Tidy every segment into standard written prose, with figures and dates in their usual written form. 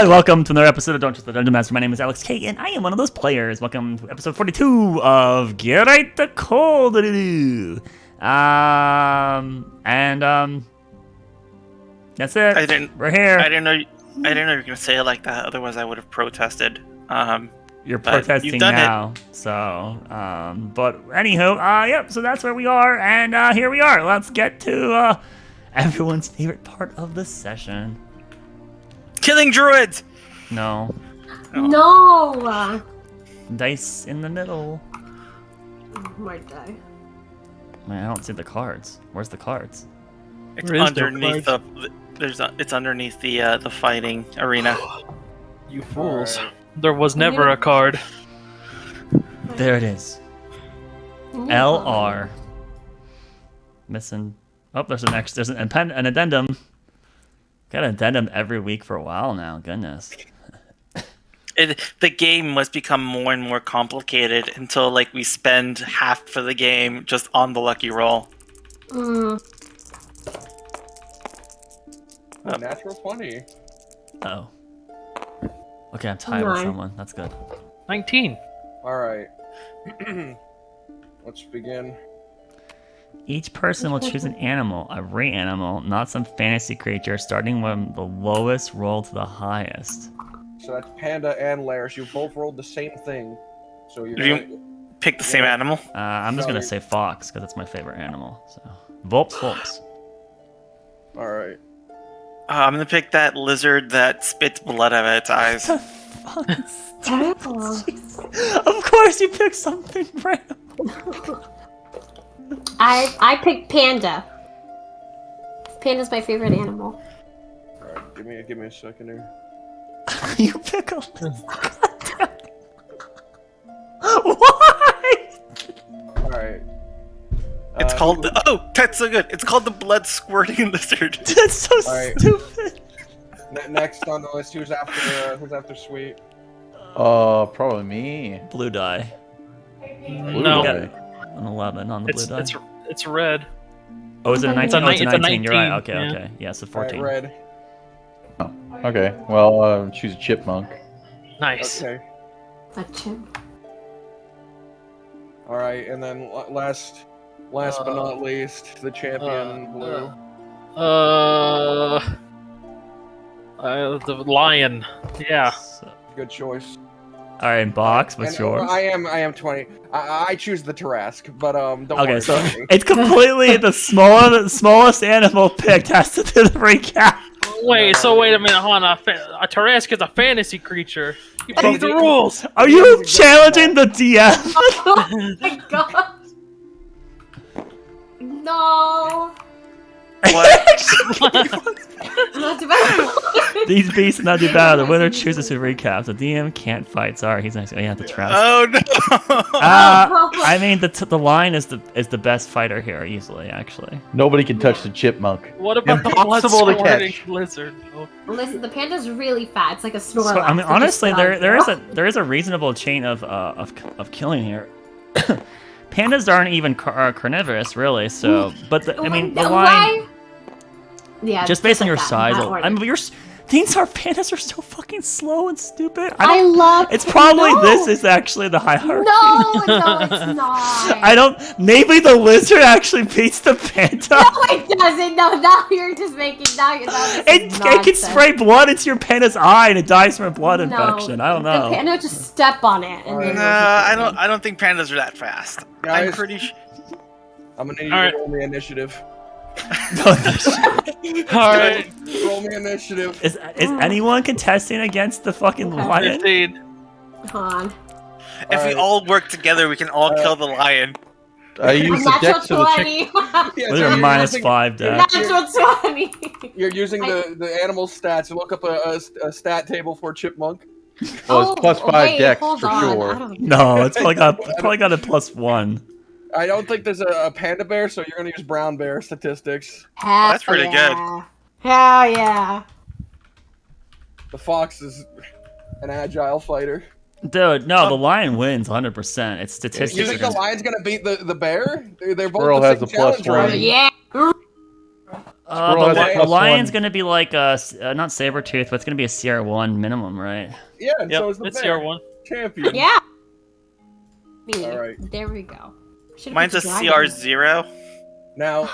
And welcome to another episode of Don't Trust the Dungeon Master. My name is Alex K, and I am one of those players. Welcome to episode 42 of Galewright Accord. That's it. We're here. I didn't know you were gonna say it like that. Otherwise, I would have protested. You're protesting now, so. But anywho, yep. So that's where we are, and here we are. Let's get to everyone's favorite part of the session. Killing druids! No. No! Dice in the middle. Might die. Man, I don't see the cards. Where's the cards? It's underneath it's underneath the fighting arena. You fools. There was never a card. There it is. LR. Missing. Oh, there's an addendum. Got an addendum every week for a while now. Goodness. The game must become more and more complicated until like we spend half for the game just on the lucky roll. Natural 20. Oh. Okay, I'm tied with someone. That's good. 19. Alright. Let's begin. Each person will choose an animal, a rate animal, not some fantasy creature, starting from the lowest roll to the highest. So that's panda and Lairs. You both rolled the same thing. So you're You pick the same animal? I'm just going to say fox, because that's my favorite animal. So, Volps. Alright. I'm gonna pick that lizard that spits blood out of its eyes. Of course you pick something random. I picked panda. Panda's my favorite animal. Alright, give me a second here. You pick a lizard. Why? Alright. It's called that's so good. It's called the blood squirting lizard. That's so stupid. Next on the list, who's after Sweet? Probably me. Blue die. No. We got an 11 on the blue die. It's red. Oh, is it a 19? It's a 19. You're right. Okay, Yeah. okay. Yeah, so 14. Alright, red. Oh, okay. Well, choose a chipmunk. Nice. Okay. A chip. Alright, and then last but not least, the champion blue. The lion. Yeah. Good choice. Alright, box, what's yours? I am 20. I choose the Tarrasque, but don't worry. Okay, so it's completely the smallest animal picked has to do the recap. Wait a minute, hold on. A Tarrasque is a fantasy creature. You pick the rules. Are you challenging the DM? Oh my god! No! What? Not too bad. These beasts not do battle. The winner chooses to recap. The DM can't fight. Sorry, he's not. You have to trust. Oh no! I mean, the lion is the best fighter here easily. Actually, Nobody can touch the chipmunk. What about the Impossible to blood-squirting catch. lizard? Oh. Listen, the panda's really fat. It's like a Snorlax. so I mean, It's honestly, just there is a reasonable chain of killing here. Pandas aren't even carnivorous, really. So, but I mean, the lion. Why? Yeah, Just based on your like that, size, not order. I mean, pandas are so fucking slow and stupid. I love. It's probably No. this is actually the hierarchy. No, it's not. I don't. Maybe the lizard actually beats the panda. No, it doesn't. No, now you're just making. It can spray blood into your panda's eye and it dies from a blood infection. I don't know. The panda just step on it. And then I don't think pandas are that fast. Guys, I'm pretty sure. I'm gonna need you Alright. to roll me initiative. Alright. Roll me initiative. Is anyone contesting against the fucking lion? 15. Hold on. If we all work together, we can all kill the lion. I use the dex of Natural the chick. 20. Yeah, With so a you're minus using- 5 dex. Natural 20. You're using the animal stats. You look up a stat table for chipmunk. Well, it's plus 5 wait, dex hold for on. sure. I don't No, it's probably got a +1. I don't think there's a panda bear, so you're gonna use brown bear statistics. Hell That's pretty good. Hell yeah. The fox is an agile fighter. Dude, no, the lion wins 100%. It's statistics. You think the lion's gonna beat the bear? They're both Squirrel the has same a plus challenge, right? one. Yeah. The lion's gonna be like not Sabretooth, but it's gonna be a CR1 minimum, right? Yeah, and so is the it's bear. CR1. Champion. Yeah. Me. All right. There we go. Should've Mine's a picked dragon. CR0. Now,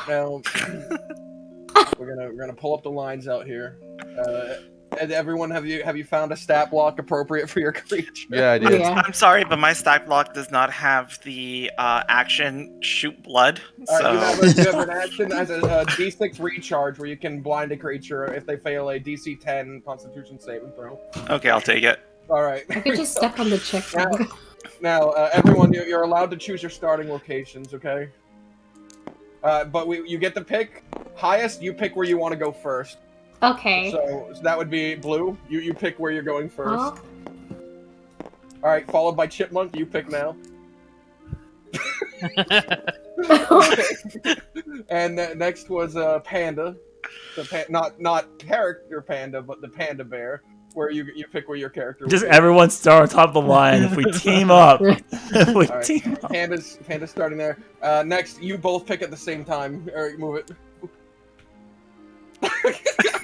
we're gonna pull up the lines out here. And everyone, have you found a stat block appropriate for your creature? Yeah, I did. Yeah. I'm sorry, but my stack block does not have the action shoot blood. All So right, you have an action as a D6 recharge where you can blind a creature if they fail a DC 10 Constitution saving throw. okay, I'll take it. All right. I could just step on the chick. Now, everyone, you're allowed to choose your starting locations, okay? But you get to pick highest. You pick where you want to go first. Okay. So that would be blue. You pick where you're going first. Oh. All right, followed by Chipmunk. You pick now. And next was Panda. Not character Panda, but the Panda Bear. Where you pick where your character. Just will be. everyone start on top of the line. If we team up, if we All right. team up. Panda's starting there. Next, you both pick at the same time. Or move it.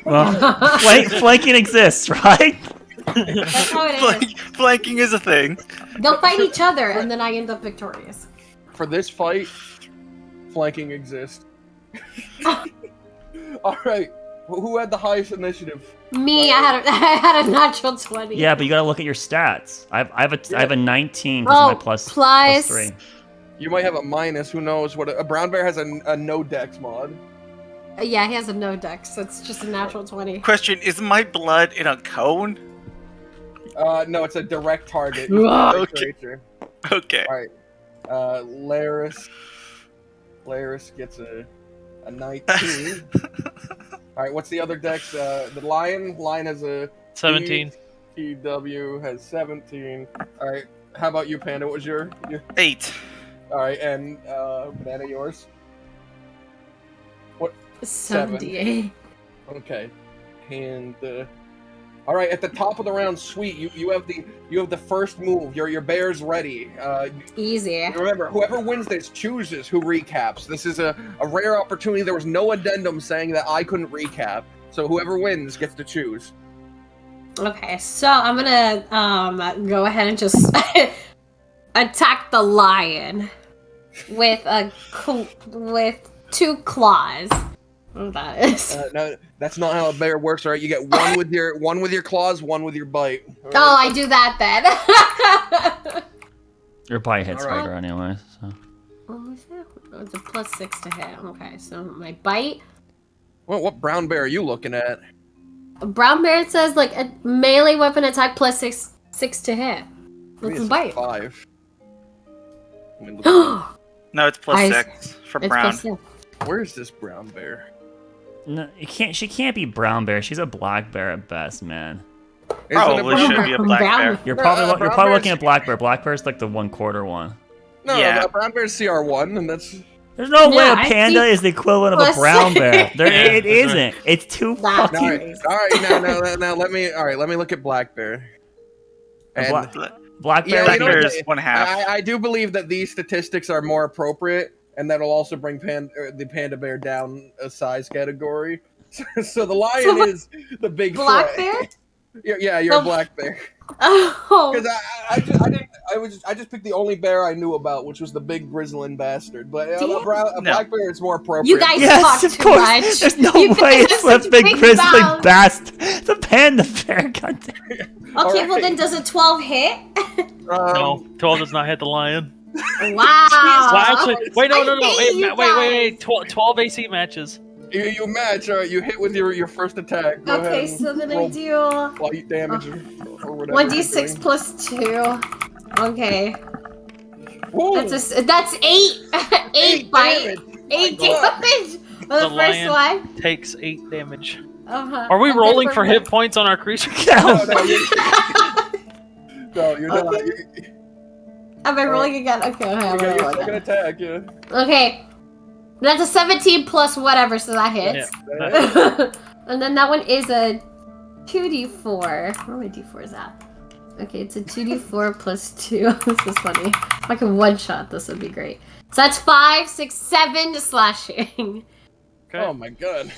Well, flanking exists, right? That's how it is. Flanking is a thing. They'll fight each other, and then I end up victorious. For this fight, flanking exists. All right. Who had the highest initiative? Me, I had a natural 20. Yeah, but you gotta look at your stats. I have a 19 because Oh, of my plus 3. You might have a minus. Who knows? What a brown bear has a no dex mod. Yeah, he has a no dex, so it's just a natural 20. Question: is my blood in a cone? No, it's a direct target. Okay. Creature. Okay. All right. Laris gets a 19. All right. What's the other dex? The lion. Lion has a 17. TW has 17. All right. How about you, Panda? What was your 8. All right, and Banana, yours? 78. Okay. And all right, at the top of the round, sweet. You have the first move. Your bear's ready. Easy. Remember, whoever wins this chooses who recaps. This is a rare opportunity. There was no addendum saying that I couldn't recap. So whoever wins gets to choose. Okay, so I'm gonna go ahead and just attack the lion with with 2 claws. What that is. No, that's not how a bear works. All right, you get one with your claws, one with your bite. All right? Oh, I do that then. Your bite hits All right. harder anyway. So. What was it? Oh, it's a +6 to hit. Okay, so my bite. Well, what brown bear are you looking at? Brown bear says like a melee weapon attack +6 to hit. What's the bite? 5. Let me look at No, it's +6 for It's brown. +6. where is this brown bear? No, you can't. She can't be brown bear. She's a black bear at best, man. Isn't it Probably brown should bear? be a black bear. You're brown probably looking bear's- at black bear. Black bear's like the 1/4 one. No, Yeah. no, brown bear's CR1, and that's. There's no way Yeah, a I panda see- is the equivalent of a Plus- brown bear. There, Yeah, it that's isn't. It's too Nah. fucking. All right. Now let me look at black bear. And Black bear. Yeah, Black you know bear what, is 1/2. I do believe that these statistics are more appropriate, and that'll also bring the panda bear down a size category. So the lion is the big Black threat. bear? Yeah, you're Oh. a black bear. Oh. Because I just picked the only bear I knew about, which was the big grizzling bastard. But a No. black bear is more appropriate. You guys Yes, talk of too course. much. There's no You way guys it's have a such big grizzly mouths. bastard. It's a panda bear. Goddamn. Okay, Alright. well then does a 12 hit? No, 12 does not hit the lion. Wow. Well, actually, wait, no. I hate you Wait. guys. 12 AC matches. You match. All right, you hit with your first attack. Go ahead Okay, and so then I roll do light damage or whatever. 1d6 you're plus 2. Okay. doing. Whoa. That's 8. 8 bite. damage. 8 My God. damage. For the The first lion one. takes 8 damage. Uh-huh. Are we And then rolling for hit points on our creature? No, you're not. Am I rolling again? Okay, You I'm got your rolling second again. attack, yeah. Okay. That's a 17 plus whatever, so that hits. Yeah. And then that one is a 2d4. Where are my d4s at? Okay, it's a 2d4 plus 2. This is funny. If I can one-shot, this would be great. So that's 5, 6, 7 slashing. Okay. Oh my god.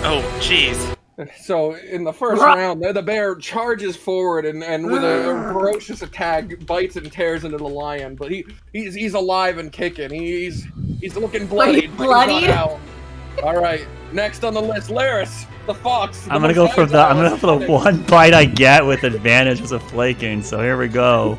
Oh, jeez. So in the first round, the bear charges forward and with a ferocious attack bites and tears into the lion. But he's alive and kicking. He's looking bloodied. Bloodied? All right, next on the list, Laris, the fox. I'm gonna go for the one bite I get with advantage as a flaking. So here we go.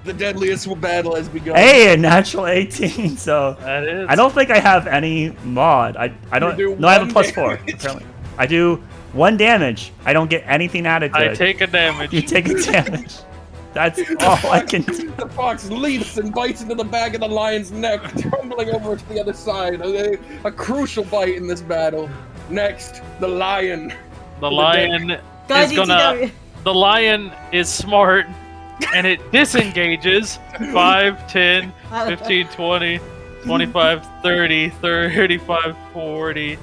The deadliest battle has begun. Hey, a natural 18. So That is. I don't think I have any mod. I don't. do No, I have a one +4. damage. Apparently, I do 1 damage. I don't get anything added to I it. take a damage. You take a damage. That's all I can do. The fox leaps and bites into the back of the lion's neck, tumbling over to the other side. A crucial bite in this battle. Next, the lion. The lion God, is gonna. The lion is smart, and it disengages. 5, 10, 15, 20, 25, 30, 35, 40,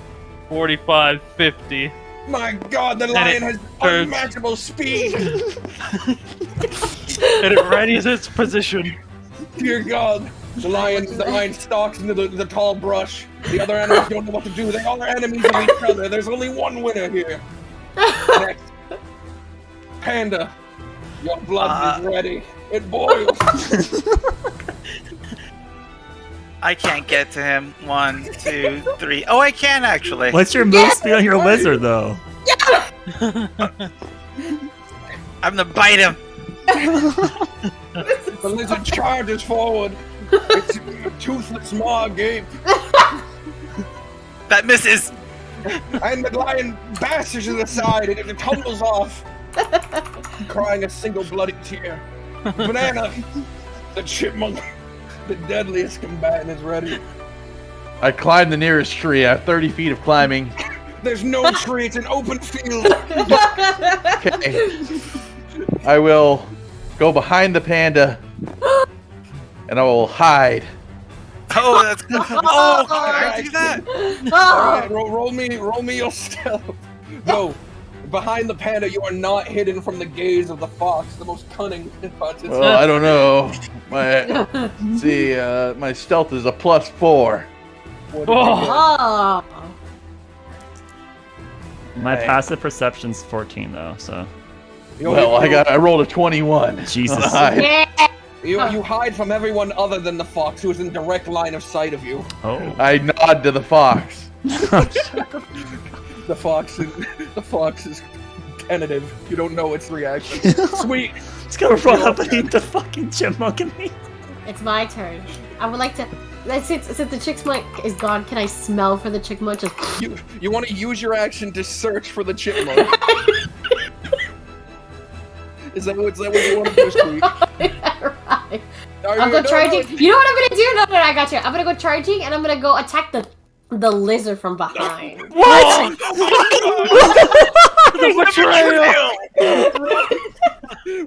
45, 50. My God, the lion has turns. unmatchable speed. And it readies its position. Dear God, the lion stalks into the tall brush. The other animals don't know what to do. They all are enemies of each other. There's only one winner here. Next, Panda, your blood is ready. It boils. I can't get to him. 1, 2, 3. Oh, I can actually. What's your move speed on your lizard, though? I'm gonna bite him. The lizard charges forward. Its toothless maw agape. That misses. And the lion bashes it aside and it tumbles off, crying a single bloody tear. Banana, the chipmunk, the deadliest combatant, is ready. I climb the nearest tree. I have 30 feet of climbing. There's no tree, it's an open field. Okay. I will go behind the panda, and I will hide. Oh, that's good. Oh, can I do that? Alright, roll me your stealth. No, behind the panda, you are not hidden from the gaze of the fox, the most cunning participant. Well, I don't know. My stealth is a +4. What did you get? Oh. My passive perception's 14, though. So Well, I rolled a 21. Jesus. Yeah. You hide from everyone other than the fox, who is in direct line of sight of you. Oh. I nod to the fox. The fox is tentative. You don't know its reaction. Sweet. It's gonna run up and eat the fucking chipmunk and me. It's my turn. I would like to. Since the chipmunk is gone, can I smell for the chipmunk? Just You want to use your action to search for the chipmunk? Is that what you want to do, Sweet? right. I'll go charging. You know what I'm gonna do? No, I got you. I'm gonna go charging and I'm gonna go attack the lizard from behind. What? The betrayal!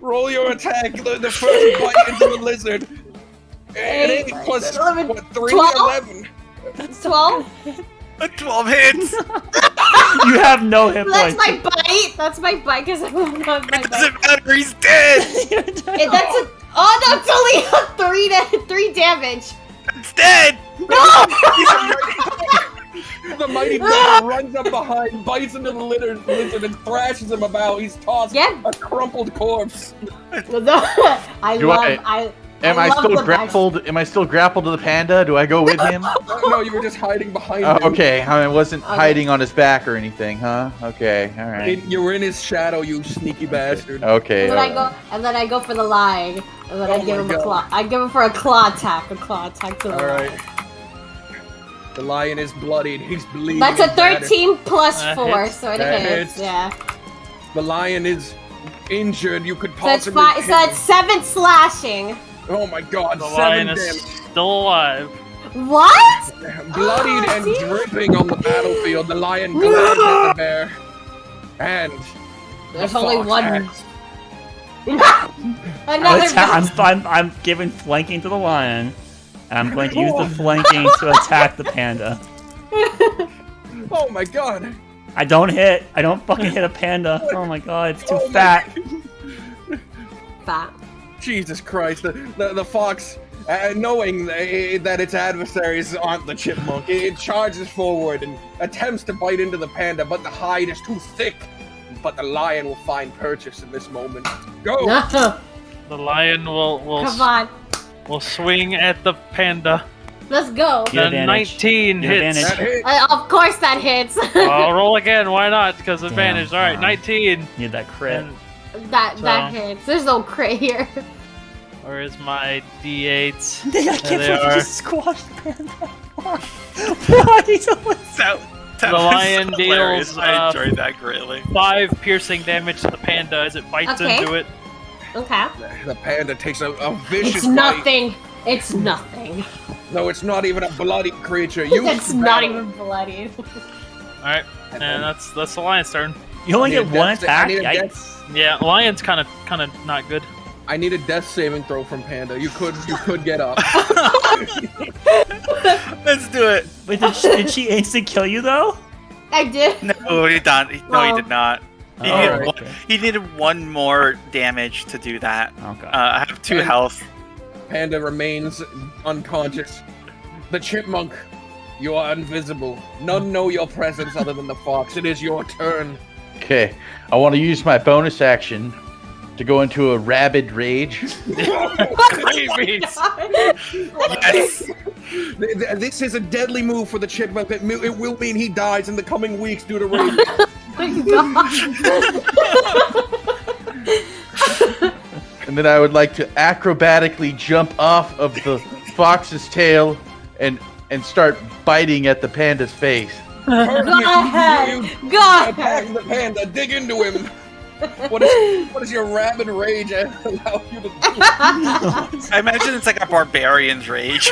Roll your attack. The first bite into the lizard. 8 plus 11, what, 3, 12? 11. That's 12. 12 hits. You have no hit That's points. my bite. That's my bite because I love my bite. Doesn't matter. He's dead. That's a. Oh no, it's only 3 damage. It's dead. No! The mighty bear runs up behind, bites into the lizard, and thrashes him about. He's tossed a crumpled corpse. Am I still grappled? Am I still grappled to the panda? Do I go with him? No, you were just hiding behind Oh, him. okay, I wasn't hiding on his back or anything, huh? Okay, all right. You were in his shadow, you sneaky bastard. Okay. And then I go for the line, and then I give him a claw. I give him for a claw attack. To the All right. The lion is bloodied. He's bleeding. That's a 13 That plus 4, hits. so it That hits. hits. Yeah. The lion is injured. You could So it's possibly. so that's 7 slashing. Oh my God! The 7 lion damage. is still alive. What? Bloodied and see? dripping on the battlefield, the lion glares at the bear. And There's the only fox one. acts. Another. I'm giving flanking to the lion, and I'm going to use the flanking to attack the panda. Oh my God! I don't hit. I don't fucking hit a panda. Oh my God, it's too Oh my- fat. Fat. Jesus Christ! The fox knowing that its adversaries aren't the chipmunk, it charges forward and attempts to bite into the panda, but the hide is too thick. But the lion will find purchase in this moment. Go! No. The lion will Come on. will swing at the panda. Let's go. Your The advantage. 19 Your hits. advantage. That hit. Of course that hits. I'll roll again. Why not? Because advantage. All right, 19. Need that crit. And that hits. There's no crit here. where is my D8s? I There can't they believe you are. just squashed the panda. Why? He's always... That The was lion hilarious. deals, I enjoyed that greatly. 5 piercing damage to the panda as it bites Okay. into it. Okay. The panda takes a vicious It's bite. nothing. It's nothing. No, it's not even a bloody creature. You It's not even bloody. All right, and that's the lion's turn. You only I need get a one death sa- attack? I need a death- Yikes. Yeah, lion's kind of not good. I need a death saving throw from Panda. You could get up. Let's do it. Wait, did she instant kill you though? I did. No, he did. No, he did not. He, Oh, needed okay. he needed one more damage to do that. Okay. I have 2 health. Panda remains unconscious. The chipmunk, you are invisible. None know your presence other than the fox. It is your turn. Okay, I want to use my bonus action to go into a rabid rage. Babies. Yes. This is a deadly move for the chipmunk. It will mean he dies in the coming weeks due to rage. And then I would like to acrobatically jump off of the fox's tail and start biting at the panda's face. Go ahead. Go Attack ahead. the panda. Dig into him. What is your rabid rage allow you to do? I imagine it's like a barbarian's rage.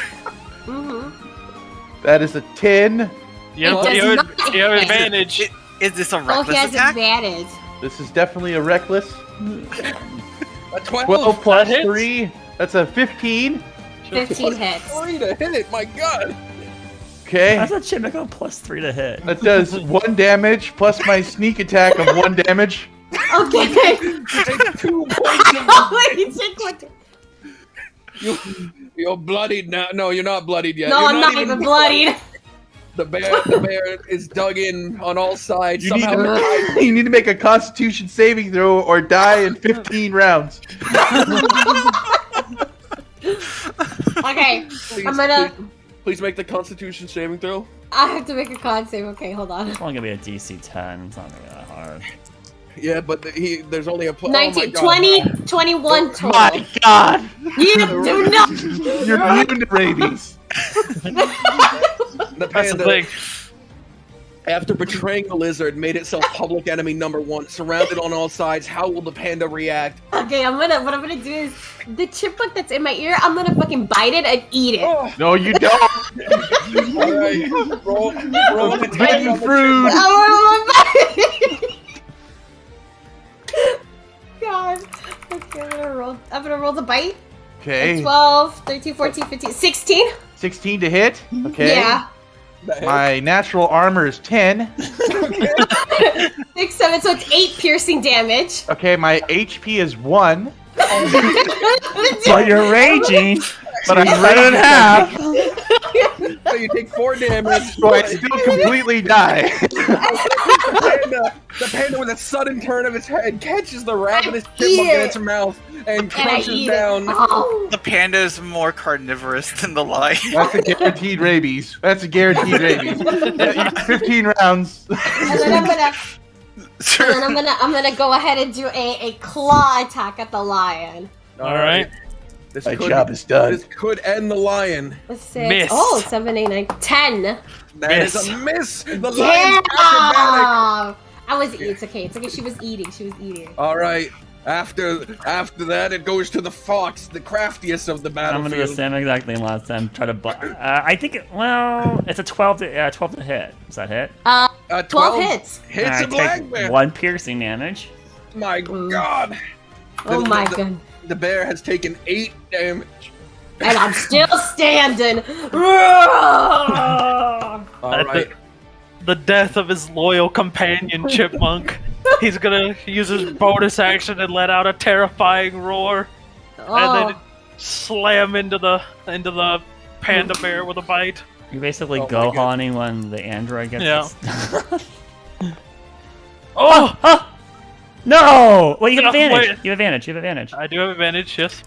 That is a 10. You have, It you does have, not you have hit. advantage. Is this a Oh, he reckless has attack? advantage. This is definitely a reckless. A 12. 12 plus hits. 3. That's a 15. 15 hits. 3 to hit it. My God. Okay. How's that chipmunk go +3 to hit? That does 1 damage plus my sneak attack of 1 damage. Okay. Take 2 points of Holy shit. You're bloodied now. No, you're not bloodied yet. No, You're I'm not even bloodied. The bear is dug in on all sides. You need, Somehow, to, you need to make a Constitution saving throw or die in 15 rounds. Okay, I'm gonna. Please make the Constitution saving throw. I have to make a con save. Okay, hold on. It's only gonna be a DC 10. It's not gonna be that hard. Yeah, but there's only a 19, oh my God. 20, 21 total. My God! You do not. You're immune to rabies. The That's the panda, thing. after betraying the lizard, made itself public enemy number 1. Surrounded on all sides, how will the panda react? Okay, what I'm gonna do is the chipmunk that's in my ear. I'm gonna fucking bite it and eat it. Oh, No, you don't. all right. Roll an attack Forbidden on the fruit. I wanna bite it. God. Okay, I'm gonna roll the bite. Okay. 12, 13, 14, 15, 16. 16 to hit. Okay. Yeah. My natural armor is 10. 6, 7, so it's 8 piercing damage. Okay, my HP is 1. But you're raging. But I'm Cut it in half. So you take 4 damage. So I still completely die. The panda, with a sudden turn of its head, catches the ravenous I chipmunk eat in it. its mouth and And I crunches eat down. it. Oh. The panda is more carnivorous than the lion. That's a guaranteed rabies. That's a guaranteed rabies. 15 rounds. And then I'm gonna go ahead and do a claw attack at the lion. All right. This My could, job is done. This could end the lion. Let's see. Miss. Oh, 7, 8, 9, 10. That is a miss. The lion's Damn! acrobatic. I was eating. It's okay. It's okay. She was eating. All right. After that, it goes to the fox, the craftiest of the I'm gonna do the battlefield. same exact thing last time. Try to. I think. It's a 12 to hit. Does that hit? 12 hits. Hits Alright, a black take bear. 1 piercing damage. My God. Oh my god. The bear has taken 8 damage. And I'm still standing. All At right. the death of his loyal companion, Chipmunk. He's gonna use his bonus action and let out a terrifying roar. And Oh. then slam into the panda bear with a bite. You're basically Oh my Gohaning when the android gets. Yeah. Oh! Oh! No! Well, you have No, advantage. wait. You have advantage. You have advantage. I do have advantage, yes.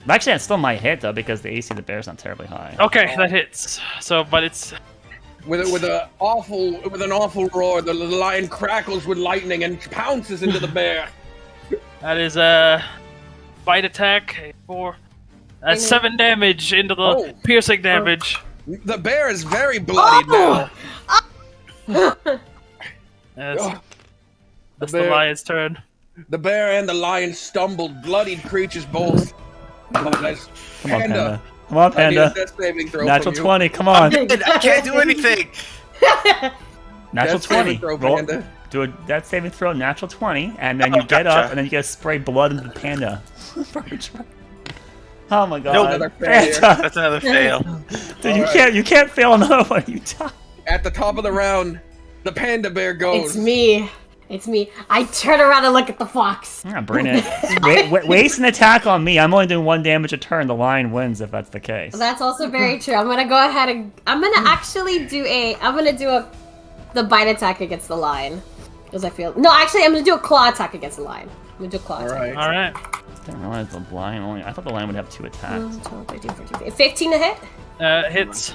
Actually, that still might hit though because the AC of the bear's not terribly high. Okay, that hits. So, but it's With an awful roar, the lion crackles with lightning and pounces into the bear. that is a bite attack for that's 7 damage into the piercing damage. The bear is very bloodied now. That's, Oh, that's the the bear. lion's turn. The bear and the lion stumbled, bloodied creatures both. Come on, Panda. Come on, I need a Panda. death saving throw Natural from you. 20. Come on. I can't do anything. Natural Death saving 20. throw, Roll, Panda. do a death saving throw, natural 20, and then you get gotcha. up, and then you get to spray blood into the panda. Oh my god. Nope. Another failure. Panda. That's another fail. Dude, you Alright. can't fail another one. You die. At the top of the round, the panda bear goes. It's me. It's me. I turn around and look at the fox. Yeah, bring it. Waste an attack on me. I'm only doing 1 damage a turn. The lion wins if that's the case. That's also very true. I'm gonna go ahead and I'm gonna actually do the bite attack against the lion. Because I feel actually I'm gonna do a claw attack against the lion. I'm gonna do a claw All attack. right. All right. I didn't realize the lion only. I thought the lion would have 2 attacks. 12, 13, 14, 15 to hit. Hits.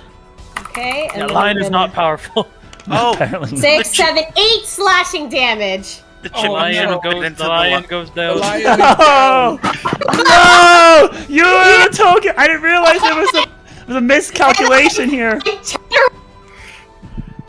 Okay. And Yeah, then lion I'm is gonna- not powerful. Oh, Apparently not. 6, 7, 8 slashing damage. the The lion no. goes The down. lion is No! down. No! You were the token. I didn't realize there was a miscalculation here.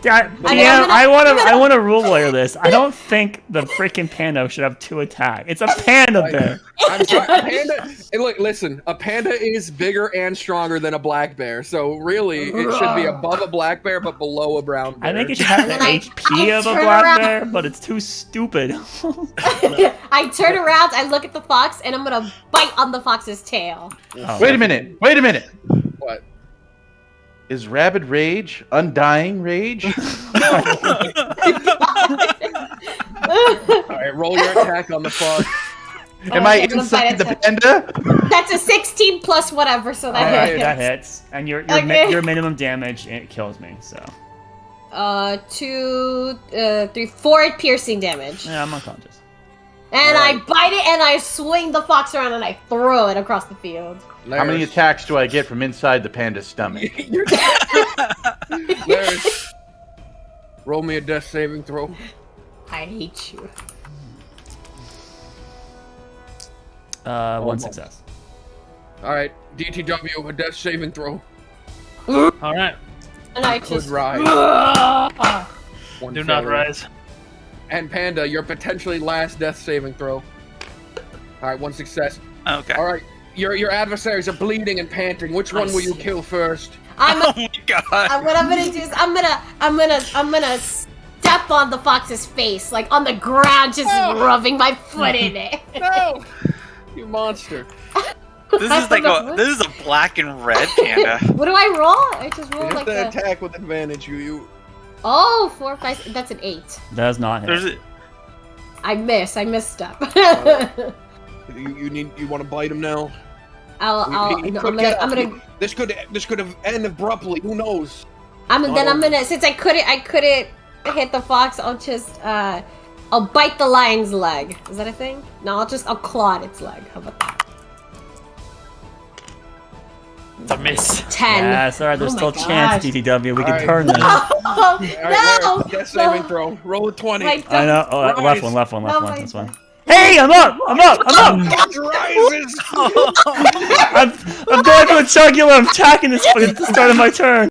Damn, I want to rule lawyer this. I don't think the freaking panda should have 2 attack. It's a panda bear. I'm sorry, a panda. And look, listen. A panda is bigger and stronger than a black bear, so really, it should be above a black bear but below a brown bear. I think it should have the I HP of a turn black around. bear, but it's too stupid. I turn around, I look at the fox, and I'm gonna bite on the fox's tail. Oh, Wait a minute. Wait a minute. What? Is rabid rage undying rage? All right, roll your attack on the fox. Am I I'm gonna inside bite the attack. panda? That's a 16 plus whatever, so that Alright, hits. that hits, and your Okay. your minimum damage it kills me. So 2, 3, 4 piercing damage. yeah, I'm unconscious. And Alright. I bite it and I swing the fox around and I throw it across the field. How many attacks do I get from inside the panda's stomach? There's. Roll me a death saving throw. I hate you. 1 success. All right, DTW, a death saving throw. All right. And I Could just rise. One Do not failure. rise. And Panda, your potentially last death saving throw. All right, 1 success. Okay. All right, your adversaries are bleeding and panting. Which one will you see. kill first? I'm Oh my god. what I'm gonna do is I'm gonna step on the fox's face, like on the ground, just rubbing my foot in it. No, you monster. This is a black and red panda. What do I roll? I just You roll have like to a... attack with advantage. You. Oh, 4, 5, that's an 8. Does not hit. There's a, I misstep. You want to bite him now? He No, could I'm get gonna, up. This could have ended abruptly. Who knows? since I couldn't hit the fox, I'll just, I'll bite the lion's leg. Is that a thing? No, I'll claw at its leg. How about that? It's a miss. 10. Yes, alright, there's Oh still my chance, gosh. DTW. We can Alright. turn this. Oh, All right, no! Larry, death saving throw. Roll a 20. My I know. Oh, Rise. left one. No, This my- one. Hey, I'm up! I'm up! Rises. I'm going for the jugular. I'm attacking this at the start of my turn.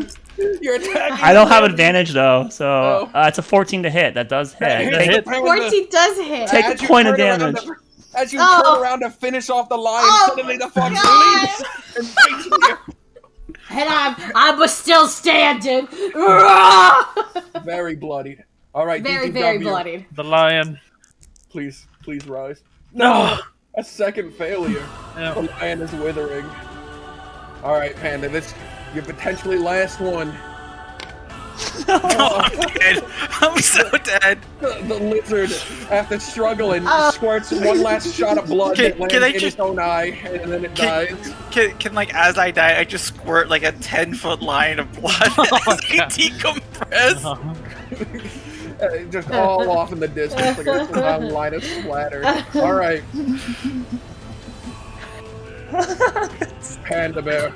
You're attacking. I don't have advantage though, so Oh. it's a 14 to hit. That does hit. Hit Take- the panda. 14 does hit. Take As a you point of turn around damage. As you Oh. turn around to finish off the lion, Oh suddenly the fox God. leaps and bites you. And I was still standing. Very bloodied. All right, Very, DTW, very bloodied. The lion. Please rise. No. A second failure. Yeah. The lion is withering. All right, Panda, this your potentially last one. Oh, I'm dead. I'm so dead. The lizard, after struggling, squirts one last shot of blood that lands in its own eye, and then it dies. Can like as I die, I just squirt like a 10-foot line of blood as I decompress? Just all off in the distance, like a long line of splatter. All right, Panda Bear,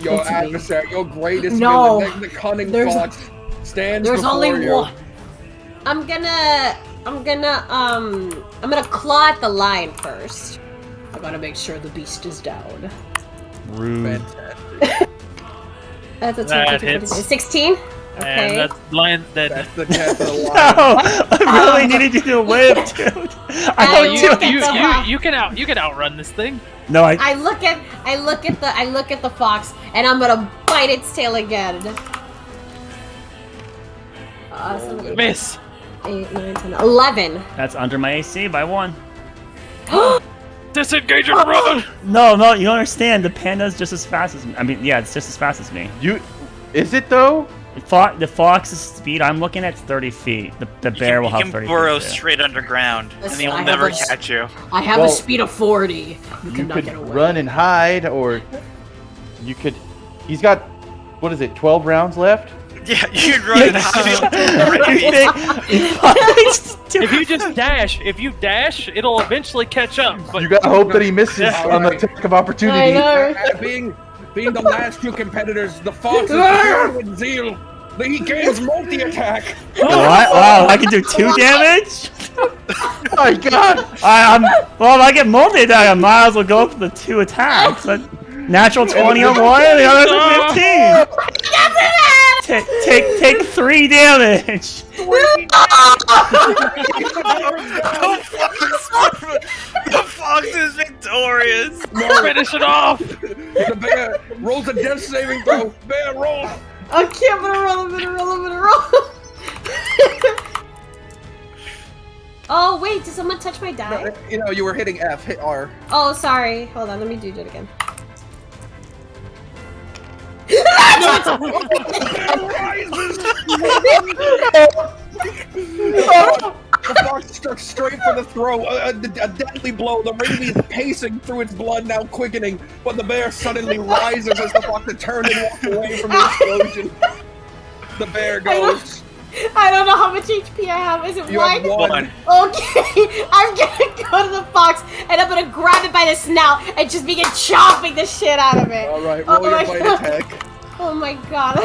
your adversary, your greatest villain, the cunning fox, stands There's before only you. one. I'm gonna claw at the lion first. I gotta make sure the beast is down. Rude. Fantastic. That's a That 20, hits. 16. And Okay. that lion dead. That's the death of the lion. No, I really needed you to live, dude. I I look at You can outrun this thing. No, I look at the fox, and I'm gonna bite its tail again. Miss. 8, 9, 10, 11. That's under my AC by 1. Disengage and run. No, you don't understand. The panda's just as fast as me. I mean, yeah, it's just as fast as me. Is it though? The fox's speed I'm looking at is 30 feet. The bear will have 30 feet. You can burrow too. straight underground, and Listen, he will I have never a- catch you. I have a speed of 40. You You cannot could get away. run and hide, or you could. He's got, what is it, 12 rounds left? Yeah, you can run and hide. If you dash, it'll eventually catch up. But You gotta hope that he misses Yeah. on the attack of opportunity. Being the last two competitors, the fox is filled with zeal. He gains multi-attack. What? Wow, I can do 2 damage? My God! Well, if I get multi-attack, I might as well go for the 2 attacks. But natural 20 on one, and the other's a 15. Take 3 damage. The fox is victorious. finish it off. The bear rolls a death saving throw. Bear, roll. Okay, I'm gonna roll. Oh, wait, did someone touch my die? You know, you were hitting F, hit R. Oh, sorry. Hold on, let me do it again. The fox struck straight for the throat, a deadly blow. The rabies pacing through its blood, now quickening, but the bear suddenly rises as the fox turned and walked away from the explosion. The bear goes. I don't know how much HP I have. Is it You 1? have 1. Okay, I'm gonna go to the fox and I'm gonna grab it by the snout and just begin chopping the shit out of it. All right, roll your my bite God. attack. Oh my god.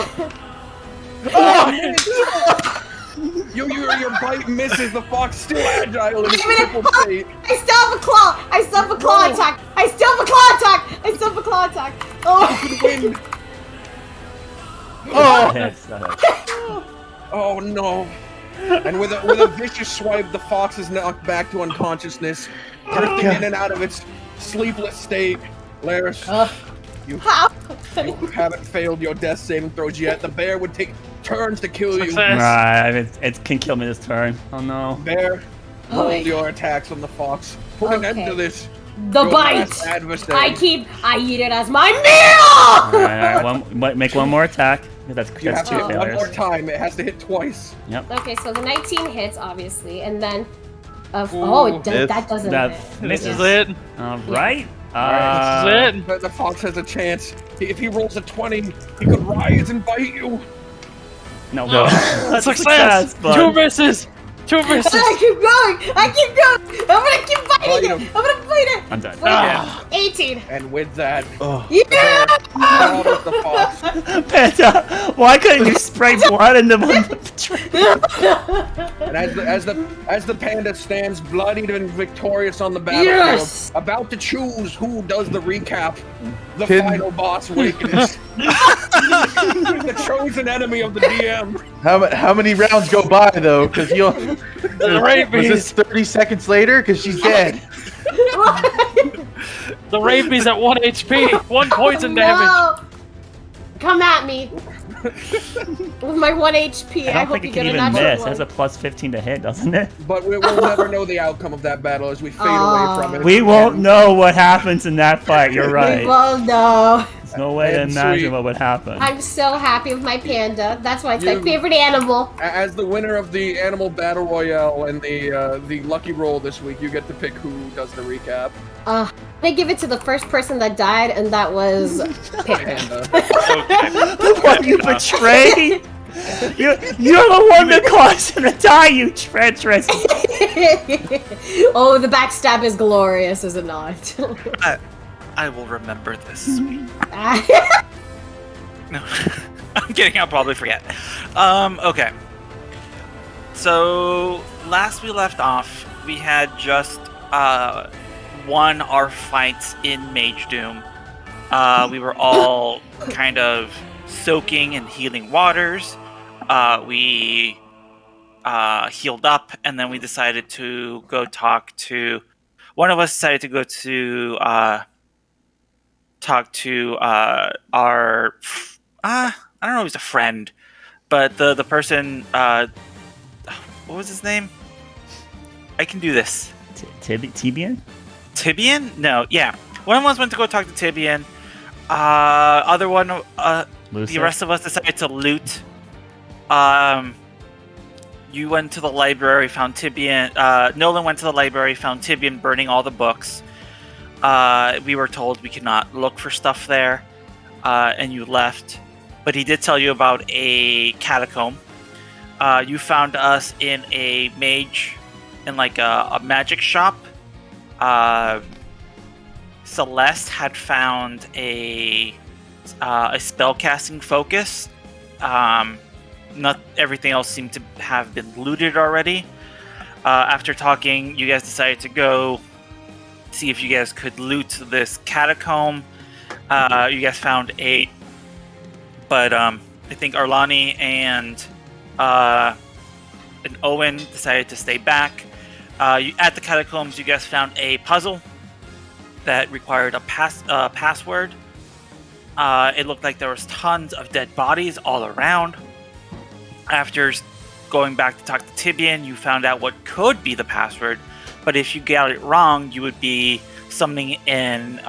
Your bite misses. The fox still agile in its Wait a minute. crippled state. I still have a claw. I still have a claw attack. I still have a claw attack. Oh. Win. Oh no! And with a vicious swipe, the fox is knocked back to unconsciousness, drifting in and out of its sleepless state. Laris, you haven't failed your death saving throws yet. The bear would take turns to kill you. Success. Right, it can kill me this turn. Oh no. Bear, hold your attacks on the fox. Put an end to this. The Your bite. last adversary. I eat it as my meal. Alright, make one more attack. That's You have 2 to hit one more failures. time. It has to hit twice. Yep. Okay, so the 19 hits obviously, and then that doesn't That hit. This is it. Alright. This is it. The fox has a chance. If he rolls a 20, he could rise and bite you. No. That's a Success. but 2 misses. 2 misses. I keep going. I'm gonna keep biting it. I'm gonna bite it. I'm done. Ah. 18. And with that, Yeah. follows the fox. Panda, why couldn't you spray blood into one of the trees? And as the panda stands bloodied and victorious on the battlefield, Yes! about to choose who does the recap, the Can- final boss wakens. The chosen enemy of the DM. How many rounds go by though? Because you'll. The rabies. Was this 30 seconds later? Because she's dead. The rabies at 1 HP. 1 poison damage. No. Come at me. With my 1 HP, I I don't hope think you it get can a even natural miss. It one. has a plus 15 to hit, doesn't it? But we'll never know the outcome of that battle as we fade away from it. We won't know what happens in that fight. You're right. Well, no. no way to imagine what would happen. I'm so happy with my panda. That's why it's my favorite animal. As the winner of the Animal Battle Royale and the Lucky Roll this week, you get to pick who does the recap. They give it to the first person that died, and that was Panda. The one you betrayed? You're the one that caused him to die, you treacherous! Oh, the backstab is glorious, is it not? I will remember this. No, I'm kidding. I'll probably forget. Okay. So last we left off, we had just won our fights in Mage Doom. We were all kind of soaking and healing waters. We healed up, and then we decided to go talk to. One of us decided to go to talk to our. I don't know if he's a friend, but the person. What was his name? I can do this. Tibian? Tibian? No, yeah. One of us went to go talk to Tibian. Other one, the rest of us decided to loot. You went to the library, found Tibian. Nolan went to the library, found Tibian burning all the books. We were told we could not look for stuff there, and you left. But he did tell you about a catacomb. You found us in a mage, in like a magic shop. Celeste had found a spellcasting focus. Not everything else seemed to have been looted already. After talking, you guys decided to go see if you guys could loot this catacomb. You guys found 8, but I think Arlani and Owen decided to stay back. At the catacombs, you guys found a puzzle that required a password. It looked like there was tons of dead bodies all around. After going back to talk to Tibian, you found out what could be the password, but if you got it wrong, you would be summoning in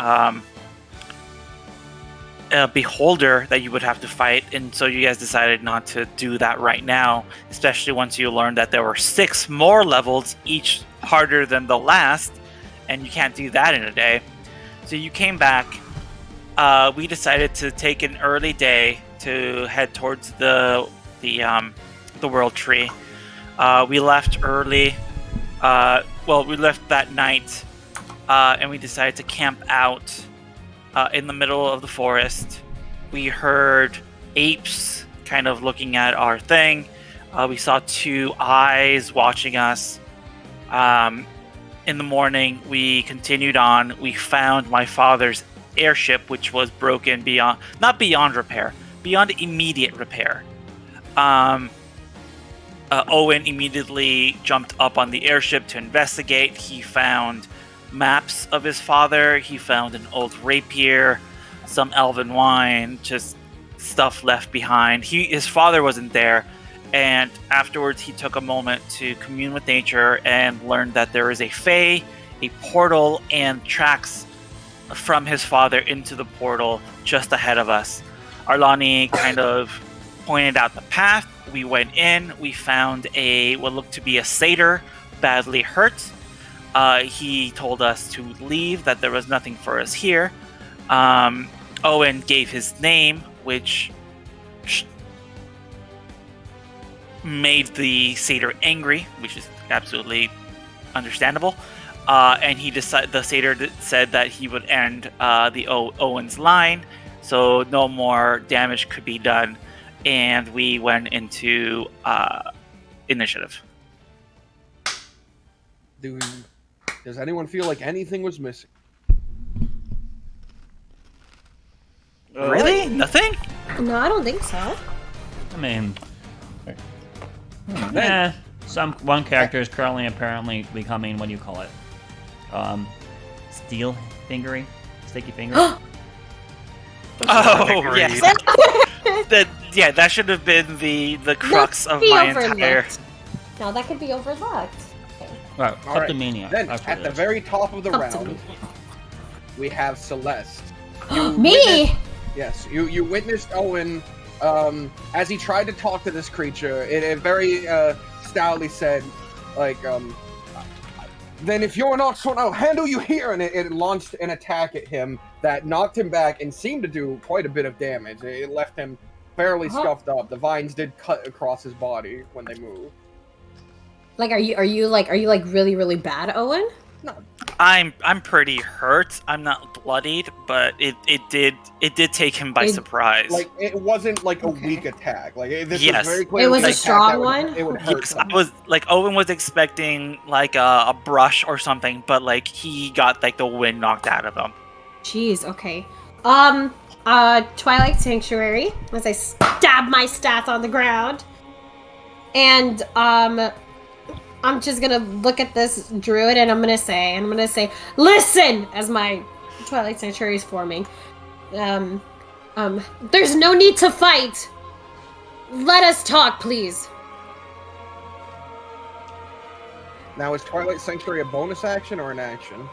a beholder that you would have to fight, and so you guys decided not to do that right now, especially once you learned that there were 6 more levels, each harder than the last, and you can't do that in a day. So you came back. We decided to take an early day to head towards the World Tree. We left early. We left that night, and we decided to camp out in the middle of the forest. We heard apes kind of looking at our thing. We saw 2 eyes watching us. In the morning, we continued on. We found my father's airship, which was broken not beyond repair, beyond immediate repair. Owen immediately jumped up on the airship to investigate. He found maps of his father. He found an old rapier, some elven wine, just stuff left behind. His father wasn't there, and afterwards he took a moment to commune with nature and learned that there is a fae, a portal, and tracks from his father into the portal just ahead of us. Arlani kind of pointed out the path. We went in. We found what looked to be a satyr, badly hurt. He told us to leave, that there was nothing for us here. Owen gave his name, which made the satyr angry, which is absolutely understandable. And the satyr said that he would end Owen's line, so no more damage could be done. And we went into initiative. Does anyone feel like anything was missing? Really? Nothing? No, I don't think so. I mean, one character is currently apparently becoming, what do you call it? Steel fingery? Sticky finger? Oh, yes. That should have been the crux of my entire... No, that could be overlooked. Right, kleptomania. Then, at the very top of the round, we have Celeste. Me? Yes, you witnessed Owen as he tried to talk to this creature. It very stoutly said, like, then if you're not sworn, I'll handle you here. And it launched an attack at him that knocked him back and seemed to do quite a bit of damage. It left him fairly scuffed up. The vines did cut across his body when they moved. Like, are you really, really bad, Owen? No. I'm pretty hurt. I'm not bloodied, but it did take him by surprise. Like, it wasn't like a weak attack. Like, this Yes. was very clear. It was a strong one? It would hurt Yes, him. I was like Owen was expecting like a brush or something, but like he got like the wind knocked out of him. Jeez, okay. Twilight Sanctuary, as I stab my stats on the ground. And, I'm just gonna look at this druid and I'm gonna say, listen! As my Twilight Sanctuary is forming. There's no need to fight! Let us talk, please. Now, is Twilight Sanctuary a bonus action or an action?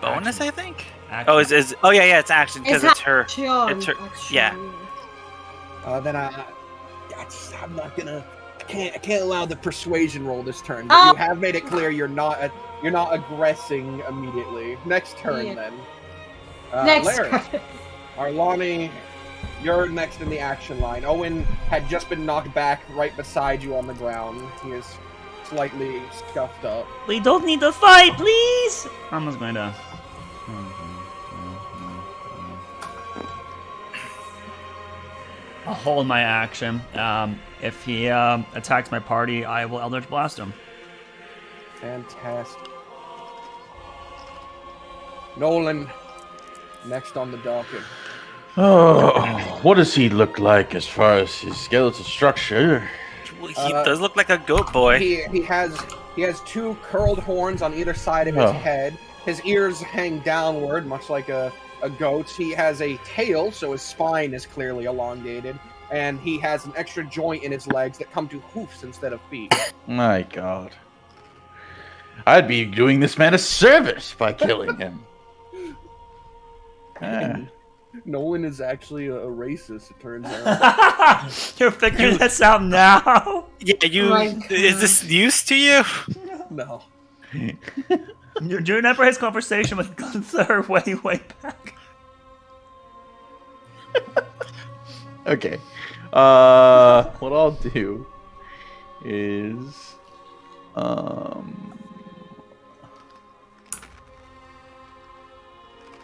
Bonus, I think. Action. Oh, yeah, it's action because it's her. It's her. Yeah. Then I'm not gonna. I can't allow the persuasion roll this turn. But you have made it clear you're not aggressing immediately. Next turn, then. Next Laris, turn. Arlani, you're next in the action line. Owen had just been knocked back right beside you on the ground. He is slightly scuffed up. We don't need to fight, please! I'm just going to... I'll hold my action. If he attacks my party, I will Eldritch Blast him. Fantastic. Nolan, next on the docket. Oh, what does he look like as far as his skeletal structure? He does look like a goat boy. He has two curled horns on either side of his head. His ears hang downward, much like a goat's. He has a tail, so his spine is clearly elongated. And he has an extra joint in his legs that come to hoofs instead of feet. My God. I'd be doing this man a service by killing him. Nolan is actually a racist, it turns out. You're figuring this out now? Yeah, is this news to you? No. You remember his conversation with Gunther way back? Okay. What I'll do is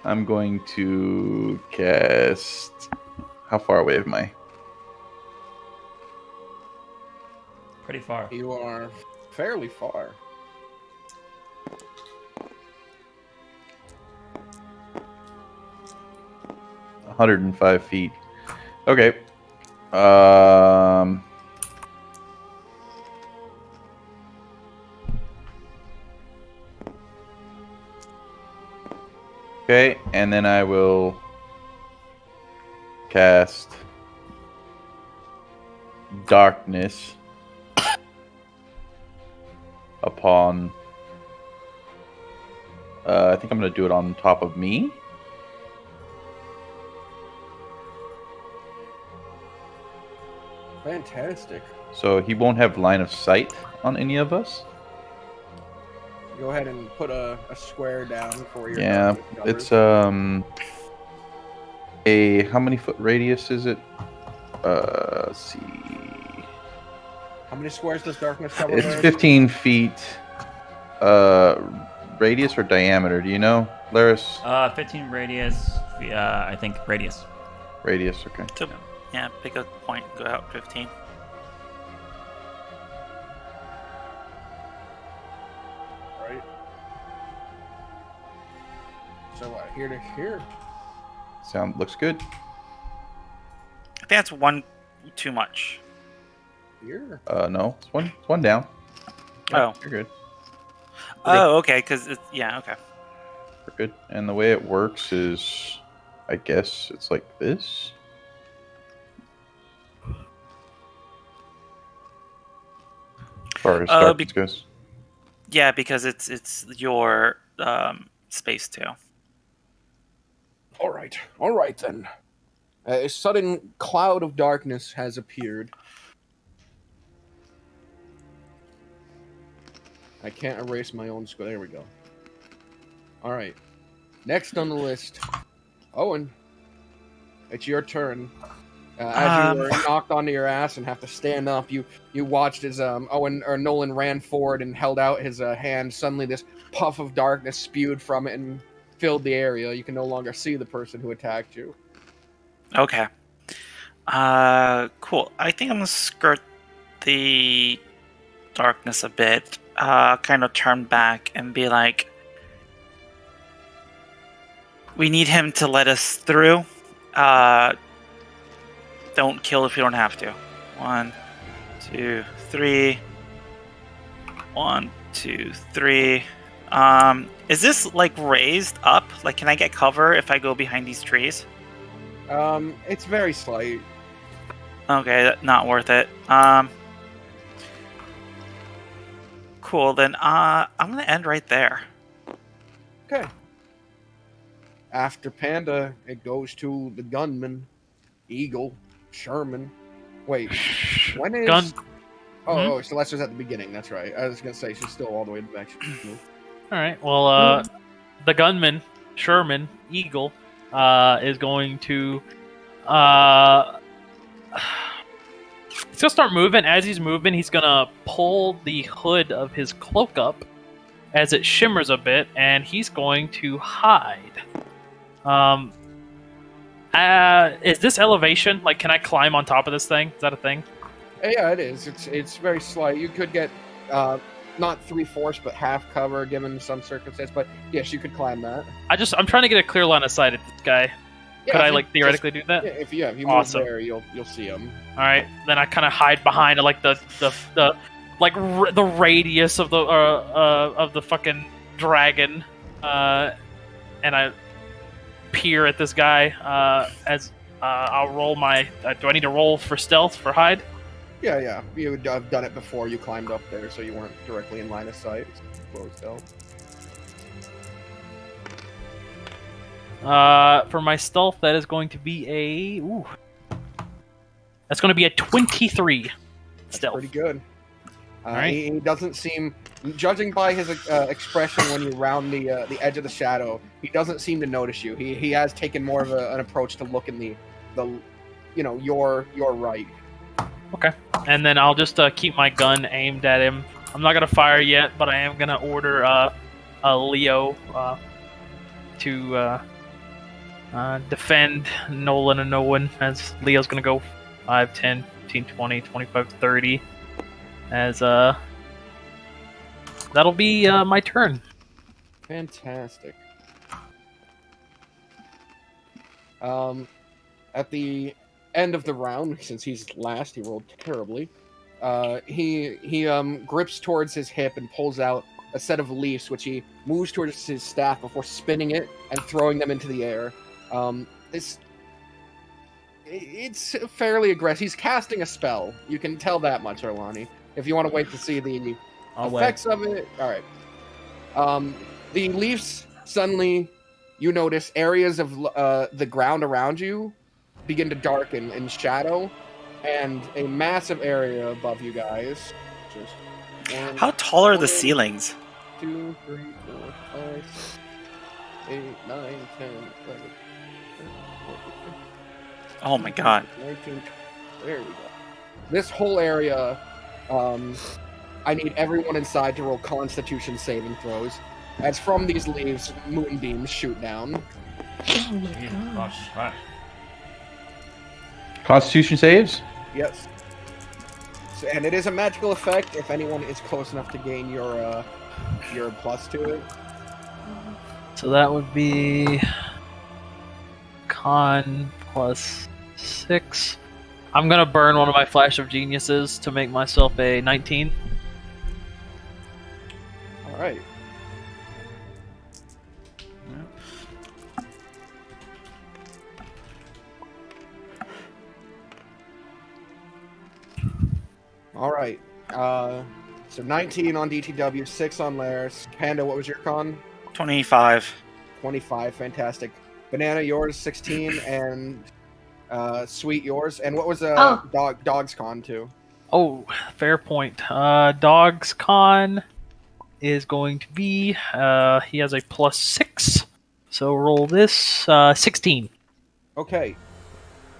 I'm going to cast. How far away am I? Pretty far. You are fairly far. – 105 feet. Okay. Okay, and then I will cast darkness upon. I think I'm going to do it on top of me. Fantastic. So he won't have line of sight on any of us? Go ahead and put a square down for your Yeah, numbers. it's a how many foot radius is it? Let's see. How many squares does darkness cover? It's 15 feet radius or diameter, do you know, Laris? 15 radius. I think radius. Radius, okay. So, yeah, pick a point, go out 15. Right. So here to here. Looks good. I think that's one too much. Here. No, it's one down. Oh. You're good. Oh, okay, because it's, yeah, okay. We're good. And the way it works is, I guess it's like this. As far as darkness goes. Yeah, because it's your space too. All right then. A sudden cloud of darkness has appeared. I can't erase my own score. There we go. All right. Next on the list, Owen. It's your turn. As you were knocked onto your ass and have to stand up, you watched as Nolan ran forward and held out his hand. Suddenly, this puff of darkness spewed from it and filled the area. You can no longer see the person who attacked you. Okay. Cool. I think I'm gonna skirt the darkness a bit. Kind of turn back and be like, we need him to let us through. Don't kill if you don't have to. 1, 2, 3. 1, 2, 3. Is this like raised up? Like, can I get cover if I go behind these trees? It's very slight. Okay, not worth it. Cool. Then, I'm gonna end right there. Okay. After Panda, it goes to the gunman, Eagle, Sherman. Wait, when is... Gun. Oh, Celeste's at the beginning, that's right. I was gonna say, she's still all the way back. Alright, well, the gunman, Sherman, Eagle, is going to... he's gonna start moving. As he's moving, he's gonna pull the hood of his cloak up as it shimmers a bit, and he's going to hide. Is this elevation? Like, can I climb on top of this thing? Is that a thing? Yeah, it is. It's very slight. You could get not 3/4, but half cover given some circumstance. But yes, you could climb that. I'm trying to get a clear line of sight at this guy. Yeah, Could I theoretically do that? Yeah, if you Awesome. move there, you'll see him. All right, then I kind of hide behind like the radius of the fucking dragon, and I peer at this guy as I'll roll my. Do I need to roll for stealth for hide? Yeah. You would have done it before you climbed up there, so you weren't directly in line of sight. Roll stealth. For my stealth, that is going to be that's going to be a 23 stealth. Pretty good. Alright. He doesn't seem, judging by his expression when you round the edge of the shadow, he doesn't seem to notice you. He has taken more of an approach to look in the your right. Okay. And then I'll just keep my gun aimed at him. I'm not gonna fire yet, but I am gonna order Leo to defend Nolan and Owen, as Leo's gonna go 5, 10, 15, 20, 25, 30. As that'll be my turn. Fantastic. At the end of the round, since he's last, he rolled terribly. He grips towards his hip and pulls out a set of leaves, which he moves towards his staff before spinning it and throwing them into the air. It's fairly aggressive. He's casting a spell. You can tell that much, Arlani. If you want to wait to see the effects of it, all right. The leaves, suddenly, you notice areas of the ground around you begin to darken in shadow, and a massive area above you guys. Just one, How tall are the ceilings? 2, 3, 4, 5, 6, 8, 9, 10, 11, 12, 13, Oh my god. 19. There we go. This whole area, I need everyone inside to roll Constitution saving throws, as from these leaves, moonbeams shoot down. Oh my gosh. Constitution saves? Yes. So, and it is a magical effect if anyone is close enough to gain your plus to it. So that would be con plus 6. I'm gonna burn one of my Flash of Geniuses to make myself a 19. All right. All right. So 19 on DTW, 6 on Laris. Panda, what was your con? 25. 25, fantastic. Banana, yours 16, and Sweet, yours. And what was Dog's Con too? Oh, fair point. Dog's Con is going to be, he has a +6, so roll this, 16. Okay.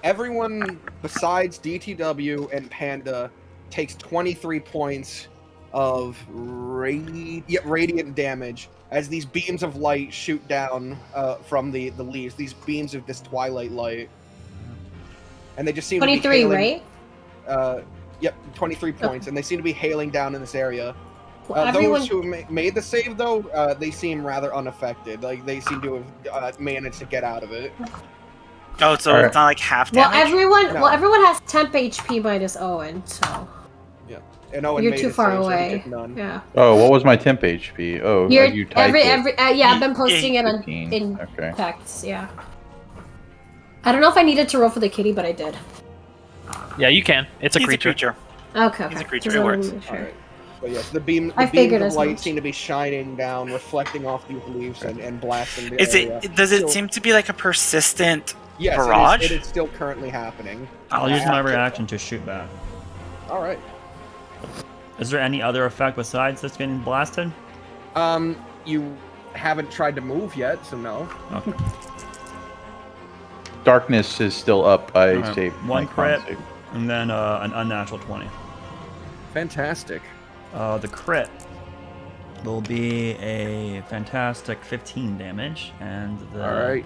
Everyone besides DTW and Panda takes 23 points of radiant damage as these beams of light shoot down from the leaves, these beams of this twilight light. And they just seem 23, to be hailing, right? Yep, 23 points, and they seem to be hailing down in this area. Well, everyone... Those who made the save, though, they seem rather unaffected. Like, they seem to have managed to get out of it. Oh, so it's not like half damage? Well, everyone has temp HP minus Owen, so... Yeah. And Owen you're made too it, far so away. None. Yeah. Oh, what was my temp HP? Oh, you typed it. I've been posting it on, in texts, yeah. I don't know if I needed to roll for the kitty, but I did. Yeah, you can. It's a He's creature. Okay. He's a creature, it works. Sure. But yes, the beams of light seem to be shining down, reflecting off these leaves and blasting the area. Does it seem to be like a persistent Yes, barrage? It is still currently happening. I'll use my reaction to shoot back. Alright. Is there any other effect besides just getting blasted? You haven't tried to move yet, so no. Okay. Darkness is still up. I saved one my crit, con save. and then an unnatural 20. Fantastic. The crit will be a fantastic 15 damage, and the... Alright.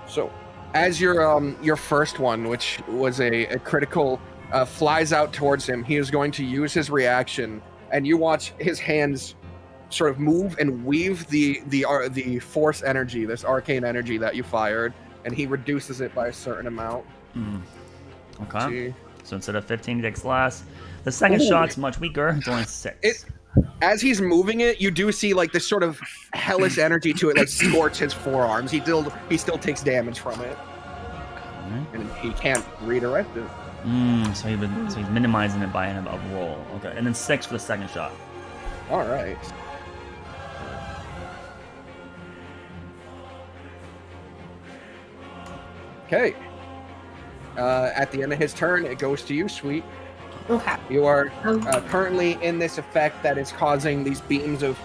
So, as your first one, which was a critical, flies out towards him, he is going to use his reaction, and you watch his hands sort of move and weave the force energy, this arcane energy that you fired, and he reduces it by a certain amount. Okay. So instead of 15, he takes less. The second shot's much weaker. It's only 6. As he's moving it, you do see like this sort of hellish energy to it, like scorch his forearms. He still takes damage from it, and he can't redirect it. So he's minimizing it by a roll. Okay, and then 6 for the second shot. All right. Okay. At the end of his turn, it goes to you, Sweet. Okay. You are currently in this effect that is causing these beams of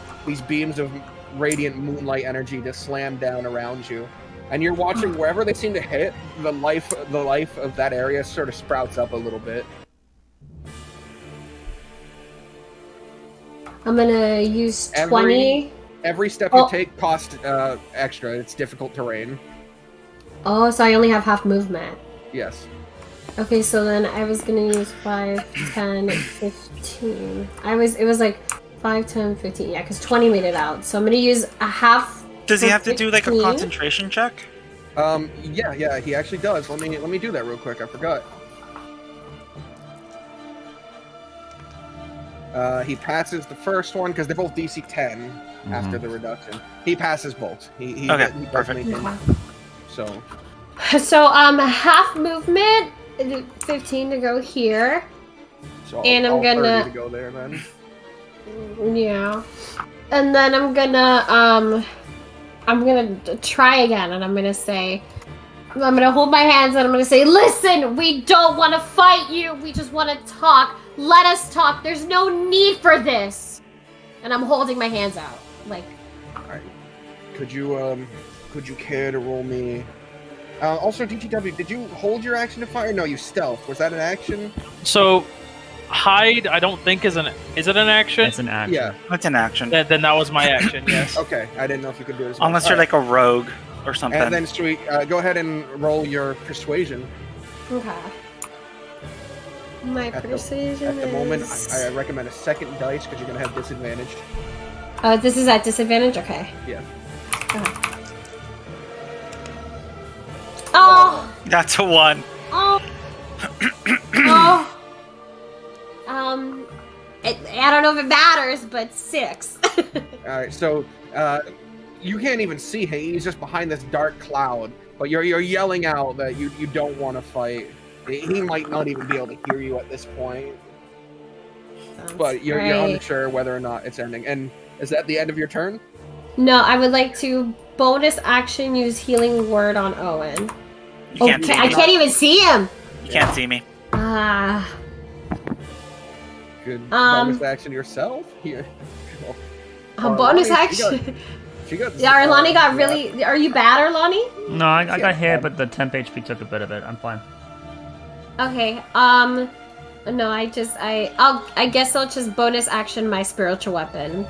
radiant moonlight energy to slam down around you, and you're watching wherever they seem to hit, the life of that area sort of sprouts up a little bit. I'm gonna use 20. Every step you take costs extra. It's difficult terrain. Oh, so I only have half movement. Yes. Okay, so then I was gonna use 5, 10, 15. It was like 5, 10, 15. Yeah, because 20 made it out. So I'm gonna use a half. Does he have to do like a concentration check? Yeah, he actually does. Let me do that real quick. I forgot. He passes the first one because they're both DC 10 after the reduction. He passes both. He perfect. So half movement, 15 to go here. So and I'm gonna 30 to go there then. Yeah, and then I'm gonna try again, and I'm gonna hold my hands and I'm gonna say, listen, we don't want to fight you. We just want to talk. Let us talk. There's no need for this. And I'm holding my hands out, like. All right. Could you care to roll me? Also, DTW, did you hold your action to fire? No, you stealth. Was that an action? So, hide, I don't think is it an action? It's an action. Yeah, it's an action. Then that was my action. Yes. Okay, I didn't know if you could do this. Unless you're like a rogue or something. And then, Sweet, go ahead and roll your persuasion. Okay. My persuasion At the moment, I recommend a second dice because you're going to have disadvantage. This is at disadvantage? Okay. Yeah. Okay. Oh! That's a 1. Oh! Oh! I don't know if it matters, but 6. Alright, so, you can't even see him. He's just behind this dark cloud. But you're yelling out that you don't want to fight. He might not even be able to hear you at this point. But you're unsure whether or not it's ending. And is that the end of your turn? No, I would like to bonus action use healing word on Owen. You can't see me. I can't even see him. You can't see me. Ah. Good bonus action yourself here. A bonus action. She got. Yeah, Arlani got really. Are you bad, Arlani? No, I got hit, but the temp HP took a bit of it. I'm fine. Okay. No, I guess I'll just bonus action my spiritual weapon.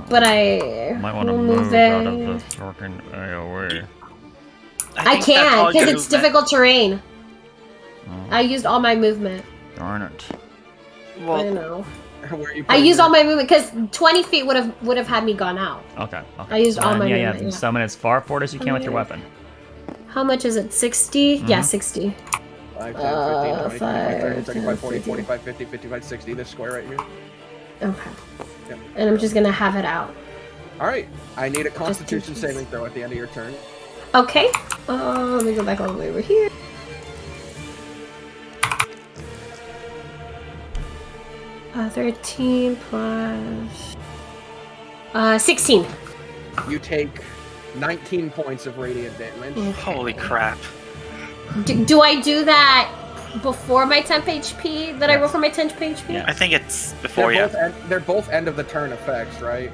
But I Might want to will move it. out of the fucking AoE. I think that's can't all because your it's movement. difficult terrain. Oh, I used all my movement. darn it. I Well, know. Where are you I putting used your- all my movement because 20 feet would have had me gone out. Okay. I used all my yeah, movement, yeah. Summon as far forward as you can with your weapon. How much is it? 60? Yeah, Mhm. 60. 5, 10, 15, 20, 25, 30, 5, 35, 40, 50. 45, 50, 55, 60. This square right here. Okay. Yep. And I'm just gonna have it out. All right. I need a Constitution case. saving throw at the end of your turn. Okay. Let me go back all the way over here. 13 plus 16. You take 19 points of radiant damage. holy crap. Do I do that before my temp HP? That I roll for my temp HP? Yeah. I think it's before you. They're both end of the turn effects, right?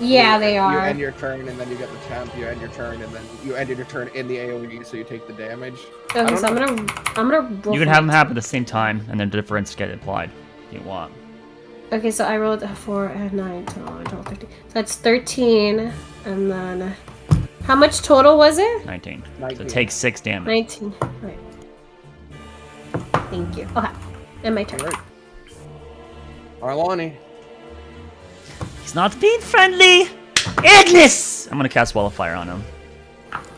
Yeah, they You are. end your turn and then you get the temp. You end your turn and then you ended your turn in the AoE, so you take the damage. Okay, so I'm gonna roll. You can for have them my- happen at the same time, and then the difference get applied if you want. Okay, so I rolled a 4 and 9, 12, 13. So that's 13, and then how much total was it? 19. So 19. take 6 damage. 19. Right. Thank you. Okay, and my turn. All right. Arlani. He's not being friendly! Ignis! I'm gonna cast Wall of Fire on him.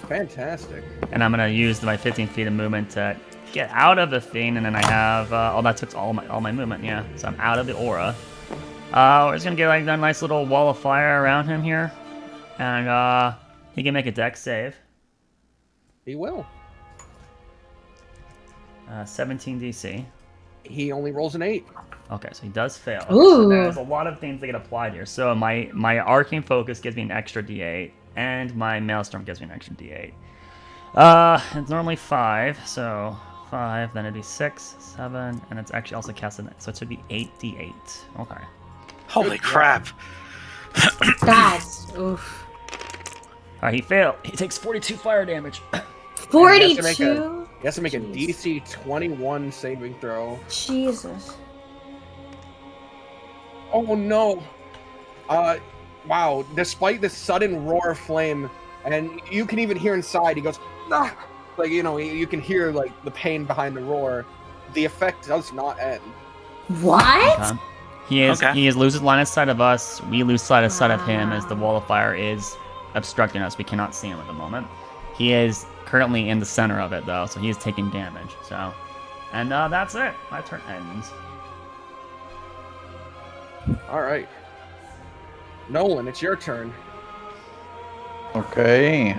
Fantastic. And I'm gonna use my 15 feet of movement to get out of the thing, and then I have that took all my movement, yeah. So I'm out of the aura. We're just gonna get like a nice little wall of fire around him here. And he can make a dex save. He will. 17 DC. He only rolls an 8. Okay, so he does fail. Ooh. So there's a lot of things that get applied here. So my arcane focus gives me an extra D8, and my maelstrom gives me an extra D8. It's normally 5, so 5, then it'd be 6, 7, and it's actually also casted, so it should be 8d8. Okay. Holy crap. That's oof. Alright, he failed. He takes 42 fire damage. 42. He has to make a Jeez. DC 21 saving throw. Jesus. Oh no! Wow. Despite this sudden roar of flame, and you can even hear inside, he goes, ah! Like, you know, you can hear, like, the pain behind the roar. The effect does not end. What? Okay. He loses line of sight of us. We lose line of sight of him as the wall of fire is obstructing us. We cannot see him at the moment. He is currently in the center of it, though, so he is taking damage. So, and that's it. My turn ends. Alright. Nolan, it's your turn. Okay.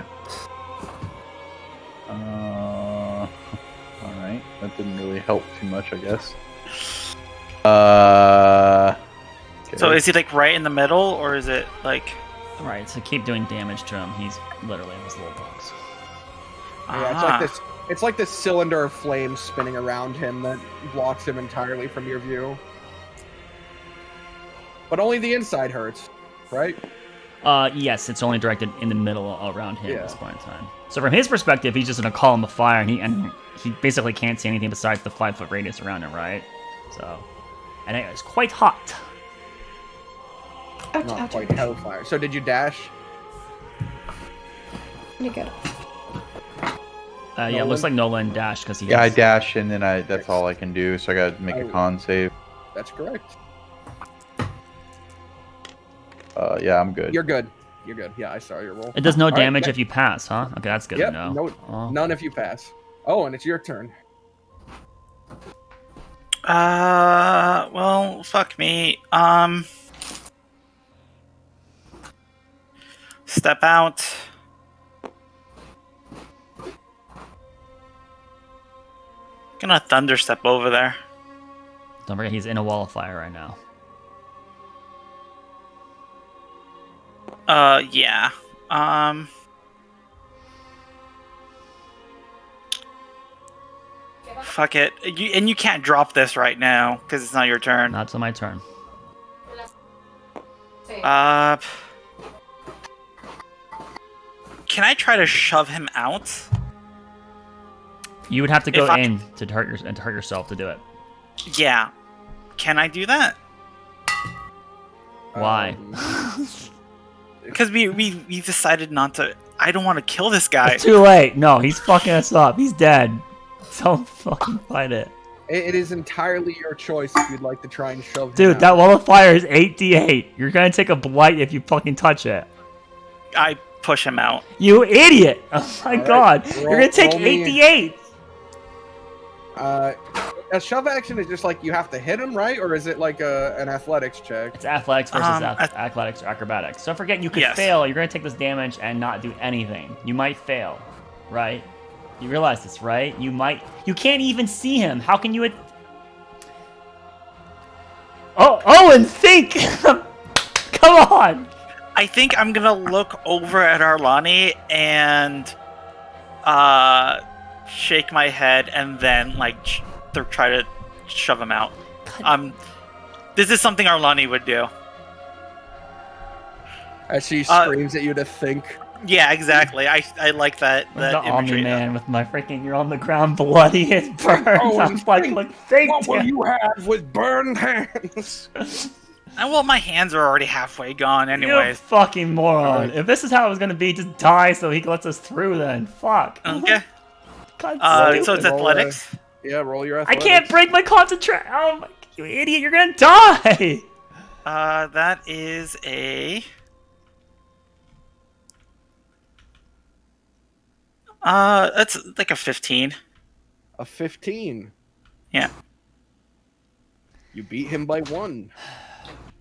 Alright. That didn't really help too much, I guess. Okay. So is he like right in the middle, or is it like? Alright, so keep doing damage to him. He's literally in this little box. Yeah, it's like this. It's like this cylinder of flame spinning around him that blocks him entirely from your view. But only the inside hurts, right? Yes, it's only directed in the middle around him Yeah. at this point in time. So from his perspective, he's just in a column of fire, and he basically can't see anything besides the 5-foot radius around him, right? So, and it is quite hot. Ouch, Not ouch, quite ouch. hellfire. So did you dash? You're good. Yeah, it Nolan? looks like Nolan dashed because he. Yeah, I has- dash and then that's all I can do, so I gotta make a con save. That's correct. Yeah, I'm good. You're good. You're good. Yeah, I saw your roll. It does no All right, damage yeah. if you pass, huh? Okay, that's good Yep, to know. no, Oh. none if you pass. Oh, and it's your turn. Well, fuck me. Step out. Gonna thunder step over there. Don't forget, he's in a wall of fire right now. Yeah. Fuck it. You can't drop this right now because it's not your turn. Not till my turn. Can I try to shove him out? You would have to go in to hurt yourself to do it. Yeah. Can I do that? Why? Because we decided not to. I don't want to kill this guy. It's too late. No, he's fucking us up. He's dead. Don't fucking fight it. It is entirely your choice if you'd like to try and shove him Dude, out. that wall of fire is 8d8. You're gonna take a blight if you fucking touch it. I push him out. You idiot! Oh my god. You're gonna take roll me 8d8. A shove action is just like you have to hit him, right? Or is it like an athletics check? It's athletics versus athletics or acrobatics. So forget you could fail. You're gonna take this damage and not do anything. You might fail, right? You realize this, right? You can't even see him. How can you? And think. Come on. I think I'm gonna look over at Arlani and shake my head and then try to shove him out. This is something Arlani would do. As she screams at you to think. Yeah, exactly. I like that. The Omni-Man with my freaking, you're on the ground, bloody and burned. I'm like, think. What will you have with burned hands? Well, my hands are already halfway gone anyways. You fucking moron. Right. If this is how it was going to be, just die so he lets us through then. Fuck. Okay. God, so it's athletics? Roll your athletics. I can't break my concentration. Oh, my, you idiot. You're going to die. That is a... that's like a 15. A 15? Yeah. You beat him by 1.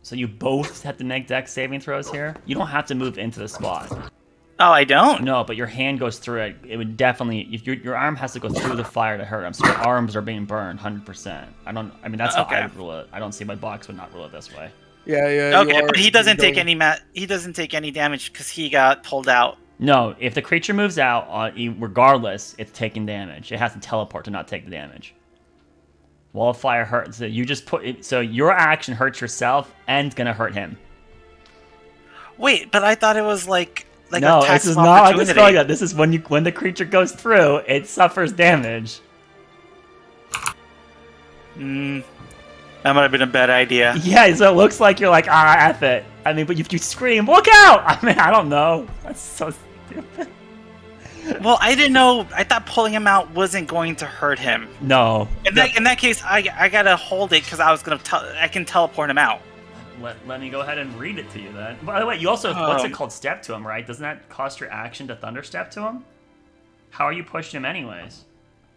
So you both have to make dex saving throws here? You don't have to move into the spot. Oh, I don't? No, but your hand goes through it. It would definitely... If your arm has to go through the fire to hurt him, so your arms are being burned 100%. That's how I would rule it. I don't see my box would not rule it this way. Yeah. Okay, but he doesn't take any damage because he got pulled out. No, if the creature moves out, regardless, it's taking damage. It has to teleport to not take the damage. Wall of fire hurts. So you just put it, so your action hurts yourself and it's gonna hurt him. Wait, but I thought it was like no, a tax this is not like this. Like that. This is when the creature goes through, it suffers damage. That might have been a bad idea. Yeah, so it looks like you're like, F it. I mean, but if you scream, look out! I mean, I don't know. That's so stupid. Well, I didn't know. I thought pulling him out wasn't going to hurt him. No. In that case, I gotta hold it because I can teleport him out. Let me go ahead and read it to you then. By the way, you also what's it called? Step to him, right? Doesn't that cost your action to thunder step to him? How are you pushing him anyways?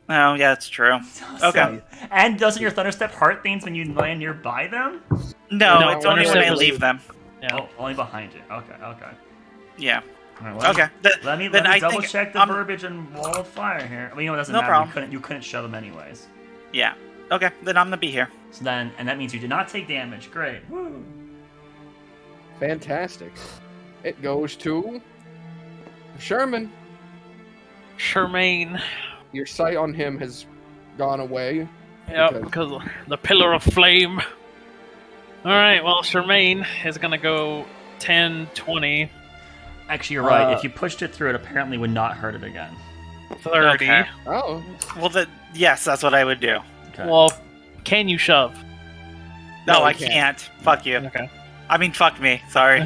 Oh, yeah, that's true. Okay. And doesn't your thunder step hurt things when you land nearby them? No, it's only when I leave them. Yeah. Oh, only behind you. Okay. Yeah. Right, well, let me double check the verbiage and wall of fire here. Well, it doesn't matter. Problem. You couldn't shove them anyways. Yeah. Okay, then I'm gonna be here. So then, and that means you did not take damage. Great. Woo. Fantastic. It goes to Sherman. Shermaine. Your sight on him has gone away. Yep, because of the pillar of flame. Alright, well, Shermaine is gonna go 10, 20. Actually, you're right. If you pushed it through, it apparently would not hurt it again. 30. Okay. Oh. Well, yes, that's what I would do. Okay. Well, can you shove? No, I can't. Fuck you. Okay. I mean, fuck me. Sorry.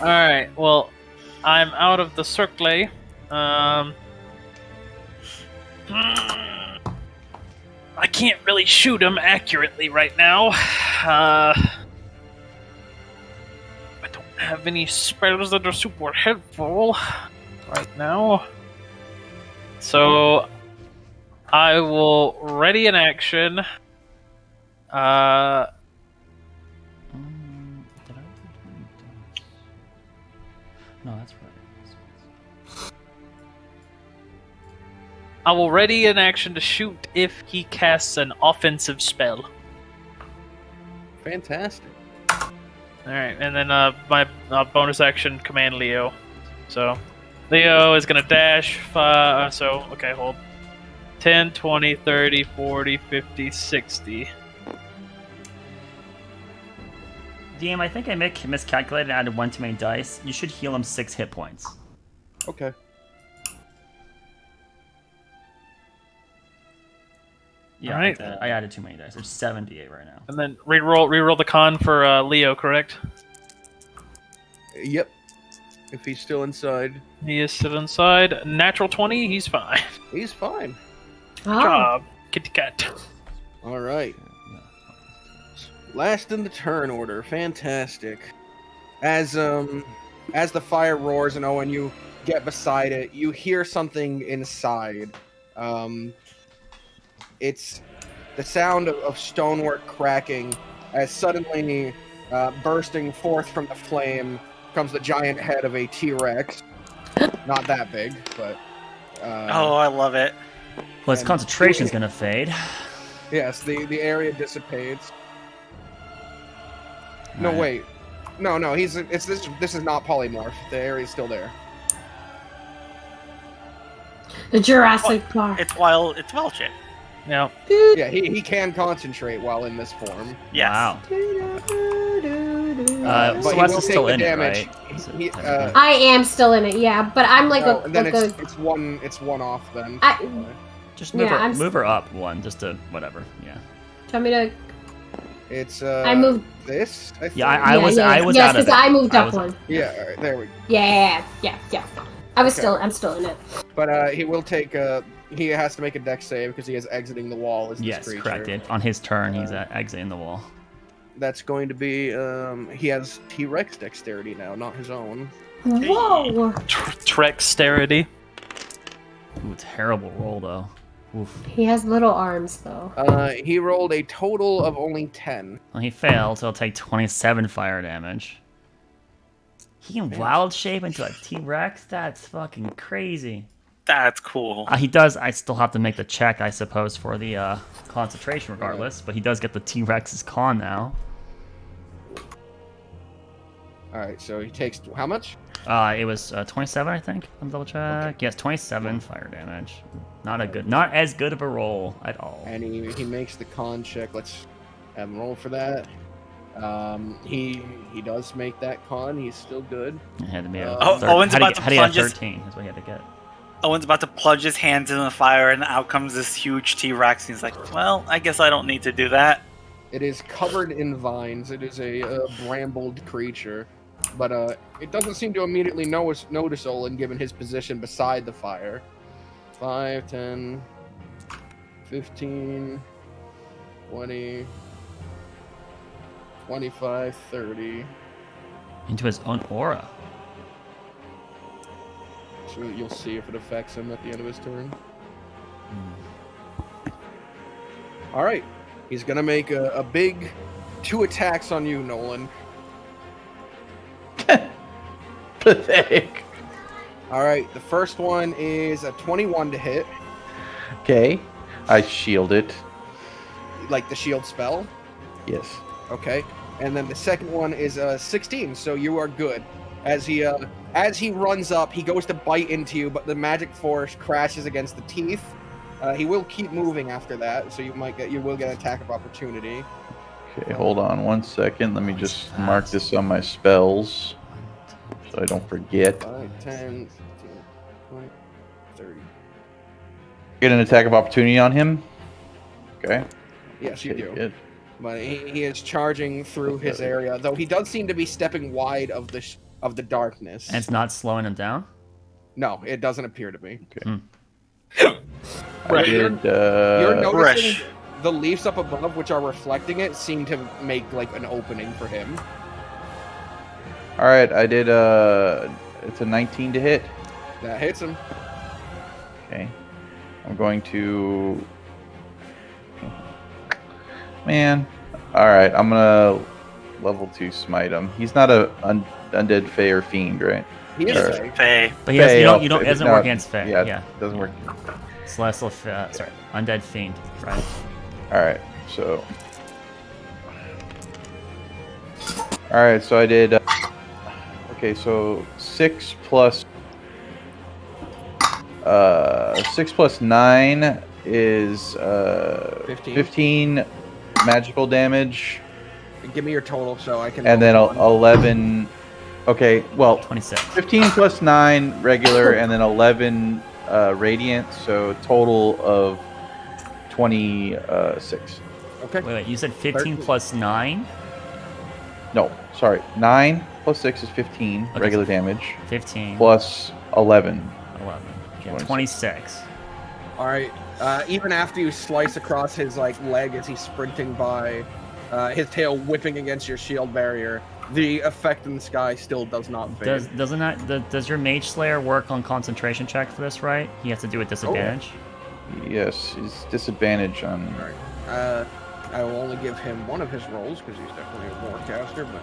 Alright, well, I'm out of the circle. I can't really shoot him accurately right now. I don't have any spells that are super helpful right now. So I will ready an action. No, that's right. I will ready an action to shoot if he casts an offensive spell. Fantastic. All right, and then my bonus action command Leo. So Leo is gonna dash. Okay, hold. 10, 20, 30, 40, 50, 60. DM, I think I miscalculated and added 1 too many dice. You should heal him 6 hit points. Okay. Yeah, Alright. I added too many dice. There's 78 right now. And then reroll the con for Leo, correct? Yep. If he's still inside, He is still inside. Natural 20, he's fine. he's fine. Oh. Job, kitty cat. All right. Last in the turn order. Fantastic. As the fire roars and Owen, you get beside it. You hear something inside. It's the sound of stonework cracking as suddenly bursting forth from the flame comes the giant head of a T-Rex. Not that big, but... Oh, I love it. Well, his And- concentration's gonna fade. Yes, the area dissipates. No, Alright. wait. No, this is not polymorph. The area's still there. The Jurassic Park. It's Welchit. Yeah. Yeah, he can concentrate while in this form. Yes. Wow. But he Celeste will is still take the in it, damage. right? Is it He- technically? I am still in it, yeah, but I'm like Oh, and then like it's one off then. Just move, yeah, her, I'm move her up one, just to whatever. Yeah. tell me to. It's I moved. this. I think. Yeah, I was yes, out of because it. I moved I up was- one. Yeah, all right, there we go. Yeah. I'm still in it. But he will take he has to make a dex save because he is exiting the wall as this Yes, creature. corrected. On his turn, he's exiting the wall. That's going to be he has T-Rex dexterity now, not his own. Whoa! Trexterity. Ooh, terrible roll though. Oof. He has little arms though. He rolled a total of only 10. Well, he failed, so he'll take 27 fire damage. He can wild shape into a T-Rex? That's fucking crazy. That's cool. He does. I still have to make the check, I suppose, for the concentration regardless, but he does get the T-Rex's con now. Alright, so he takes how much? It was 27, I think. Let me double check. Okay. Yes, 27 fire damage. Not as good of a roll at all. And he makes the con check. Let's have him roll for that. He does make that con. He's still good. It had to be a Owen's about to how do you get plunge his- 13? That's what he had to get. Owen's about to plunge his hands in the fire, and out comes this huge T-Rex. He's like, "Well, I guess I don't need to do that." It is covered in vines. It is a brambled creature, but it doesn't seem to immediately notice Olin given his position beside the fire. 5, 10, 15, 20, 25, 30. Into his own aura. So you'll see if it affects him at the end of his turn. All right, he's gonna make a big 2 attacks on you, Nolan. Pathetic. All right, the first one is a 21 to hit, Okay. I shield it. like the shield spell. Yes. Okay, and then the second one is a 16, so you are good. As he runs up, he goes to bite into you, but the magic force crashes against the teeth. He will keep moving after that, so you will get an attack of opportunity. Okay, hold on 1 second. Let me just mark this on my spells so I don't forget. 5, 10, 15, 20, 30. Get an attack of opportunity on him. Okay. Yes, you Okay, do. good. But he is charging through his area, though he does seem to be stepping wide of the darkness. And it's not slowing him down? No, it doesn't appear to be. I did. You're noticing Fresh. the leaves up above, which are reflecting it, seem to make like an opening for him. All right, I did. It's a 19 to hit. That hits him. Okay. I'm going to. Man. All right, I'm gonna level 2 smite him. He's not a undead fae or fiend, right? He is Alright. Fae. Faye. But he has, Fae, you oh, don't, it doesn't no, work against Fae. Yeah, Yeah. it doesn't work. Celestial, sorry, Undead Fiend. Right. All right, so. All All right, so I did. Okay, so 6 plus 9 is 15 magical damage. Give me your total so I can. And then 11. Okay, well, 26. 15 plus 9 regular, and then 11 radiant. So total of 26. Okay. Wait, you said 15 plus 9? No, sorry. 9 plus 6 is 15 Okay, regular so damage. 15 Plus 11. 11. Okay, 26. 26. All right. Even after you slice across his leg as he's sprinting by, his tail whipping against your shield barrier, the effect in the sky still does not fade. Does your Mage Slayer work on concentration check for this, right? He has to do with disadvantage? Yes, he's disadvantage on. All right. I will only give him one of his rolls because he's definitely a warcaster, but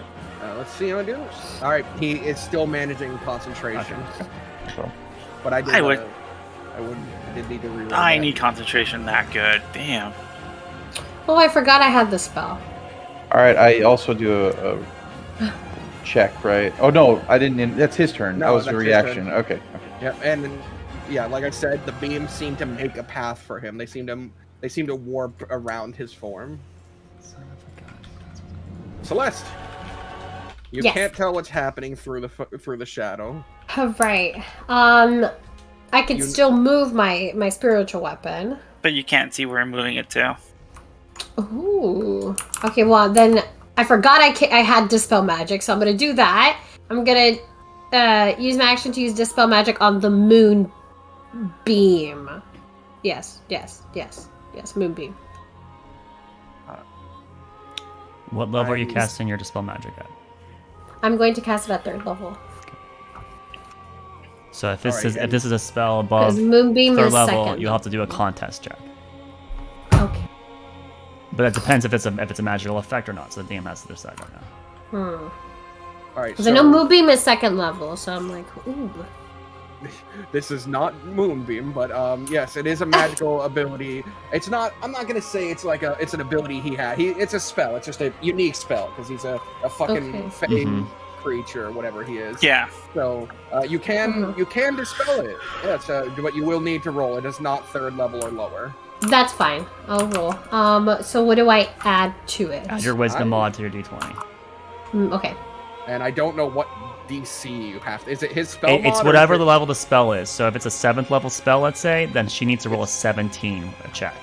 let's see how it goes. All right, he is still managing concentration. So. But I did need to reroll. I need concentration that good. Damn. Oh, I forgot I had the spell. All right, I also do a check, right? Oh no, I didn't. That's his turn. No, that was a that's his reaction. turn. Okay. Yep, and yeah, like I said, the beams seem to make a path for him. They seem to warp around his form. Celeste, you Yes. can't tell what's happening through the shadow. Right. I could still move my spiritual weapon. But you can't see where I'm moving it to. Ooh. Okay, well then I forgot I had Dispel Magic, so I'm gonna do that. I'm gonna use my action to use Dispel Magic on the Moon Beam. Yes, Moonbeam. What level are you casting your Dispel Magic at? I'm going to cast it at 3rd level. So if this is a spell above Because Moonbeam 3rd is level, 2nd. you'll have to do a contest check. Okay. But it depends if it's a magical effect or not. So the DM has to decide right now. All right, Because I know Moonbeam is 2nd level, so I'm like, ooh. This is not Moonbeam, but yes, it is a magical ability. It's not. I'm not gonna say it's it's an ability he had. It's a spell. It's just a unique spell because he's a fucking fey creature or whatever he is. Yeah. So you can dispel it. Yes, but you will need to roll. It is not 3rd level or lower. That's fine. I'll roll. So what do I add to it? Add your wisdom mod to your d20. Okay. And I don't know what DC you have. Is it his spell mod? It's whatever the level the spell is. So if it's a 7th level spell, let's say, then she needs to roll a 17 check.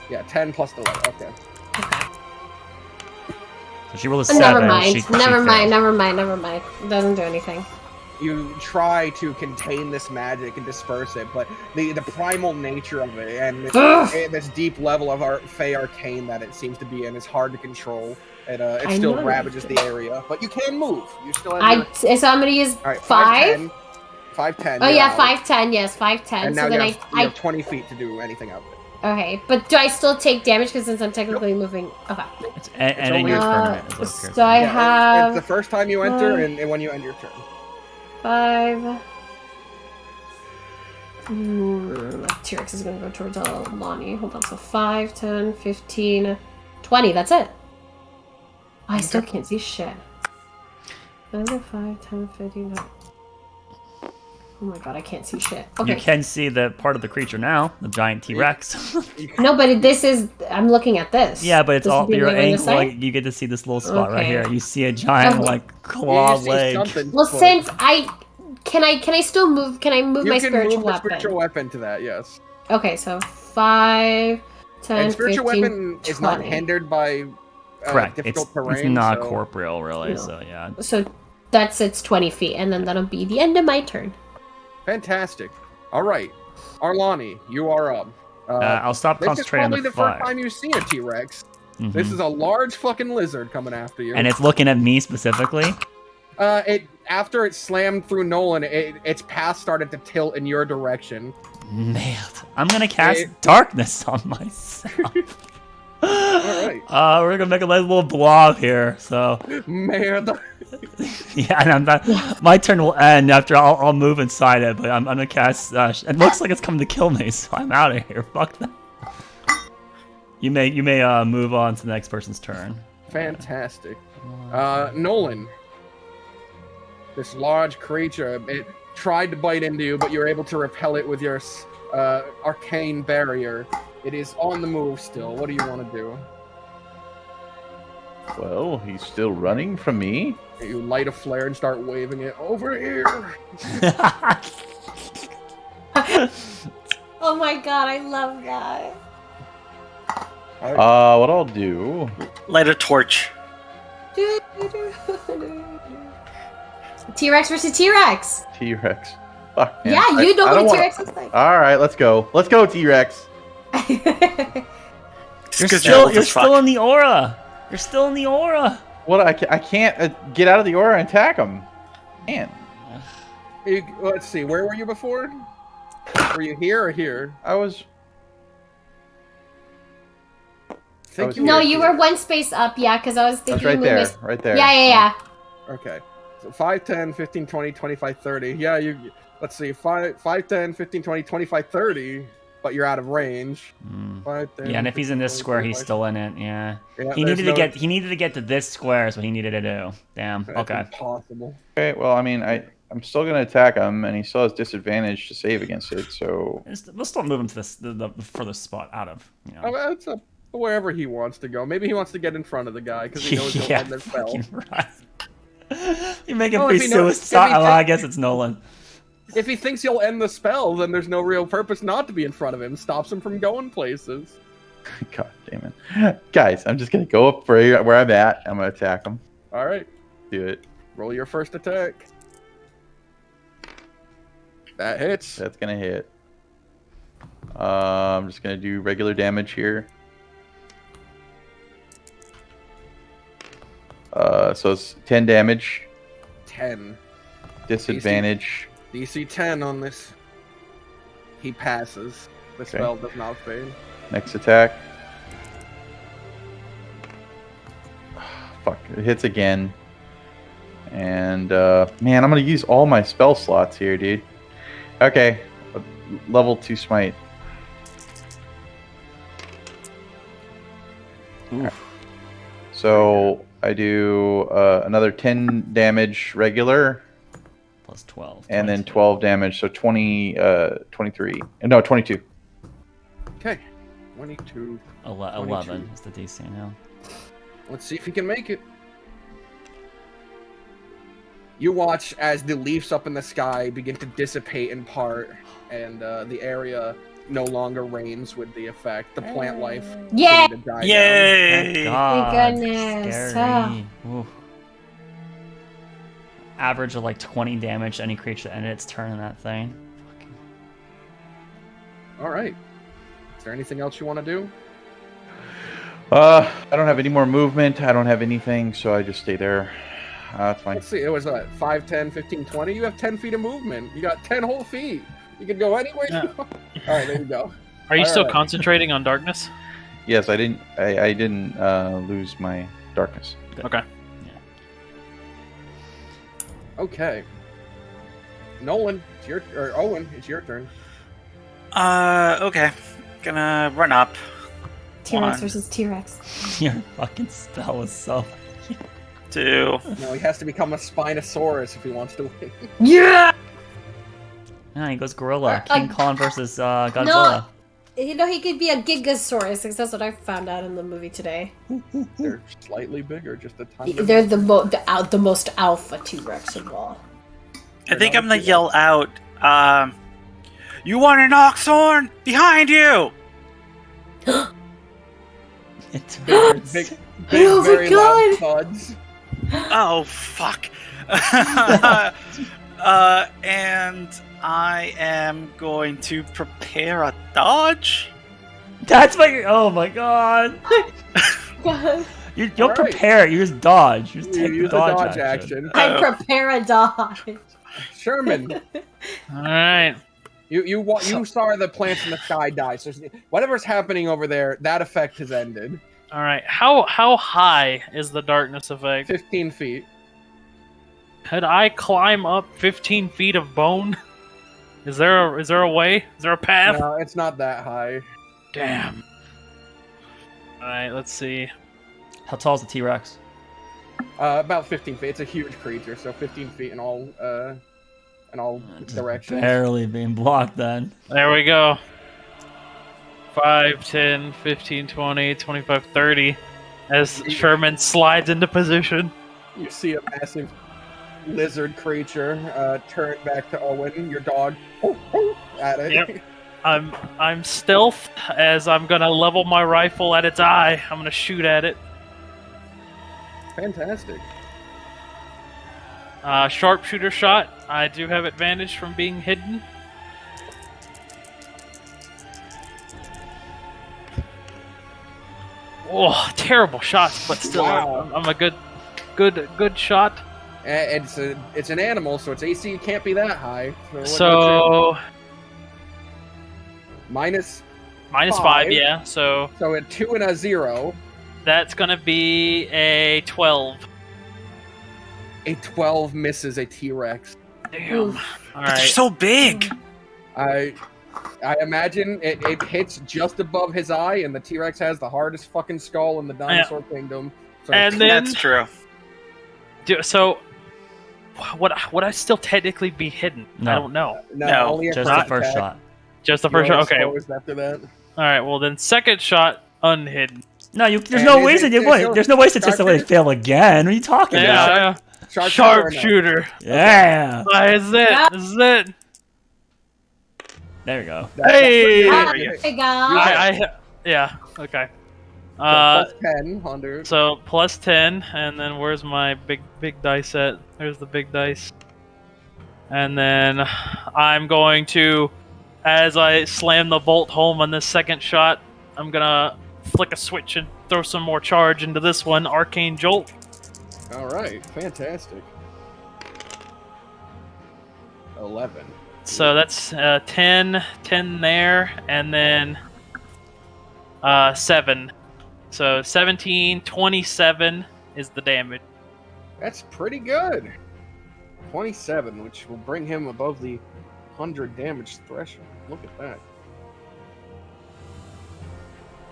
Yeah, 10 plus the level. Okay. So she rolled a 7. Never mind. She Never mind. failed. It doesn't do anything. You try to contain this magic and disperse it, but the primal nature of it and this deep level of Fey Arcane that it seems to be in is hard to control. It still ravages the area, but you can move. You still have So I'm gonna use 5. 5'10". Oh yeah, 5'10". Yes, 5'10". And so now then you have 20 feet to do anything out there. Okay, but do I still take damage because since I'm technically moving? Okay. It's ending your turn. So I have. It's the first time you enter and when you end your turn. 5. T-Rex is gonna go towards Lonnie. Hold on. So 5, 10, 15, 20. That's it. I still can't see shit. 5, 10, 15. Oh my god, I can't see shit. Okay. You can see the part of the creature now, the giant T-Rex. No, but this is. I'm looking at this. Yeah, but it's This all is the your way on the angle. side? Like, you get to see this little spot right Okay. here. You see a giant claw leg. Well, since can I still move? Can I move my spiritual move the weapon? spiritual weapon to that, yes. Okay, so 5, 10, And spiritual 15, weapon 20. is not hindered by Correct. It's difficult terrain. not so... corporeal, really. No. So yeah. So it's 20 feet, and then that'll be the end of my turn. Fantastic. All right, Arlani, you are up. I'll stop this is concentrating on probably the the first fire. time you've seen a T-Rex. Mhm. This is a large fucking lizard coming after you. And it's looking at me specifically. After it slammed through Nolan, its path started to tilt in your direction. Nailed. I'm gonna cast darkness on myself. Alright. We're gonna make a nice little blob here. So Merda. yeah, and I'm not, my turn will end after I'll move inside it. But I'm gonna cast. It looks like it's coming to kill me, so I'm out of here. Fuck that. You may move on to the next person's turn. Fantastic. Nolan, this large creature. It tried to bite into you, but you were able to repel it with your arcane barrier. It is on the move still. What do you want to do? Well, he's still running from me. You light a flare and start waving it over here. Oh my god, I love that. What I'll do... Light a torch. T-Rex versus T-Rex. T-Rex. Fuck, man. Yeah, you know I don't what a wanna- T-Rex looks like. All right, let's go. Let's go, T-Rex. You're still in the aura. You're still in the aura. What? I can't get out of the aura and attack him. Man, Let's see. Where were you before? Were you here or here? I was. No, you were one space up, yeah, because I was That's thinking right there. Yeah. Okay. So 5, 10, 15, 20, 25, 30. Yeah, let's see. 5, 10, 15, 20, 25, 30. But you're out of range. 5, 10, Yeah, and if he's in this 15, square, he's 25. still in it. Yeah. Yeah, He there's needed to get to this square. Is what he needed to do. Damn. That's Okay. impossible. Okay, well, I mean, I'm still gonna attack him, and he still has disadvantage to save against it. So We'll still move him to the furthest spot out of. You know. Oh, it's up wherever he wants to go. Maybe he wants to get in front of the guy because he knows he'll end their spell. fucking right. You make him Oh, be if he knows- suicide. if he Well, I thinks- guess it's Nolan. If he thinks he'll end the spell, then there's no real purpose not to be in front of him. Stops him from going places. God damn it, guys! I'm just gonna go up where I'm at. I'm gonna attack him. All right, Do it. roll your first attack. That hits. That's gonna hit. I'm just gonna do regular damage here. So it's 10 damage. 10. Disadvantage. DC 10 on this. He passes. The spell does not fade. Next attack. Fuck, it hits again. And, man, I'm gonna use all my spell slots here, dude. Okay, level 2 smite. Oof. So, I do another 10 damage regular. Plus 12. And then 22. 12 damage, so 23. No, 22. Okay. 22. 11 is the DC now. Let's see if he can make it. You watch as the leaves up in the sky begin to dissipate in part, and the area no longer reigns with the effect. The plant life Yay! beginning to die down. Yay! Thank God. goodness. Scary. Oof. Average of like 20 damage to any creature that ended its turn in that thing. Fucking- All right. Is there anything else you want to do? I don't have any more movement. I don't have anything, so I just stay there. That's fine. Let's see. It was 5, 10, 15, 20. You have 10 feet of movement. You got 10 whole feet. You can go anywhere you want. All right, there you go. Are you All still right. concentrating on darkness? Yes, I didn't lose my darkness. Okay. Okay. Nolan, Owen, it's your turn. Okay. Gonna run up. T-Rex One. versus T-Rex. Your fucking spell is so. 2. No, he has to become a Spinosaurus if he wants to win. Yeah! Yeah, he goes gorilla. Uh, King Kong versus Godzilla. You know, he could be a Gigasaurus, because that's what I found out in the movie today. They're slightly bigger, just a tiny bit. They're the most alpha T-Rex of all. I think I'm gonna yell out, you want an oxhorn? Behind you! It hurts. Big, Oh my very loud God. thuds. Oh, fuck. And I am going to prepare a dodge. That's what you're. Oh my god. You don't Alright. prepare it. You just dodge. You just You take the use the dodge, dodge action. action. I prepare a dodge. Sherman, All right. you saw the plants in the sky die. So whatever's happening over there, that effect has ended. All right. How high is the darkness effect? 15 feet. Could I climb up 15 feet of bone? Is there a way? Is there a path? No, it's not that high. Damn. All right. Let's see. How tall is the T-Rex? About 15 feet. It's a huge creature, so 15 feet in all directions. Barely being blocked then. There we go. 5, 10, 15, 20, 25, 30. As Sherman slides into position. You see a massive lizard creature turn back to Owen, your dog, at it. Yep. I'm stealth as I'm gonna level my rifle at its eye. I'm gonna shoot at it. Fantastic. Sharpshooter shot. I do have advantage from being hidden. Oh, terrible shots, but still, Wow. I'm a good shot. It's an animal, so its AC can't be that high. So minus minus 5, five. yeah. So a 2 and a 0. that's gonna be a 12. A 12 misses a T-Rex. Damn. All But they're right. so big. I imagine it hits just above his eye, and the T-Rex has the hardest fucking skull in the dinosaur kingdom. So And then That's true. so would I still technically be hidden? No. I don't know. No, only a Just the first first attack. shot. Just the You're first shot. Okay. All exposed after that. right. Well, then second shot unhidden. No, there's And no is ways it- that is it- there's no way statistically to fail again. What are you talking about? Yeah. Sharpshooter. Sharpshooter. Yeah. This is it. This is it. There we go. Hey. Ah, you there you go. Yeah. Okay. Plus 10 under. So plus 10, and then where's my big dice at? There's the big dice. And then I'm going to, as I slam the bolt home on this second shot, I'm gonna flick a switch and throw some more charge into this one. Arcane Jolt. All right, fantastic. 11. So that's 10 there, and then 7. So 17, 27 is the damage. That's pretty good. 27, which will bring him above the 100 damage threshold. Look at that.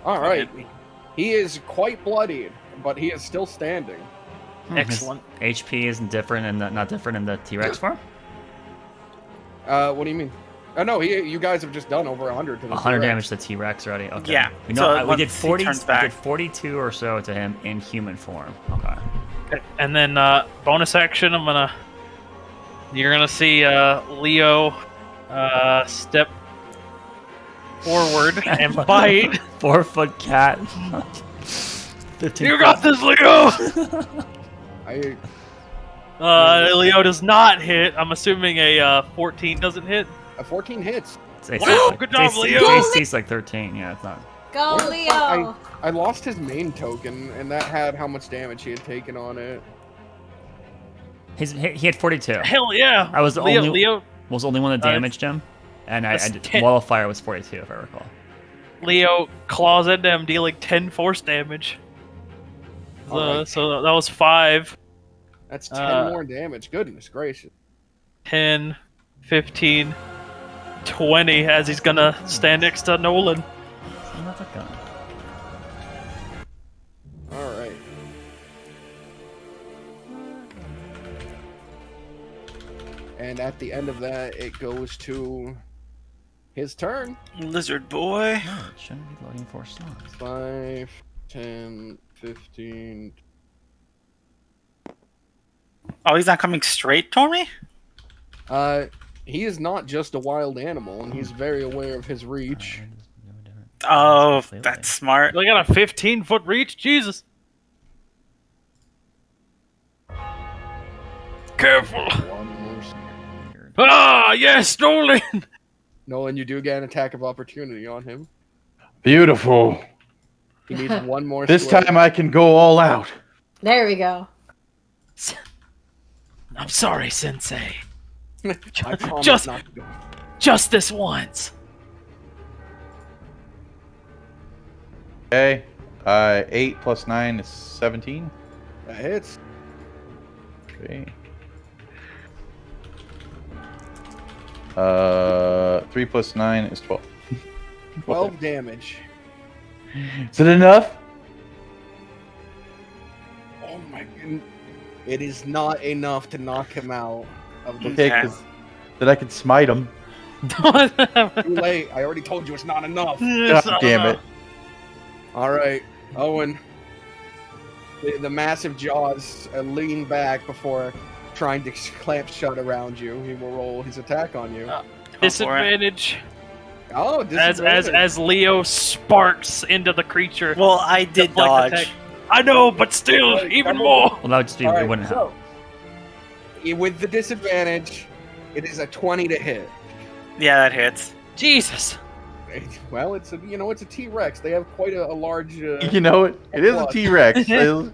All right. He is quite bloodied, but he is still standing. Excellent. His HP isn't different and not different in the T-Rex form? What do you mean? Oh no, you guys have just done over 100 to the 100 T-Rex. damage to T-Rex already. Okay. Yeah, We know so we did once he 40. turns We back. did 42 or so to him in human form. Okay. Okay. And then bonus action, you're gonna see Leo step forward and bite. 4-foot cat. 15 You got this, Leo. Leo does not hit. I'm assuming a 14 doesn't hit. A 14 hits. Wow, good job, Leo. JC's like 13. Yeah, it's not. Go, Where the Leo. fuck- I lost his main token, and that had how much damage he had taken on it. He had 42. Hell yeah. I was the Leo, only Leo, was the only one that damaged him, and I that's did, 10. Wall of Fire was 42 if I recall. Leo claws into him, dealing 10 force damage. Alright. So that was 5, That's 10 more damage. Goodness gracious. 10, 15, 20 as he's gonna stand next to Nolan. I'm not that gun. All right. And at the end of that, it goes to his turn. Lizard boy. No, it shouldn't be loading 4 slots. 5, 10, 15. Oh, he's not coming straight toward me? He is not just a wild animal, and he's very aware of his reach. Oh, Completely. that's smart. They got a 15-foot reach? Jesus. Careful. One more. Weird. Ah, yes, Nolan. Nolan, you do get an attack of opportunity on him. Beautiful. He needs one more. This swing. time I can go all out. There we go. I'm sorry, Sensei. I promise just- not to go. Just this once. Okay. 8 plus 9 is 17. That hits. Okay. 3 plus 9 is 12. 12 damage. Is it enough? Oh my! It is not enough to knock him out of the Okay, because then I can smite him. Too late. I already told you it's not enough. God damn it. All right, Owen. The massive jaws lean back before trying to clamp shut around you. He will roll his attack on you. Disadvantage. Oh, As Leo sparks into the creature. Well, I did Deflect dodge. attack. I know, but still, even more. Well, that would just be, All it right, wouldn't help. with the disadvantage, it is a 20 to hit. Yeah, that hits. Jesus. Well, it's a T-Rex. They have quite a large. You know, it is a T-Rex. I'll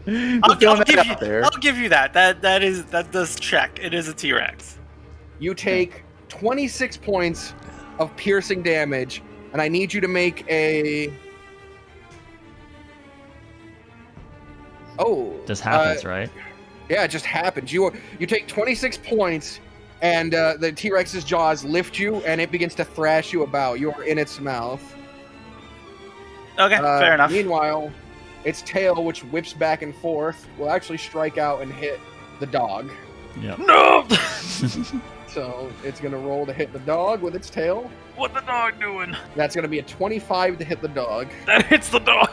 give you that. That does check. It is a T-Rex. You take 26 points of piercing damage, and I need you to make a. Oh. Just happens, right? Yeah, it just happens. You take 26 points, and the T-Rex's jaws lift you, and it begins to thrash you about. You are in its mouth. Okay, fair enough. Meanwhile, its tail, which whips back and forth, will actually strike out and hit the dog. Yep. No! So it's going to roll to hit the dog with its tail. What the dog doing? That's going to be a 25 to hit the dog. That hits the dog.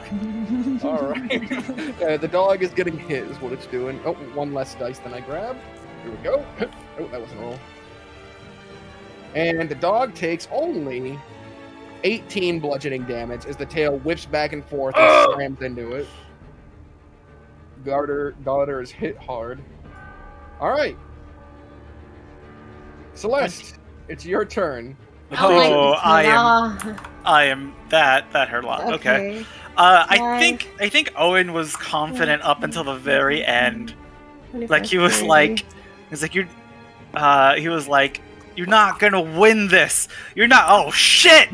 All right. The dog is getting hit is what it's doing. Oh, one less dice than I grabbed. Here we go. Oh, that wasn't a roll. And the dog takes only 18 bludgeoning damage as the tail whips back and forth and slams into it. Garter is hit hard. All right. Celeste, it's your turn. Oh, I am that hurt a lot. Okay. I think Owen was confident up until the very end. Like he was like you're not gonna win this. You're not. Oh shit!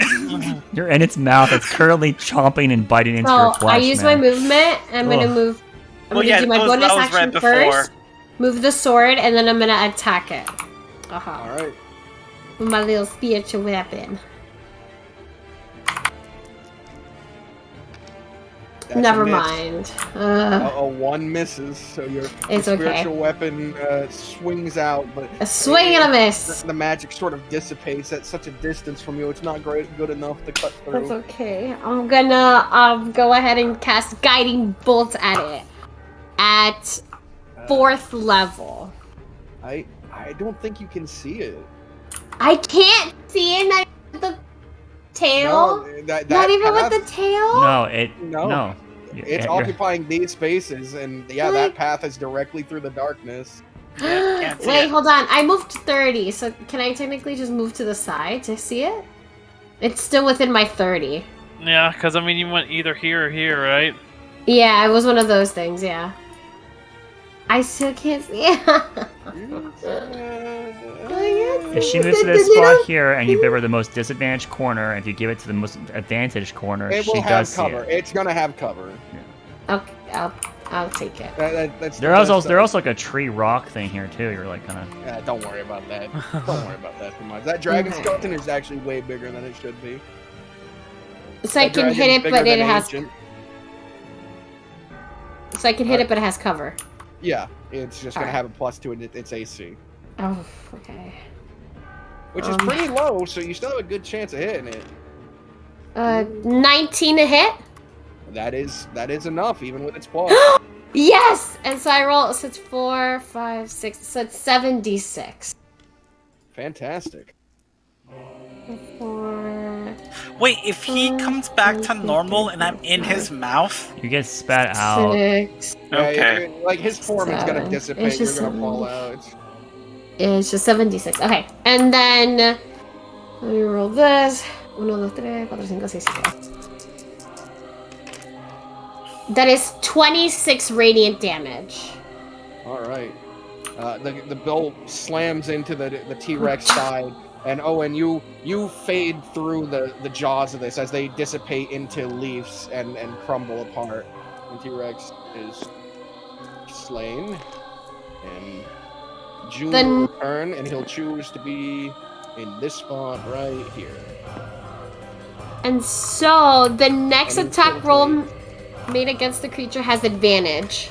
You're in its mouth. It's currently chomping and biting into your flesh. I use my movement. I'm gonna move. I'm gonna do my bonus action first. Move the sword, and then I'm gonna attack it. All right. With my little spiritual weapon. That's Never a miss. mind. A one misses, so your spiritual weapon swings out, but A swing and a miss. The magic sort of dissipates at such a distance from you. It's not good enough to cut through. That's okay. I'm gonna go ahead and cast guiding bolt at it at 4th level. I don't think you can see it. I can't see it. Not with the tail. No, that not even path, with the tail. No. It's occupying these spaces, and that path is directly through the darkness. Wait, hold on. I moved 30, so can I technically just move to the side to see it? It's still within my 30. Yeah, because I mean, you went either here or here, right? Yeah, it was one of those things. Yeah. I still can't see it. If she moves to this spot here and you give her the most disadvantaged corner, and if you give it to the most advantaged corner, she does see cover. it. It's gonna have cover. Yeah. Okay, I'll take it. That's there's also like a tree rock thing here too. You're like kind of. Yeah, don't worry about that. Don't worry about that too much. That dragon skeleton is actually way bigger than it should be. So I can hit it, but it has. So I can hit it, but it has cover. Yeah, it's just gonna have a plus to its AC. Oh, okay. Which is pretty low, so you still have a good chance of hitting it. 19 to hit. That is enough, even with its plus. Yes! And so I roll, so it's 4, 5, 6, so it's 7d6. Fantastic. 4. Wait, if he comes back to normal and I'm in his mouth, you get spat out. 6. Okay. Yeah, like his form is gonna dissipate. You're gonna fall out. It's just 7d6. Okay, and then let me roll this. 1, 2, 3, 4, 5, 6, 7. That is 26 radiant damage. All right. The bolt slams into the T-Rex side, and Owen, you fade through the jaws of this as they dissipate into leaves and crumble apart. And T-Rex is slain, and June will return, and he'll choose to be in this spot right here. And so the next attack roll made against the creature has advantage.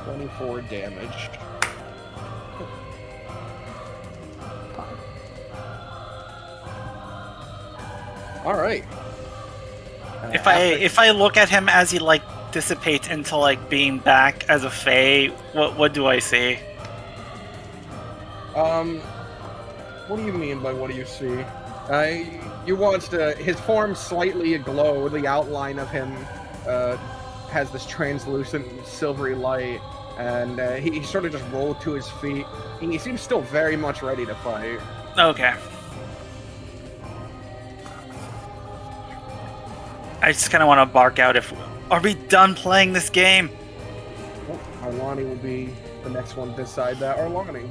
25 4 damage. All right. If I look at him as he like dissipates into like being back as a fae, what do I see? What do you mean by what do you see? You watched his form slightly aglow. The outline of him has this translucent silvery light, and he sort of just rolled to his feet. He seems still very much ready to fight. Okay. I just kind of want to bark out are we done playing this game? Well, Arlani will be the next one to decide that. Arlani.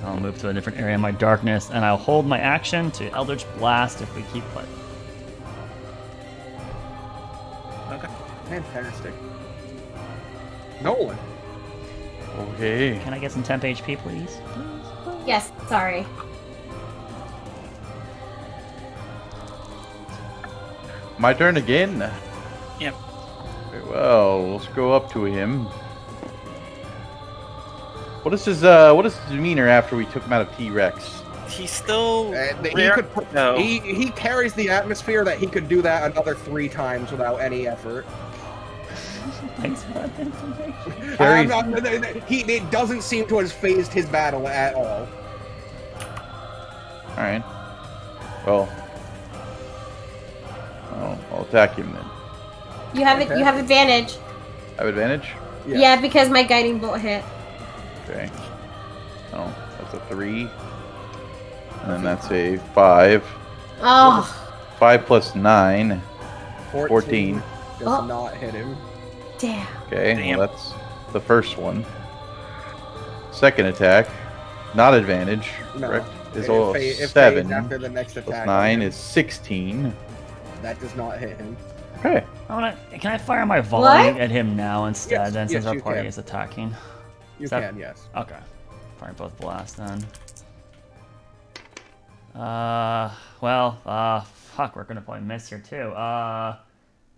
I'll move to a different area in my darkness, and I'll hold my action to Eldritch Blast if we keep playing. Okay. Fantastic. Nolan. Okay. Can I get some temp HP, please? Yes, sorry. My turn again? Yep. Very well, let's go up to him. What is his demeanor after we took him out of T-Rex? He's still he carries the atmosphere that he could do that another 3 times without any effort. Thanks for that information. It doesn't seem to have phased his battle at all. Alright. Well, I'll attack him then. You have it. You have advantage. I have advantage? Yeah. Yeah, because my guiding bolt hit. Okay. Oh, that's a 3. And then that's a 5. Oh, 5 plus 9. 14. Does Oh. not hit him. damn. Okay, Damn. well that's the first one. Second attack, not advantage, No. correct? Is It all fades 7 after the next plus attack. 9 is 16. That does not hit him. Okay. Can I fire my volley What? at him now instead? Yes, then yes, since our you party can. is attacking. You Is that- can, yes. Okay. Fire both blasts then. Fuck, we're gonna probably miss here too.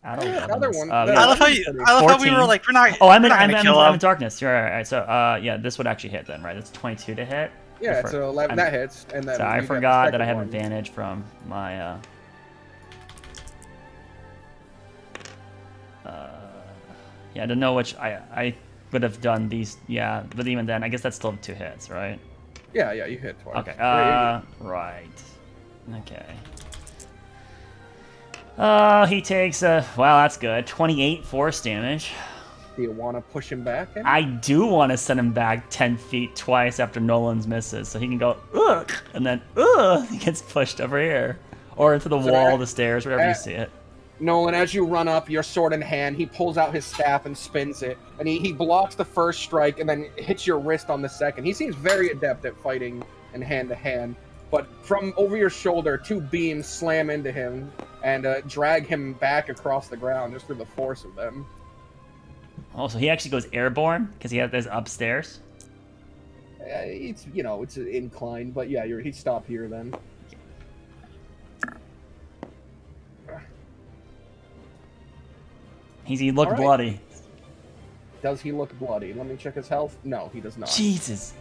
Another one. I love how we 14. were like, we're not. Oh, I'm we're in, not I'm, gonna I'm, kill I'm him. in darkness. You're right. So, yeah, this would actually hit then, right? It's 22 to hit. Yeah, it's 11. That hits. And then So I you got the forgot that I second have one. advantage from my, yeah, I don't know which, I would have done these, yeah, but even then, I guess that's still 2 hits, right? Yeah, you hit twice. Okay, Yeah, right. Okay. He takes, wow, that's good. 28 force damage. do you want to push him back? I do want to send him back 10 feet twice after Nolan's misses, so he can go, ugh, and then, ugh, he gets pushed over here. Or into the wall, the stairs, wherever you see it. Nolan, as you run up, your sword in hand, he pulls out his staff and spins it, and he blocks the first strike and then hits your wrist on the second. He seems very adept at fighting in hand-to-hand, but from over your shoulder, 2 beams slam into him and drag him back across the ground just through the force of them. Oh, so he actually goes airborne because he has this upstairs. It's it's an incline, but yeah, he stopped here then. He looked All right. bloody. Does he look bloody? Let me check his health. No, he does not. Jesus.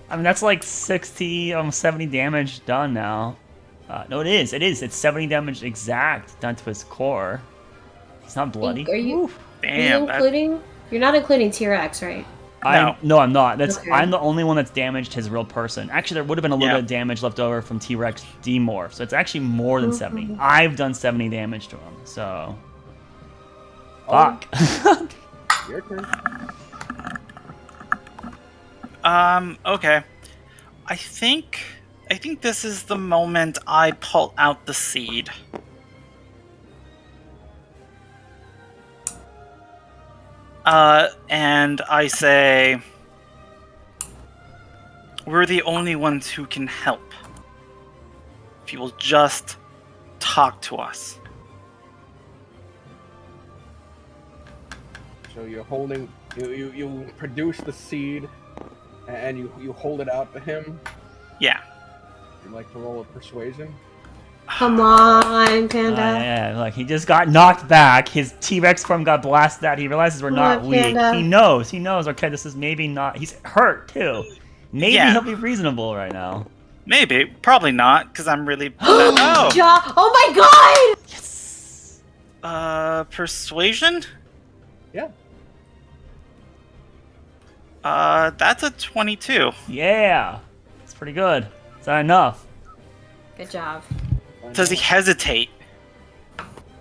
I mean, that's like 60, almost 70 damage done now. No, it is. It's 70 damage exact done to his core. He's not bloody. Are you Damn. including? You're not including T-Rex, right? No, I'm not. Okay. I'm the only one that's damaged his real person. Actually, there would have been a little Yeah. bit of damage left over from T-Rex demorph, so it's actually more than 70. I've done 70 damage to him, so fuck. Your turn. Okay. I think this is the moment I pull out the seed. And I say, we're the only ones who can help. If you will just talk to us. So you're holding, you produce the seed, and you hold it out to him. Yeah. You'd like to roll a persuasion? Come on, Panda. Yeah, look, he just got knocked back. His T-Rex form got blasted out. He realizes we're not on, weak. Panda. He knows. Okay, this is maybe not. He's hurt too. Maybe Yeah. he'll be reasonable right now. Maybe, probably not, because I'm really. Oh, Oh my god! Yes. persuasion. Yeah. That's a 22. Yeah. It's pretty good. Is that enough? Good job. Does he hesitate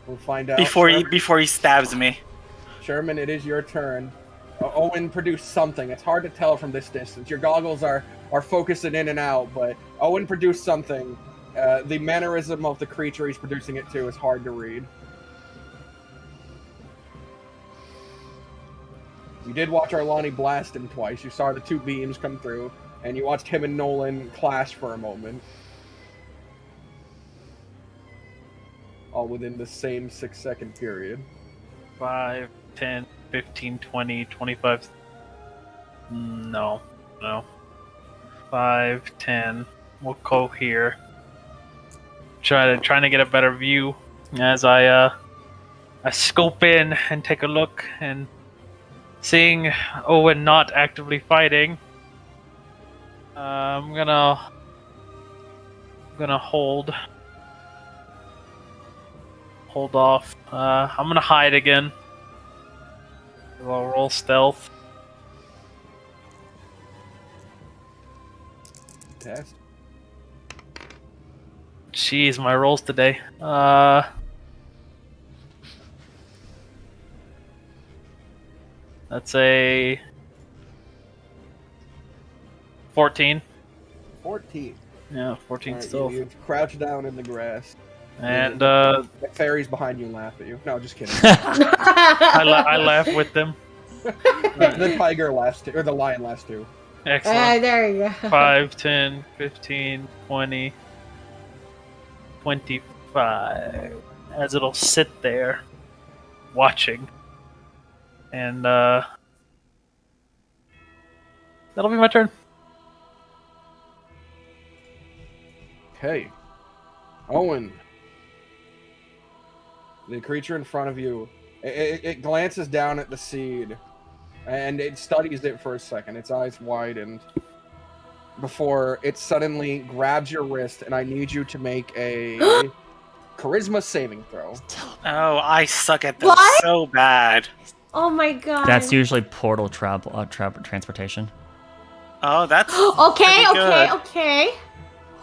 We'll find out. before he stabs me? Sherman, it is your turn. Owen produced something. It's hard to tell from this distance. Your goggles are focusing in and out, but Owen produced something. The mannerism of the creature he's producing it to is hard to read. You did watch Arlani blast him twice. You saw the two beams come through, and you watched him and Nolan clash for a moment. All within the same 6-second period. 5, 10, 15, 20, 25. No. 5, 10. We'll go here. Trying to get a better view as I scope in and take a look, and seeing Owen not actively fighting, I'm gonna hold off. I'm gonna hide again. I'll roll stealth. Test. Jeez, my rolls today. That's a 14. 14. Yeah, 14 Alright, stealth. you crouch down in the grass. And The fairies behind you laugh at you. No, just kidding. I laugh with them. The tiger laughs too, or the lion laughs too. Excellent. There you go. 5, 10, 15, 20, 25. As it'll sit there, watching. And, that'll be my turn. Okay. Owen. The creature in front of you, it glances down at the seed, and it studies it for a second. Its eyes widened before it suddenly grabs your wrist, and I need you to make a charisma saving throw. Oh, I suck at this What? so bad. Oh my god. That's usually portal transportation. Oh, that's Okay, pretty good. okay.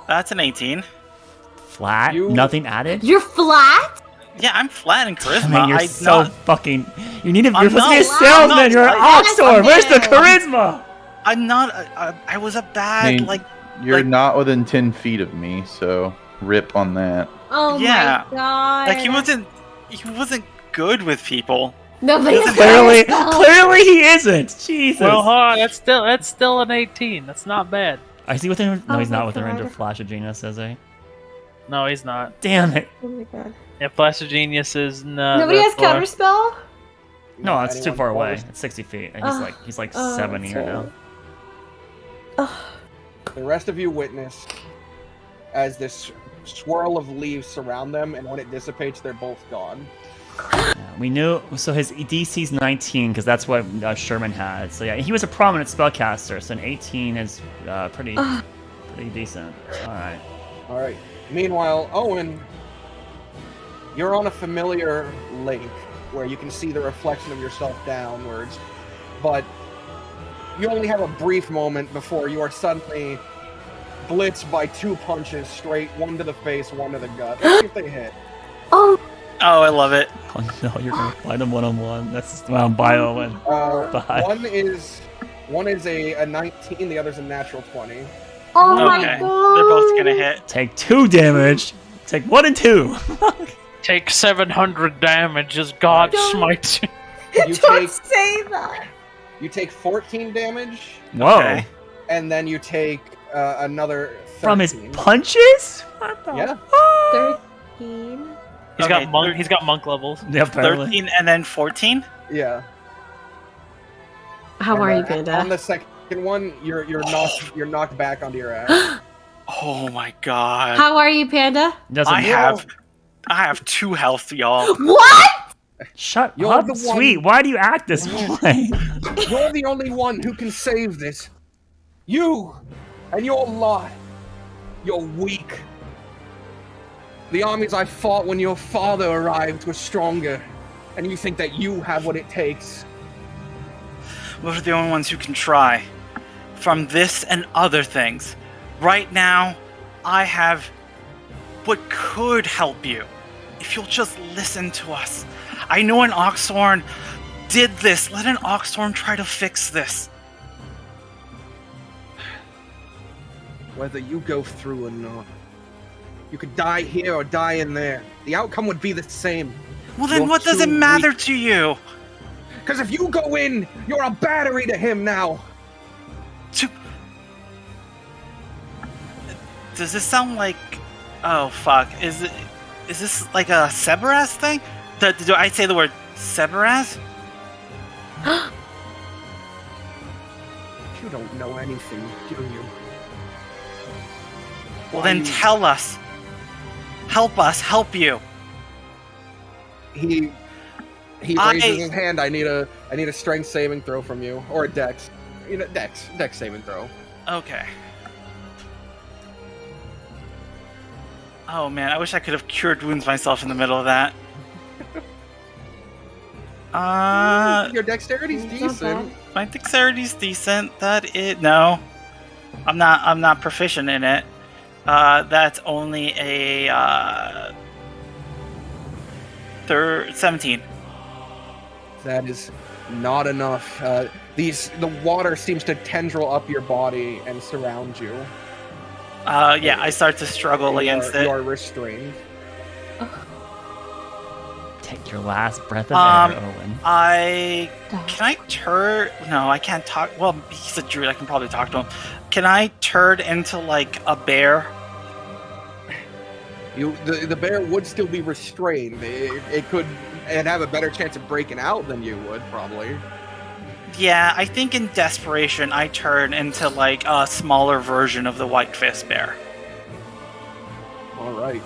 That's an 18. Flat? You- Nothing added? You're flat? Yeah, I'm flat in charisma. Man, you're I'm so not, fucking. You need to. I'm You're supposed to be a not- salesman. I'm You're an not- Oxor. Where's the man. charisma? I'm not. I was a bad You're like- not within 10 feet of me, so rip on that. Oh Yeah. my god. like he wasn't good with people. Nobody's Clearly, got clearly he isn't. Jesus. Well, hold on, that's still an 18. That's not bad. Is he within? No, Oh he's my not within range God. of Flash of Genius, is he? No, he's not. Damn it. Oh my god. Yeah, Flash of Genius is Nobody has counterspell? No, it's too Anyone far away. close? It's 60 feet, and Ugh. he's like Oh, 70 right now. Ugh. The rest of you witness as this swirl of leaves surround them, and when it dissipates, they're both gone. Yeah, we knew. So his DC's 19 because that's what Sherman had. So yeah, he was a prominent spellcaster. So an 18 is pretty decent. All right. All right. Meanwhile, Owen, you're on a familiar lake where you can see the reflection of yourself downwards, but you only have a brief moment before you are suddenly blitzed by two punches straight, one to the face, one to the gut. Let's see if they hit. Oh, Oh, I love it. Oh no, you're gonna fight him one-on-one. That's bio and Bye. One is a 19, the other's a natural 20. oh my Okay, god. they're both gonna hit. take 2 damage. Take 1 and 2. Take 700 damage as God Don't- smites you. You Don't take say that. you take 14 damage, Whoa. Okay. and then you take another 13. From his punches? What the Yeah. fuck? 13. He's got monk levels. Yeah, apparently. 13 and then 14. Yeah. How And, are you, On Panda? the second one, you're knocked back onto your ass. Oh my god. How are you, Panda? Doesn't I have 2 health, y'all. What? Shut You're up, the one- sweet. Why do you act this way? You're the only one who can save this. You and your lot. You're weak. The armies I fought when your father arrived were stronger, and you think that you have what it takes. We're the only ones who can try. From this and other things. Right now, I have what could help you. If you'll just listen to us. I know an Oxhorn did this. Let an Oxhorn try to fix this. Whether you go through or not, you could die here or die in there. The outcome would be the same. Well, then You're what does too it matter weak. to you? Because if you go in, you're a battery to him now. Does this sound like... Oh, fuck. Is this like a Sebaraz thing? Do I say the word Sebaraz? You don't know anything, do you? Well, then tell us. Help us help you. He raises his hand. I need a strength saving throw from you, or a dex. Dex saving throw. Okay. Oh man, I wish I could have cured wounds myself in the middle of that. Your dexterity's decent. My dexterity's decent. No, I'm not proficient in it. That's only a 17. That is not enough. The water seems to tendril up your body and surround you. Yeah, I start to struggle against it. You are restrained. Take your last breath of air, Owen. Can I turn? No, I can't talk. Well, he's a druid. I can probably talk to him. Can I turn into like a bear? The bear would still be restrained. It could and have a better chance of breaking out than you would probably. Yeah, I think in desperation I turn into like a smaller version of the white fist bear. All right.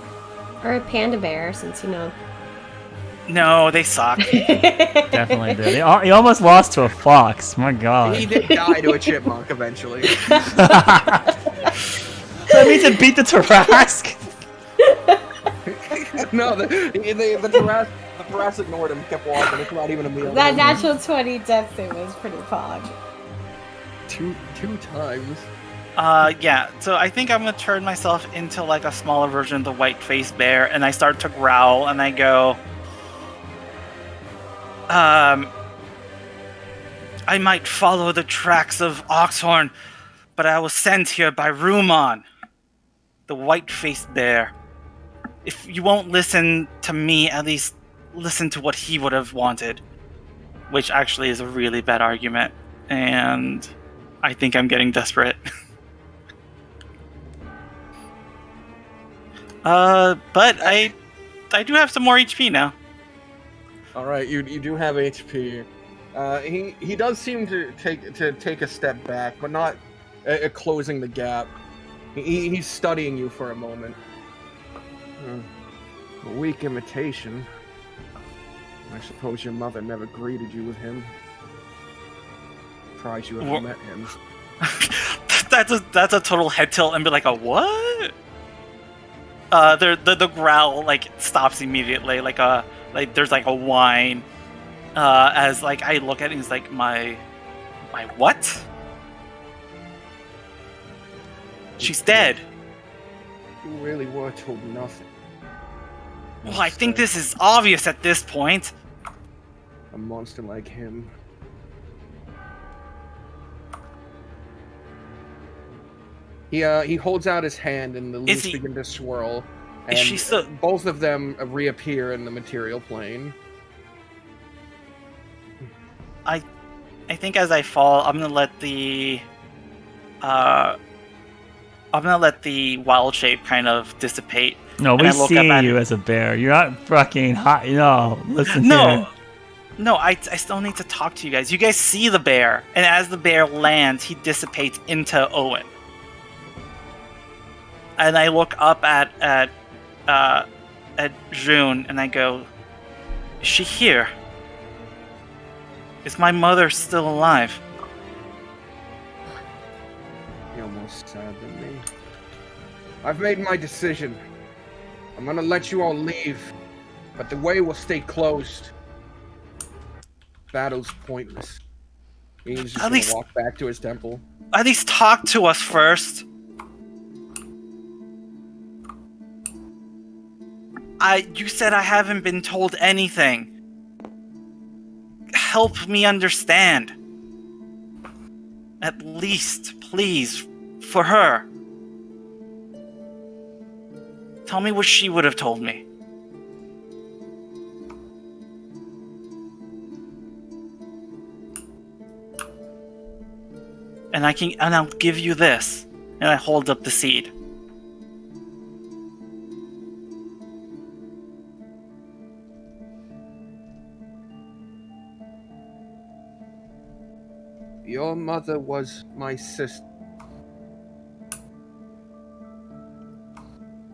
Or a panda bear, since you know. No, they suck. Definitely did. He almost lost to a fox. My God. He did die to a chipmunk eventually. That means it beat the Tarrasque. No, the Tarrasque ignored him, kept walking. It's not even a meal. That natural 20 death save was pretty pog. Two times. Yeah, so I think I'm gonna turn myself into like a smaller version of the white-faced bear, and I start to growl, and I go, I might follow the tracks of Oxhorn, but I was sent here by Rumon, the white-faced bear. If you won't listen to me, at least listen to what he would have wanted. Which actually is a really bad argument, and I think I'm getting desperate. But I do have some more HP now. All right, you do have HP. He does seem to take a step back, but not closing the gap. He's studying you for a moment. A weak imitation. I suppose your mother never greeted you with him. Surprised you ever met him. That's a total head tilt and be like, a what? The growl like stops immediately, like there's like a whine. As like I look at it, and he's like, my what? She's dead. You really were told nothing. Well, I think this is obvious at this point. A monster like him. He holds out his hand and the leaves begin to swirl. And she still... both of them reappear in the material plane. I think as I fall, I'm gonna let the wild shape kind of dissipate. No, we see you as a bear. You're not fucking hot. No, listen here. No, I still need to talk to you guys. You guys see the bear, and as the bear lands, he dissipates into Owen. And I look up at June and I go, "Is she here? Is my mother still alive?" You're more sad than me. I've made my decision. I'm gonna let you all leave, but the way will stay closed. Battle's pointless. He's just gonna walk back to his temple. At least talk to us first. You said I haven't been told anything. Help me understand. At least, please, for her. Tell me what she would have told me. And I'll give you this. And I hold up the seed. Your mother was my sister.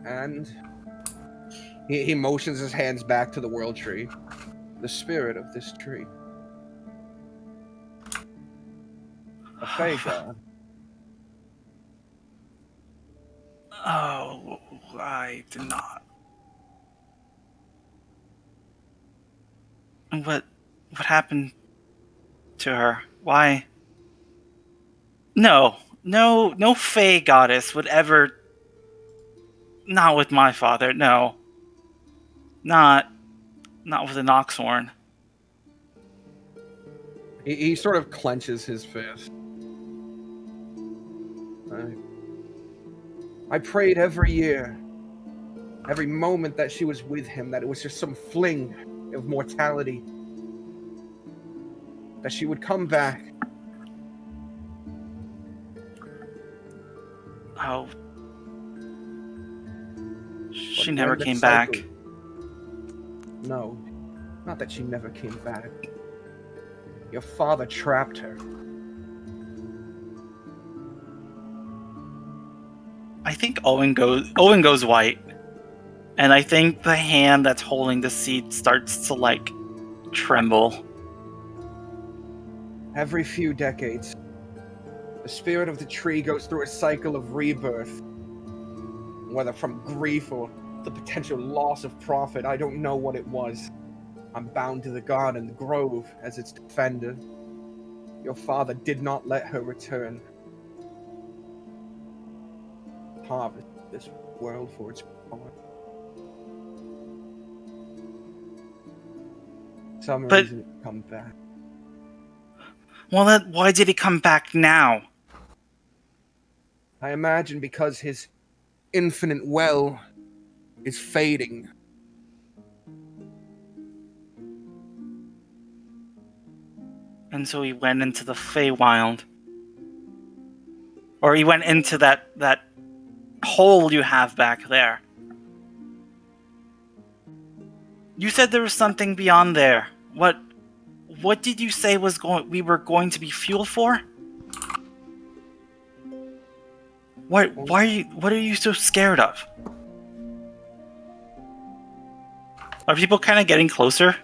And he motions his hands back to the world tree. The spirit of this tree. A Fae god. Oh, I did not. What happened to her? Why? No Fae goddess would ever. Not with my father. No. Not with an oxhorn. He sort of clenches his fist. I prayed every year, every moment that she was with him, that it was just some fling of mortality. That she would come back. Oh. She never came back. No, not that she never came back. Your father trapped her. I think Owen goes white. And I think the hand that's holding the seed starts to, like, tremble. Every few decades, the spirit of the tree goes through a cycle of rebirth. Whether from grief or the potential loss of profit, I don't know what it was. I'm bound to the god and the grove as its defender. Your father did not let her return. Harvest this world for its power. Some reason it come back. Well, why did he come back now? I imagine because his infinite well is fading. And so he went into the Feywild. Or he went into that hole you have back there. You said there was something beyond there. What did you say we were going to be fuel for? What are you so scared of? Are people kind of getting closer?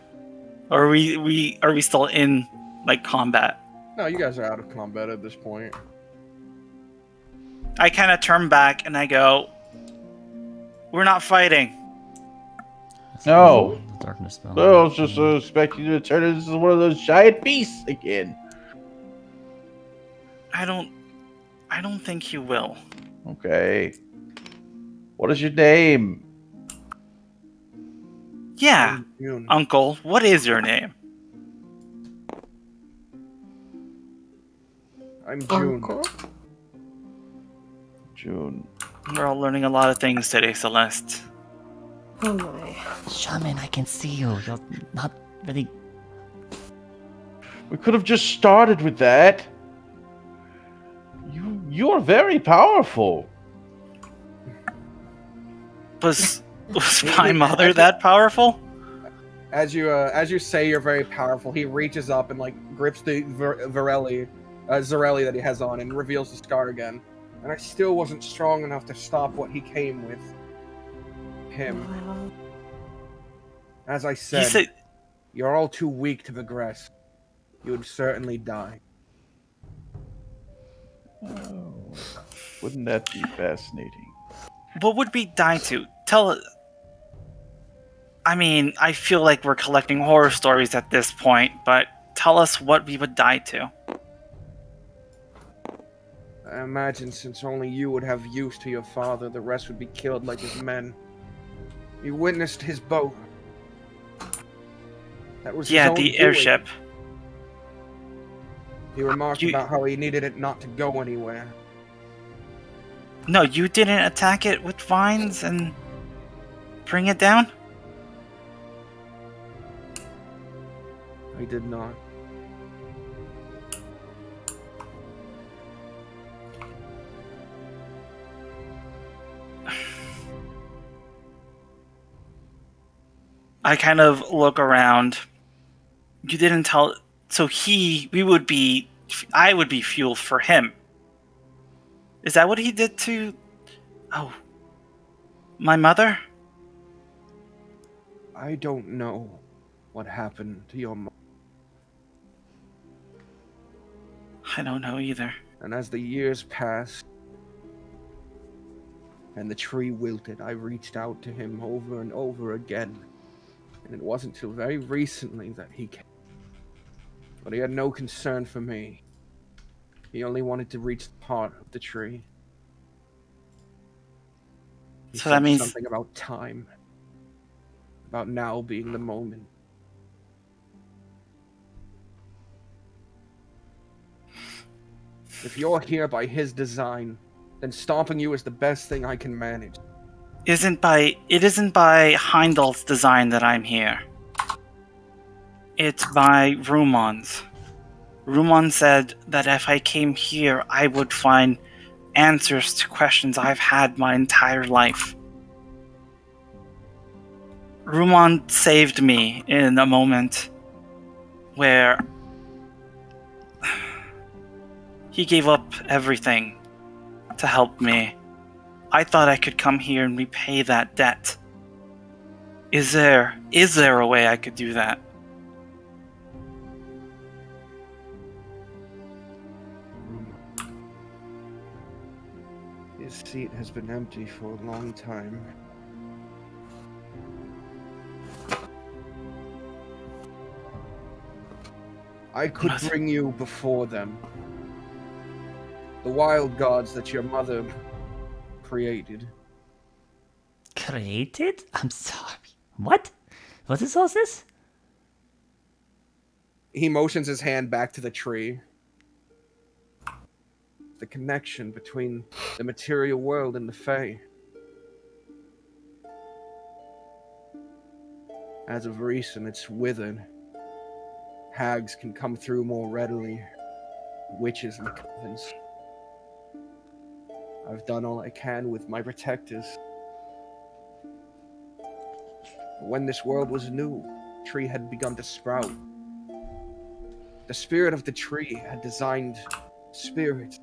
Or are we still in, like, combat? No, you guys are out of combat at this point. I kind of turn back and I go, "We're not fighting." No. Darkness spell. No, I was just expecting you to turn into one of those giant beasts again. I don't think you will. Okay. What is your name? Yeah, June. Uncle, what is your name? I'm June. Uncle? June. We're all learning a lot of things today, Celeste. Oh my. Shaman, I can see you. You're not really. We could have just started with that. You are very powerful. Was my mother that powerful? As you say you're very powerful, he reaches up and, like, grips the Zarelli that he has on and reveals the scar again. And I still wasn't strong enough to stop what he came with. Him. Wow. As I He said, said, you're all too weak to progress. You would certainly die. Oh, wouldn't that be fascinating? what would we die to? Tell. I mean, I feel like we're collecting horror stories at this point, but tell us what we would die to. I imagine since only you would have use to your father, the rest would be killed like his men. You witnessed his boat. That was his Yeah, own the doing. airship. He remarked You- about how he needed it not to go anywhere. No, you didn't attack it with vines and bring it down? I did not. I kind of look around. You didn't tell. So I would be fuel for him. Is that what he did to. Oh. My mother? I don't know what happened to your mom. I don't know either. And as the years passed, and the tree wilted, I reached out to him over and over again. And it wasn't till very recently that he came. But he had no concern for me. He only wanted to reach the part of the tree. He So that said means- something about time. About now being the moment. If you're here by his design, then stomping you is the best thing I can manage. It isn't by Heimdall's design that I'm here. It's by Rumon's. Rumon said that if I came here, I would find answers to questions I've had my entire life. Rumon saved me in a moment where he gave up everything to help me. I thought I could come here and repay that debt. Is there a way I could do that? His seat has been empty for a long time. I could What? bring you before them. The wild gods that your mother created. Created? I'm sorry. What? What is all this? He motions his hand back to the tree. The connection between the material world and the Fae. As of recent, it's withered. Hags can come through more readily. Witches and covens. I've done all I can with my protectors. When this world was new, the tree had begun to sprout. The spirit of the tree had designed spirits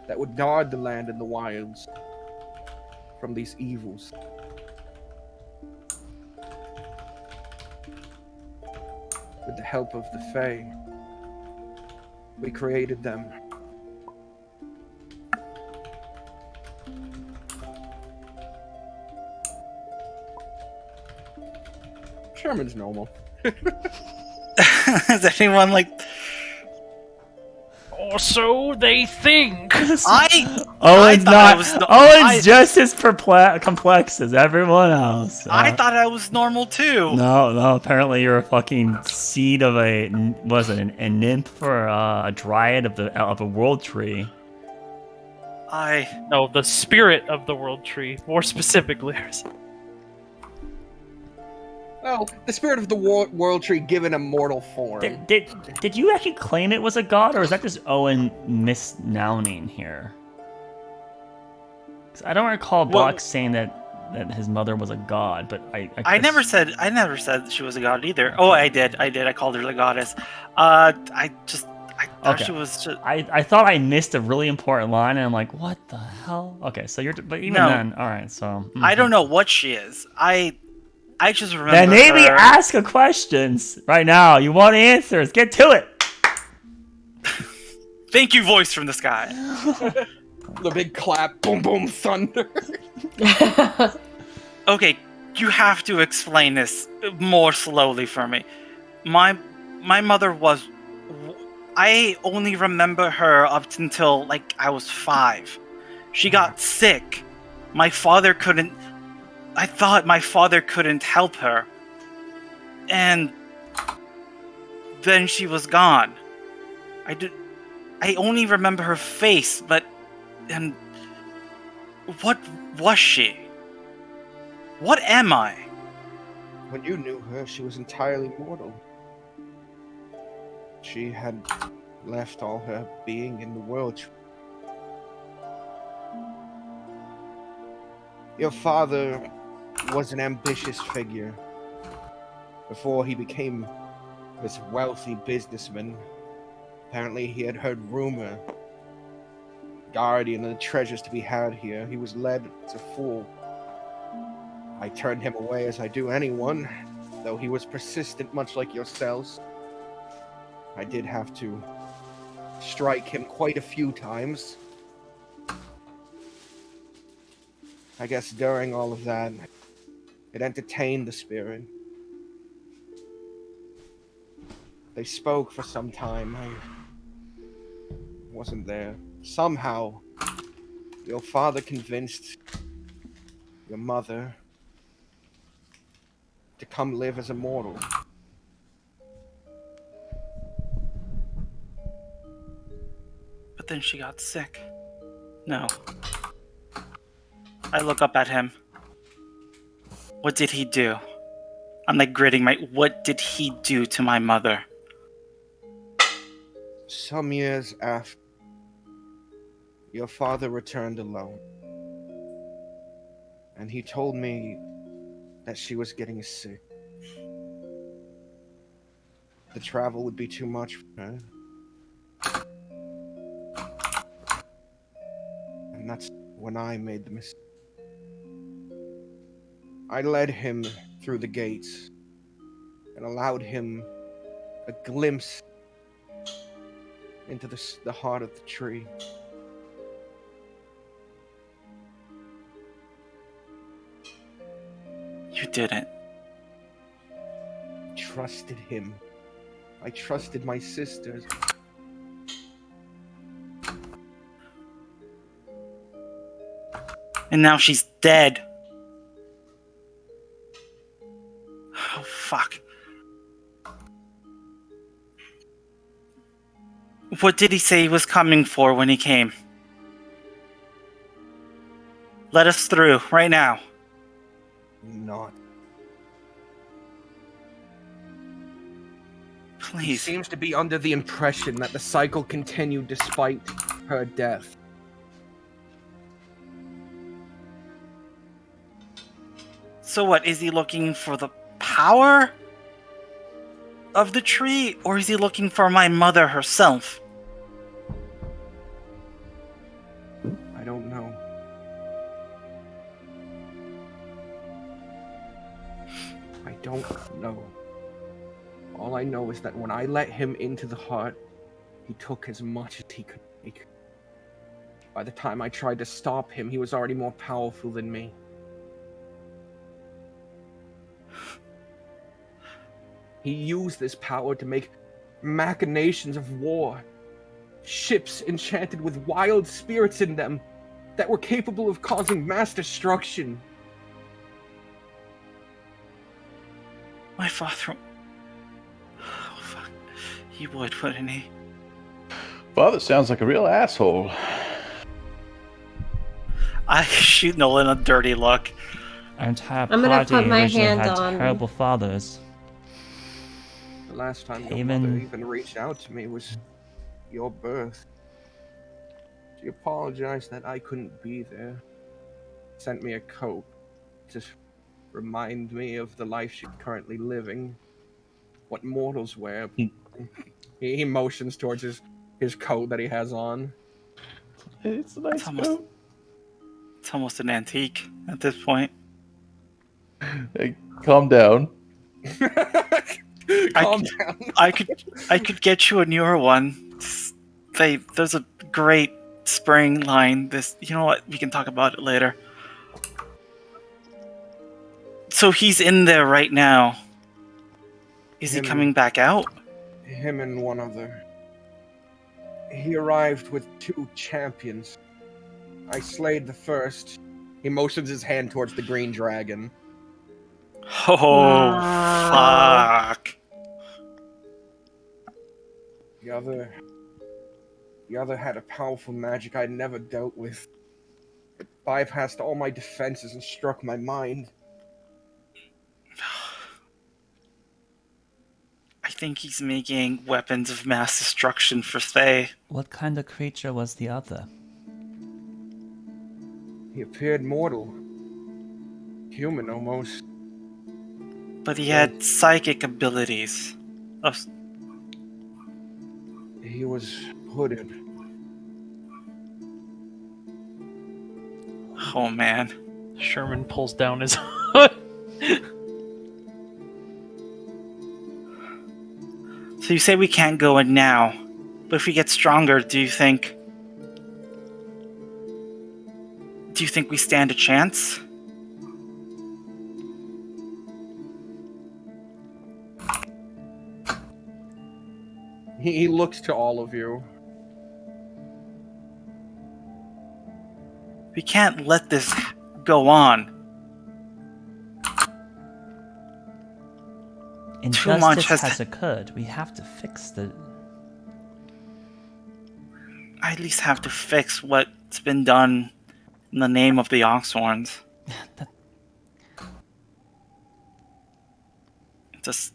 that would guard the land and the wilds from these evils. With the help of the Fae, we created them. Sherman's normal. Is anyone like... Or so they think. Owen's thought I was Owen's just as complex as everyone else. I thought I was normal too. No. Apparently, you're a fucking seed of a nymph or a dryad of a world tree. No, the spirit of the world tree, more specifically. Well, the spirit of the world tree given a mortal form. Did you actually claim it was a god, or is that just Owen misnouncing here? 'Cause I don't recall Brock saying that his mother was a god, but I never said she was a god either. Oh, I did. I called her the goddess. I Okay. She was just... I thought I missed a really important line, and I'm like, what the hell? Okay, so but even then, all right. So I don't know what she is. I just remember. Then maybe her... ask her questions right now. You want answers? Get to it. Thank you, voice from the sky. The big clap, boom, boom, thunder. Okay, you have to explain this more slowly for me. My mother was... I only remember her up until, like, I was 5. She got sick. My father couldn't... I thought my father couldn't help her. And... then she was gone. I only remember her face, but... And... what was she? What am I? When you knew her, she was entirely mortal. She had left all her being in the world. Your father was an ambitious figure. Before he became this wealthy businessman, apparently he had heard rumor. Guardian of the treasures to be had here. He was led as a fool. I turned him away as I do anyone, though he was persistent much like yourselves. I did have to strike him quite a few times. I guess during all of that, it entertained the spirit. They spoke for some time. I wasn't there. Somehow, your father convinced your mother to come live as a mortal. But then she got sick. No. I look up at him. What did he do? I'm like gritting my... What did he do to my mother? Some years after, your father returned alone. And he told me that she was getting sick. The travel would be too much for her. And that's when I made the mistake. I led him through the gates and allowed him a glimpse into the heart of the tree. You didn't. I trusted him. I trusted my sisters. And now she's dead. Oh, fuck. What did he say he was coming for when he came? Let us through, right now. Not. He Please. seems to be under the impression that the cycle continued despite her death. So what, is he looking for the power of the tree, or is he looking for my mother herself? I don't know. I don't know. All I know is that when I let him into the heart, he took as much as he could take. By the time I tried to stop him, he was already more powerful than me. He used this power to make machinations of war. Ships enchanted with wild spirits in them that were capable of causing mass destruction. My father... Oh, fuck. He would, wouldn't he? Father sounds like a real asshole. I shoot Nolan a dirty look. Our entire I'm gonna party put my originally hand had on- terrible fathers. The last time your Even- mother even reached out to me was your birth. She apologized that I couldn't be there. Sent me a coat to remind me of the life she's currently living. What mortals wear. He motions towards his his coat that he has on. It's a nice coat. It's almost an antique at this point. Hey, calm down. Calm down. I could get you a newer one. There's a great spring line. You know what? We can talk about it later. So he's in there right now. Is he coming back out? Him and one other. He arrived with 2 champions. I slayed the first. He motions his hand towards the green dragon. Oh, fuck. The other had a powerful magic I'd never dealt with. It bypassed all my defenses and struck my mind. I think he's making weapons of mass destruction for Faye. What kind of creature was the other? He appeared mortal. Human, almost. But he had psychic abilities. Oh, He was hooded. oh man. Sherman pulls down his hood. So you say we can't go in now, but if we get stronger, do you think we stand a chance? He looks to all of you. We can't let this go on. Injustice has occurred. We have to fix the... I at least have to fix what's been done in the name of the Oxhorns. Just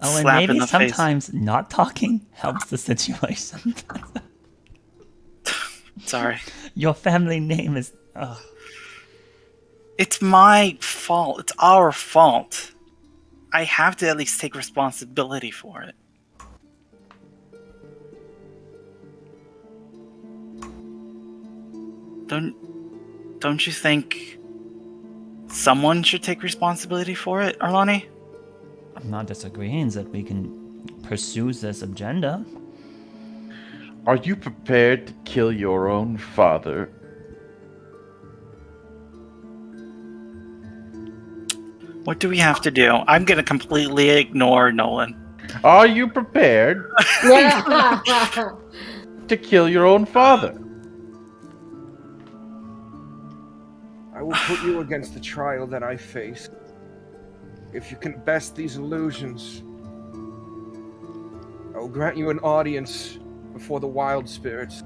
and slap maybe in the face. sometimes not talking helps the situation. Sorry. Your family name is... Ugh. It's my fault. It's our fault. I have to at least take responsibility for it. Don't you think someone should take responsibility for it, Arlani? I'm not disagreeing that we can pursue this agenda. Are you prepared to kill your own father? What do we have to do? I'm gonna completely ignore Nolan. Are you prepared to kill your own father? I will put you against the trial that I face. If you can best these illusions, I will grant you an audience before the wild spirits.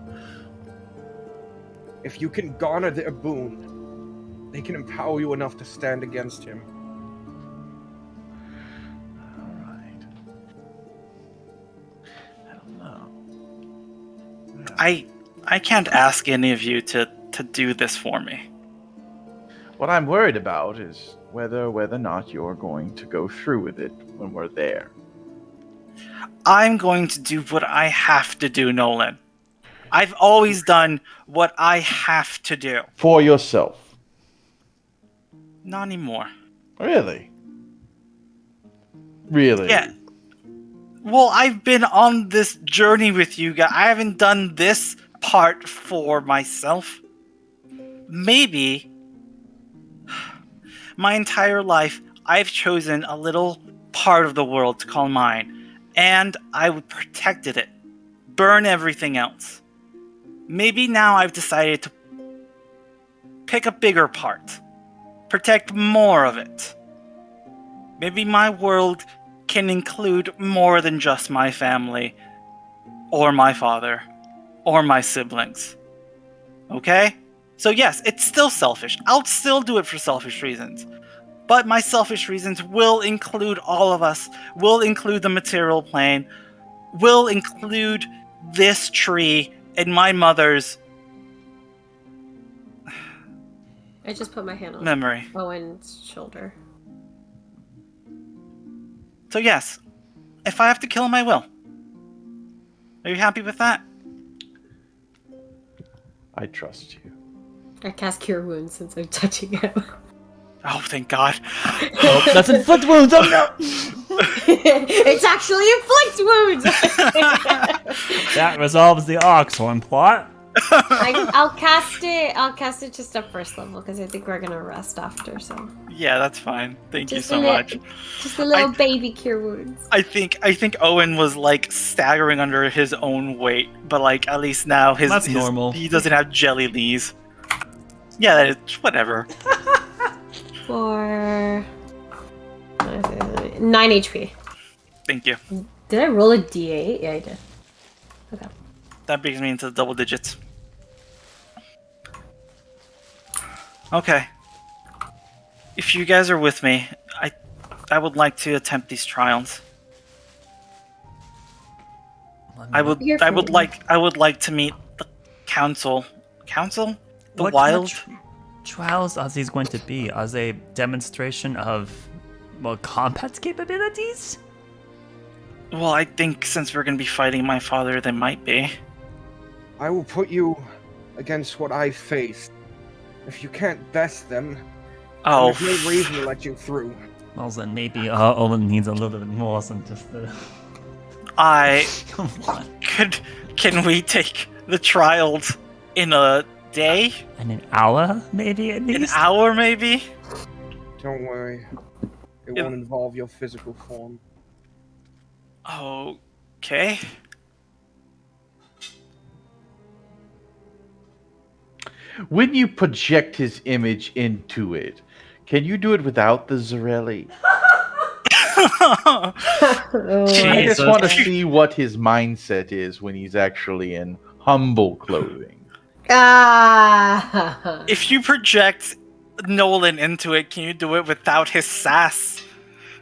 If you can garner their boon, they can empower you enough to stand against him. Alright. I don't know. I can't ask any of you to do this for me. What I'm worried about is whether or not you're going to go through with it when we're there. I'm going to do what I have to do, Nolan. I've always done what I have to do. For yourself. Not anymore. Really? Really? Yeah. Well, I've been on this journey with you guys. I haven't done this part for myself. Maybe my entire life, I've chosen a little part of the world to call mine, and I would protected it. Burn everything else. Maybe now I've decided to pick a bigger part. Protect more of it. Maybe my world can include more than just my family, or my father, or my siblings. Okay? So yes, it's still selfish. I'll still do it for selfish reasons. But my selfish reasons will include all of us, will include the material plane, will include this tree and my mother's I just put my hand on memory. Owen's shoulder. So yes, if I have to kill him, I will. Are you happy with that? I trust you. I cast Cure Wounds since I'm touching him. Oh, thank God. Oh, that's inflict wounds. Oh no! It's actually inflict wounds. That resolves the Oxhorn plot. I'll cast it. I'll cast it just at first level because I think we're gonna rest after. So Yeah, that's fine. Thank you just so much. Just a little baby Cure Wounds. I think Owen was like staggering under his own weight, but like at least now That's normal. He doesn't have jelly knees. Yeah, that is whatever. For 9 HP. Thank you. Did I roll a D8? Yeah, I did. Okay. That brings me into the double digits. Okay. If you guys are with me, I would like to attempt these trials. I would like to meet the council. Council? The What wild? kind of trials are these going to be? Are they demonstration of combat capabilities? Well, I think since we're going to be fighting my father, they might be. I will put you against what I faced. If you can't best them, Oh, there's no reason to let you through. Well, then maybe Olin needs a little bit more than just the... Come on. Can we take the trials in a day? In an hour, maybe, at least? An hour, maybe? Don't worry. It won't involve your physical form. Okay. When you project his image into it, can you do it without the Zarelli? I just want to see what his mindset is when he's actually in humble clothing. If you project Nolan into it, can you do it without his sass?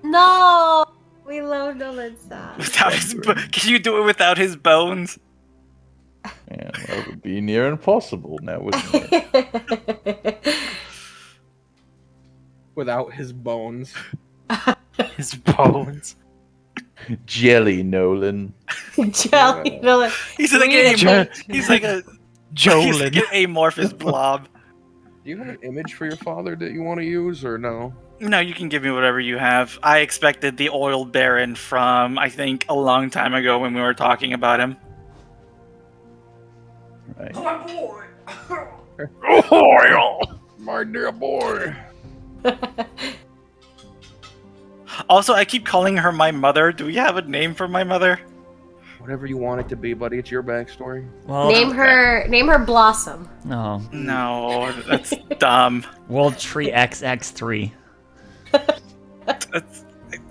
No, we love Nolan's sass. Without can you do it without his bones? Yeah, that would be near impossible now, wouldn't it? Without his bones. His bones. Jelly Nolan. Jelly Nolan. He's like he's like a Jolin. amorphous blob. Do you have an image for your father that you want to use, or no? No, you can give me whatever you have. I expected the oil baron from, I think, a long time ago when we were talking about him. Right. My dear boy. Also, I keep calling her my mother. Do we have a name for my mother? Whatever you want it to be, buddy. It's your backstory. Well, Name her Blossom. No. No, that's dumb. World Tree XX3.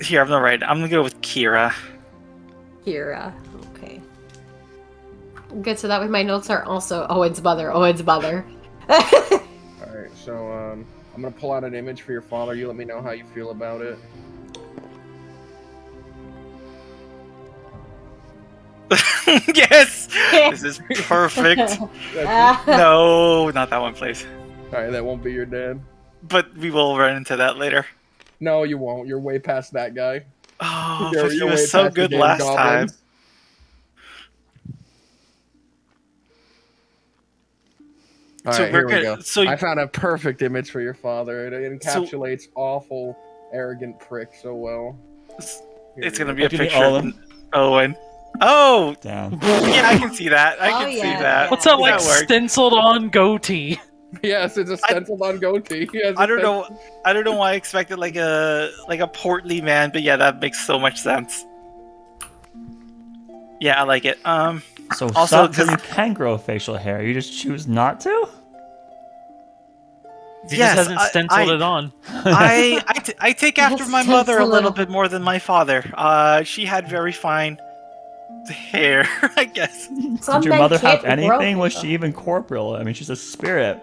Here, I'm gonna write. I'm gonna go with Kira. Kira. Okay. Good, so that way my notes are also Owen's mother. Owen's mother. Alright, so I'm gonna pull out an image for your father. You let me know how you feel about it. Yes! This is perfect. No, not that one, please. Alright, that won't be your dad. But we will run into that later. No, you won't. You're way past that guy. Oh, You're but he way was so past the good damn last goblins. time. Alright, here we go. So I found a perfect image for your father. It encapsulates awful, arrogant prick so well. it's gonna be a Give me picture Owen. of Owen. Oh! Down. Yeah, I can see that. I can see that. What's that, like, That works. stenciled on goatee? Yes, it's a stenciled on goatee. I don't know why I expected like a portly man, but yeah, that makes so much sense. Yeah, I like it. So Also, also, you can grow facial hair. You just choose not to? He Yes, just hasn't stenciled it on. I take after my mother a Stencil little it. bit more than my father. She had very fine hair, I guess. Some Did your men mother can't have anything? grow Was facial. she even corporeal? I mean, she's a spirit.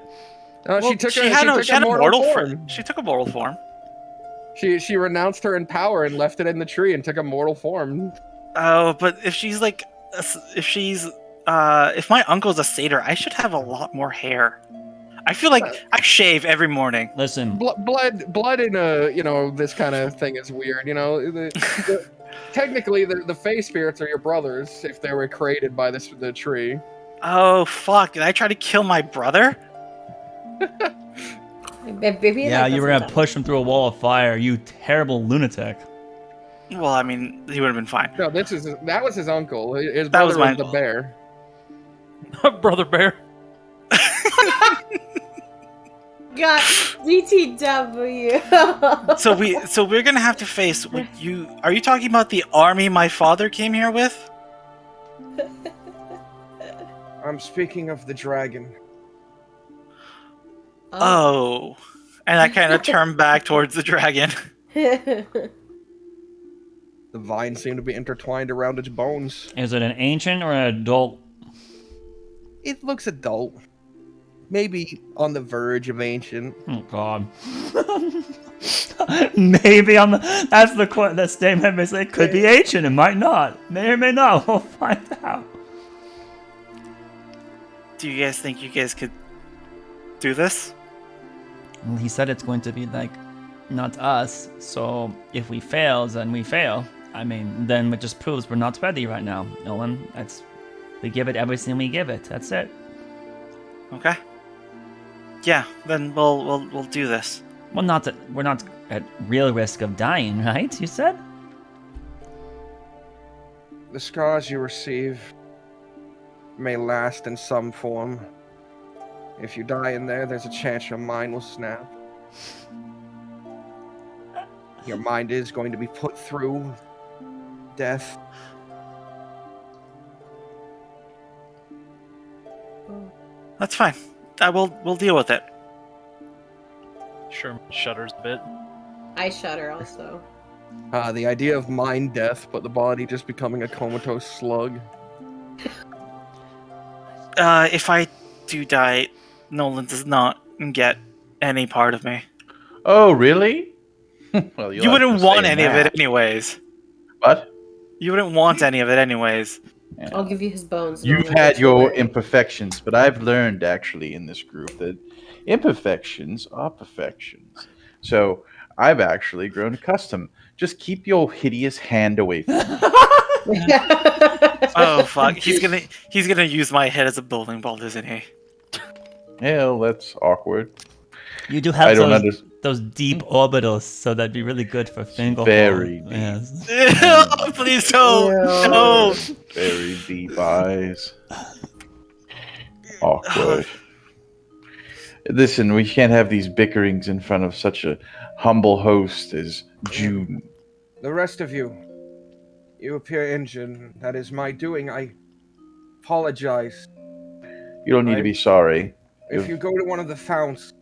she took she had a mortal form. form. She took a mortal form. She renounced her in power and left it in the tree and took a mortal form. Oh, but if she's like, if my uncle's a satyr, I should have a lot more hair. I feel like I shave every morning. Listen. Blood in this kind of thing is weird. Technically, the Fey spirits are your brothers if they were created by the tree. Oh, fuck. Did I try to kill my brother? Maybe Yeah, like you were that's gonna what push him through a wall of fire. You terrible lunatic. Well, I mean, he would have been fine. No, that was his uncle. His That was brother my was the bear. Brother Bear. got DTW. So we're gonna have to face what you. Are you talking about the army my father came here with? I'm speaking of the dragon. Oh. And I kind of turned back towards the dragon. The vines seem to be intertwined around its bones. Is it an ancient or an adult? It looks adult. Maybe on the verge of ancient. Oh God. Maybe on the. That's the statement. It could be ancient. It might not. May or may not. We'll find out. Do you guys think you guys could do this? Well, he said it's going to be like, not us. So if we fail, then we fail. I mean, then it just proves we're not ready right now. Nolan, we give it everything we give it. That's it. Okay. Yeah, then we'll do this. Well, we're not at real risk of dying, right? You said. The scars you receive may last in some form. If you die in there, there's a chance your mind will snap. Your mind is going to be put through death. That's fine. We'll deal with it. Sherman shudders a bit. I shudder also. The idea of mind death, but the body just becoming a comatose slug. If I do die, Nolan does not get any part of me. Oh, really? Well, You wouldn't want any of it anyways. What? You wouldn't want any of it anyways. Yeah. I'll give you his bones. You've had your imperfections, but I've learned actually in this group that imperfections are perfections. So I've actually grown accustomed. Just keep your hideous hand away from me. Oh fuck! He's gonna use my head as a bowling ball, isn't he? Hell, that's awkward. You do have I don't those deep orbitals, so that'd be really good for finger. Very deep. Yes. Please don't! No! Very deep eyes. Awkward. Listen, we can't have these bickerings in front of such a humble host as June. The rest of you, you appear injured. That is my doing. I apologize. You don't need to be sorry. If you go to one of the founts,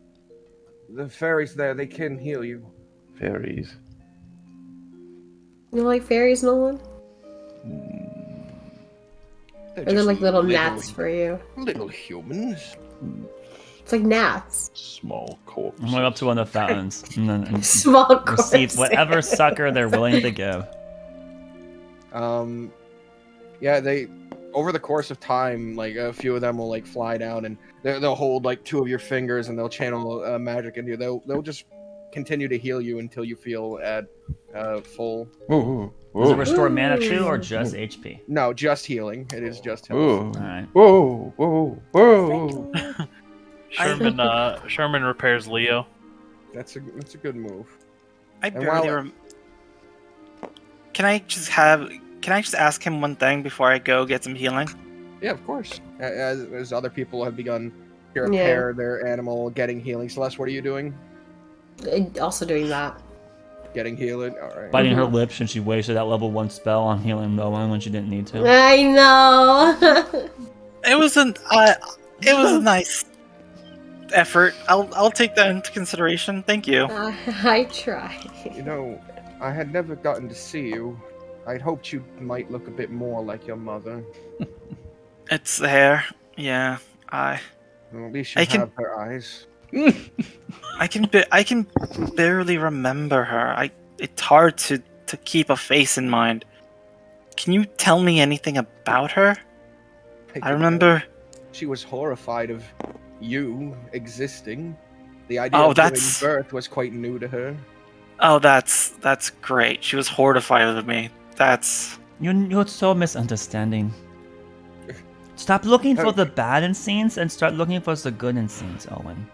the fairies there, they can heal you. Fairies. You like fairies, Nolan? They're Or they're just like little gnats for you? Little humans. It's like gnats. Small corpse. I'm going up to one of the fountains and Small receive corpse. whatever succor they're willing to give. Yeah, they over the course of time, like a few of them will like fly down and they'll hold like two of your fingers and they'll channel magic into you. They'll just continue to heal you until you feel at full. Ooh, Does it ooh, restore mana too, or just HP? No, just healing. It is just health. ooh, Alright. whoa, whoa, whoa. Sherman repairs Leo. That's a good move. I And barely while- Can I just ask him one thing before I go get some healing? Yeah, of course. As other people have begun to repair their animal, getting healing. Celeste, what are you doing? Also doing that. Getting healing. All right. Biting her lips, and she wasted that level 1 spell on healing no one when she didn't need to. I know. It was a nice effort. I'll take that into consideration. Thank you. I try. You know, I had never gotten to see you. I'd hoped you might look a bit more like your mother. It's the hair. Yeah, Well, at least you I can- have her eyes. I can barely remember her. It's hard to keep a face in mind. Can you tell me anything about her? I remember. She was horrified of you existing. The idea Oh, of that's- giving birth was quite new to her. Oh, that's great. She was horrified of me. That's You're so misunderstanding. Stop looking for the bad in scenes and start looking for the good in scenes, Owen.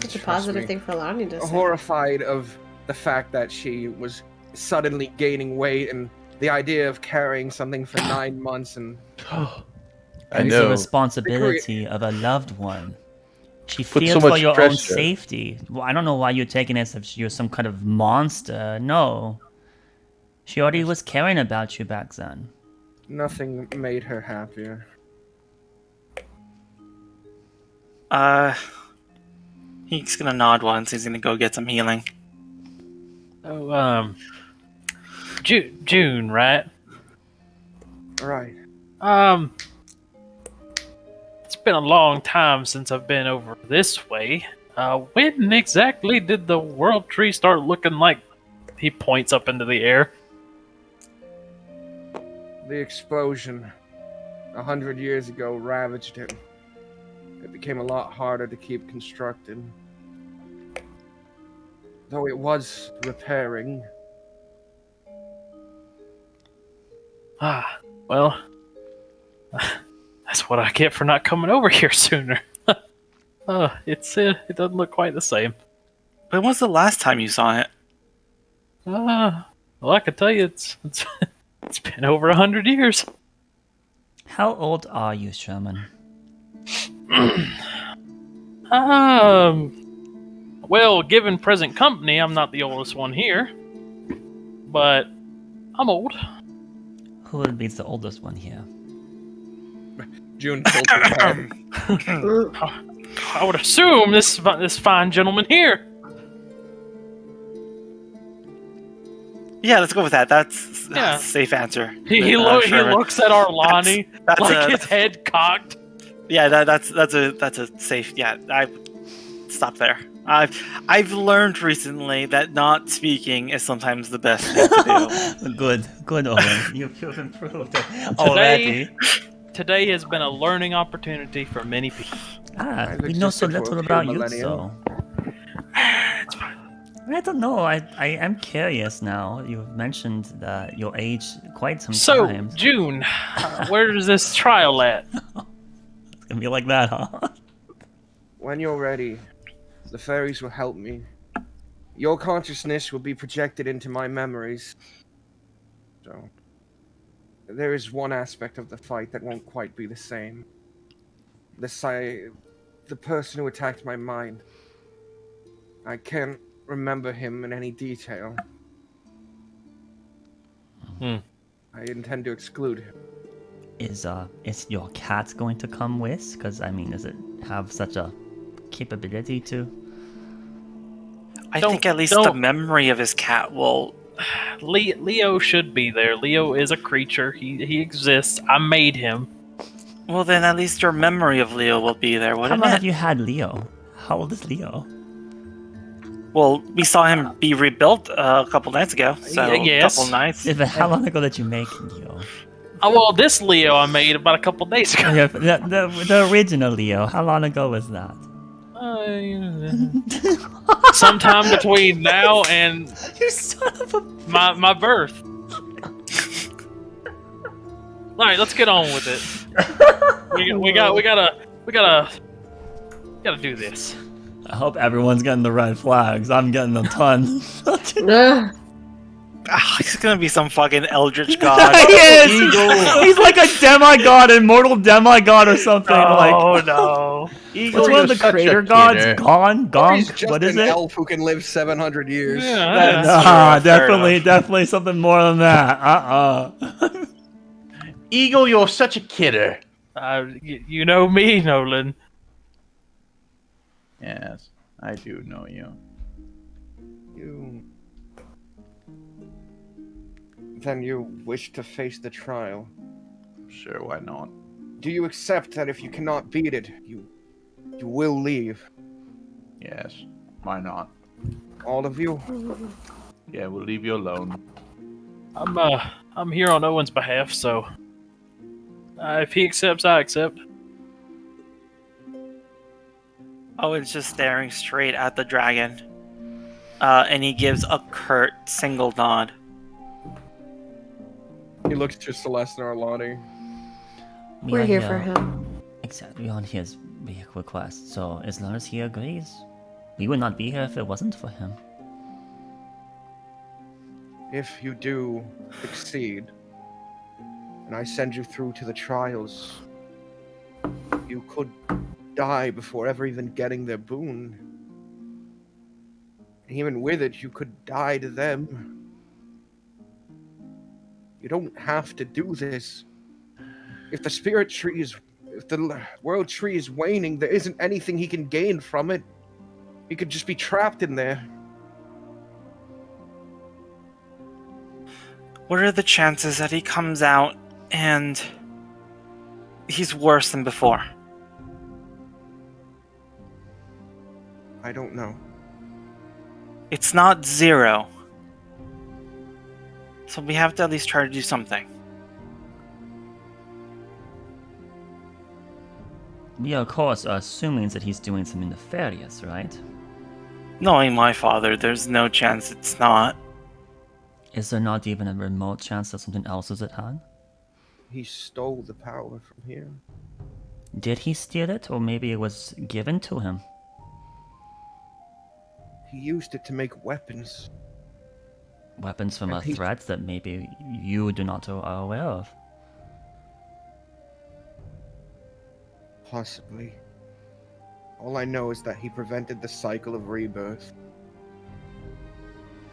Such a positive thing for Lonnie to say. Horrified of the fact that she was suddenly gaining weight and the idea of carrying something for 9 months and I It's the know. responsibility of a loved one. She Put so fears for much your own pressure. safety. Well, I don't know why you're taking it as if you're some kind of monster. No. She already was caring about you back then. nothing made her happier. He's gonna nod once. He's gonna go get some healing. Oh, June, right? Right. It's been a long time since I've been over this way. When exactly did the world tree start looking like? He points up into the air. The explosion 100 years ago ravaged it. It became a lot harder to keep constructed. Though it was repairing. Well, that's what I get for not coming over here sooner. It doesn't look quite the same. When was the last time you saw it? Well, I can tell you, it's been over 100 years. How old are you, Sherman? Well, given present company, I'm not the oldest one here, but I'm old. Who would be the oldest one here? June tilts her head. I would assume this fine gentleman here. Yeah, let's go with that. That's Yeah. a safe answer. He Sherman. looks at Arlani That's like a- his head cocked. Yeah, that's a safe. Yeah, I stop there. I've learned recently that not speaking is sometimes the best thing to do. Good, Owen. You've improved already. Today has been a learning opportunity for many people. We know so existed for little a about few you, millennia. so. It's fine. I don't know. I am curious now. You've mentioned that your age quite some So, time. June, where's this trial at? It's gonna be like that, huh? When you're ready, the fairies will help me. Your consciousness will be projected into my memories. So, there is one aspect of the fight that won't quite be the same. The person who attacked my mind. I can't remember him in any detail. I intend to exclude him. Is your cat going to come with? Because I mean, does it have such a capability to? I think at least the memory of his cat will. Leo should be there. Leo is a creature. He exists. I made him. Well, then at least your memory of Leo will be there, How wouldn't long it? have you had Leo? How old is Leo? Well, we saw him be rebuilt a couple nights ago. So yes. couple nights. How long ago did you make Leo? Oh, well, this Leo I made about a couple days ago. Yeah, the original Leo. How long ago was that? Sometime between now and You son of a. my birth. All right, let's get on with it. We gotta do this. I hope everyone's getting the red flags. I'm getting a ton. He's gonna be some fucking eldritch god. He is. He's like a demigod, immortal demigod or something. Oh no! What's one of the Such a crater gods? kidder. He's Gonk. just What is an it? elf who can live 700 years. Yeah, That's true, fair Definitely something more than that. Eagle, you're such a kidder. you know me, Nolan. Yes, I do know you. Then you wish to face the trial. Sure, why not? Do you accept that if you cannot beat it, you will leave? Yes, why not? All of you? Yeah, we'll leave you alone. I'm here on Owen's behalf, so if he accepts, I accept. Owen's just staring straight at the dragon. And he gives a curt single nod. He looks to Celeste and Arlani. We're here for him. Exactly on his request. So as long as he agrees, we would not be here if it wasn't for him. If you do succeed, and I send you through to the trials, you could die before ever even getting their boon. And even with it, you could die to them. You don't have to do this. If the if the world tree is waning, there isn't anything he can gain from it. He could just be trapped in there. What are the chances that he comes out and he's worse than before? I don't know. It's not 0. So we have to at least try to do something. We of course are assuming that he's doing something nefarious, right? Knowing my father, there's no chance it's not. Is there not even a remote chance that something else is at hand? He stole the power from here. Did he steal it, or maybe it was given to him? He used it to make weapons. Weapons from a threat that maybe you do not are aware of. Possibly. All I know is that he prevented the cycle of rebirth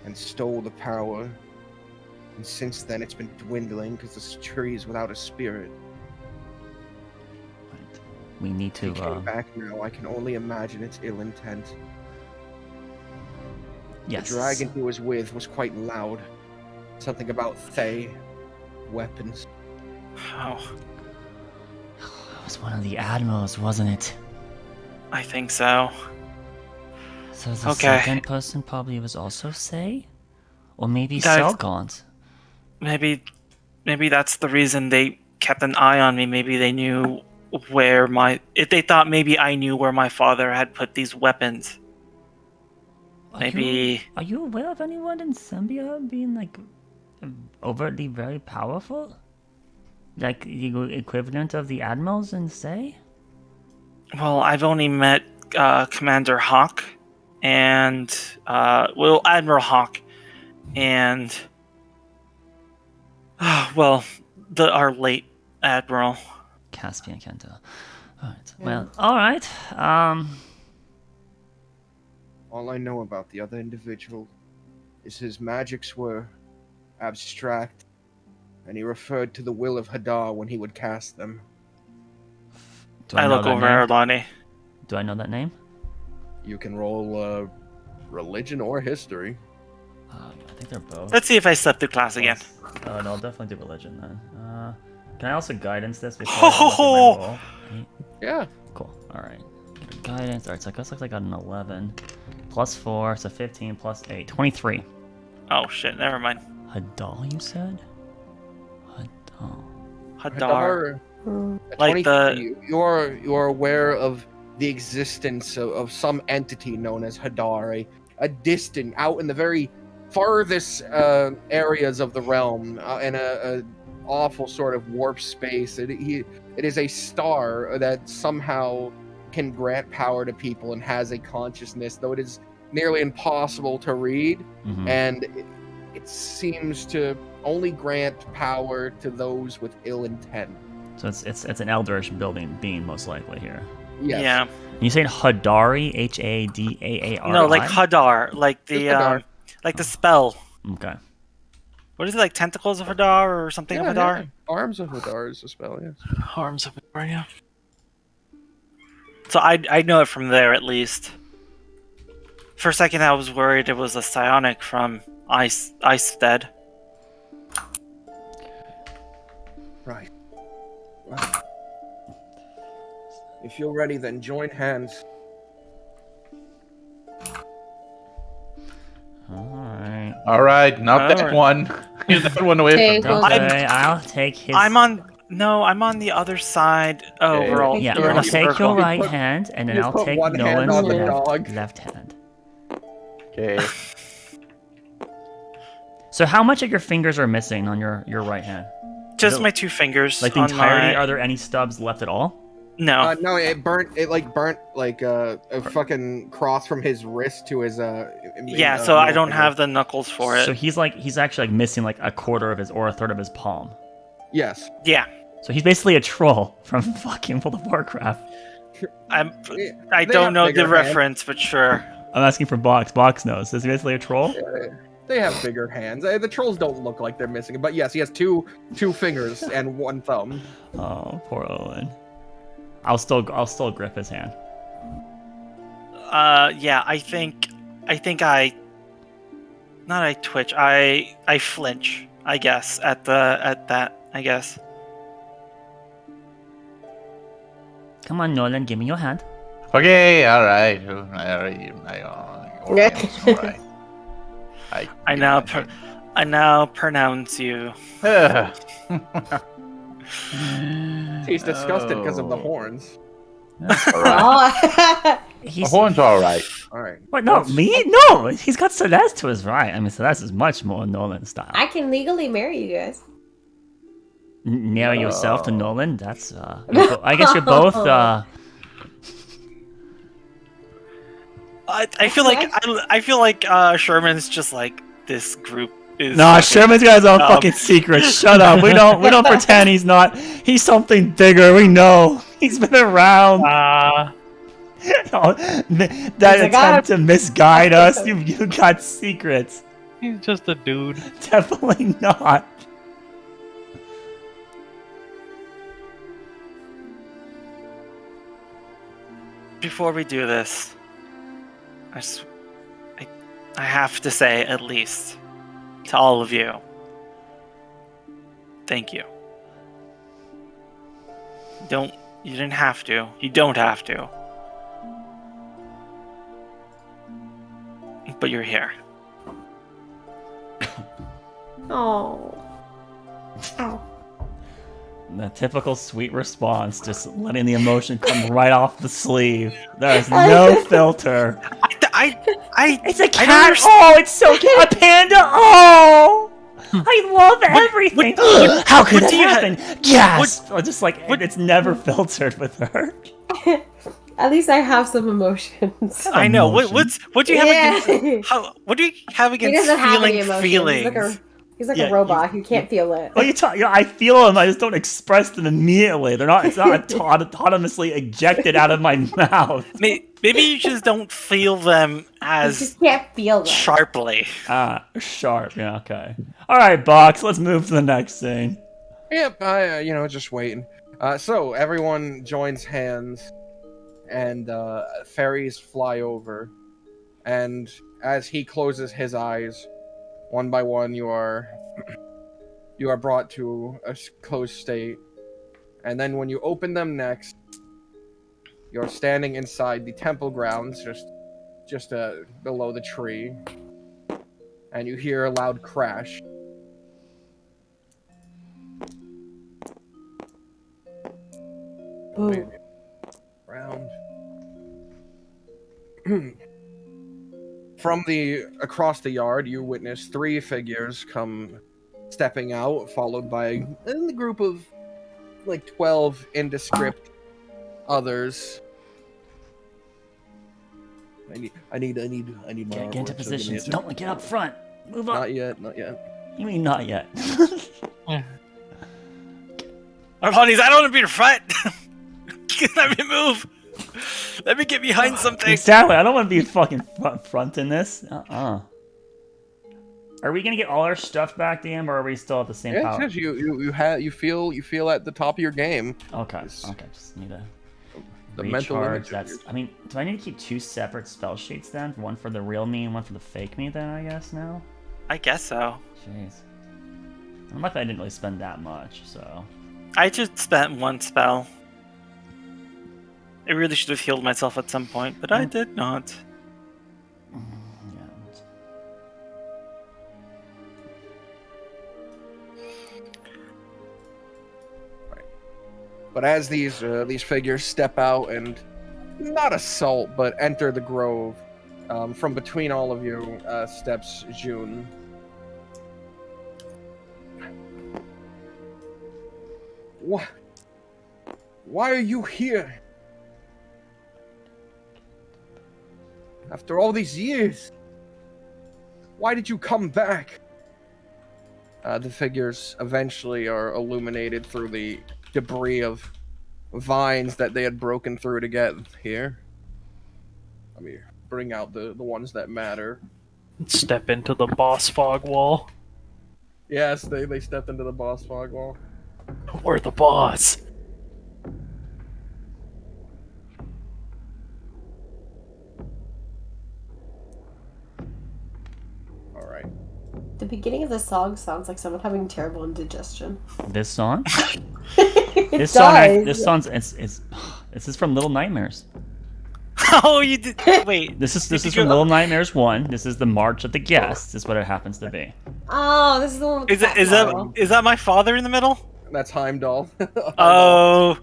and stole the power. And since then, it's been dwindling because this tree is without a spirit. Right. We need to. If he came back now, I can only imagine its ill intent. Yes. The dragon he was with was quite loud. Something about Thay weapons. Oh, It was one of the admirals, wasn't it? I think so. So the Okay. second person probably was also Say? Or maybe That's- Selgaunt. Maybe that's the reason they kept an eye on me. Maybe they knew if they thought maybe I knew where my father had put these weapons. Are you aware of anyone in Zambia being like overtly very powerful? Like the equivalent of the admirals in Say? Well, I've only met Commander Hawk and Admiral Hawk and our late admiral. Caspian Kenta. Alright. Well, alright. All I know about the other individual is his magics were abstract, and he referred to the will of Hadar when he would cast them. Do I know look that over name? at Lonnie. Do I know that name? You can roll religion or history. I think they're both. Let's see if I slept through class again. Oh no, I'll definitely do religion then. Can I also guidance this before Ho, I ho, look at my ho! roll? Yeah. Cool. Alright. Guidance. Alright, so I guess looks like I got an 11. Plus 4, so 15 plus 8. 23. Oh shit, never mind. Hadal, you said? Hadar. Like the- you're aware of the existence of some entity known as Hadar, a distant, out in the very farthest areas of the realm, in a awful sort of warp space. It is a star that somehow can grant power to people and has a consciousness, though it is nearly impossible to read, and it seems to only grant power to those with ill intent. So it's an eldritch being most likely here. Yes. Yeah. You saying Hadari? Hadaari? No, like Hadar, like the Hadar. like the spell. Okay. What is it, like tentacles of Hadar or something of Hadar? Yeah. Arms of Hadar is a spell, yes. Arms of Hadar, yeah. So I know it from there at least. For a second, I was worried it was a psionic from Icestead. Right. Well, if you're ready, then join hands. Alright. All right, not that Alright. one. Get that one away Okay, from me. well- Okay, I'll take his... I'm on the other side. Oh, Okay. we're all Yeah, we're in I'll a take your circle. right put- hand, and then you I'll put take one hand Nolan's on the dog. left hand. Okay. So how much of your fingers are missing on your right hand? Just my 2 fingers. Like the on entirety? my- Are there any stubs left at all? No. No, it burnt like a fucking cross from his wrist to his Yeah, so I don't have the knuckles for it. So he's actually like missing like a quarter of his or a third of his palm. Yes. Yeah. So he's basically a troll from fucking World of Warcraft. I They don't have know the bigger reference, but sure. I'm asking for Box. Box knows. Is he basically a troll? They have bigger hands. The trolls don't look like they're missing it, but yes, he has two fingers and 1 thumb. Oh, poor Owen. I'll still grip his hand. Yeah, I think I twitch. I flinch, I guess, at that, I guess. Come on, Nolan, give me your hand. Okay, all right. Alright. I now pronounce you. He's disgusted because of the horns. All right. Oh. The horn's all right. All right. What? No, me? No, he's got Celeste to his right. I mean, Celeste is much more Nolan style. I can legally marry you guys. Marry yourself to Nolan? That's I guess you're both. I feel like Sherman's just like, this group is. Nah, fucking Sherman's got his own dumb. fucking secrets. Shut up. We don't pretend he's not. He's something bigger. We know. He's been around. That attempt to misguide us. You got secrets. He's just a dude. Definitely not. Before we do this, I have to say, at least, to all of you, thank you. You didn't have to. You don't have to. But you're here. Oh. Ow. The typical sweet response, just letting the emotion come right off the sleeve. There's no filter. It's a cat. Oh, it's so cute. A panda. Oh, I love everything. How could it happen? Yes. Just like it's never filtered with her. At least I have some emotions. I know. What do you have Yeah. against? What do you have He against doesn't have any feeling emotions. feelings? He's like Yeah, a robot who can't feel it. Well, I feel them. I just don't express them immediately. It's not autonomously ejected out of my mouth. Maybe you just don't feel them You as just can't feel them. sharply. Sharp. Yeah. Okay. All right, Box. Let's move to the next scene. Yep, just waiting. So everyone joins hands, and fairies fly over, and as he closes his eyes, one by one, you are brought to a closed state, and then when you open them next, you're standing inside the temple grounds, just below the tree, and you hear a loud crash. Ooh. Round. From across the yard, you witness 3 figures come stepping out, followed by a group of like 12 indescript others. I need my Get artwork, into so position. give me a Don't get up front. Move up. Not yet. You mean not yet? Arpani's, I don't want to be in front. Let me move. Let me get behind something. Exactly. I don't want to be fucking front in this. Are we gonna get all our stuff back, DM, or are we still at the same power? Yes, you feel at the top of your game. Okay. Just need to The mental recharge. image. I mean, do I need to keep 2 separate spell sheets then? One for the real me and one for the fake me then, I guess, now? I guess so. Jeez. I'm lucky I didn't really spend that much, so... I just spent 1 spell. I really should have healed myself at some point, but I did not. Yeah. But as these figures step out and not assault, but enter the grove, from between all of you steps June. What? Why are you here? After all these years, why did you come back? The figures eventually are illuminated through the debris of vines that they had broken through to get here. Let me bring out the ones that matter. Step into the boss fog wall. Yes, they stepped into the boss fog wall. We're the boss. Alright. The beginning of the song sounds like someone having terrible indigestion. This song? It This does. song's this is from Little Nightmares. Oh, you did. Wait. This is from Little Nightmares 1. This is the March of the Guests. Is what it happens to be. Oh, this is the one with the Is that my father in the middle? That's Heimdall. Oh,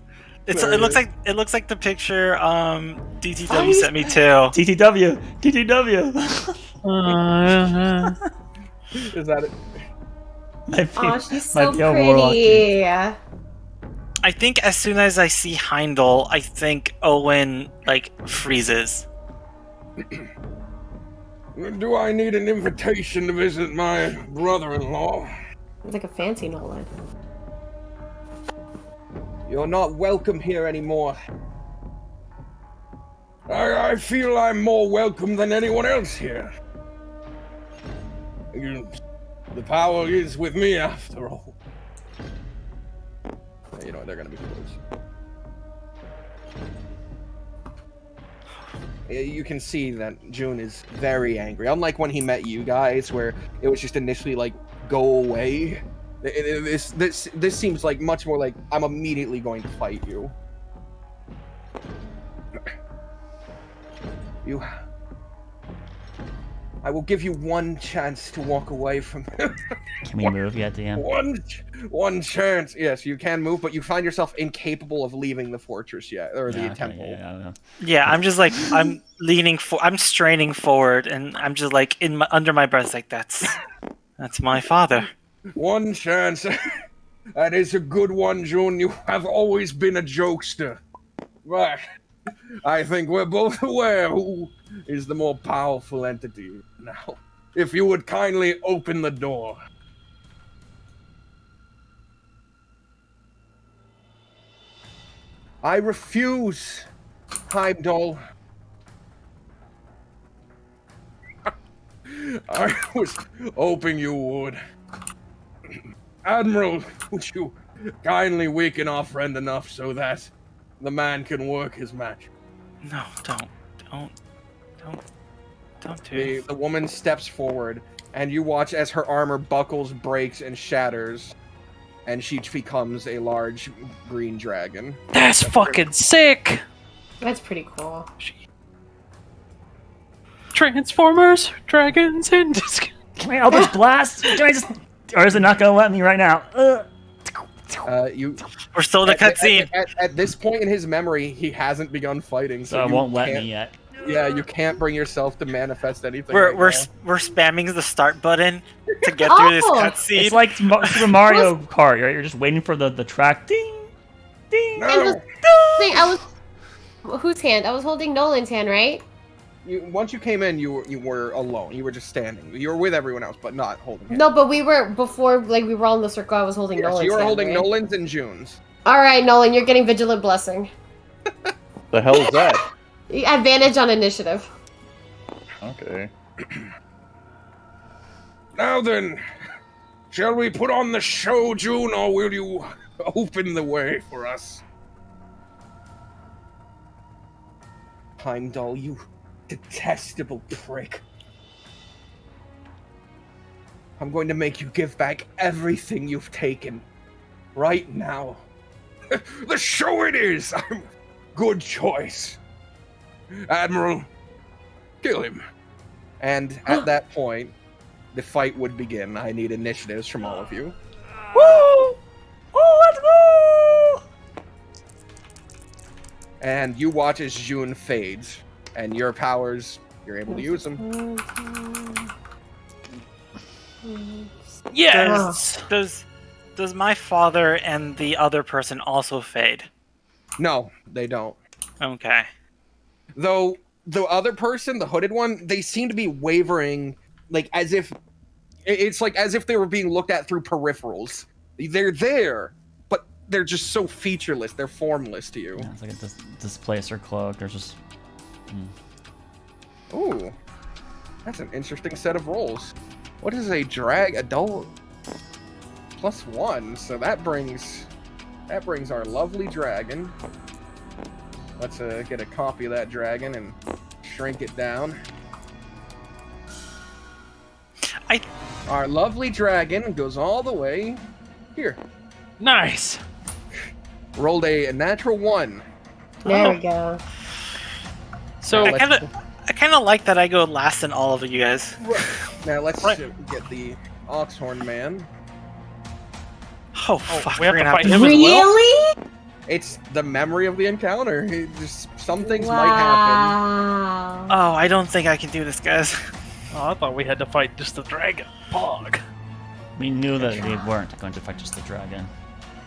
it There looks it like the picture DTW sent me too. TTW. Is that it? Oh, she's so might be a warlock. pretty. I think as soon as I see Heimdall, I think Owen freezes. Do I need an invitation to visit my brother-in-law? It's like a fancy Nolan. You're not welcome here anymore. I feel I'm more welcome than anyone else here. The power is with me after all. You know, they're gonna be close. You can see that June is very angry. Unlike when he met you guys, where it was just initially like, go away. This seems like much more like, I'm immediately going to fight you. I will give you one chance to walk away from him. Can we move yet, DM? One chance. Yes, you can move, but you find yourself incapable of leaving the fortress yet, or the temple. Yeah, I'm just I'm leaning I'm straining forward, and I'm just under my breath, that's my father. One chance. That is a good one, June. You have always been a jokester. But I think we're both aware who is the more powerful entity. Now, if you would kindly open the door. I refuse, Heimdall. I was hoping you would. Admiral, would you kindly weaken our friend enough so that the man can work his magic? No, don't do it. The woman steps forward, and you watch as her armor buckles, breaks, and shatters, and she becomes a large green dragon. That's fucking sick! That's pretty cool. Transformers, dragons, and... Can I Eldritch Blast? Can I just... Or is it not gonna let me right now? We're still in the cutscene. At this point in his memory, he hasn't begun fighting, so it won't let me yet. Yeah, you can't bring yourself to manifest anything. We're spamming the start button to get through this cutscene. It's like Super Mario Kart, right? You're just waiting for the track. Ding, ding. No. Whose hand? I was holding Nolan's hand, right? Once you came in, you were alone. You were just standing. You were with everyone else, but not holding hands. No, but we were before. We were all in the circle. I was holding Nolan's hand. So you were holding right? Nolan's and June's. All right, Nolan, you're getting Vigilant Blessing. The hell is that? Advantage on initiative. Okay. Now then, shall we put on the show, June, or will you open the way for us? Heimdall, you detestable prick. I'm going to make you give back everything you've taken. Right now. The show it is! Good choice. Admiral, kill him. And at that point, the fight would begin. I need initiatives from all of you. Woo! Oh, let's go! And you watch as June fades, and your powers, you're able to use them. Yes! Does my father and the other person also fade? No, they don't. Okay. Though the other person, the hooded one, they seem to be wavering, like as if it's like as if they were being looked at through peripherals. They're there, but they're just so featureless. They're formless to you. Yeah, it's like a displacer cloak. There's just. Ooh, that's an interesting set of rolls. What is a drag adult? +1, so that brings our lovely dragon. Let's get a copy of that dragon and shrink it down. Our lovely dragon goes all the way here. Nice. Rolled a natural 1. There we go. So I kind of like that I go last in all of you guys. Now let's Right. get the Oxhorn man. Oh, fuck. we have we're to gonna fight him as well. Really? It's the memory of the encounter. Some things might happen. Wow. Oh, I don't think I can do this, guys. Oh, I thought we had to fight just the dragon. Pog. We knew that they weren't going to fight just the dragon.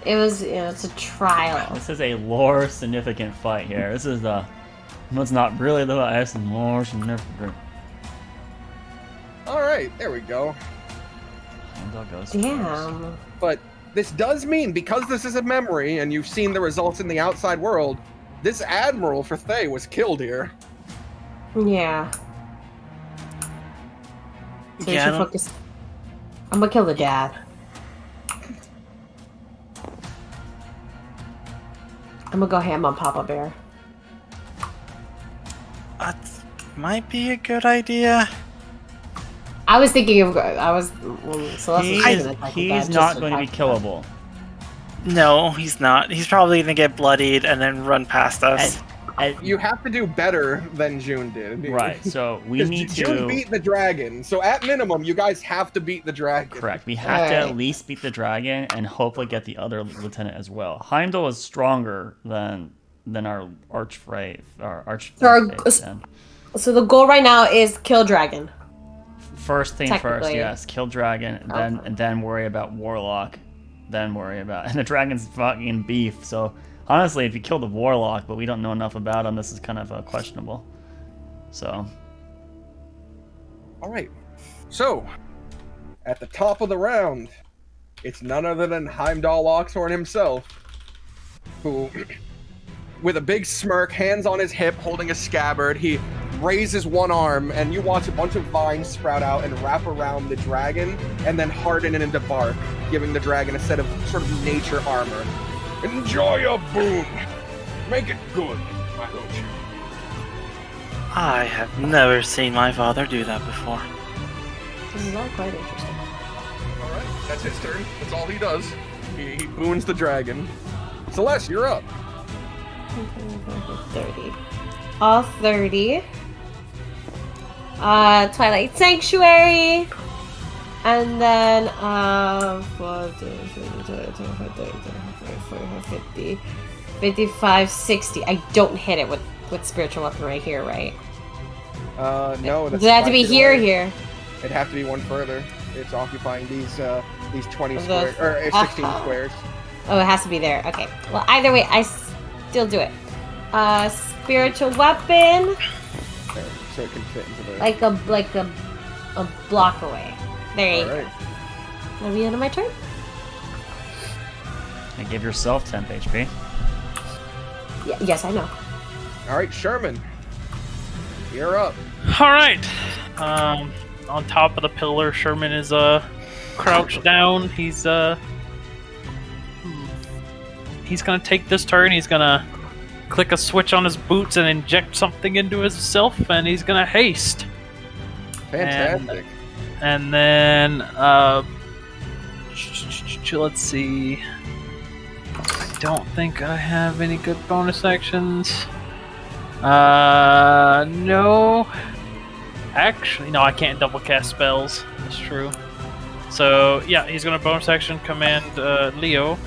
It was, it's a trial. This is a lore significant fight here. This is it's not really the it's lore significant. All right, there we go. Heimdall goes first. Damn. But this does mean, because this is a memory and you've seen the results in the outside world, this admiral for Thay was killed here. Yeah. So we Yeah, I should don't- focus. I'm gonna kill the dad. I'm gonna go ham on Papa Bear. That might be a good idea. I was thinking of. He's not going to be killable. No, he's not. He's probably gonna get bloodied and then run past us. You have to do better than June did. Right, so we 'Cause need June to... beat the dragon, so at minimum, you guys have to beat the dragon. Correct. We have to Alright. at least beat the dragon and hopefully get the other lieutenant as well. Heimdall is stronger than our archfray, our arch. So the goal right now is kill dragon. First thing first, Technically. yes, kill dragon, and then worry about warlock, then worry about and the dragon's fucking beef. So honestly, if you kill the warlock, but we don't know enough about him, this is kind of questionable. So. All right. So, at the top of the round, it's none other than Heimdall Oxhorn himself, who, with a big smirk, hands on his hip, holding a scabbard, he raises one arm, and you watch a bunch of vines sprout out and wrap around the dragon, and then harden it into bark, giving the dragon a set of sort of nature armor. Enjoy your boon. Make it good, why don't you? I have never seen my father do that before. This is all quite interesting. All right, that's his turn. That's all he does. He boons the dragon. Celeste, you're up. 30. All 30. Twilight Sanctuary. And then 50, 55, 60. I don't hit it with spiritual weapon right here, right? No. Does it have to be here or here? It'd have to be one further. It's occupying these 20 Those- squares or 16 squares. Oh, it has to be there. Okay. Well, either way, I still do it. Spiritual weapon, So it can fit into the. like a block away. There you All go. right. That'll be the end of my turn. And give yourself 10 HP. Yes, I know. All right, Sherman. You're up. All right. On top of the pillar, Sherman is crouched down. He's gonna take this turn. He's gonna click a switch on his boots and inject something into himself, and he's gonna haste. Fantastic. And then let's see. I don't think I have any good bonus actions. No. Actually, no, I can't double cast spells. That's true. So, yeah, he's going to bonus action command Leo.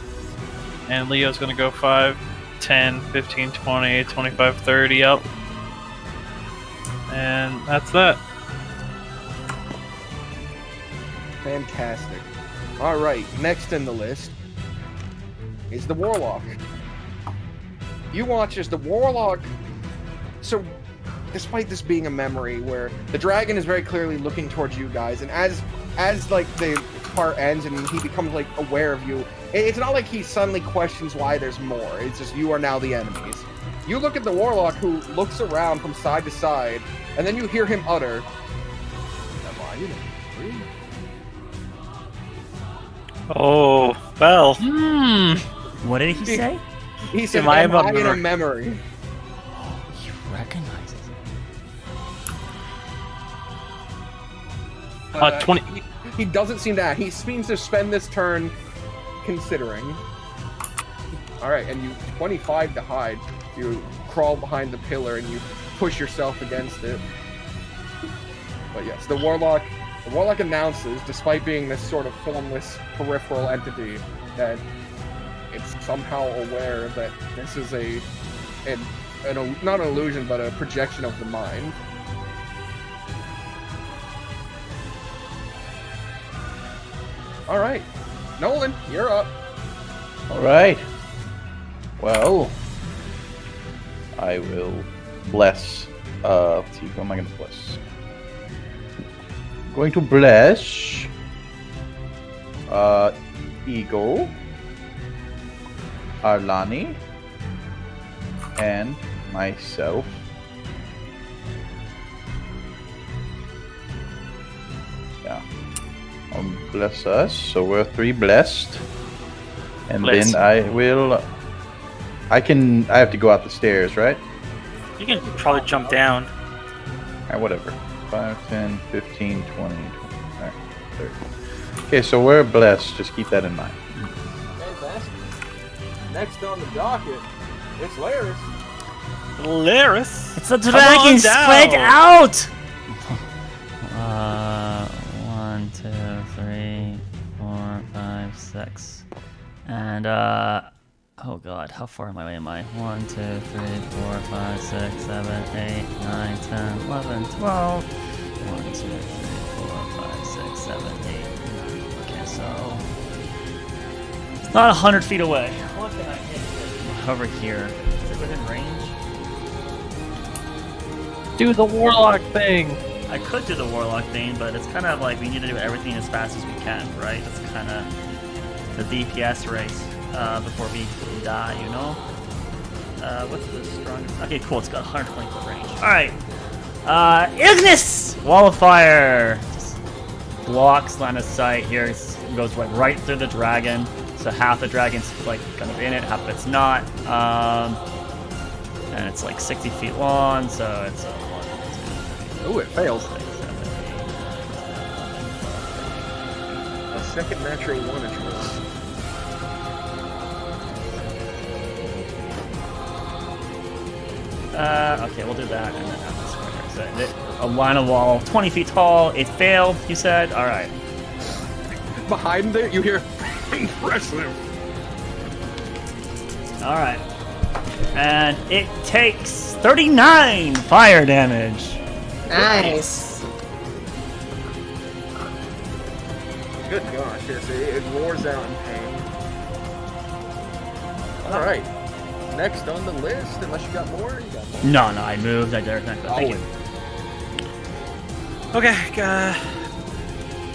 And Leo's going to go 5, 10, 15, 20, 25, 30 up. And that's that. Fantastic. All right, next in the list is the Warlock. You watch as the Warlock... So, despite this being a memory where the dragon is very clearly looking towards you guys, and as like the part ends and he becomes like aware of you, it's not like he suddenly questions why there's more. It's just you are now the enemies. You look at the Warlock who looks around from side to side, and then you hear him utter, "Am I in a memory?" Oh, well. What did he say? He said, Am I "Am a I in a memory?" memory?" He recognizes it. 20. He doesn't seem to. He seems to spend this turn considering. All right, and you 25 to hide. You crawl behind the pillar and you push yourself against it. But yes, the Warlock announces, despite being this sort of formless peripheral entity, that it's somehow aware that this is not an illusion, but a projection of the mind. All right, Nolan, you're up. All right. Well, I will bless. Let's see, who am I going to bless? I'm going to bless Eagle, Arlani, and myself. Yeah. Bless us, so we're 3 blessed. And Bless. then I have to go out the stairs, right? You can probably jump down. Alright, whatever. 5, 10, 15, 20, alright, 30. Okay, so we're blessed, just keep that in mind. Fantastic. Next on the docket, it's Laris. Laris. It's a Come dragon on spread down. out! 1, 2, 3, 4, 5, 6. And, oh god, how far away am I? 1, 2, 3, 4, 5, 6, 7, 8, 9, 10, 11, 12. 1, 2, 3, 4, 5, 6, 7, 8, 9. Okay, so... It's not 100 feet away. What can I hit over here? Is it within range? Do the Warlock thing! I could do the Warlock thing, but it's kind of like we need to do everything as fast as we can, right? It's kind of the DPS race before we die, you know? What's the strongest? Okay, cool, it's got 120 foot range. Alright. Ignis! Wall of Fire! Just blocks line of sight here. It goes right through the dragon. So half the dragon's like kind of in it, half of it's not. And it's like 60 feet long, so it's a 1, 2, 3, Ooh, it fails. 6, 7, 8, 9, 10, 11. A second natural 1 is Okay, we'll do that and then have the square. So a line of wall, 20 feet tall. It failed, you said? Alright. Behind it, you hear, impressive. Alright. And it takes 39 fire damage. Nice. Good gosh, yes, it roars out in pain. All right, next on the list, unless you got more, you got more. No, I moved. I did. Thank you. Okay,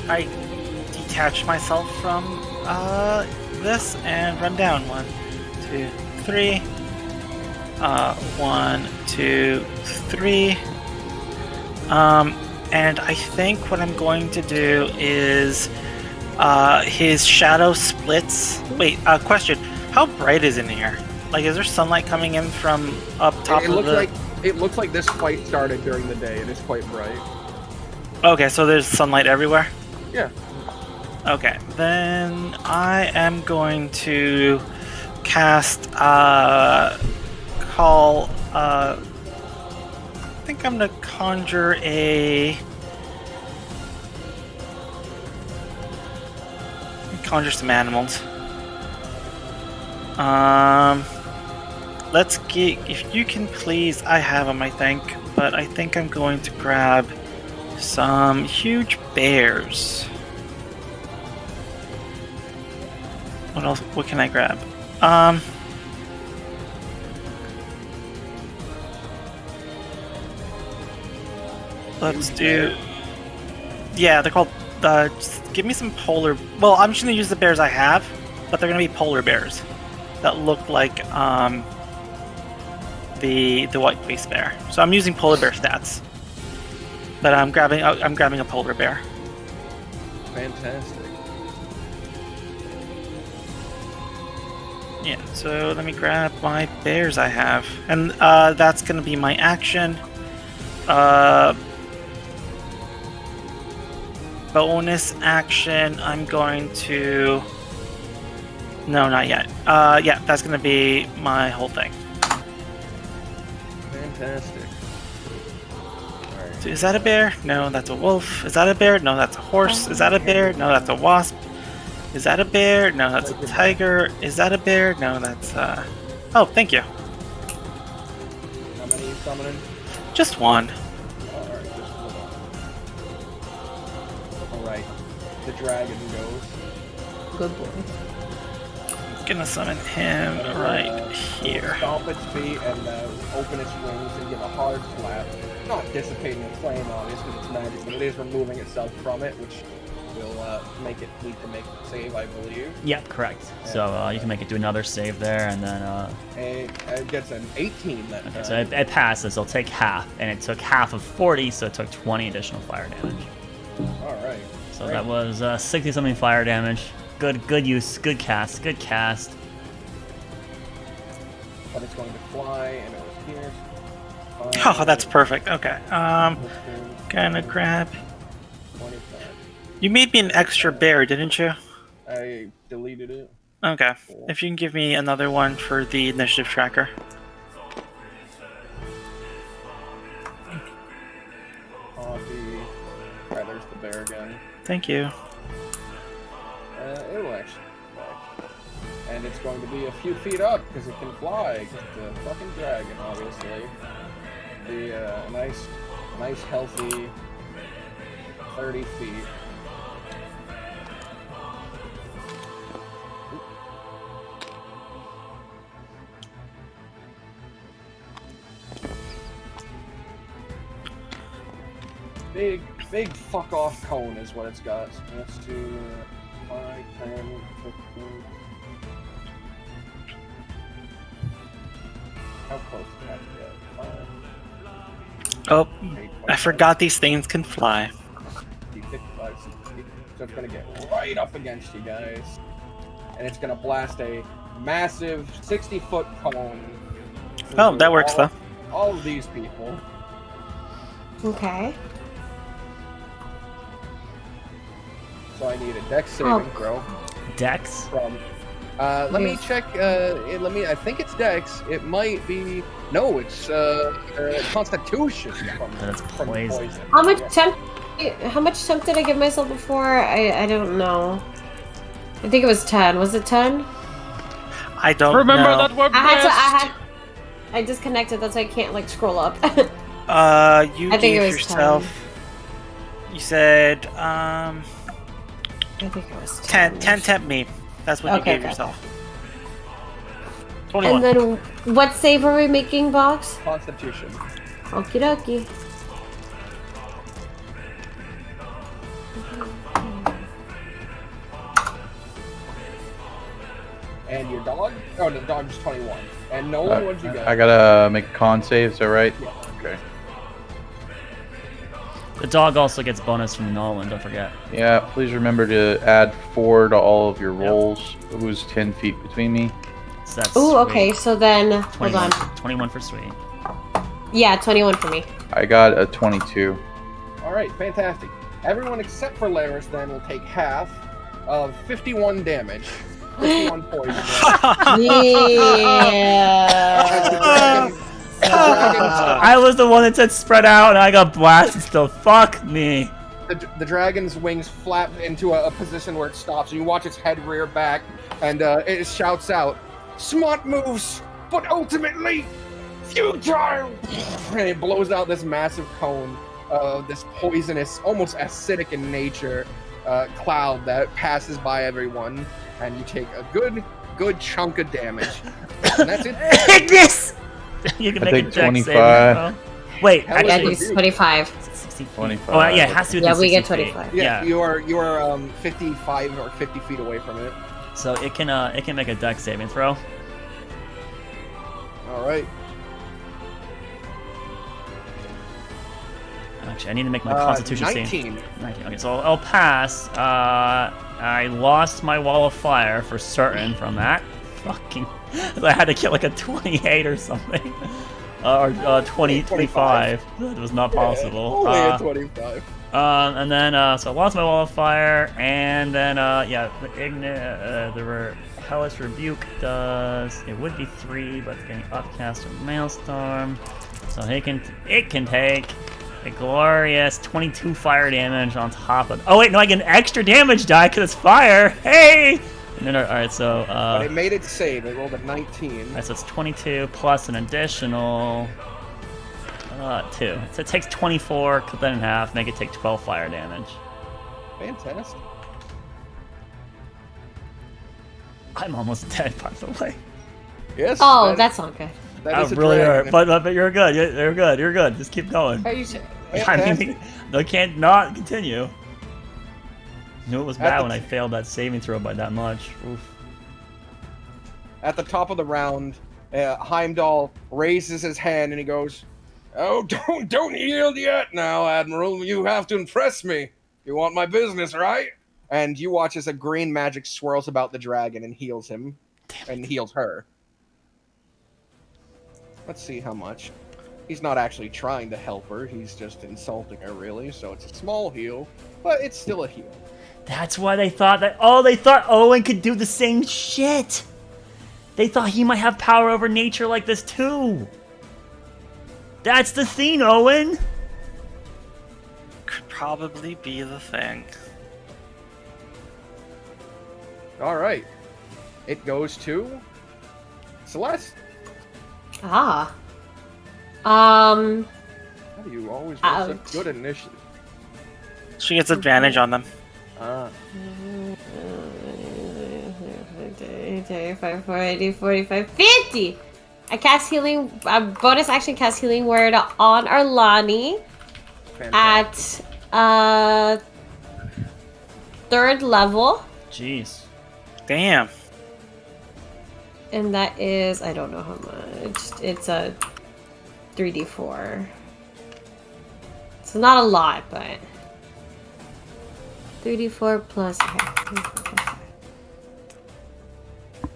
I detach myself from this and run down. 1, 2, 3. 1, 2, 3. And I think what I'm going to do is his shadow splits. Wait, question. How bright is in here? Like, is there sunlight coming in from up top It of looks the... like it looks like this fight started during the day. It is quite bright. Okay, so there's sunlight everywhere? Yeah. Okay, then I am going to cast call I think I'm gonna conjure some animals. Let's get, if you can please, I have them I think, but I think I'm going to grab some huge bears. What else? What can I grab? Let's do. Yeah, they're called. Just give me some polar. Well, I'm just gonna use the bears I have, but they're gonna be polar bears that look like the white face bear. So I'm using polar bear stats, but I'm grabbing a polar bear. Fantastic. Yeah. So let me grab my bears I have, and that's gonna be my action. Bonus action, I'm going to... No, not yet. Yeah, that's going to be my whole thing. Fantastic. So is that a bear? No, that's a wolf. Is that a bear? No, that's a horse. Is that a bear? No, that's a wasp. Is that a bear? No, that's a tiger. Is that a bear? No, that's... Oh, thank you. How many are you summoning? Just one. Alright, the dragon goes. Good boy. Gonna summon him right here. Stomp its feet and open its wings and give a hard flap. Not dissipating the flame, obviously, because it's magic, but it is removing itself from it, which will make it need to make a save, I believe. Yep, correct. So you can make it do another save there, and then... It gets an 18 that Okay, so it passes. It'll take half, and it took half of 40, so it took 20 additional fire damage. Alright. So that was 60-something fire damage. Good use, good cast. But it's going to fly, and it was here. Oh, that's perfect. Okay. Gonna grab... 25. You made me an extra bear, didn't you? I deleted it. Okay. If you can give me another one for the initiative tracker. Copy. Alright, there's the bear again. Thank you. It'll actually fly. And it's going to be a few feet up, because it can fly, because the fucking dragon, obviously. The, nice healthy 30 feet. Big fuck off cone is what it's got. So let's do 5, 10, 15. How close do that get? 5, Oh, 8, I forgot these things can fly. 55, 60. So it's gonna get right up against you guys. And it's gonna blast a massive 60-foot cone. Oh, that works though. All of these people. Okay. So I need a dex saving throw Dex? from. Let me check. I think it's dex. It might be. No, it's Constitution. That's From poison. How much temp did I give myself before? I don't know. I think it was 10. Was it 10? I don't Remember know. that we're blessed. I disconnected. That's why I can't like scroll up. You I think gave it was yourself. You said I think it was 10 temp me. That's what you gave yourself. 21. And then what save are we making, Box? Constitution. Okie dokie. And your dog? Oh, the dog's 21. And Nolan, what'd you get? I gotta make a con save, is that right? Yeah. Okay. The dog also gets bonus from Nolan, don't forget. Yeah, please remember to add 4 to all of your rolls. Who's 10 feet between me? So that's Ooh, sweet. okay, so then, hold 21, on. 21 for sweet. Yeah, 21 for me. I got a 22. Alright, fantastic. Everyone except for Laris then will take half of 51 damage. 51 poison damage. Yeah. I was the one that said spread out, and I got blasted still. Fuck me. The dragon's wings flap into a position where it stops. You watch its head rear back, and it shouts out, "Smart moves, but ultimately futile!" And it blows out this massive cone of this poisonous, almost acidic in nature, cloud that passes by everyone. and you take a good chunk of damage. And that's it. Ignis! You can I make a think dex 25. saving throw. Wait, Hell Yeah, actually, it's 25. 60 feet. 25. Oh, yeah, it has to be Yeah, within we get 60 feet. 25. Yeah, Yeah. you are 55 or 50 feet away from it. So it can make a dex saving throw. All right. Actually, I need to make my Constitution save. 19. 19. Okay, so I'll pass. I lost my wall of fire for certain from that. Fucking, I had to get like a 28 or something, or 25. That was not possible. Only a 25. And then so I lost my wall of fire, and then yeah, the Hellish Rebuke does. It would be 3, but it's getting upcast or Maelstrom, so it can take a glorious 22 fire damage on top of. Oh wait, no, I get an extra damage die because it's fire. Hey. And then, all right, so But it made it save. It rolled a 19. all right, so it's 22 plus an additional 2. So it takes 24, cut that in half, make it take 12 fire damage. Fantastic. I'm almost dead, by the way. Yes. Oh, that's not good. that is a really dragon. hurt, but you're good. You're good. You're good. Just keep going. Are you sure? I mean, they can't not continue. You know it was At bad the when I failed that saving throw by that much. Oof. At the top of the round, Heimdall raises his hand and he goes, "Oh, don't yield yet now, Admiral. You have to impress me. You want my business, right?" And you watch as a green magic swirls about the dragon and heals him, and heals her. Let's see how much. He's not actually trying to help her. He's just insulting her, really. So it's a small heal, but it's still a heal. That's why they thought that. Oh, they thought Owen could do the same shit. They thought he might have power over nature like this too. That's the thing, Owen. Could probably be the thing. All right. It goes to Celeste. Ah. How do you always roll Ouch. such good initiative? She gets advantage on them. Ah. 35, 40, 45, 50! I cast healing, bonus action cast healing word on Arlani Fantastic. at 3rd level. Jeez. Damn. And that is, I don't know how much. It's a 3d4. It's not a lot, but 3d4 plus. Okay.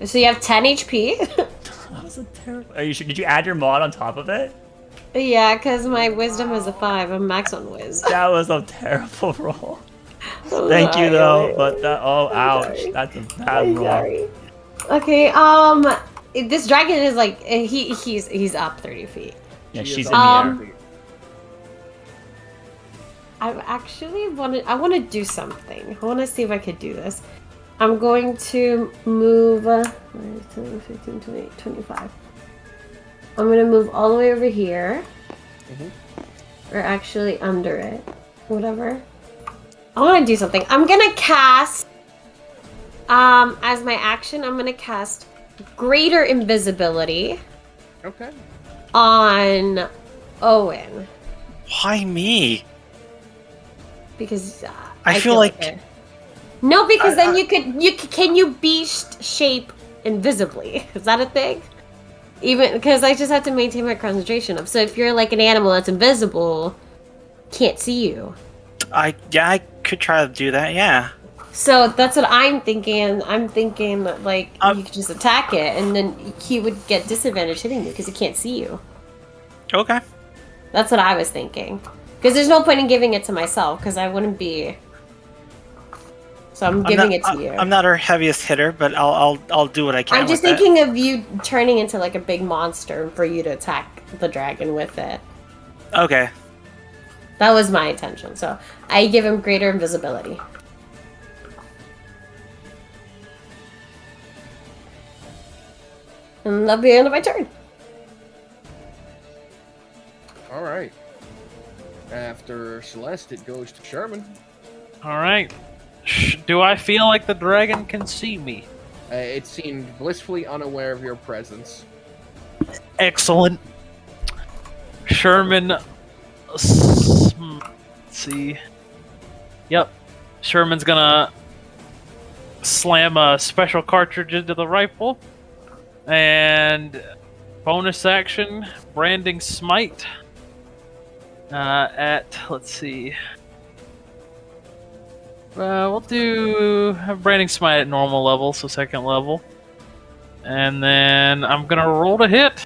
So you have 10 HP. That was a terrible. Are you sure? Did you add your mod on top of it? Yeah, because my wisdom is a 5. I'm max on whiz. That was a terrible roll. Thank you though, but that. Oh, ouch. sorry. That's a bad roll. Sorry. Okay. This dragon is like he's up 30 feet. Yeah, She she's is in the Um, air. I actually I want to do something. I want to see if I could do this. I'm going to move 10, 15, 20, 25. I'm going to move all the way over here. Or actually under it. Whatever. I want to do something. I'm going to cast as my action, I'm going to cast Greater Invisibility Okay. on Owen. Why me? Because I feel like- it. No, because then can you beast shape invisibly? Is that a thing? Even because I just have to maintain my concentration up. So if you're like an animal that's invisible, can't see you. I could try to do that. Yeah. So that's what I'm thinking. I'm thinking that like you could just attack it, and then he would get disadvantage hitting you because he can't see you. Okay. That's what I was thinking. Because there's no point in giving it to myself because I wouldn't be. So I'm giving it to you. I'm not our heaviest hitter, but I'll do what I can. I'm just with thinking of you turning into like a big monster for you to attack the dragon with it. it. Okay. That was my intention. So I give him greater invisibility. And that'll be the end of my turn. All right. After Celeste, it goes to Sherman. All right. Do I feel like the dragon can see me? It seemed blissfully unaware of your presence. Excellent. Sherman. Let's see. Yep. Sherman's gonna slam a special cartridge into the rifle. And bonus action, branding smite. Let's see. We'll do branding smite at normal level, so second level. And then I'm gonna roll to hit.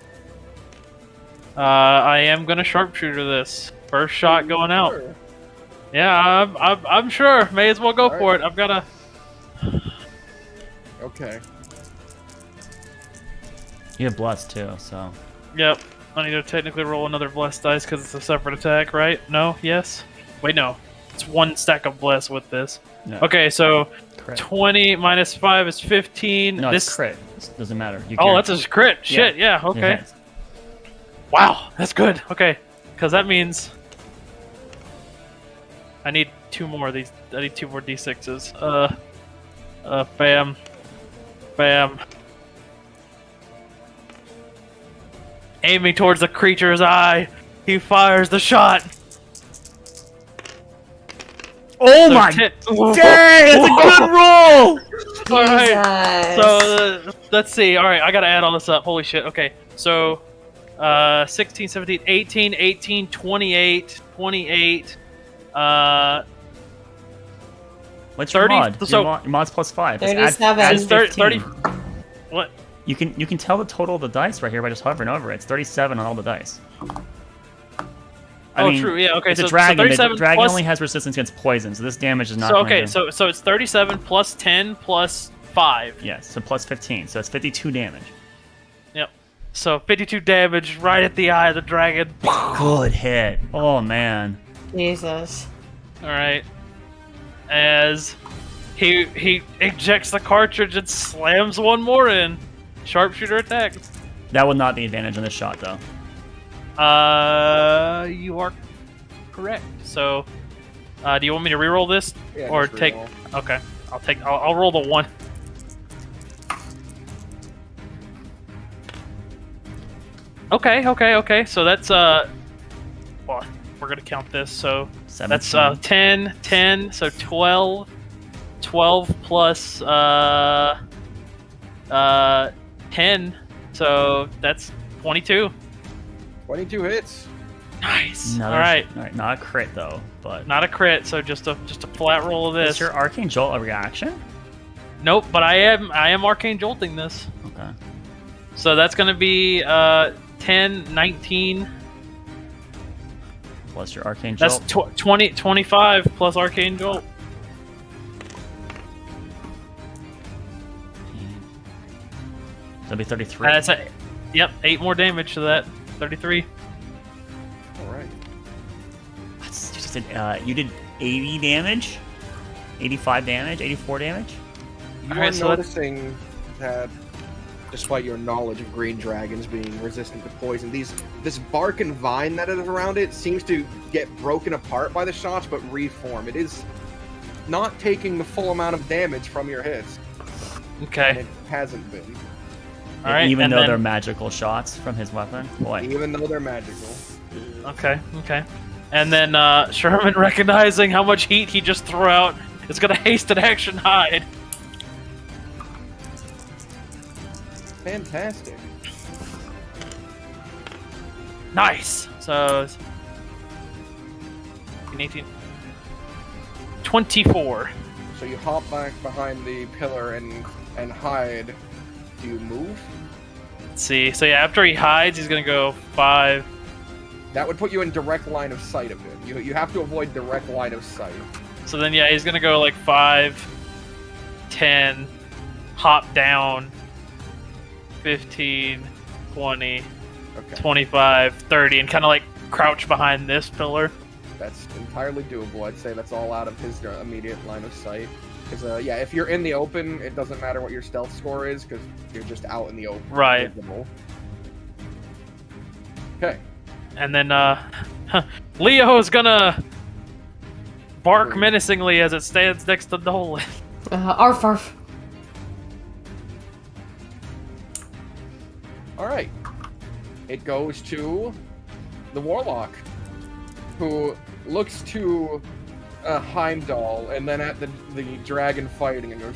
I am gonna sharpshooter this. First shot going out. Sure. Yeah, I'm sure. May as well go All for right. it. I've gotta. Okay. You have blessed too, so. Yep. I need to technically roll another blessed dice because it's a separate attack, right? No? Yes? Wait, no. It's one stack of bless with this. No. Okay, so Crit. 20 minus 5 is 15. No, this it's crit. It doesn't matter. You Oh, guarantee- that's a crit. Shit, yeah, You okay. hit. Wow, that's good. Okay, because that means I need two more of these. I need 2 more d6s. Bam, bam. Aiming towards the creature's eye, he fires the shot. Oh So my ten- dang! That's a good roll! All right. Jesus. So let's see. All right, I gotta add all this up. Holy shit. Okay, so 16, 17, 18, 18, 28, 28. What's 30? your mod? So- Your mod's +5. Just 37. Add It's 30, 15. What? You can tell the total of the dice right here by just hovering over it. It's 37 on all the dice. I Oh, mean, true. Yeah. Okay. It's So a dragon. The 37 dragon plus. only has resistance against poison, so this damage is not. So going okay. to... So it's 37 plus 10 plus 5. yes, so +15, so it's 52 damage. Yep. So 52 damage right at the eye of the dragon. Good hit. Oh man. Jesus. All right. As he ejects the cartridge and slams one more in. Sharpshooter attack. That would not be advantage on this shot though. You are correct. So, do you want me to reroll this, Yeah, or just take? reroll. Okay, I'll roll the 1. Okay. So that's well, we're gonna count this. So 17. that's 10, 10. So 12, 12 plus 10. So that's 22. 22 hits. Nice. Another, All right. Not a crit though, but. Not a crit, so just a flat roll of Is this. your arcane jolt a reaction? Nope, but I am arcane jolting this. Okay. So that's gonna be 10, 19. Plus your arcane That's jolt. 20, 25 plus arcane jolt. That'll be 33. That's yep, 8 more damage to that. 33. All right. You did 80 damage, 85 damage, 84 damage. You Alright, are so that's- noticing that, despite your knowledge of green dragons being resistant to poison, this bark and vine that is around it seems to get broken apart by the shots, but reform. It is not taking the full amount of damage from your hits, and Okay. it hasn't been, All right. Even and though then- they're magical shots from his weapon. Boy. even though they're magical. Okay. And then Sherman, recognizing how much heat he just threw out, is gonna haste an action hide. Fantastic. Nice. So 18, 24. So you hop back behind the pillar and hide. Do you move? Let's see. So yeah, after he hides, he's gonna go 5. That would put you in direct line of sight of him. You have to avoid direct line of sight. So then yeah, he's gonna go like 5, 10, hop down, 15, 20, Okay. 25, 30, and kind of like crouch behind this pillar. That's entirely doable. I'd say that's all out of his immediate line of sight. Because, yeah, if you're in the open, it doesn't matter what your stealth score is, because you're just out in the open. Right. Visible. Okay. And then Leo is gonna bark menacingly as it stands next to Nolan. Arf arf. All right. It goes to the warlock, who looks to Heimdall and then at the dragon fighting and goes,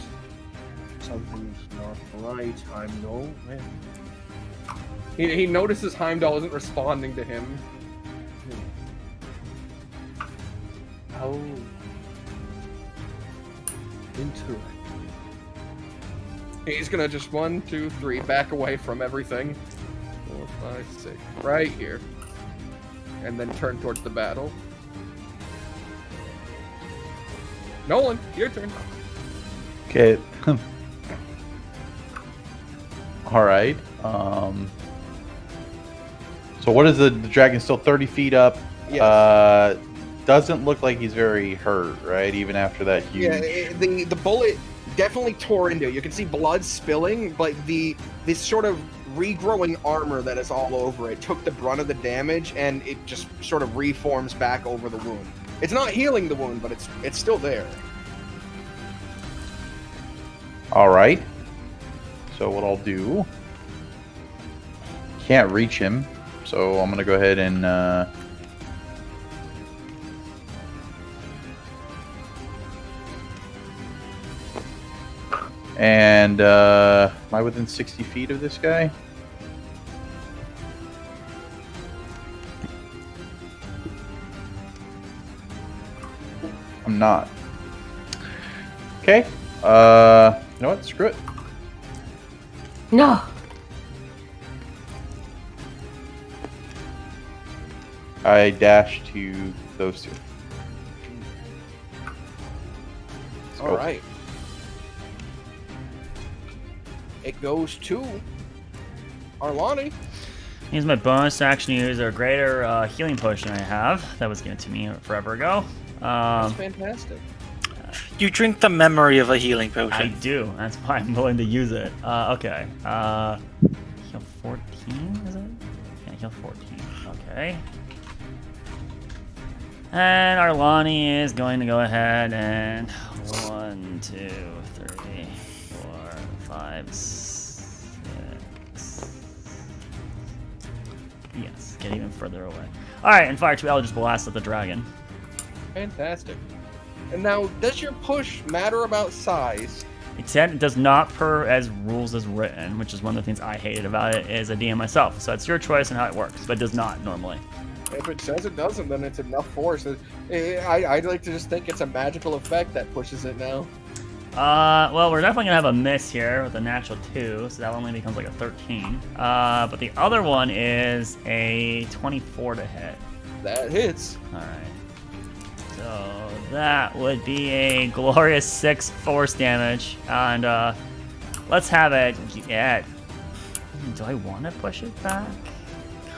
"Something's not right, Heimdall." He notices Heimdall isn't responding to him. Oh. Interesting. He's gonna just 1, 2, 3 back away from everything. 4, 5, 6, right here, and then turn towards the battle. Nolan, your turn. Okay. All right. So what is the dragon still 30 feet up? Yes. Doesn't look like he's very hurt, right? Even after that huge. Yeah, the bullet definitely tore into it. You can see blood spilling, but this sort of regrowing armor that is all over it took the brunt of the damage, and it just sort of reforms back over the wound. It's not healing the wound, but it's still there. All right. So what I'll do, can't reach him, so I'm gonna go ahead and am I within 60 feet of this guy? I'm not. Okay. You know what? Screw it. No. I dash to those two. All right. It goes to Arlani. Use my bonus action to use a greater healing potion I have. That was given to me forever ago. That's fantastic. You drink the memory of a healing potion. I do. That's why I'm willing to use it. Okay. Heal 14, is it? Yeah, heal 14. Okay. And Arlani is going to go ahead and 1, 2, 3, 4, 5, 6. Yes, get even further away. Alright, and fire 2 Eldritch Blasts at the dragon. Fantastic. And now, does your push matter about size? It said it does not per as rules as written, which is one of the things I hated about it as a DM myself. So it's your choice and how it works, but it does not normally. If it says it doesn't, then it's enough force. I'd like to just think it's a magical effect that pushes it now. Well, we're definitely gonna have a miss here with a natural 2, so that only becomes like a 13. But the other one is a 24 to hit. That hits. All right. So that would be a glorious 6 force damage, and let's have it. Yeah. Do I want to push it back?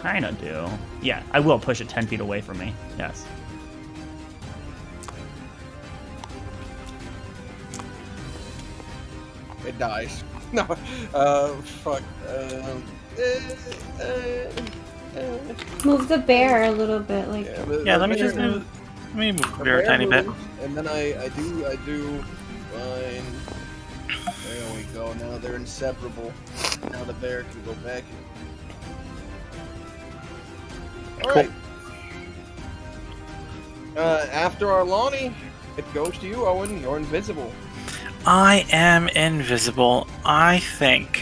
Kinda do. Yeah, I will push it 10 feet away from me. Yes. It dies. No. Fuck. Move the bear a little bit, like. Yeah, let me just move. Let me move the bear a tiny bit. And then I do. Fine. There we go. Now they're inseparable. Now the bear can go back. All right. After Arlani, it goes to you, Owen. You're invisible. I am invisible. I think.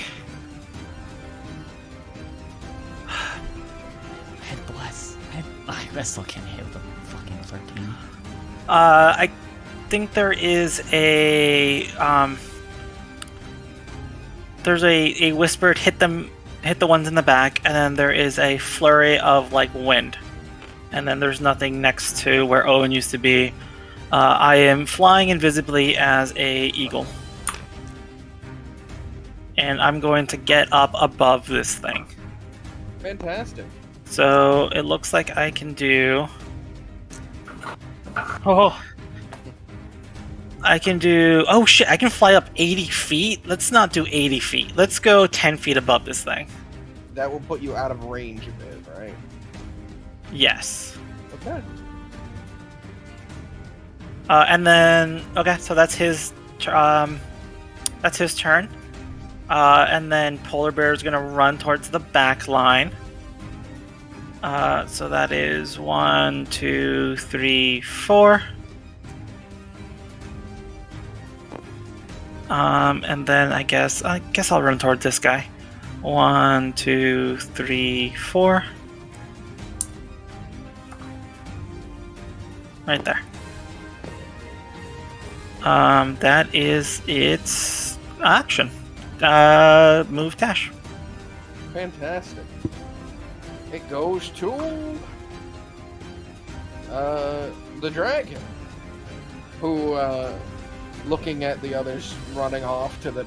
Head bless. I still can't hit with a fucking 13. I think there is a there's a whispered hit the ones in the back, and then there is a flurry of like wind, and then there's nothing next to where Owen used to be. I am flying invisibly as a eagle, and I'm going to get up above this thing. Fantastic. So it looks like I can do. Oh, I can do. Oh shit! I can fly up 80 feet. Let's not do 80 feet. Let's go 10 feet above this thing. That will put you out of range a bit, right? Yes. Okay. And then okay, so that's his turn. And then Polar Bear is gonna run towards the back line. So that is 1, 2, 3, 4. And then I guess I'll run towards this guy. 1, 2, 3, 4. Right there. That is its action. Move dash. Fantastic. It goes to the dragon, who, looking at the others running off to the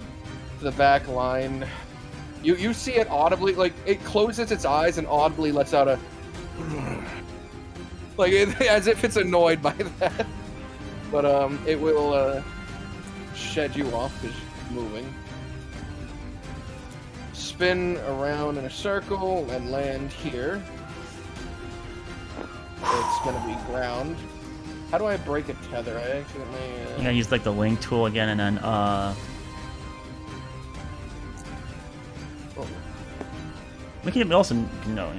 back line, you see it audibly, like it closes its eyes and audibly lets out a like as if it's annoyed by that. But it will shed you off because you're moving. Spin around in a circle and land here. It's gonna be ground. How do I break a tether? I accidentally. You gotta use like the link tool again, and then we can also know.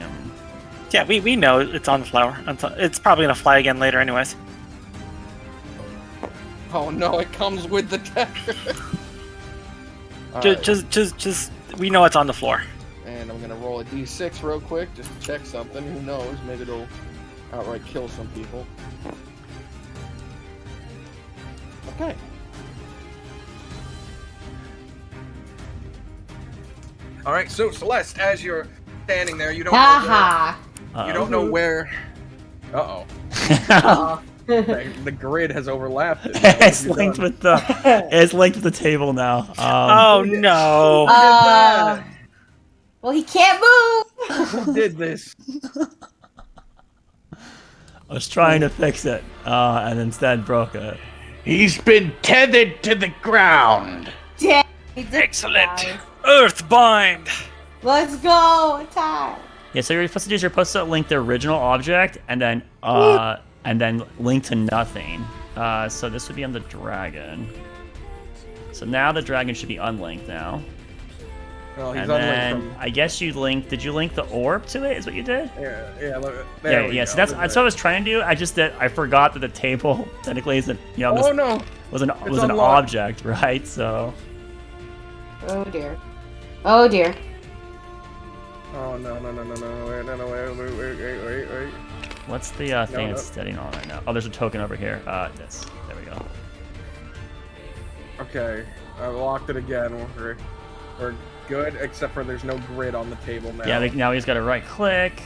Yeah, we know it's on the flower. It's probably gonna fly again later, anyways. Oh no! It comes with the tether. Just we know it's on the floor. And I'm gonna roll a d6 real quick just to check something. Who knows? Maybe it'll outright kill some people. Okay. All right. So Celeste, as you're standing there, you don't know where. Uh-oh. The grid has overlapped it. It's linked with the table now. Oh no! Well, he can't move. Who did this? I was trying to fix it, and instead broke it. He's been tethered to the ground. Dang, Excellent. Earthbind. Let's go. Time. Yeah, so you're supposed to link the original object, and then link to nothing. So this would be on the dragon. So now the dragon should be unlinked now. Well, he's and then I guess you linked. Did you link the orb to it? Is what you did? Yeah. So that's what I was trying to do. I forgot that the table technically isn't. Was an object, right? So. Oh dear. Oh dear. Oh no! Wait. What's the thing it's studying on right now? Oh, there's a token over here. This. There we go. Okay, I locked it again. We're good, except for there's no grid on the table now. Yeah, now he's got to right click,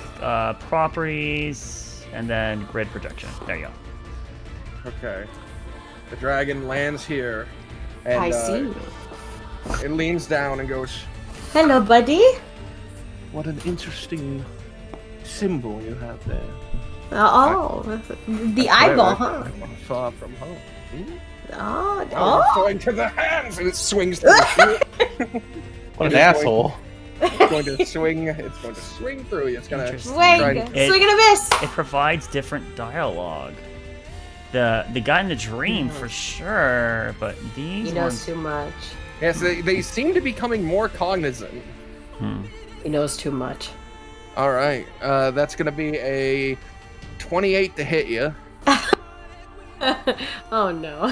properties, and then grid projection. There you go. Okay. The dragon lands here. And, I see. It leans down and goes, "Hello, buddy." What an interesting symbol you have there. The eyeball, huh? I'm far from home. Oh. Going to the hands, and it swings to the shoot. What an asshole. It's going to swing through you. It's going to Swing and a miss. It provides different dialogue. The guy in the dream for sure, but these He knows ones... too much. Yes, they seem to be becoming more cognizant. He knows too much. All right, that's going to be a 28 to hit you. Oh no.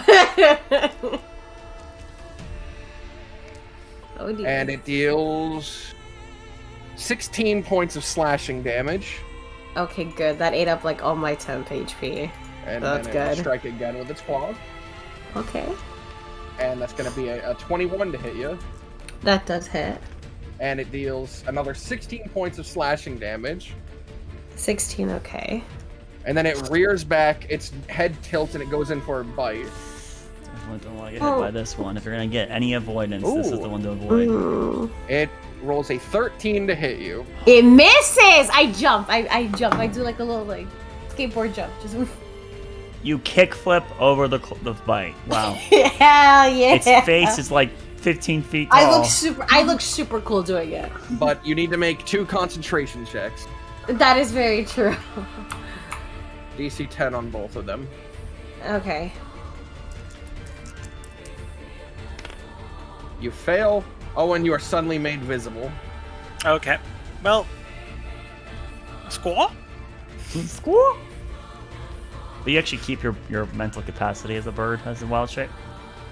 Oh dear. And it deals 16 points of slashing damage. Okay, good. That ate up like all my temp HP. And that's then it'll good. strike again with its claws. Okay. And that's going to be a 21 to hit you. That does hit. And it deals another 16 points of slashing damage. 16, okay. And then it rears back, its head tilts, and it goes in for a bite. Definitely don't want to get hit by this one. If you're going to get any avoidance, this is the one to avoid. Ooh. It rolls a 13 to hit you. It misses! I jump. I jump. I do like a little skateboard jump. Just You kickflip over the bite. Wow. Hell yeah! Its face is like 15 feet tall. I look super cool doing it. But you need to make 2 concentration checks. That is very true. DC 10 on both of them. Okay. You fail. Oh, and you are suddenly made visible. Okay. Well, squaw? Squaw. But you actually keep your mental capacity as a bird, as a wild shape.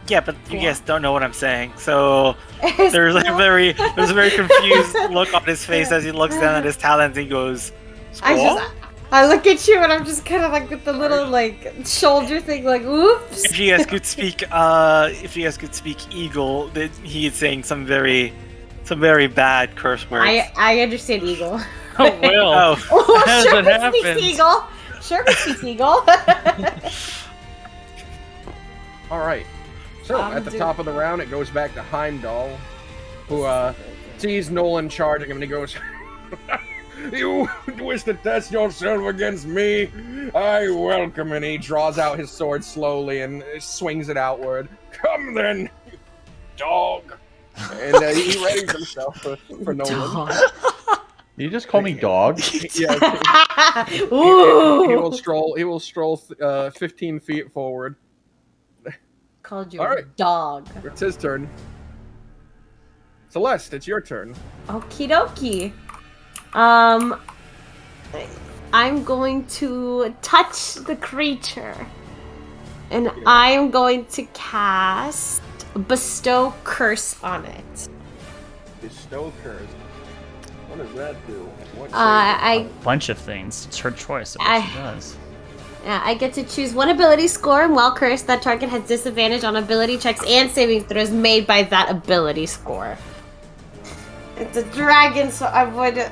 Yeah, but you guys don't know what I'm saying. So there's a very confused look on his face as he looks down at his talons and he goes, squaw? I look at you and I'm just kind of like with the little like shoulder thing, like oops. If you guys could speak, eagle, then he is saying some very bad curse words. I understand eagle. Oh, Will. Oh, As sure, it we happens. speak eagle. Sure, we speak eagle. All right. So at the top of the round, it goes back to Heimdall, who sees Nolan charging him, and he goes, "You wish to test yourself against me? I welcome." And he draws out his sword slowly and swings it outward. "Come then, you dog." And he readies himself for Nolan. You just call me dog? Yeah. Ooh. He will stroll 15 feet forward. Called you All a right. dog. It's his turn. Celeste, it's your turn. Okie dokie. I'm going to touch the creature. And I'm going to cast Bestow Curse on it. Bestow curse. What does that do? A bunch of things. It's her choice of what she does. I get to choose one ability score, and while cursed, that target has disadvantage on ability checks and saving throws made by that ability score. It's a dragon, so I would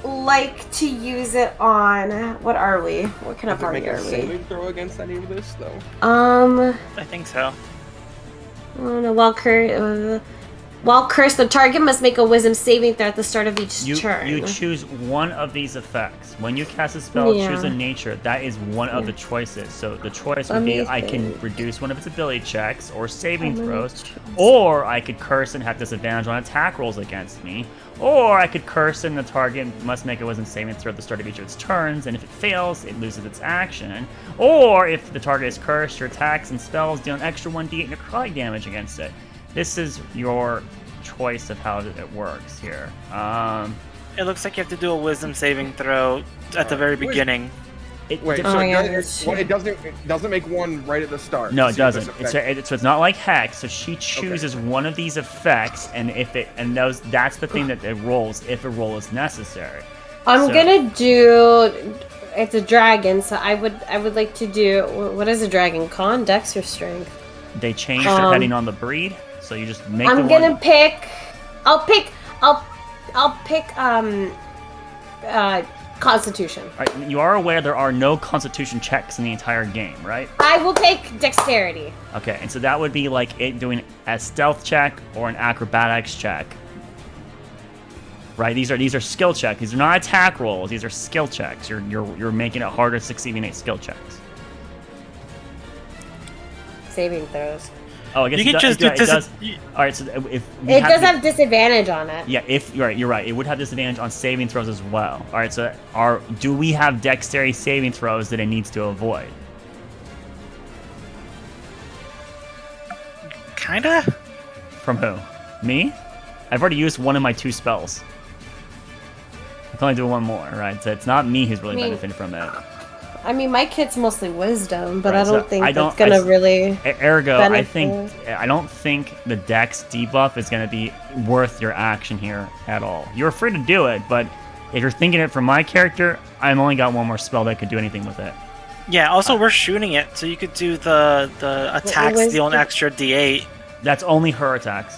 like to use it on... What are we? What kind of party are we? Saving throw against any of this, though? I think so. Oh no, while cursed, the target must make a wisdom saving throw at the start of each turn. You choose one of these effects. When you cast a spell, choose a nature. That is one of the choices. So the choice would be I can reduce one of its ability checks or saving throws, or I could curse and have disadvantage on attack rolls against me, or I could curse and the target must make a wisdom saving throw at the start of each of its turns, and if it fails, it loses its action. Or if the target is cursed, your attacks and spells deal an extra 1d8 necrotic damage against it. This is your choice of how it works here. It looks like you have to do a wisdom saving throw at the very beginning. It doesn't make one right at the start. No, it doesn't. So it's not like Hex. So she chooses one of these effects, and that's the thing that it rolls if a roll is necessary. I'm gonna do. It's a dragon, so I would like to do. What is a dragon? Con, Dex, or Strength? They change depending on the breed. So you just make. I'm gonna pick. I'll pick. Constitution. All right, you are aware there are no Constitution checks in the entire game, right? I will take Dexterity. Okay, and so that would be like it doing a stealth check or an acrobatics check. Right? These are skill checks. These are not attack rolls. These are skill checks. You're making it harder to succeed in 8 skill checks. Saving throws. Oh, I guess you can just do it does. All right, so if it does have disadvantage on it. Yeah, you're right. It would have disadvantage on saving throws as well. All right, so do we have dexterity saving throws that it needs to avoid? Kinda. From who? Me? I've already used one of my 2 spells. I can only do one more, right? So it's not me who's really benefiting from it. I mean, my kit's mostly wisdom, but right, I don't think that's gonna really. Ergo, benefit. I don't think the Dex debuff is gonna be worth your action here at all. You're free to do it, but if you're thinking it for my character, I've only got one more spell that could do anything with it. Yeah. Also, we're shooting it, so you could do the attacks deal an extra d8. That's only her attacks.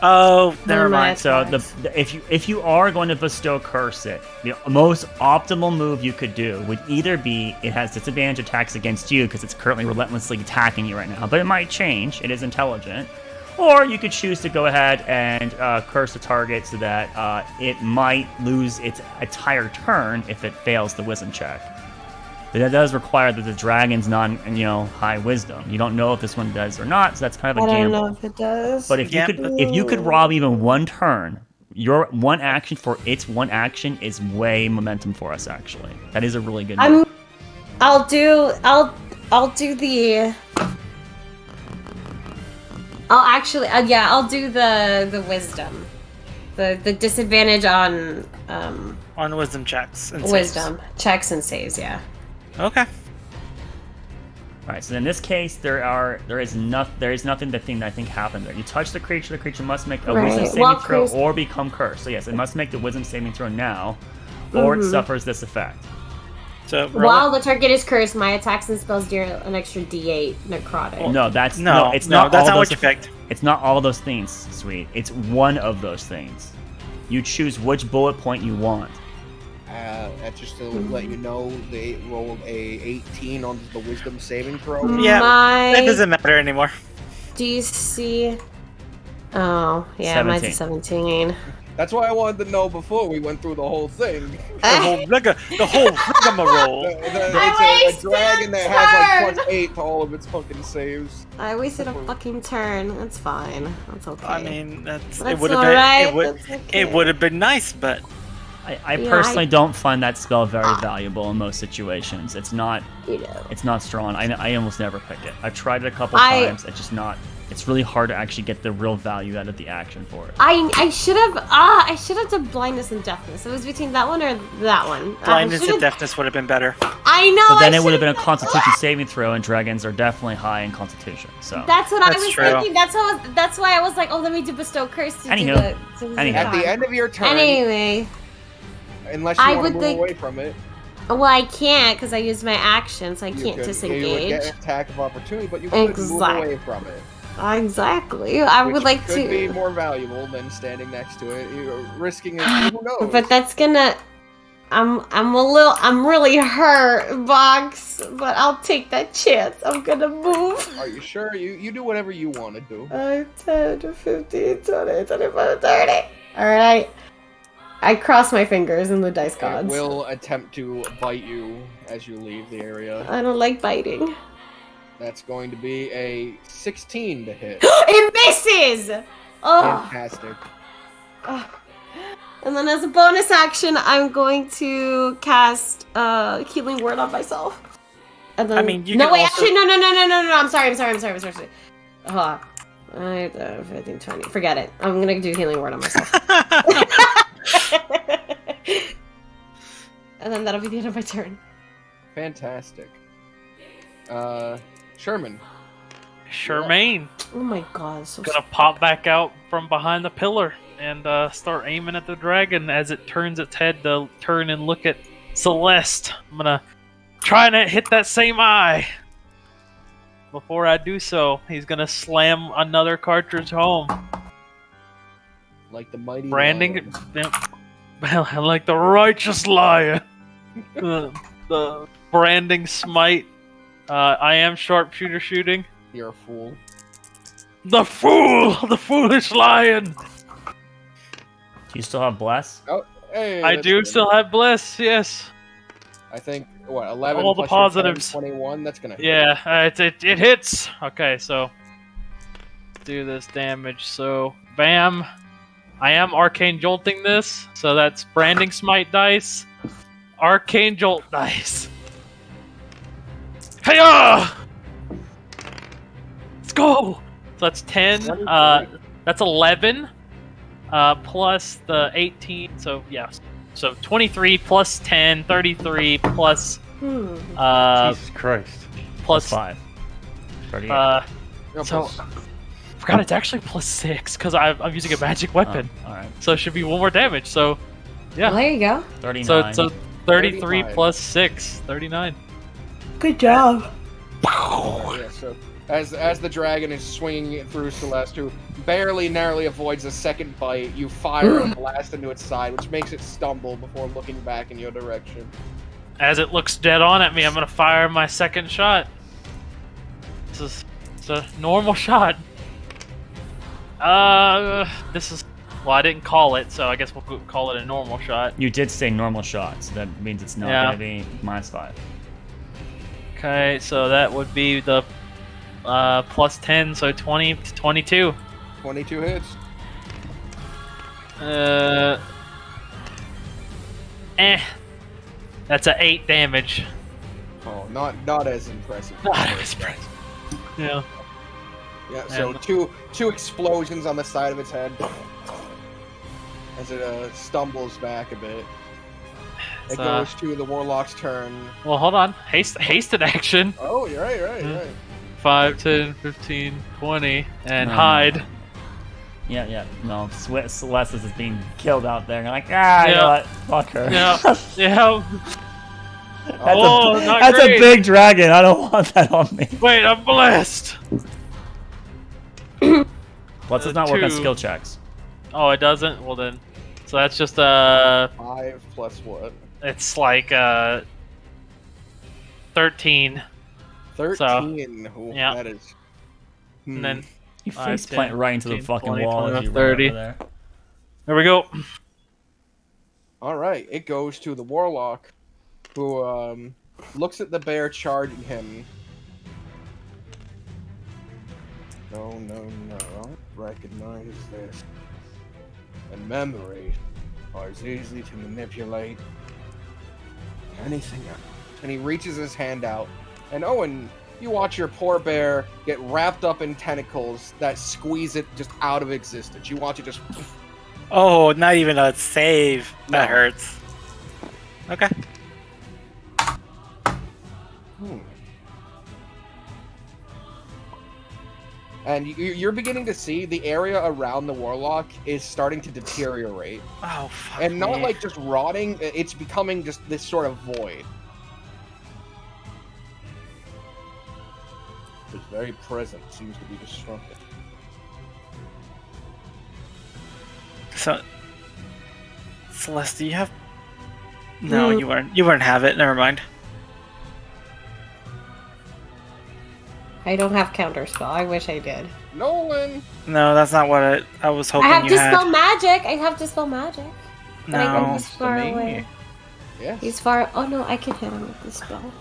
Oh, never mind. So if you are going to bestow curse it, the most optimal move you could do would either be it has disadvantage attacks against you because it's currently relentlessly attacking you right now, but it might change. It is intelligent. Or you could choose to go ahead and curse the target so that it might lose its entire turn if it fails the wisdom check. But that does require that the dragon's high wisdom. You don't know if this one does or not, so that's kind of a gamble. I don't know if it does. But if you could rob even one turn, your one action for its one action is way momentum for us. Actually, that is a really good move. I'll I'll do the. I'll do the wisdom. The disadvantage on wisdom checks and saves. wisdom checks and saves. Yeah. Okay. All right, so in this case, there is nothing the thing that I think happened there. You touch the creature must make a wisdom saving throw or become cursed. So yes, it must make the wisdom saving throw now, or it suffers this effect. So while the target is cursed, my attacks and spells deal an extra D8 necrotic. No, that's that's not what you picked. It's not all of those things, sweet. It's one of those things. You choose which bullet point you want. Just to let you know, they rolled a 18 on the wisdom saving throw. Yeah, that doesn't matter anymore. DC. Oh, yeah, 17. mine's a 17. That's why I wanted to know before we went through the whole thing. The whole rigmarole. It's a dragon that has like +8 to all of its fucking saves. I wasted a fucking turn. That's fine. That's okay. I mean, it That's would alright. have been That's okay. it would have been nice, but I personally don't find that spell very valuable in most situations. It's not strong. I almost never pick it. I've tried it a couple times. It's just not. It's really hard to actually get the real value out of the action for it. I should have done blindness and deafness. It was between that one or that one. blindness and deafness would have been better. I know. But then it would have been a Constitution saving throw, and dragons are definitely high in Constitution. So that's what I was true. thinking. That's why I was like, oh, let me do bestow curse to Anywho. do Anywho. At the end of your turn, Anyway, unless you want to move away from it, well, I can't because I used my action, so I can't you would disengage. get an attack of opportunity, but you could move away from it. Exactly. I would like to. Could be more valuable than standing next to it. You're risking it. Who knows? But that's gonna. I'm really hurt, Box. But I'll take that chance. I'm gonna move. Are you sure? You do whatever you want to do. 10, 15, 20, 25, 30. Alright. I cross my fingers in the dice It gods. will attempt to bite you as you leave the area. I don't like biting. That's going to be a 16 to hit. It misses! Oh. Fantastic. And then as a bonus action, I'm going to cast Healing Word on myself. And then... I mean, you no, can wait, also... actually, no. I'm sorry. Hold on. 15, 20. Forget it. I'm gonna do Healing Word on myself. And then that'll be the end of my turn. Fantastic. Sherman. Charmaine. Oh my god, so Gonna pop back out from behind the pillar and start aiming at the dragon as it turns its head to turn and look at Celeste. I'm gonna try to hit that same eye. Before I do so, he's gonna slam another cartridge home. Like the mighty Branding, lion. like the righteous lion. the branding smite. I am sharpshooter shooting. You're a fool. The fool! The foolish lion! do you still have bless? Oh, hey, I that's do good. still have bliss, yes. I think, 11 All the plus your 10, positives. 21, that's gonna hit. Yeah, it hits! Okay, so... do this damage, so... Bam! I am Arcane Jolting this, so that's Branding Smite dice. Arcane Jolt dice. Hiya! Let's go! So that's 10, that's 11, plus the 18, so yeah. So 23 plus 10, 33 plus, Jesus Christ. Plus 5. 38. No, so, plus- I forgot it's actually plus 6, because I'm using a magic weapon. Alright. So it should be 1 more damage, so, yeah. Well, there you go. 39. So 33 39. plus 6, 39. Good job. Yeah, so as the dragon is swinging it through Celeste, who narrowly avoids a second bite, you fire a blast into its side, which makes it stumble before looking back in your direction. As it looks dead on at me, I'm gonna fire my second shot. It's a normal shot. This is... Well, I didn't call it, so I guess we'll call it a normal shot. You did say normal shot, so that means it's not going to be -5. Okay, so that would be the plus 10, so 20 to 22. 22 hits. That's a 8 damage. Oh, not as impressive. Yeah. Yeah, so And- two explosions on the side of its head as it stumbles back a bit. It goes to the warlock's turn. Well, hold on. Hasted action. Oh, you're right. 5, 10, 15, 20, and No, hide. no. Yeah. No, Celeste is being killed out there. You're like, you know Yeah. what? Fuck her. Yeah. That's not that's great. a big dragon. I don't want that on me. Wait, I'm blessed. Plus, does not work on 2. skill checks. Oh, it doesn't? Well then. So that's just 5 plus what? it's like 13. 13. Ooh, yeah. That is. And then You 5, face plant 10, right into the 15, fucking 20, wall as 25, you 30. run over there. there we go. All right, it goes to the warlock, who looks at the bear charging him. No, recognize this. And memory are as easy to manipulate. Anything else. And he reaches his hand out, and Owen, you watch your poor bear get wrapped up in tentacles that squeeze it just out of existence. You watch it just. Oh, not even a save. That No. hurts. Okay. And you're beginning to see the area around the warlock is starting to deteriorate. Oh, fuck And not me. like just rotting, it's becoming just this sort of void. Its very presence seems to be disrupted. So, Celeste, do you have? No, you weren't. You wouldn't have it. Never mind. I don't have counterspell. I wish I did. Nolan! No, that's not what I was hoping I have you had. dispel magic. I have dispel magic. But I No. think he's far me. away. Yes. He's far. Oh no, I can hit him with the spell.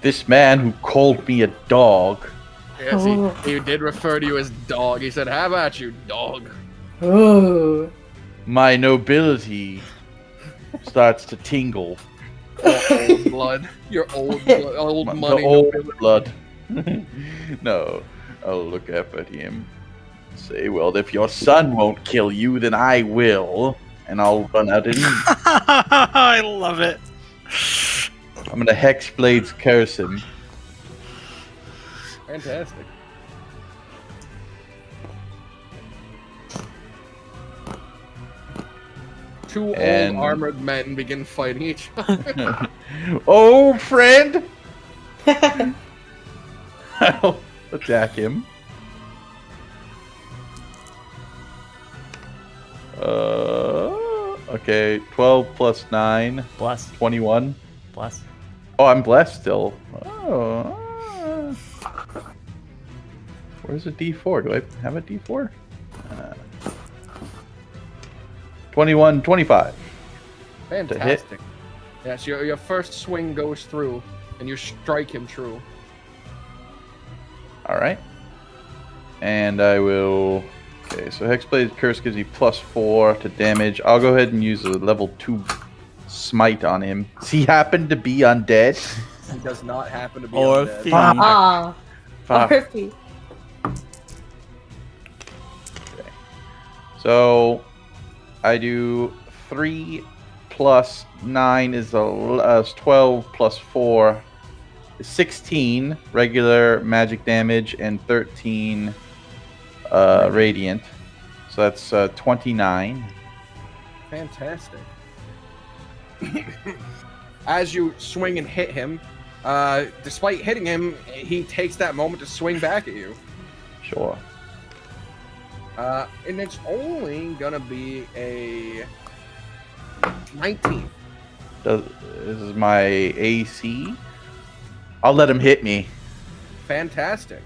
This man who called me a dog. Yes, Oh. he did refer to you as dog. He said, "How about you, dog?" Oh. My nobility starts to tingle. Old blood. Your old The money. old nobility. blood. No, I'll look up at him. Say, well, if your son won't kill you, then I will. And I'll run out and I love it. I'm gonna Hexblades curse him. Fantastic. Two And- old armored men begin fighting each other. Oh, friend! I'll attack him. Okay, 12 plus 9, Bless. 21. Bless. Oh, I'm blessed still. Oh. Where's a D4? Do I have a D4? 21, 25. Fantastic. Yes, your first swing goes through, and you strike him true. Alright. And I will... Okay, so Hexblade Curse gives you +4 to damage. I'll go ahead and use a level 2 smite on him. Does he happen to be undead? He does not happen to be Or undead. thief. Ah. Fuck. Orphe. So I do 3 plus 9 is 12 plus 4 is 16 regular magic damage and 13 radiant. So that's 29. Fantastic. As you swing and hit him, despite hitting him, he takes that moment to swing back at you. Sure. And it's only gonna be a 19. This is my AC. I'll let him hit me. Fantastic.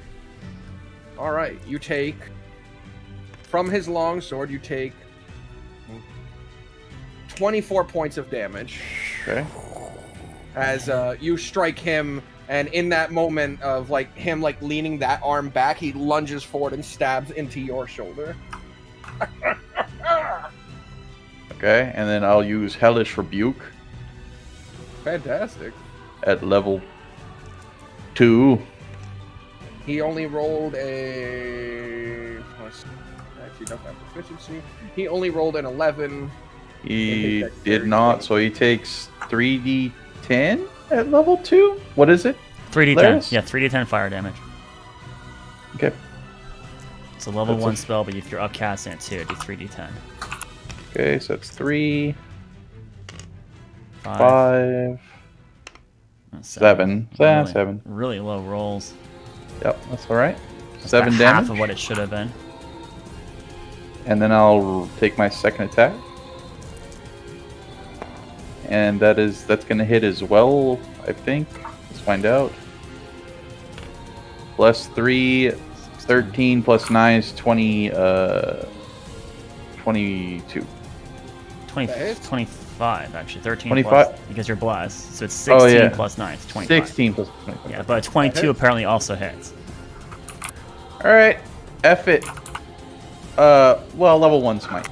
All right, you take from his longsword. You take 24 points of damage Okay. as you strike him, and in that moment of like him like leaning that arm back, he lunges forward and stabs into your shoulder. Okay, and then I'll use Hellish Rebuke Fantastic. at level 2. He only rolled a. Actually, doesn't have proficiency. He only rolled an 11. He did not, so he takes 3d10 at level 2. What is it? 3d10. Laris? Yeah, 3d10 fire damage. Okay. It's a level That's 1 a- spell, but if you're upcasting it too, it'd be 3d10. Okay, so it's 3, 5, 5, 7. Really, 7. really low rolls. Yep, that's all right. That's 7 about damage. half of what it should have been. And then I'll take my second attack. And that's going to hit as well, I think. Let's find out. Plus 3, 13 plus 9 is 20, 22. 25, actually. 13 25? plus, because you're blessed. So it's 16 Oh, yeah. plus 9. It's 25. 16 plus 25. Yeah, but 22 apparently also hits. Alright, F it. Well, level 1 smite.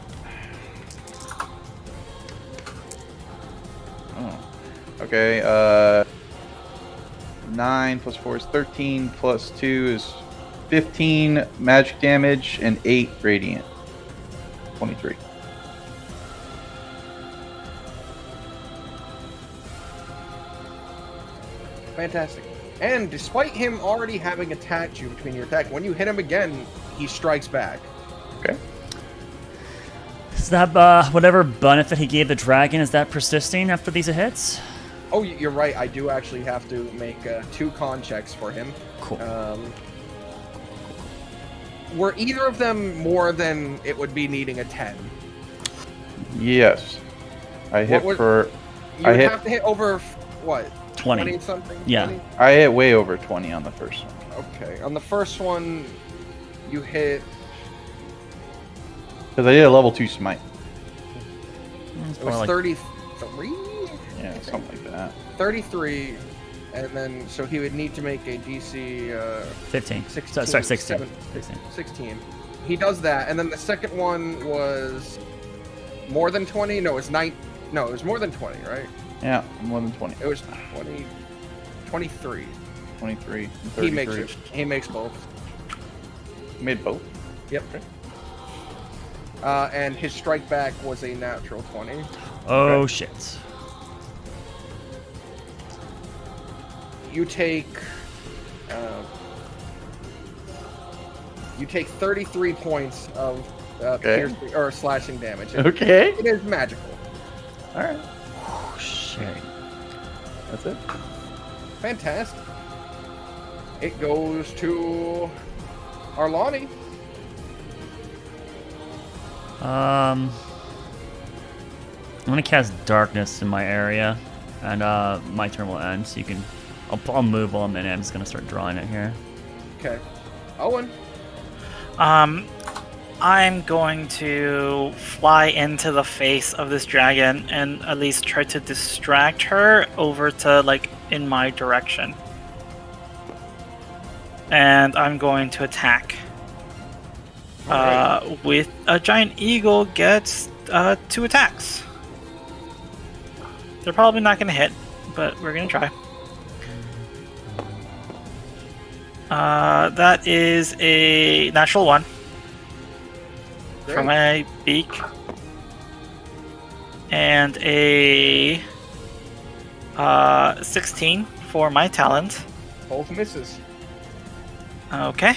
Oh. Okay, 9 plus 4 is 13, plus 2 is 15 magic damage, and 8 radiant. 23. Fantastic. And despite him already having attacked you between your attack, when you hit him again, he strikes back. Okay. Is that, whatever benefit he gave the dragon, is that persisting after these hits? Oh, you're right. I do actually have to make 2 con checks for him. Cool. Were either of them more than it would be needing a 10? Yes. I hit would- for... You I would hit... have to hit over, what? 20. something? Yeah. 20? I hit way over 20 on the first one. Okay. On the first one, you hit... Because I did a level 2 smite. It's It more was like 33? Yeah, something like that. 33, and then, so he would need to make a DC... 15. 16, Sorry, 16. 16. 16. He does that, and then the second one was more than 20? No, it's 9... No, it was more than 20, right? Yeah, more than 20. It was 20... 23. 23. And He makes 33. it. He makes both. Made both. Yep. And his strike back was a natural 20. Oh, shit. You take 33 points of piercing or slashing damage. Okay. It is magical. All right. Oh, shit. That's it. Fantastic. It goes to Arlani. I'm gonna cast darkness in my area, and my turn will end. So you can, I'll move while I'm in it. I'm just gonna start drawing it here. Okay. Owen. I'm going to fly into the face of this dragon and at least try to distract her over to, like, in my direction. And I'm going to attack. With a giant eagle gets 2 attacks. They're probably not going to hit, but we're going to try. That is a natural 1 from my beak, and a 16 for my talent. Both misses. Okay.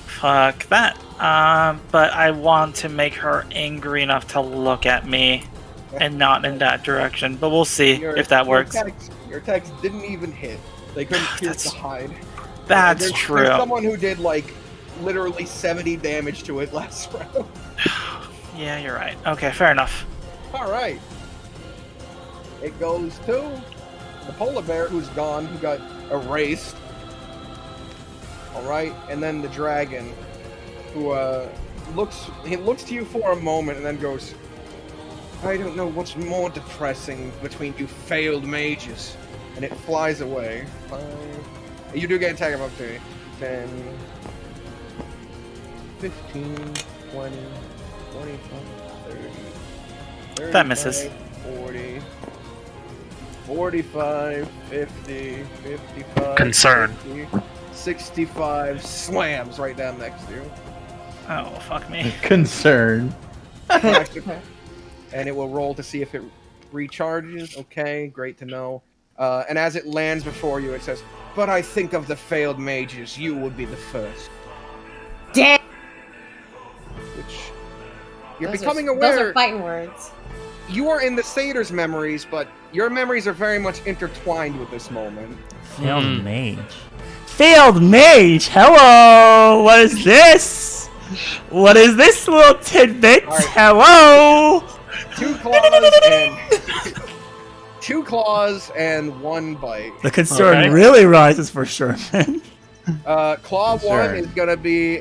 Fuck that. But I want to make her angry enough to look at me and not in that direction. But we'll see if that works. Your attacks didn't even hit. They couldn't pierce the hide. That's true. There's someone who did, like, literally 70 damage to it last round. Yeah, you're right. Okay, fair enough. Alright. It goes to the polar bear who's gone, who got erased. Alright, and then the dragon, who looks to you for a moment and then goes, I don't know what's more depressing between you failed mages. And it flies away. 5. You do get an attack of opportunity. 10, 15, 20, 25, 30, That misses. 40. 45, 50, 55. Concern. 50, 65. Slams right down next to you. Oh, fuck me. Concern. And it will roll to see if it recharges. Okay, great to know. And as it lands before you, it says, "But I think of the failed mages, you would be the first." Damn. Which you're Those becoming are, aware. Those are fighting words. You are in the satyr's memories, but your memories are very much intertwined with this moment. Failed mage. Failed mage! Hello! What is this? What is this little tidbit? All right. Hello! 2 claws and 1 bite. The concern Okay. really rises for Sherman. Claw 1 Concern. is gonna be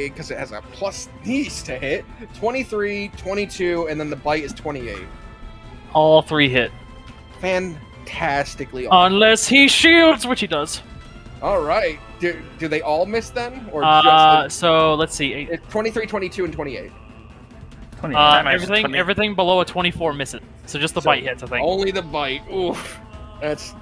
because it has a plus these to hit, 23, 22, and then the bite is 28. All 3 hit. Fantastically awesome. Unless he shields, which he does. All right. Do they all miss then? Or just So let's see. it's 23, 22, and 28? Everything below a 24 misses. So just the bite hits, I think. Only the bite. Oof. That's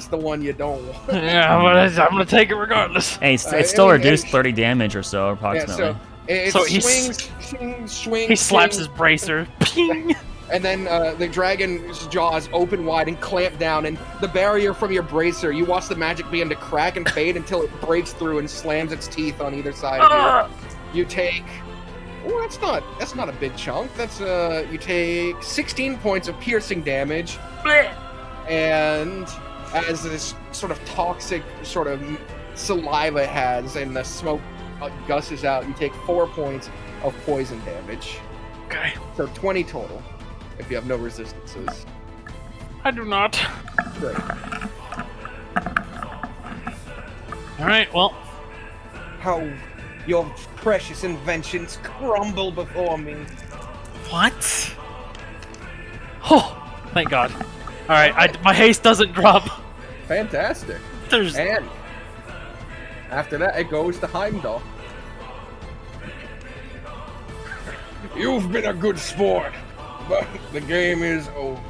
the one you don't want. Yeah, but I'm gonna take it regardless. Hey, it's it still was- reduced 30 damage or so, approximately. Yeah, so it So he swings, He slaps swings, his bracer. Ping! and then the dragon's jaws open wide and clamp down, and the barrier from your bracer, you watch the magic begin to crack and fade until it breaks through and slams its teeth on either side of you. You take... Oh, that's not a big chunk. That's you take 16 points of piercing damage, and as this sort of toxic sort of saliva has and the smoke gushes out, you take 4 points of poison damage. Okay. So 20 total, if you have no resistances. I do not. Great. Alright, well. How your precious inventions crumble before me. What? Oh, thank God. Alright, my haste doesn't drop. Fantastic. There's And after that, it goes to Heimdall. You've been a good sport, but the game is over.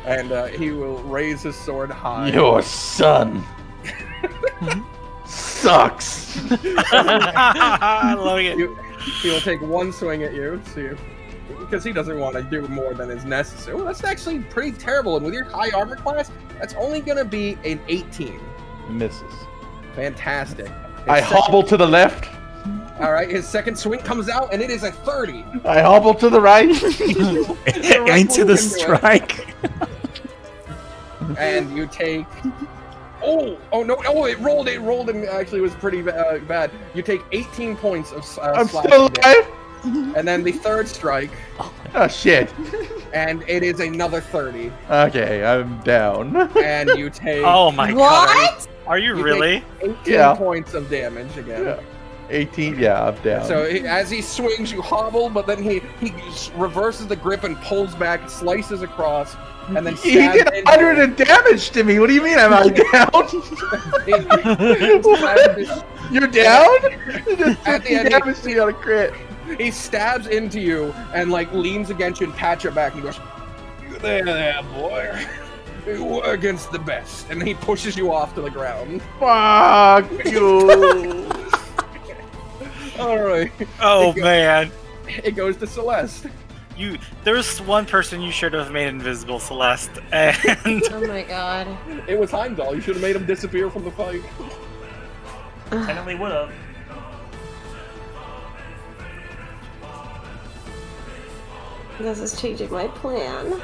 And he will raise his sword high. Your son sucks. I love it. He will take 1 swing at you, because he doesn't want to do more than is necessary. Well, that's actually pretty terrible. And with your high armor class, that's only going to be an 18. Misses. Fantastic. I hobble to the left. All right, his second swing comes out, and it is a 30. I hobble to the right. Into the strike. And you take... Oh no! Oh, it rolled, and actually was pretty bad. You take 18 points of I'm slashing still damage. alive. And then the third strike, Oh shit. and it is another 30. Okay, I'm down. And you take Oh my god. What? Are you You really? 18 Yeah. points of damage again. Yeah. 18. Yeah, I'm down. So as he swings, you hobble, but then he reverses the grip and pulls back, slices across, and then he did 100 of damage to me. What do you mean? Am I down? You're down? At the end, damage to you on a crit. He stabs into you and leans against you and pats your back and goes, "There, boy. You were against the best." And he pushes you off to the ground. Fuck you. All right. Oh man. It goes to Celeste. There's one person you should have made invisible, Celeste, and Oh my god. It was Heimdall. You should have made him disappear from the fight. Technically would have. This is changing my plan.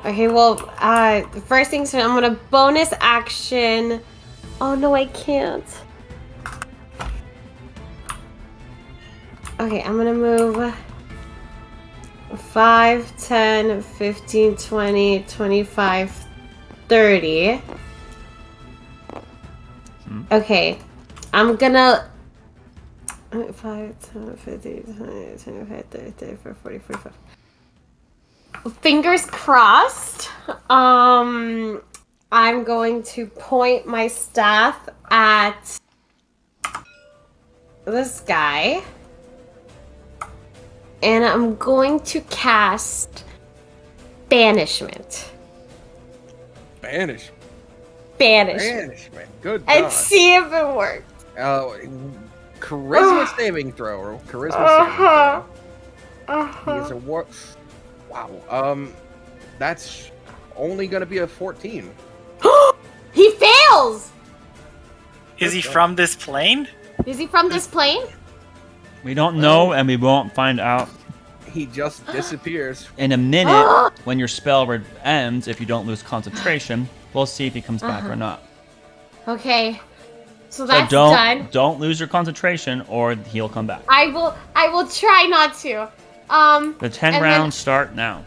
Okay, well, the first thing, so I'm gonna bonus action. Oh no, I can't. Okay, I'm gonna move 5, 10, 15, 20, 25, 30. Okay, I'm gonna 5, 10, 15, 20, 25, 30, 34, 40, 45. Fingers crossed. I'm going to point my staff at this guy. And I'm going to cast Banishment. Banish. Banishment. Good And God. see if it works. Charisma saving throw. Charisma Uh-huh. saving throw. He's a what? Wow. That's only gonna be a 14. He fails! Is he from this plane? Is he from this plane? We don't know, and we won't find out He just disappears. in a minute when your spell ends. If you don't lose concentration, we'll see if he comes back or not. Okay. So So that's don't done. don't lose your concentration, or he'll come back. I will try not to. The 10 and rounds start now.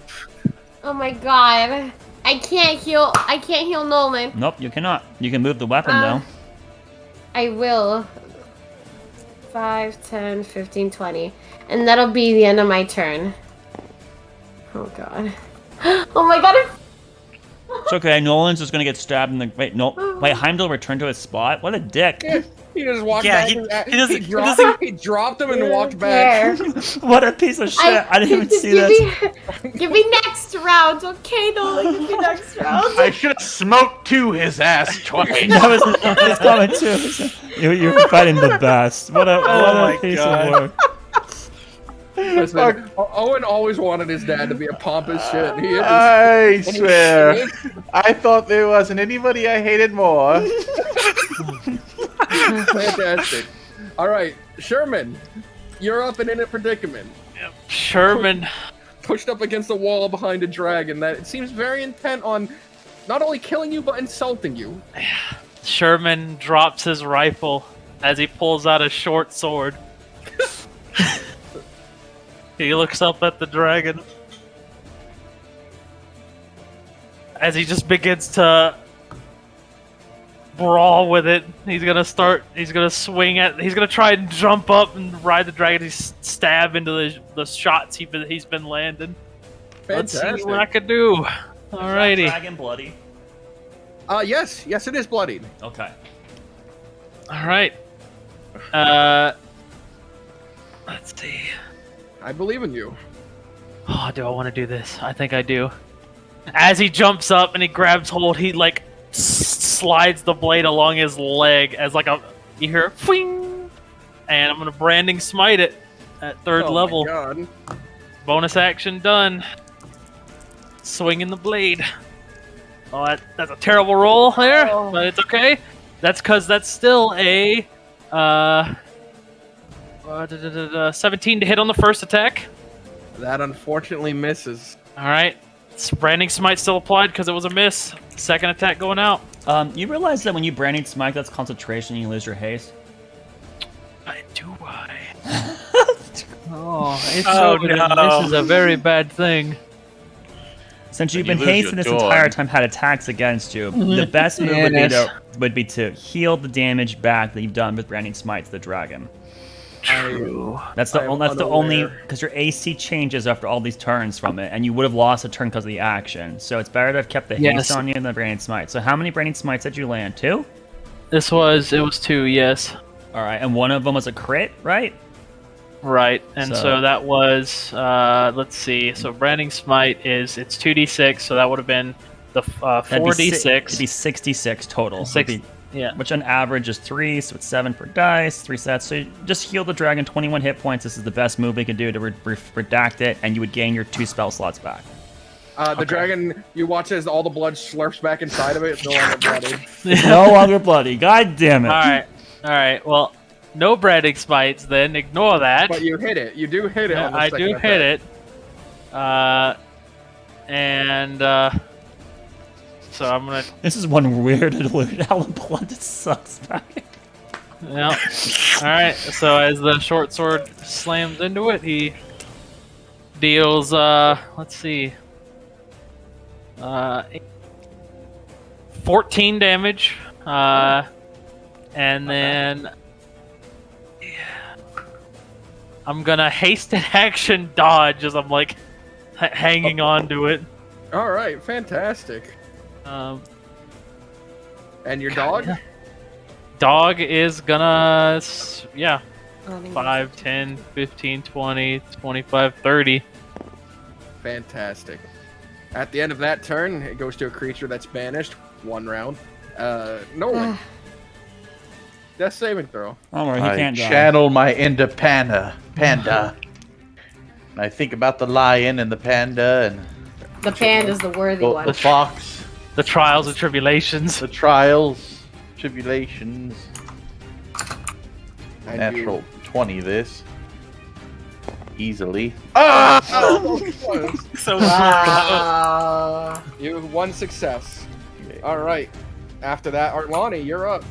Oh my god. I can't heal Nolan. Nope, you cannot. You can move the weapon though. I will. 5, 10, 15, 20. And that'll be the end of my turn. Oh god. Oh my god. It's okay. Nolan's just gonna get stabbed in the. Wait, Heimdall returned to his spot. What a dick! He just walked Yeah, back. he He dropped him and walked There. back. What a piece of shit! I didn't even see this. Give me next round, okay, Nolan? Give me next round. I should have smoked to his ass twice. That was coming too. You're fighting the best. What a my piece God. of work. Listen, Owen always wanted his dad to be a pompous shit. He is. I swear. I thought there wasn't anybody I hated more. Fantastic. All right, Sherman, you're up and in a predicament. Sherman. Pushed up against the wall behind a dragon that it seems very intent on not only killing you but insulting you. Sherman drops his rifle as he pulls out a short sword. He looks up at the dragon as he just begins to brawl with it. He's gonna swing at, he's gonna try and jump up and ride the dragon. He's stab into the shots he's been landing. Let's see what I can do. Alrighty. Dragon bloody. Yes, it is bloodied. Okay. Alright. Let's see. I believe in you. Oh, do I want to do this? I think I do. As he jumps up and he grabs hold, he like slides the blade along his leg as like you hear "Fwing!" and I'm gonna branding smite it at third level. My God. Bonus action done. Swinging the blade. Oh, that's a terrible roll there, but it's okay. That's because that's still a 17 to hit on the first attack. That unfortunately misses. All right. Branding smite still applied because it was a miss. Second attack going out. You realize that when you branding smite, that's concentration, you lose your haste. Do I? It's so good. no. This is a very bad thing. Since you've Then been you lose hasted your this dog. entire time, had attacks against you, the best move would be to heal the damage back that you've done with branding smite to the dragon. True. That's the I'm only unaware. because your AC changes after all these turns from it, and you would have lost a turn because of the action. So it's better to have kept the haste on you than the branding smite. So how many branding smites did you land? 2? It was 2, yes. All right, and one of them was a crit, right? Right, and So- so that was, let's see, so Branding Smite it's 2d6, so that would have been the That'd be It'd 4d6. be 66 total. Six- It'd be- Yeah. which on average is 3, so it's 7 per dice, 3 sets. So you just heal the dragon 21 hit points. This is the best move we can do to redact it, and you would gain your 2 spell slots back. The dragon, you watch as all the blood slurps back inside of it. It's no longer bloody. It's no longer bloody. God damn it. Alright, well, no Branding Smites then, ignore that. But you hit it. You do hit it. On the I second do attack. hit it. So I'm gonna. This is one weird illusion. How the blood just sucks back. Yeah. Alright, so as the short sword slams into it, he deals, let's see. 14 damage. And then. I'm gonna hasted action dodge as I'm like hanging on to it. All right, fantastic. And your dog? Yeah. Dog is gonna, 5, 10, 15, 20, 25, 30. Fantastic. At the end of that turn, it goes to a creature that's banished. 1 round. Nolan. Death saving throw. Oh, he I can't die. channel my inner panda. And I think about the lion and the panda and The panda's the worthy one. the fox, The trials and tribulations. the trials, tribulations. And Natural 20 this. Easily. So You have 1 success. Alright. After that, Arlani, you're up.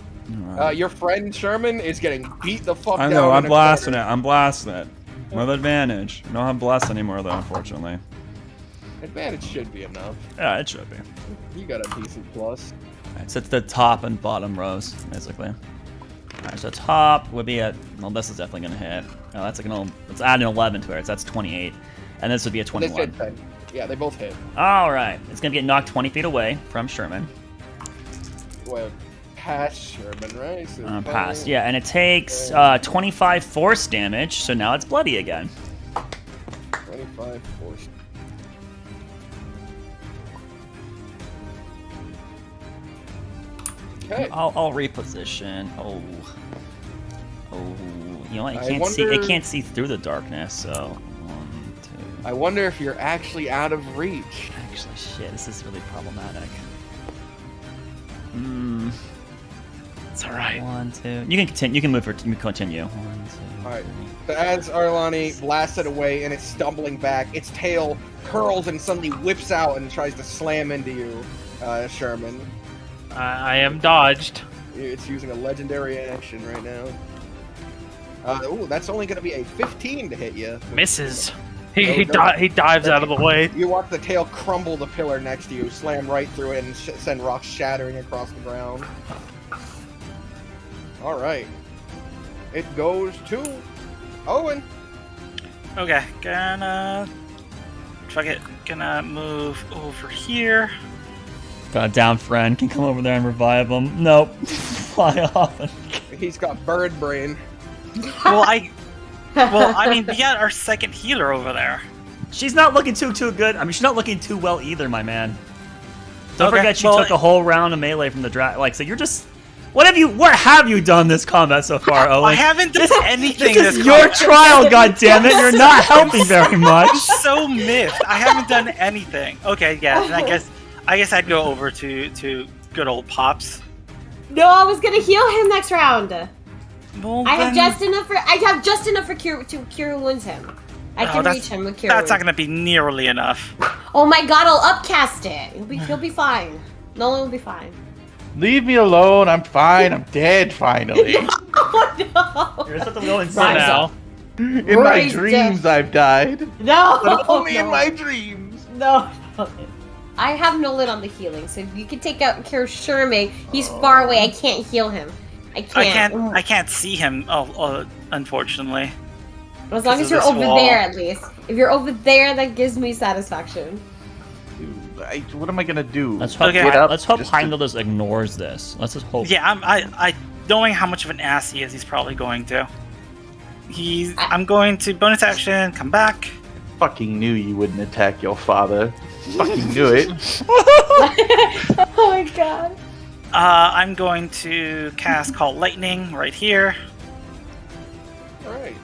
Your friend Sherman is getting beat the fuck I down. know, in I'm a blasting corner. it. I'm blasting it. With advantage. I don't have bless anymore, though, unfortunately. Advantage should be enough. Yeah, it should be. You got a decent plus. Alright, so it's the top and bottom rows, basically. Alright, so top would be at, well, this is definitely going to hit. No, that's like let's add an 11 to it, so that's 28. And this would be a They 21. said 10. Yeah, they both hit. Alright, it's going to get knocked 20 feet away from Sherman. Well, past Sherman, right? So Passed, yeah, and it takes 25 force damage, so now it's bloody again. 25 force. Okay. I'll reposition. Oh, you know what? I It can't see. It wonder- can't see through the darkness. So 1, 2. I wonder if you're actually out of reach. Actually, shit, this is really problematic. It's alright. 1, 2. You can continue. You can move. You can continue. 1, 2. Alright. So as Arlani blasts it away and it's stumbling back, its tail curls and suddenly whips out and tries to slam into you, Sherman. I am dodged. It's using a legendary action right now. Ooh, that's only going to be a 15 to hit you. Misses. Oh, He dives out of the way. You watch the tail crumble the pillar next to you, slam right through it, and send rocks shattering across the ground. Alright. It goes to Owen. Okay, gonna move over here. Got a down friend. Can come over there and revive him. Nope. Fly off. He's got bird brain. Well, I mean, we got our second healer over there. She's not looking too good. I mean, she's not looking too well either, my man. Don't Okay, forget she well, took a whole round of melee from the dragon. Like, so you're just. What have you done this combat so far, Owen? I haven't done anything. This is your trial, goddammit! You're not helping very much. I'm so miffed. I haven't done anything. Okay, yeah. Then I guess I'd go over to good old Pops. No, I was gonna heal him next round. Well, I have then- just enough for cure to cure wounds him. I can that's- reach him with cure That's not wounds. gonna be nearly enough. Oh my god, I'll upcast it. He'll be fine. Nolan will be fine. Leave me alone. I'm fine. I'm dead finally. Oh no! You're supposed to go For inside. now. In my Rory's dreams, I've died. No! But only in no. my dreams. No. I have Nolan on the healing, so if you can take out Care Sherman, he's far away. I can't heal him. I can't. I can't see him. Unfortunately. As long because as of you're this over wall. there, at least. If you're over there, that gives me satisfaction. Dude, what am I gonna do? Let's hope. Okay. Get up Let's hope just to- Heimdall just ignores this. Let's just hope. Yeah, I knowing how much of an ass he is, he's probably going to. I'm going to bonus action, come back. Fucking knew you wouldn't attack your father. Fucking knew it. Oh my god. I'm going to cast Call Lightning right here. Alright.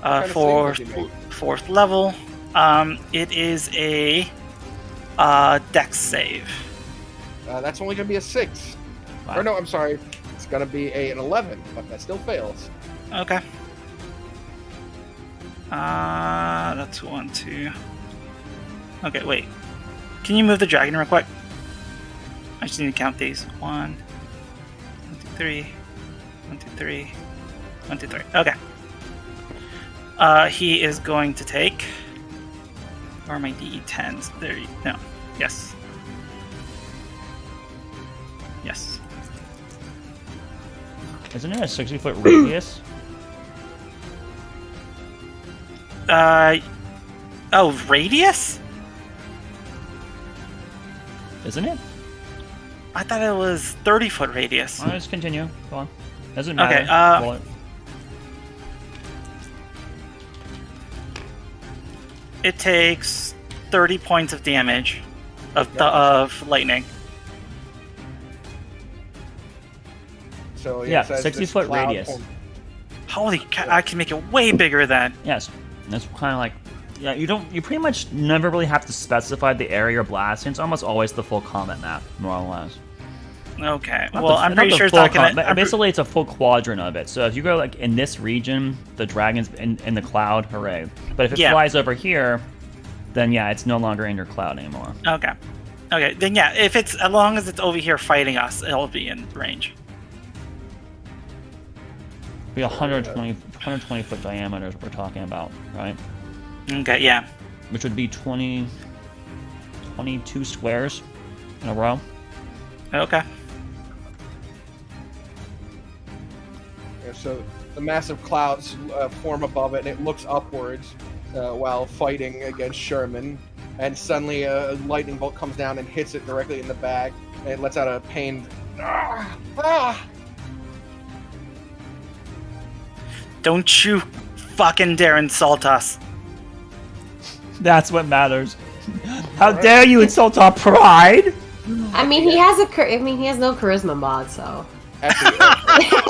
kind of For save did you make? 4th level. It is a Dex save. That's only going to be a 6. Wow. Or no, I'm sorry. It's going to be an 11, but that still fails. Okay. That's 1, 2. Okay, wait. Can you move the dragon real quick? I just need to count these. 1, 2, 3. 1, 2, 3. 1, 2, 3. Okay. He is going to take. Where are my D10s? There you no. Yes. Yes. Isn't it a 60-foot radius? Oh, radius? Isn't it? I thought it was 30-foot radius. I'll just continue. Go on. Doesn't matter. Okay, Roll it. It takes 30 points of damage of lightning. So Yeah, so it's 60 this foot cloud radius. form- Holy cow, I can make it way bigger then. Yes. That's kind of like, yeah, you pretty much never really have to specify the area you're blasting. It's almost always the full combat map, more or less. Okay, Not well, the- I'm not pretty the sure it's full not gonna... but basically, it's a full quadrant of it. So if you go like in this region, the dragon's in the cloud, hooray. But if it Yeah. flies over here, then yeah, it's no longer in your cloud anymore. Okay. Okay, then yeah, if it's as long as it's over here fighting us, it'll be in range. Be 120 foot diameters we're talking about, right? Okay, yeah. Which would be 22 squares in a row. Okay. Yeah, so the massive clouds form above it, and it looks upwards while fighting against Sherman. And suddenly a lightning bolt comes down and hits it directly in the back, and it lets out a pained. Ah! Ah! Don't you fucking dare insult us. That's what matters. How dare you insult our pride? I mean, he has he has no charisma mod, so. At the,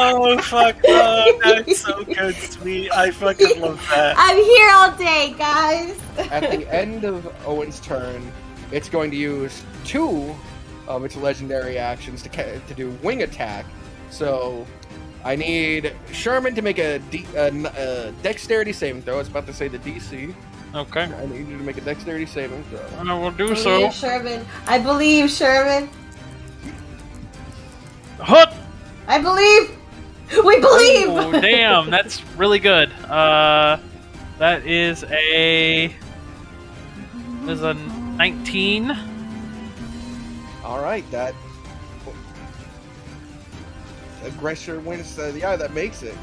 Oh, fuck. Oh, that's so good, sweet. I fucking love that. I'm here all day, guys. at the end of Owen's turn, it's going to use 2 of its legendary actions to do wing attack. So I need Sherman to make a dexterity saving throw. I was about to say the DC. Okay. I need you to make a dexterity saving throw. I will do I so. believe Sherman. I believe Sherman. Hut! I believe. We believe. Oh, damn, that's really good. That is a 19. All right, that aggressor wins. That makes it.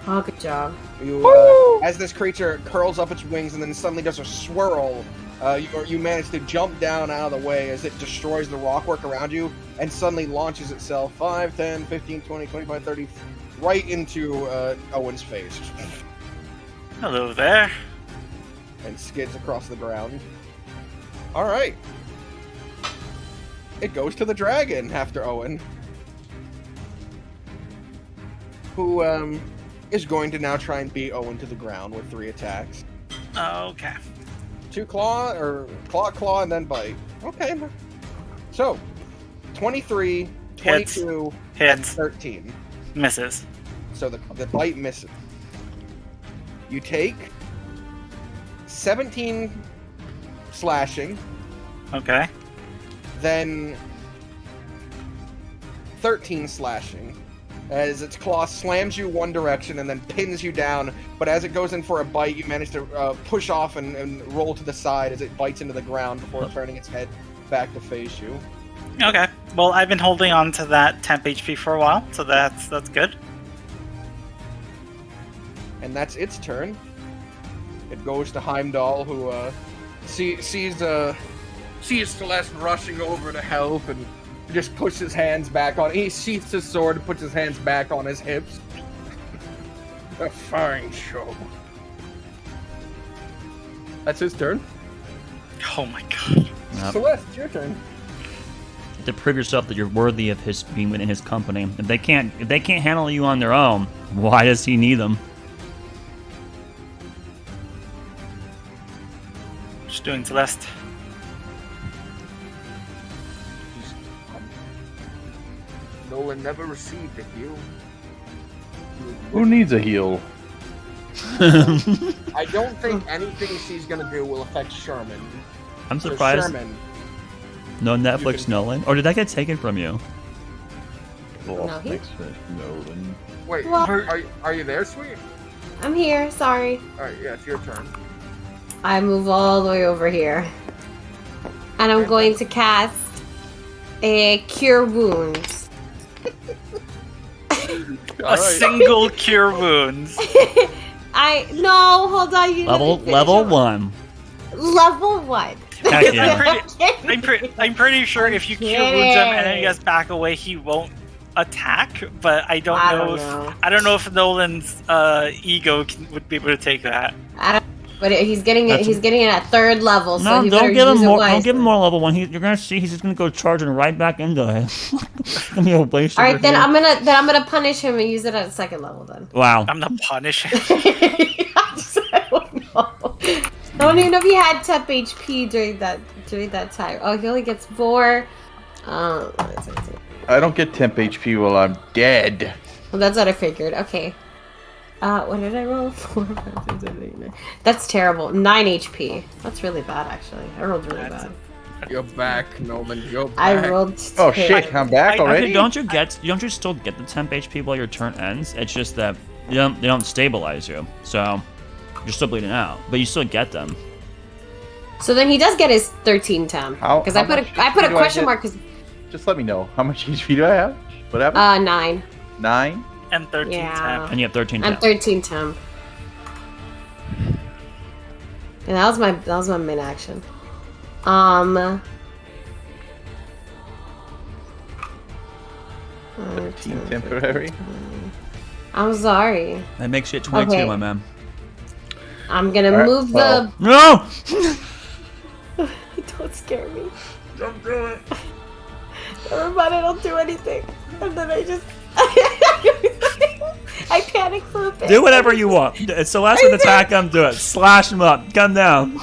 Oh, good job. You, as this creature curls up its wings and then suddenly does a swirl, you manage to jump down out of the way as it destroys the rockwork around you and suddenly launches itself 5, 10, 15, 20, 25, 30, right into Owen's face Hello there. and skids across the ground. All right. It goes to the dragon after Owen, who is going to now try and beat Owen to the ground with 3 attacks. Okay. 2 claw, or claw, and then bite. Okay. So, 23, Hits. 22, Hits. and 13. Misses. So the bite misses. You take 17 slashing, Okay. then 13 slashing, as its claw slams you one direction and then pins you down, but as it goes in for a bite, you manage to push off and roll to the side as it bites into the ground before turning its head back to face you. Okay. Well, I've been holding on to that temp HP for a while, so that's good. And that's its turn. It goes to Heimdall, who sees Celeste rushing over to help and just puts his hands back on. He sheaths his sword and puts his hands back on his hips. A fine show. That's his turn. Oh my god. Yep. Celeste, it's your turn. To prove yourself that you're worthy of his being in his company. If they can't handle you on their own, why does he need them? Just doing Celeste. Nolan never received a heal. Who needs a heal? I don't think anything she's gonna do will affect Sherman. I'm So surprised. Sherman, No Netflix Nolan? Or did that get taken from you? No, he- Thanks for Nolan. wait, Well- are you there, sweet? I'm here. Sorry. All right, yeah, it's your turn. I move all the way over here, and I'm going to cast a Cure Wounds. A single cure wounds. No, hold on. You Level let me finish. level 1. Level 1. Heck yeah. I'm pretty sure if you cure wounds him and then you guys back away, he won't attack. But I don't know if Nolan's ego would be able to take that. But he's getting it. He's getting it at 3rd level. So No, he don't better give him use it more. wisely. Don't give him more level 1. You're gonna see he's just gonna go charging right back into it. It's gonna be a waste. All right, then I'm gonna punish him and use it at 2nd level. Then. Wow. I'm not punishing. I don't know. I don't even know if he had temp HP during that time. Oh, he only gets 4. I don't get temp HP while I'm dead. Well, that's what I figured. Okay. What did I roll? 4, 5, 6, 7, 8, 9. That's terrible. 9 HP. That's really bad, actually. I rolled really bad. You're back, Nolan. You're back. I rolled. Oh shit! I'm back already. Actually, don't you still get the temp HP while your turn ends? It's just that they don't stabilize you, so you're still bleeding out, but you still get them. So then he does get his 13 temp. Because I put a question mark. Cause just let me know how much HP do I have. What happened? 9. 9. And 13 temp. And you have 13 I'm temp. 13 temp. And that was my main action. 13 temporary. I'm sorry. That makes you 22, Okay. my man. I'm gonna Alright, move well. No! Don't scare me. Don't do it. Never mind, I don't do anything. And then I just... I panic for a bit. Do whatever you want. Celeste would attack him, do it. Slash him up. Come down.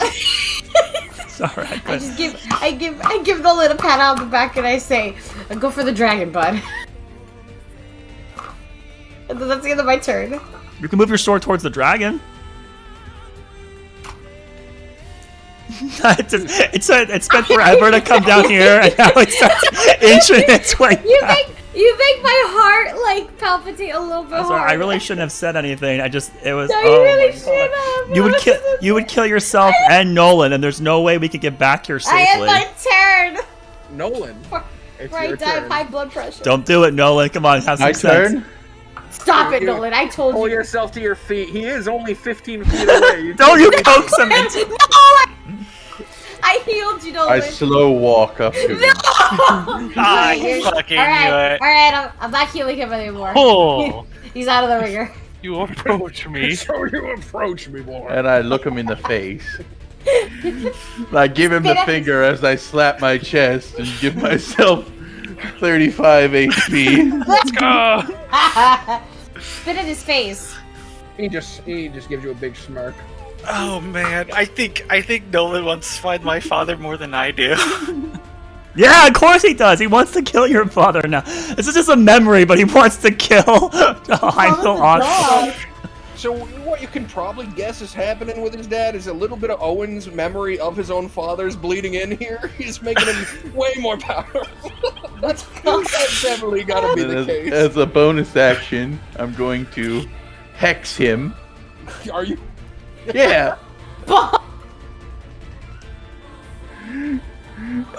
Sorry, I give the little pat on the back and I say, go for the dragon, bud. And then that's the end of my turn. You can move your sword towards the dragon. It's spent forever to come down here, and now it starts inching its way back. You make my heart like palpitate a little bit Sorry, harder. I really shouldn't have said anything. It was. No, you oh really my God. should have. You would kill yourself and Nolan, and there's no way we could get back here safely. I had my turn. Nolan. It's Where I your die of turn. high blood pressure. Don't do it, Nolan. Come on, have some My sense. turn. Stop it, Nolan. I told Pull you. yourself to your feet. He is only 15 feet away. Don't you coax him into No! I healed you, Nolan. I slow walk up to him. I fucking knew it. Alright, I'm not healing him anymore. Oh, He's out of the ringer. you approach me. So you approach me, boy. And I look him in the face. I give him the finger as I slap my chest and give myself 35 HP. Let's go. Spit in his face. He just gives you a big smirk. Oh man, I think Nolan wants to find my father more than I do. Yeah, of course he does. He wants to kill your father now. This is just a memory, but he wants to kill. Oh, I feel awesome. So what you can probably guess is happening with his dad is a little bit of Owen's memory of his own father's bleeding in here. He's making him way more powerful. That's definitely gotta be the case. As a bonus action, I'm going to hex him. Are you? Yeah.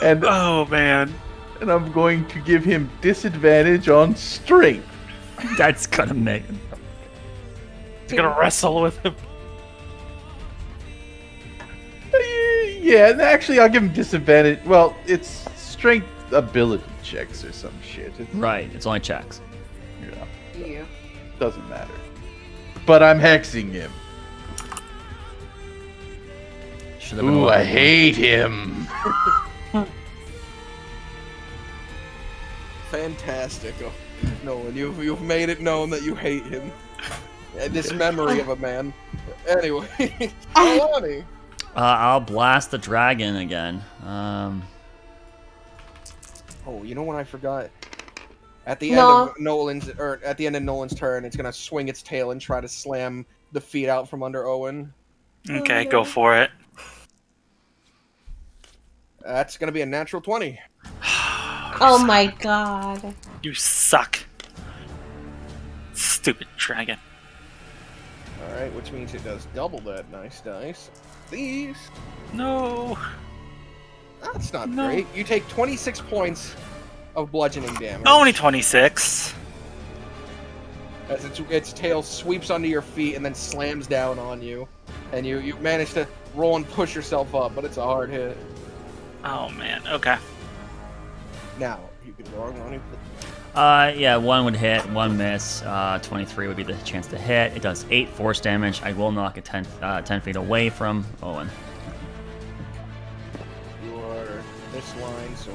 And Oh man. I'm going to give him disadvantage on strength. That's gonna make him. He's gonna wrestle with him. Yeah, and actually I'll give him disadvantage. Well, it's strength ability checks or some shit. Right, it's only checks. Yeah. Doesn't matter. But I'm hexing him. Should've been Ooh, a I lot. hate him. Fantastic. Oh, Nolan, you've made it known that you hate him. And this memory of a man. Anyway, Alani. I'll blast the dragon again. Oh, you know what I forgot? At the end of Nolan's turn, it's gonna swing its tail and try to slam the feet out from under Owen. Okay, go for it. That's gonna be a natural 20. Oh my god. You suck. Stupid dragon. Alright, which means it does double that nice dice. These. No. That's not great. You take 26 points of bludgeoning damage. Only 26. As its tail sweeps under your feet and then slams down on you. And you manage to roll and push yourself up, but it's a hard hit. Oh man. Okay. Now, you can roll on him. Yeah, 1 would hit, 1 miss. 23 would be the chance to hit. It does 8 force damage. I will knock it 10 feet away from Owen. You are this line, so.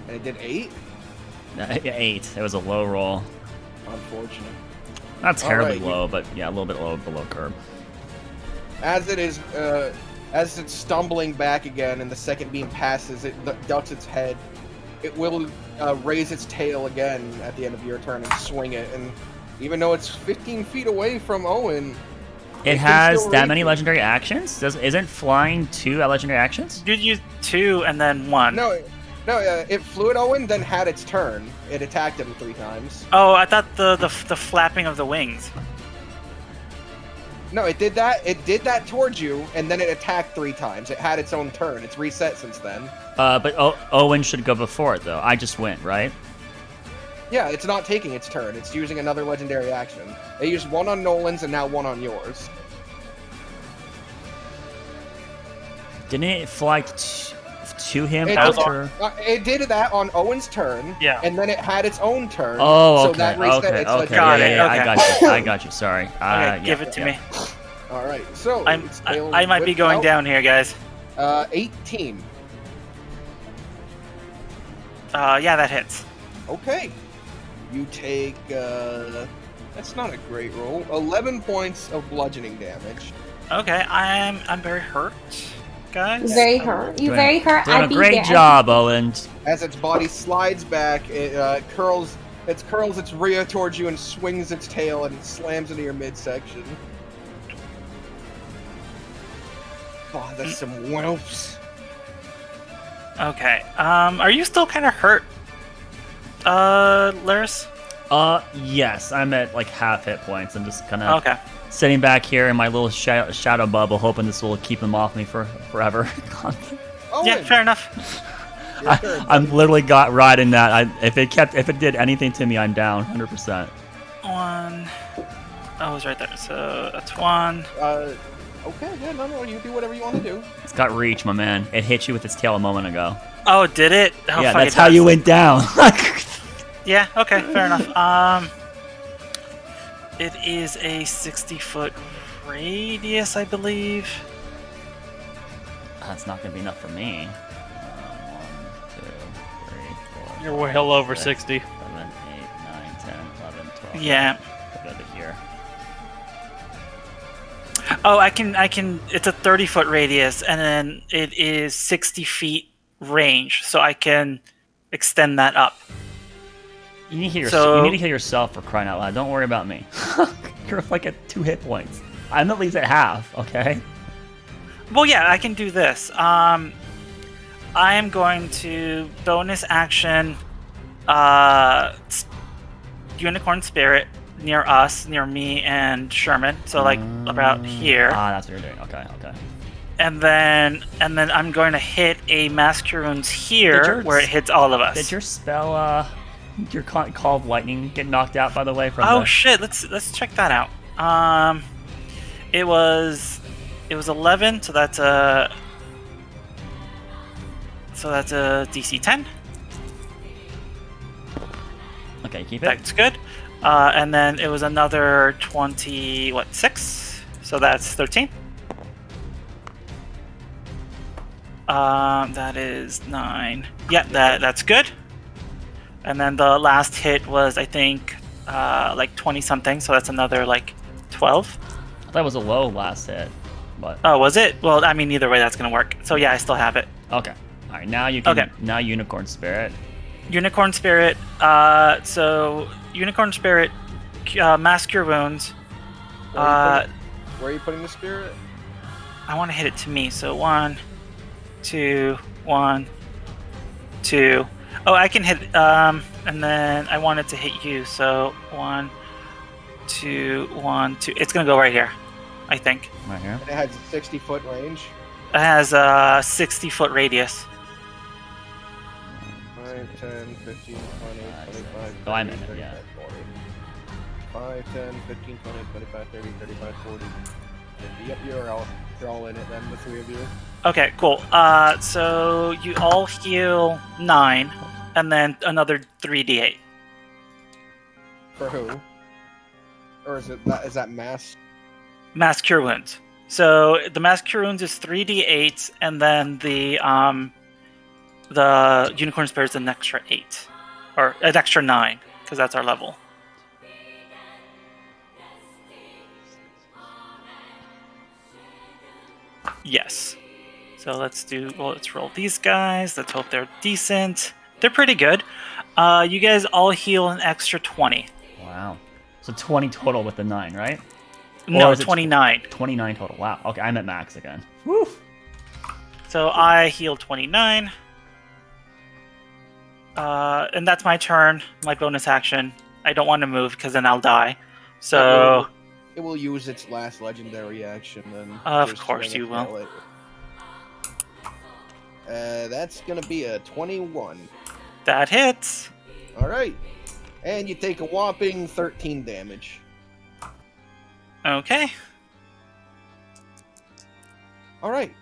And it did 8? 8. It was a low roll. Unfortunate. Not terribly Alright, low, but yeah, a little bit low below curb. As it is, as it's stumbling back again, and the second beam passes, it ducks its head. It will raise its tail again at the end of your turn and swing it. And even though it's 15 feet away from Owen, It can has still that reach many you. legendary actions? Isn't flying 2 legendary actions? You'd use 2 and then 1. No, it flew at Owen, then had its turn. It attacked him 3 times. Oh, I thought the flapping of the wings. No, it did that. It did that towards you, and then it attacked 3 times. It had its own turn. It's reset since then. But Owen should go before it, though. I just went, right? Yeah, it's not taking its turn. It's using another legendary action. It used 1 on Nolan's and now 1 on yours. Didn't it fly to him It, after? it did that on Owen's turn, Yeah. and then it had its own turn. Oh, so okay, that reset okay, its okay. legendary Got it, Yeah, okay. I got you. Sorry. Okay, Yeah, give it to yeah. me. All right, so I its tail might be whipped going out. down here, guys. 18. Yeah, that hits. Okay. You take, that's not a great roll. 11 points of bludgeoning damage. Okay, I'm very hurt, guys. Very hurt. You Doing- very hurt. Doing a I'd be great there. job, Owen. As its body slides back, it curls its rear towards you and swings its tail and slams into your midsection. Oh, that's some whelps. Okay. Are you still kind of hurt, Laris? Yes, I'm at like half hit points. I'm just kind of Okay. sitting back here in my little shadow bubble, hoping this will keep him off me for forever. Oh, Yeah, fair enough. your turn. I'm literally got riding that. If it did anything to me, I'm down 100%. 1. Oh, it was right there. So that's 1. Okay, yeah, no, you do whatever you want to do. It's got reach, my man. It hit you with its tail a moment ago. Oh, did it? Oh, Yeah, fuck, that's it how does. you went down. Yeah. Okay. Fair enough. It is a 60-foot radius, I believe. That's not gonna be enough for me. 1, 2, 3, 4. You're well over 6, 60. 7, 8, 9, 10, 11, 12. Yeah. Go to here. Oh, I can. It's a 30-foot radius, and then it is 60 feet range, so I can extend that up. You need to heal So- you need to heal yourself, for crying out loud. Don't worry about me. You're like at 2 hit points. I'm at least at half. Okay. Well, yeah, I can do this. I am going to bonus action, Unicorn Spirit near us, near me and Sherman. So like about here, That's what you're doing. Okay. and then I'm going to hit a Mass Cure Wounds here, Did your- where it hits all of us. Did your spell, your call of lightning, get knocked out? By the way, from Oh the... shit! Let's check that out. It was 11, so that's a DC 10. Okay, keep it. That's good. And then it was another 6? So that's 13. That is 9. Yeah, that's good. And then the last hit was, I think, like 20 something. So that's another like 12. I thought it was a low last hit, but Oh, was it? Well, I mean, either way, that's gonna work. So yeah, I still have it. okay. All right, now you can. Okay. Now Unicorn Spirit. Unicorn Spirit. So Unicorn Spirit, Mass Cure Wounds. Where are you putting the spirit? I want to hit it to me. So 1, 2, 1, 2. Oh, I can hit. And then I want it to hit you. So 1, 2, 1, 2. It's gonna go right here, I think. Right here. And it has a 60-foot range. It has a 60-foot radius. 5, 10, 15, 20, 25, Oh, I'm in it, 35, yeah. 40. 5, 10, 15, 20, 25, 30, 35, 40. Yep, you're all in it then, the three of you. Okay, cool. So you all heal 9, and then another 3d8. For who? Or is that mass? Mass Cure Wounds. So the Mass Cure Wounds is 3d8, and then the Unicorn Spirit is an extra 8. Or an extra 9, because that's our level. Yes. So let's roll these guys. Let's hope they're decent. They're pretty good. You guys all heal an extra 20. Wow. So 20 total with the 9, right? No, Or is it 29. 29 total. Wow. Okay, I'm at max again. Woo! So I healed 29. And that's my turn, my bonus action. I don't want to move because then I'll die. So it will use its last legendary action then. Of course you will. That's gonna be a 21. That hits. Alright. And you take a whopping 13 damage. Okay. Alright.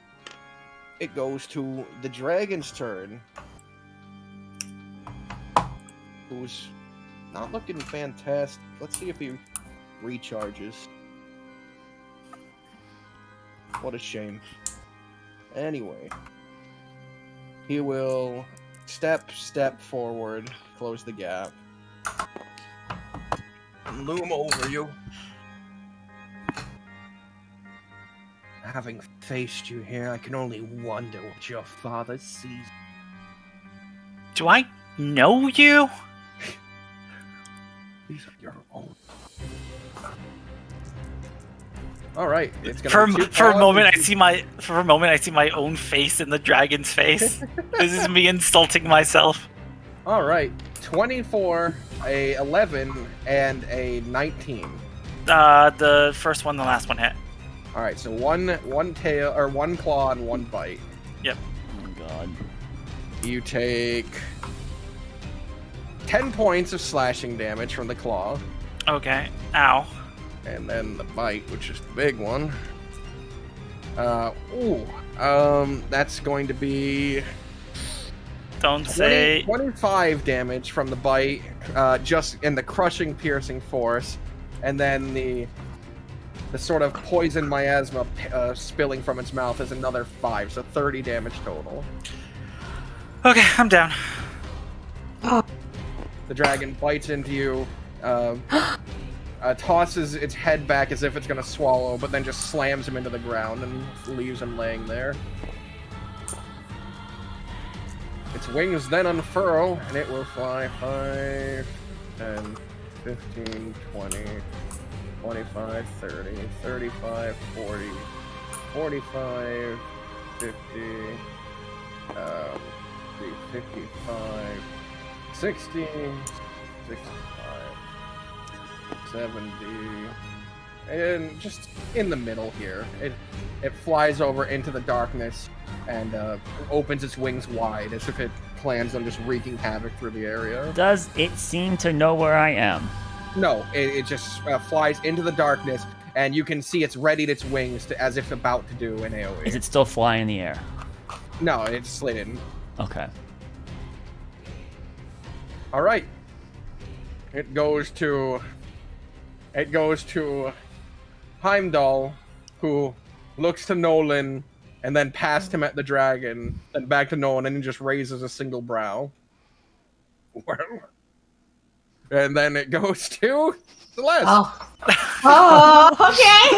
It goes to the dragon's turn. Who's not looking fantastic. Let's see if he recharges. What a shame. Anyway. He will step forward, close the gap, and loom over you. Having faced you here, I can only wonder what your father sees. Do I know you? These are your own. All right, it's gonna for a moment I see my own face in the dragon's face. This is me insulting myself. All right, 24, a 11, and a 19. The first one, the last one hit. All right, so one tail or one claw and one bite. Yep. Oh god. You take 10 points of slashing damage from the claw. Okay. Ow. And then the bite, which is the big one. That's going to be Don't say 25 damage from the bite, just in the crushing, piercing force, and then the sort of poison miasma spilling from its mouth is another 5, so 30 damage total. Okay, I'm down. The dragon bites into you, tosses its head back as if it's going to swallow, but then just slams him into the ground and leaves him laying there. Its wings then unfurl, and it will fly 5, 10, 15, 20, 25, 30, 35, 40, 45, 50, 55, 60, 65, 70, and just in the middle here. It flies over into the darkness and opens its wings wide as if it plans on just wreaking havoc through the area. Does it seem to know where I am? No, it just flies into the darkness, and you can see it's readied its wings as if about to do an AoE. Is it still flying in the air? No, it's slid. Okay. All right. It goes to Heimdall, who looks to Nolan, and then past him at the dragon, then back to Nolan, and just raises a single brow. And then it goes to Celeste. Oh, okay.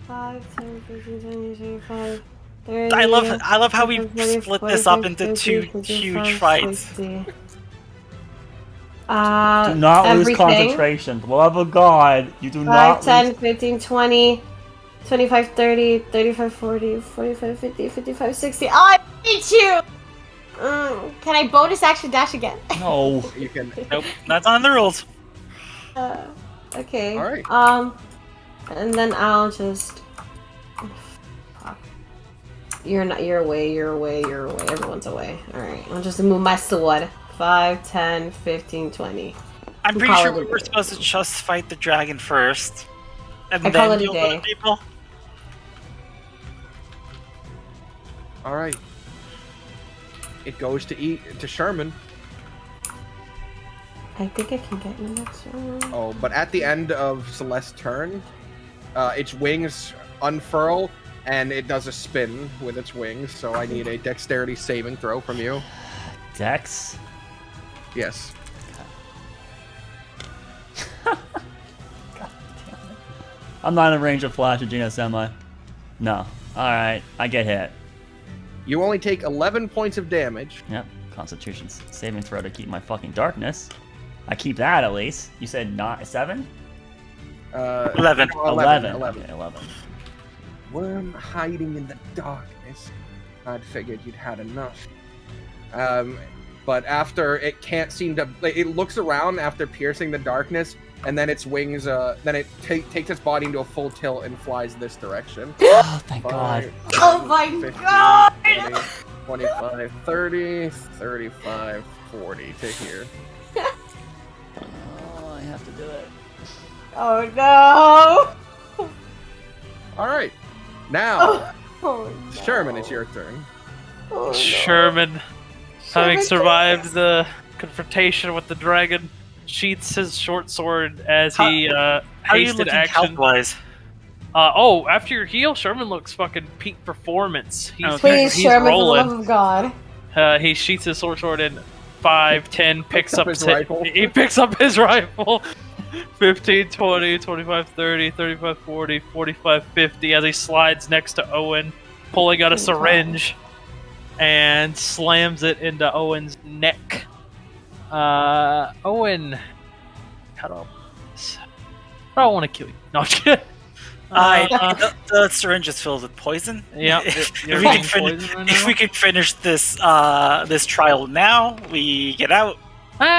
5, 10, 15, 20, 25, 30. I love how we split this up into 2 huge fights. Do not lose concentration. For the love of God, you do 5, not 10, lose... 15, 20, 25, 30, 35, 40, 45, 50, 55, 60. Oh, I hate you! Can I bonus action dash again? No. You can. Nope, that's on the rules. Okay. All right. And then I'll just... Fuck. You're away, everyone's away. Alright, I'll just move my sword. 5, 10, 15, 20. I'm pretty sure we were supposed to just fight the dragon first, And I call then it a you'll go day. to people. All right. It goes to Sherman. I think I can get you next one. Oh, but at the end of Celeste's turn, its wings unfurl and it does a spin with its wings. So I need a dexterity saving throw from you. Dex? Yes. I'm not in range of Flash or Genos, am I? No. Alright, I get hit. You only take 11 points of damage. Yep, Constitution saving throw to keep my fucking darkness. I keep that at least. You said not 7? 11. 11. 11. Okay, 11. Worm hiding in the darkness. I'd figured you'd had enough. But after it can't seem to, it looks around after piercing the darkness, and then its wings, then it takes its body into a full tilt and flies this direction. Oh, thank God. Oh my 15, God! 20, 25, 30, 35, 40 to here. Oh, I have to do it. Oh no! All right, now Oh, no. Sherman, it's your turn. Oh, no. Sherman, having Sherman, survived please. the confrontation with the dragon, sheaths his short sword as he How are you hasted looking action. health-wise? After your heal, Sherman looks fucking peak performance. He's, Please, he's Sherman, for the rolling. love of God. He sheaths his sword in 5, 10, picks up his his rifle. He picks up his rifle. 15, 20, 25, 30, 35, 40, 45, 50 as he slides next to Owen, pulling out a syringe and slams it into Owen's neck. Owen, cut off. I don't want to kill you. No, I'm just kidding. The syringe is filled with poison. Yeah, If you're we being can poisoned right if now. we can finish this this trial now, we get out.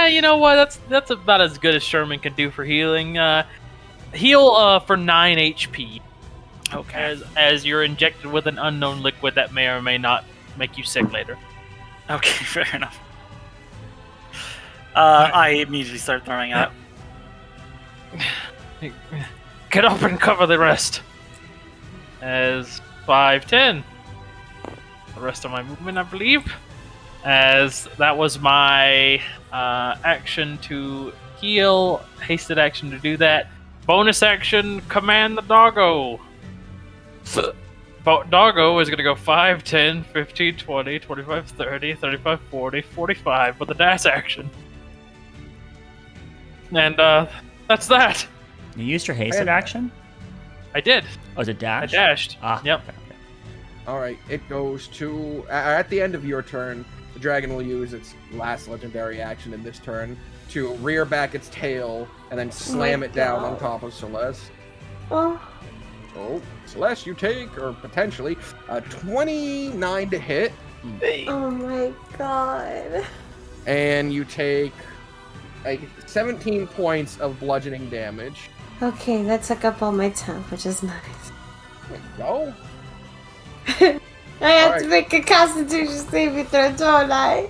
You know what? That's about as good as Sherman can do for healing. Heal for 9 HP. Okay. As you're injected with an unknown liquid that may or may not make you sick later. Okay, fair enough. I immediately start throwing up. Get up and cover the rest. As 5, 10. The rest of my movement, I believe. As that was my action to heal, hasted action to do that. Bonus action, command the doggo. Doggo is going to go 5, 10, 15, 20, 25, 30, 35, 40, 45 with a dash action. And that's that. You used your hasted action? I did. Oh, is it dash? I dashed. Ah, Yep. okay, okay. All right, it goes to at the end of your turn. The dragon will use its last legendary action in this turn to rear back its tail and then slam it down on top of Celeste. Oh, Oh, Celeste, you take, or potentially, 29 to hit, oh my God. and you take 17 points of bludgeoning damage. Okay, that took up all my temp, which is nice. There you go. I have to Alright. make a Constitution saving throw, don't I?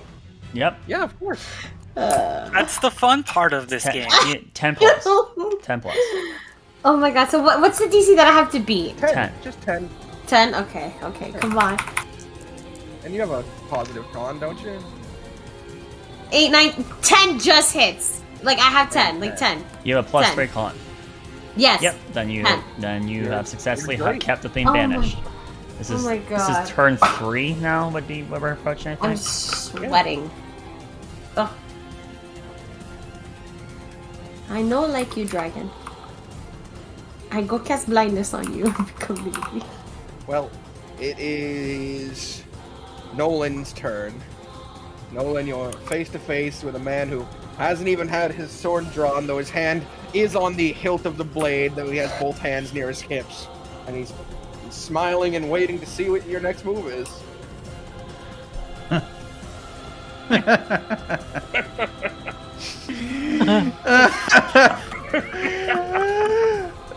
Yep. Yeah, of course. That's the fun part of this game. 10 plus. 10 plus. Oh my God! So what's the DC that I have to beat? 10. Just 10. 10. Okay. Okay. Come on. And you have a positive con, don't you? 8, 9, 10 just hits. Like I have 10. Like 10. You have a plus 10. 3 con. Yes. Yep. Then you 10. have successfully You're great. kept the thing Oh my- banished. This oh is my this God. is turn 3 now. Would be what we're approaching. I think. I'm sweating. Ugh. I know, like you, dragon. I go cast blindness on you. Become me. Well, it is Nolan's turn. Nolan, you're face to face with a man who hasn't even had his sword drawn, though his hand is on the hilt of the blade, though he has both hands near his hips. And he's smiling and waiting to see what your next move is.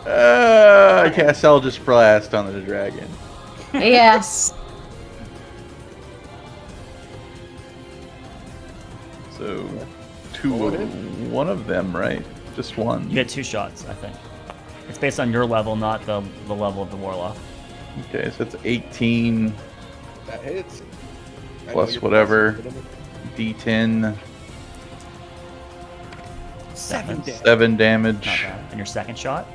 I cast Eldritch Blast on the dragon. Yes. So, one of them, right? Just one. You get 2 shots, I think. It's based on your level, not the level of the warlock. Okay, so it's 18 That hits. I know plus you're whatever. positive. D10, 7 damage. 7 Not damage. bad. And your second shot?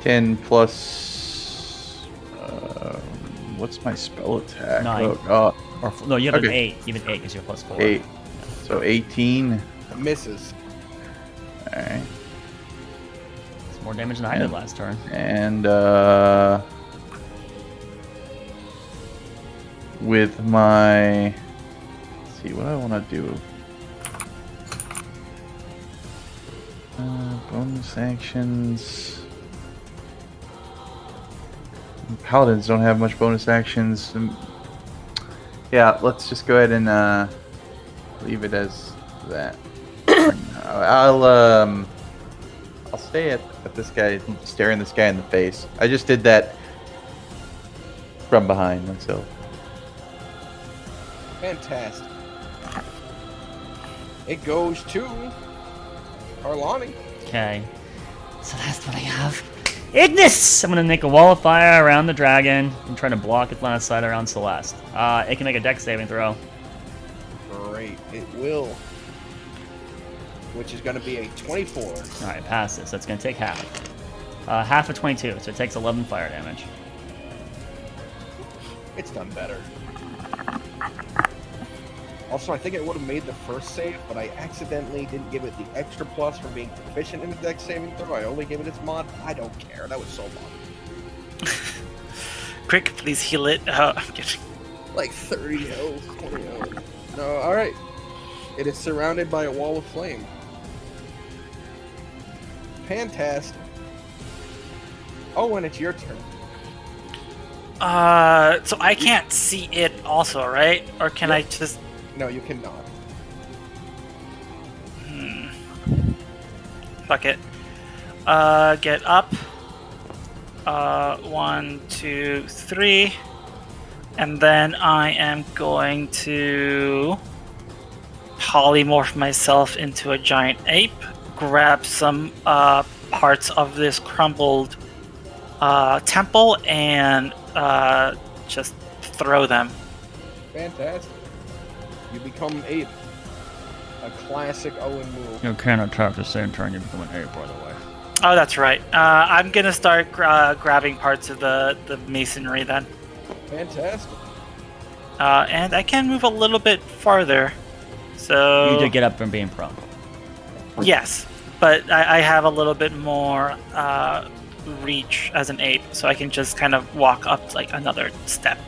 10 plus. What's my spell attack? 9. Oh god. Or no, you have an Okay. 8. You have an 8 because you're plus 4. 8. So 18. Misses. Alright. It's more damage than I did last turn. And with my, let's see what I want to do. Bonus actions. Paladins don't have much bonus actions. Yeah, let's just go ahead and leave it as that. I'll stay at this guy, staring this guy in the face. I just did that from behind myself. Fantastic. It goes to Arlani. Okay. So that's what I have. Ignis! I'm gonna make a wall of fire around the dragon and try to block its line of sight around Celeste. It can make a dex saving throw. Great. It will. Which is going to be a 24. Alright, passes. So it's gonna take half. Half of 22, so it takes 11 fire damage. It's done better. Also, I think it would have made the first save, but I accidentally didn't give it the extra plus for being proficient in the dex saving throw. I only gave it its mod. I don't care. That was so long. Quick, please heal it. I'm kidding. Like 30 health, 20 health. No, alright. It is surrounded by a wall of flame. Fantastic. Oh, and it's your turn. So I can't see it also, right? Or can I just... No, you cannot. Fuck it. Get up. 1, 2, 3. And then I am going to polymorph myself into a giant ape. Grab some parts of this crumbled temple and just throw them. Fantastic. You become an ape. A classic Owen move. You can't attack the same turn you become an ape, by the way. Oh, that's right. I'm gonna start grabbing parts of the masonry then. Fantastic. And I can move a little bit farther. So You did get up from being prone. yes, but I have a little bit more reach as an ape, so I can just kind of walk up like another step.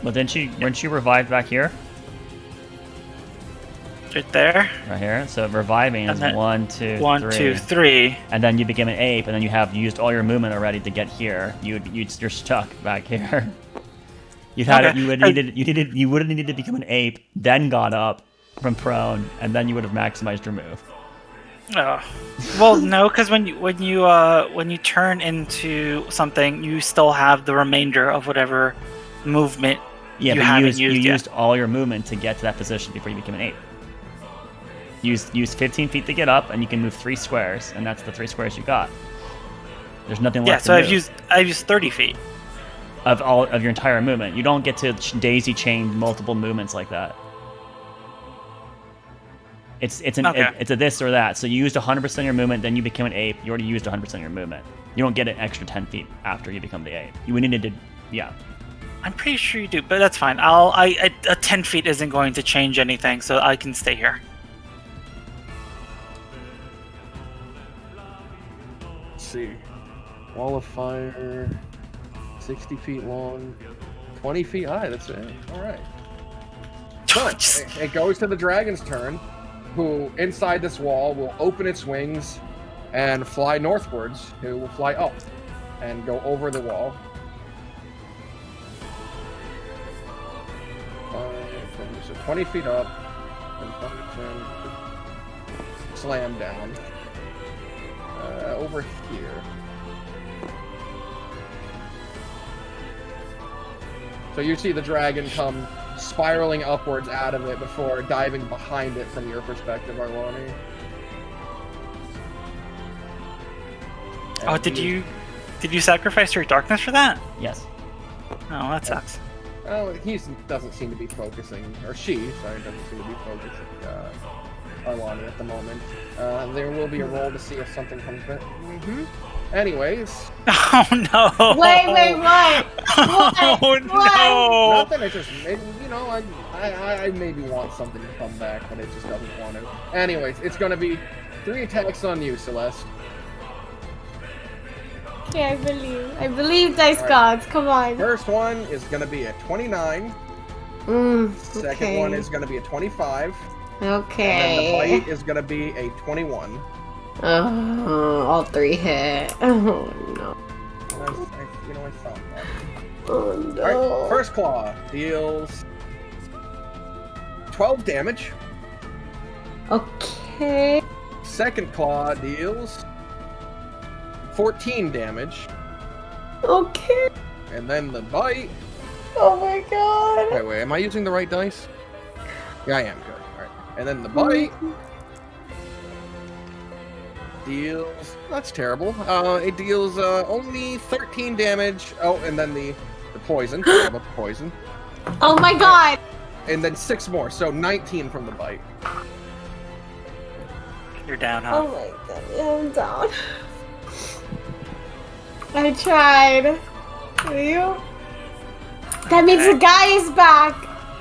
But then weren't she revived back here? Right there. Right here. So reviving is And then 1, 2, 1, 3. 2, 3. And then you became an ape, and then you have used all your movement already to get here. You're stuck back here. You had Okay. it. You would have needed to become an ape, then got up from prone, and then you would have maximized your move. Oh. Well, no, because when you turn into something, you still have the remainder of whatever movement Yeah, you but haven't you used yet. used all your movement to get to that position before you became an ape. Use 15 feet to get up, and you can move 3 squares, and that's the 3 squares you got. There's nothing Yeah, left. so to move I've used 30 feet. of all of your entire movement. You don't get to daisy chain multiple movements like that. It's a this or that. So you used 100% of your movement, then you became an ape. You already used 100% of your movement. You don't get an extra 10 feet after you become the ape. You needed to, yeah. I'm pretty sure you do, but that's fine. A 10 feet isn't going to change anything, so I can stay here. Let's see. Wall of fire. 60 feet long. 20 feet high. That's it. Alright. So, it goes to the dragon's turn, who, inside this wall, will open its wings and fly northwards, who will fly up and go over the wall. 20 feet up, and 10, slam down. Over here. So you see the dragon come spiraling upwards out of it before diving behind it from your perspective, Arlani. Oh, did you sacrifice your darkness for that? Yes. Oh, that sucks. Oh, he doesn't seem to be focusing, or she, sorry, doesn't seem to be focusing Arlani at the moment. There will be a roll to see if something comes back. Anyways. Oh no! Wait, what? Oh What? no! Nothing, it just, you know, I maybe want something to come back, but it just doesn't want to. Anyways, it's gonna be 3 attacks on you, Celeste. Okay, I believe dice gods. Come on. First one is gonna be a 29. Second one is gonna be a 25. Okay. And then the bite is gonna be a 21. All 3 hit. Oh no. I found that. Oh no. Alright, first claw deals 12 damage. Okay. Second claw deals 14 damage. Okay. And then the bite. Oh my god. Wait, am I using the right dice? Yeah, I am. Good. Alright. And then the bite deals... That's terrible. It deals only 13 damage. Oh, and then the poison. How about the poison? Oh my god. And then 6 more, so 19 from the bite. You're down, huh? Oh my god. Yeah, I'm down. I tried. Are you? That means the guy is back.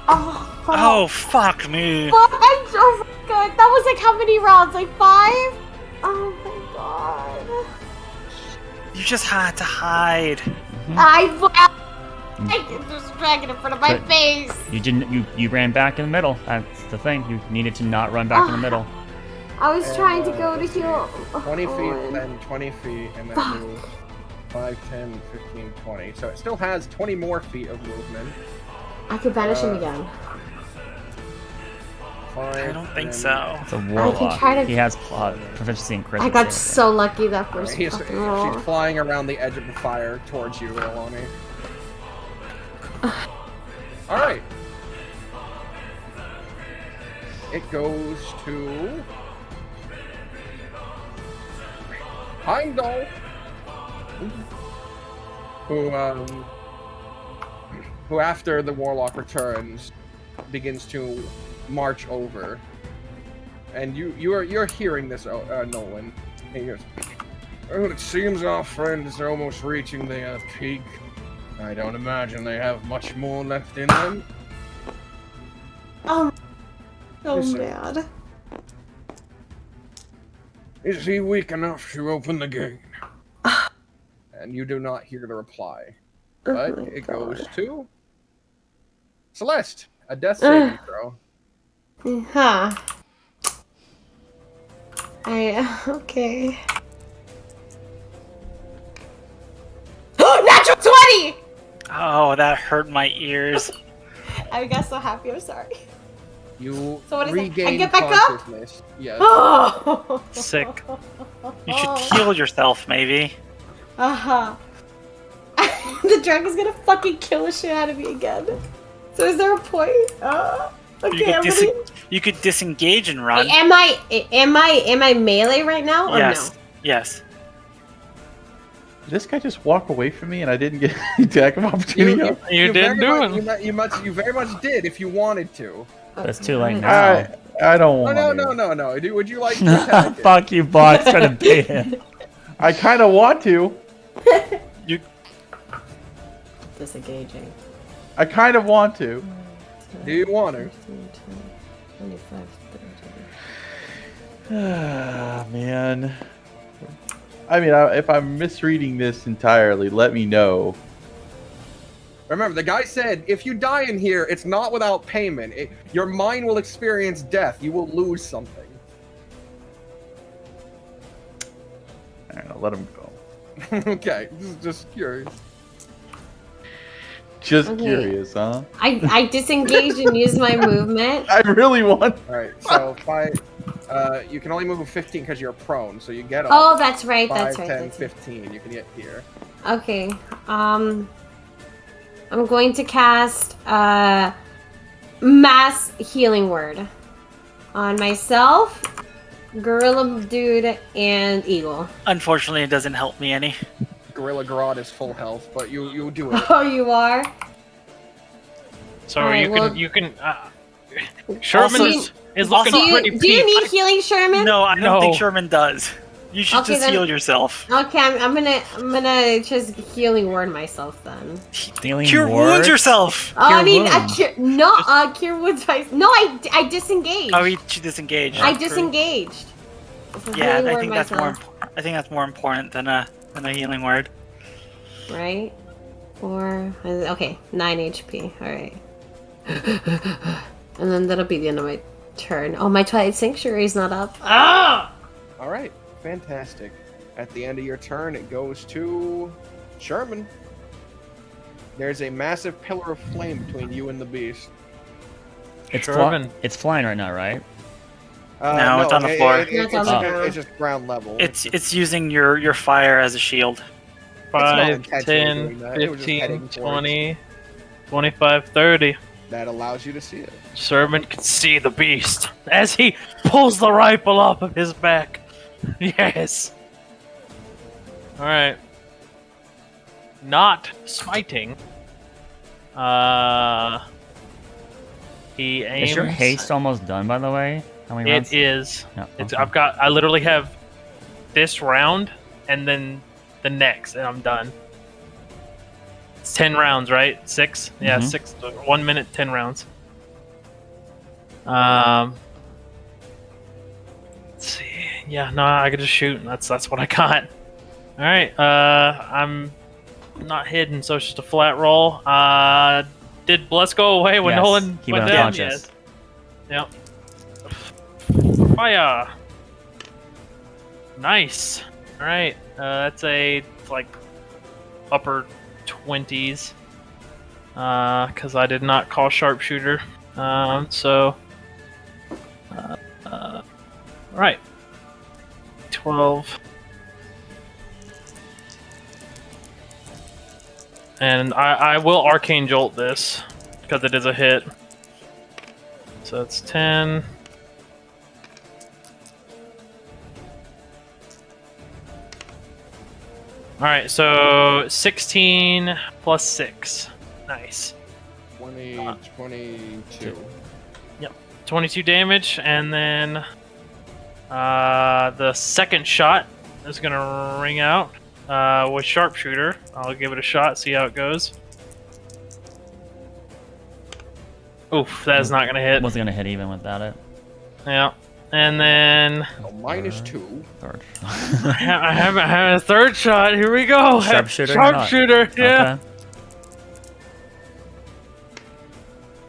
Oh, fuck. Oh, fuck me. Fuck, oh my god. That was like how many rounds? Like 5? Oh my god. You just had to hide. I just dragging in front of my But face. You didn't. You ran back in the middle. That's the thing. You needed to not run back in the middle. I was trying to go to heal. 20 feet, Oh, then 20 feet, and then Fuck. move 5, 10, 15, 20. So it still has 20 more feet of movement. I could banish him again. 5, I don't think 10, so. It's a warlock. try to- He has proficiency in charisma. I got saving. so lucky that first She's fucking roll. flying around the edge of the fire towards you, Iloni. Alright. It goes to Heimdall, who after the warlock returns begins to march over, and you're hearing this, Nolan. And he goes, "Well, it seems our friends are almost reaching the peak. I don't imagine they have much more left in them." Oh, so Listen. bad. Is he weak enough to open the gate? And you do not hear the reply. But my it God. goes to Celeste, a death saving throw. Huh. Okay. Natural 20! Oh, that hurt my ears. I got so happy, I'm sorry. You So what is it? I regain get back up? consciousness. Yes. Oh! Sick. You should heal yourself, maybe. Uh-huh. The dragon's gonna fucking kill the shit out of me again. So is there a point? Okay, I'm gonna... You could disengage and run. Wait, am I melee right now or Yes. no? Yes. Did this guy just walk away from me and I didn't get an attack of opportunity? You didn't do it. You very much did if you wanted to. But it's too late now. I don't Oh, want no. Would you like to attack it? Fuck you, bots. Trying to bait him. I kind of want to. Disengaging. I kind of want to. Do you want to? 25, 30. Ah, man. I mean, if I'm misreading this entirely, let me know. Remember, the guy said, if you die in here, it's not without payment. Your mind will experience death. You will lose something. Alright, I'll let him go. Okay, just curious. Just Okay. curious, huh? I disengage and use my movement. I really want. Alright, so you can only move 15 because you're prone, so you get up. Oh, that's right. 5, That's right. 10, That's right. 15, you can get here. Okay. I'm going to cast mass healing word on myself, Gorilla Dude, and Eagle. Unfortunately, it doesn't help me any. Gorilla Grodd is full health, but you do it. Oh, you are? So Alright, you can. Sherman Also- is looking Do you, pretty do you peaked. need healing, Sherman? No, I don't No. think Sherman does. You should Okay, just then- heal yourself. Okay, I'm gonna just healing word myself then. Stealing Cure ward? wounds yourself. Oh, I mean, wound. cure wounds. No, I disengaged. Oh, she disengaged. I True. disengaged. So Yeah, healing I word think that's more. myself, I think that's more important than a healing word. right? Or okay, 9 HP. All right, and then that'll be the end of my turn. Oh, my Twilight Sanctuary is not up. Ah! All right, fantastic. At the end of your turn, it goes to Sherman. There's a massive pillar of flame between you and the beast. It's, Sherman. it's flying right now, right? No, it's on the floor. It's on the ground. It's just ground level. It's using your fire as a shield. 5, intentionally 10, doing that. It was just 15, heading towards- 20, 25, 30. That allows you to see it. Sherman can see the beast as he pulls the rifle off of his back. Yes. All right. Not smiting. He aims. Is your haste almost done, by the way? How many rounds? It is. No, It's. okay. I literally have this round and then the next, and I'm done. It's 10 rounds, right? 6? Yeah, Mhm. 6. 1 minute, 10 rounds. Let's see. Yeah, no, I could just shoot. That's what I got. All right. I'm not hidden, so it's just a flat roll. Did Bless go away when Yes, Nolan he went went down? unconscious. Yes. Yep. Fire. Nice. All right. That's a like upper 20s. Because I did not call sharpshooter. So. Right. 12. And I will arcane jolt this because it is a hit. So it's 10. Alright, so 16 plus 6. Nice. 20, 22. 22 damage, and then the second shot is going to ring out with sharpshooter. I'll give it a shot, see how it goes. Oof, that is not going to hit. Wasn't gonna hit even without it. Yeah. And then So minus 2. Third. I have a third shot. Here we go. Sharpshooter or not? Sharpshooter, yeah. Okay.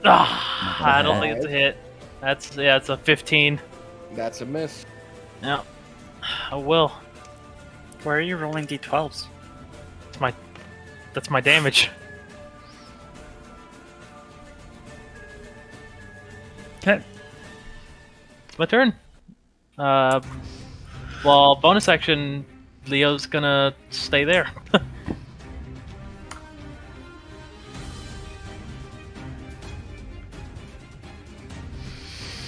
Ah, I don't think it's a hit. It's a 15. That's a miss. Yeah. I will. Where are you rolling d12s? That's my damage. Okay. It's my turn. Well, bonus action, Leo's gonna stay there.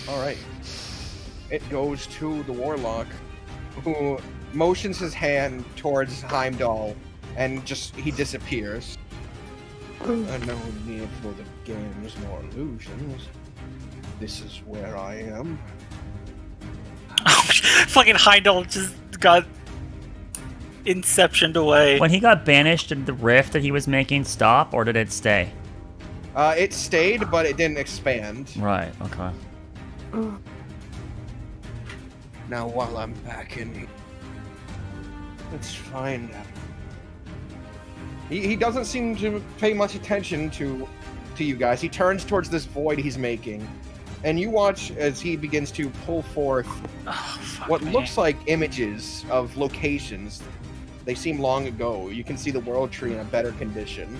Alright. It goes to the Warlock, who motions his hand towards Heimdall, and he disappears. No need for the games nor illusions. This is where I am. Fucking Heimdall just got inceptioned away. When he got banished, did the rift that he was making stop, or did it stay? It stayed, but it didn't expand. Right. Okay. Now, while I'm back in here, let's find out. He doesn't seem to pay much attention to you guys. He turns towards this void he's making, and you watch as he begins to pull forth what looks like images of locations. They seem long ago. You can see the World Tree in a better condition.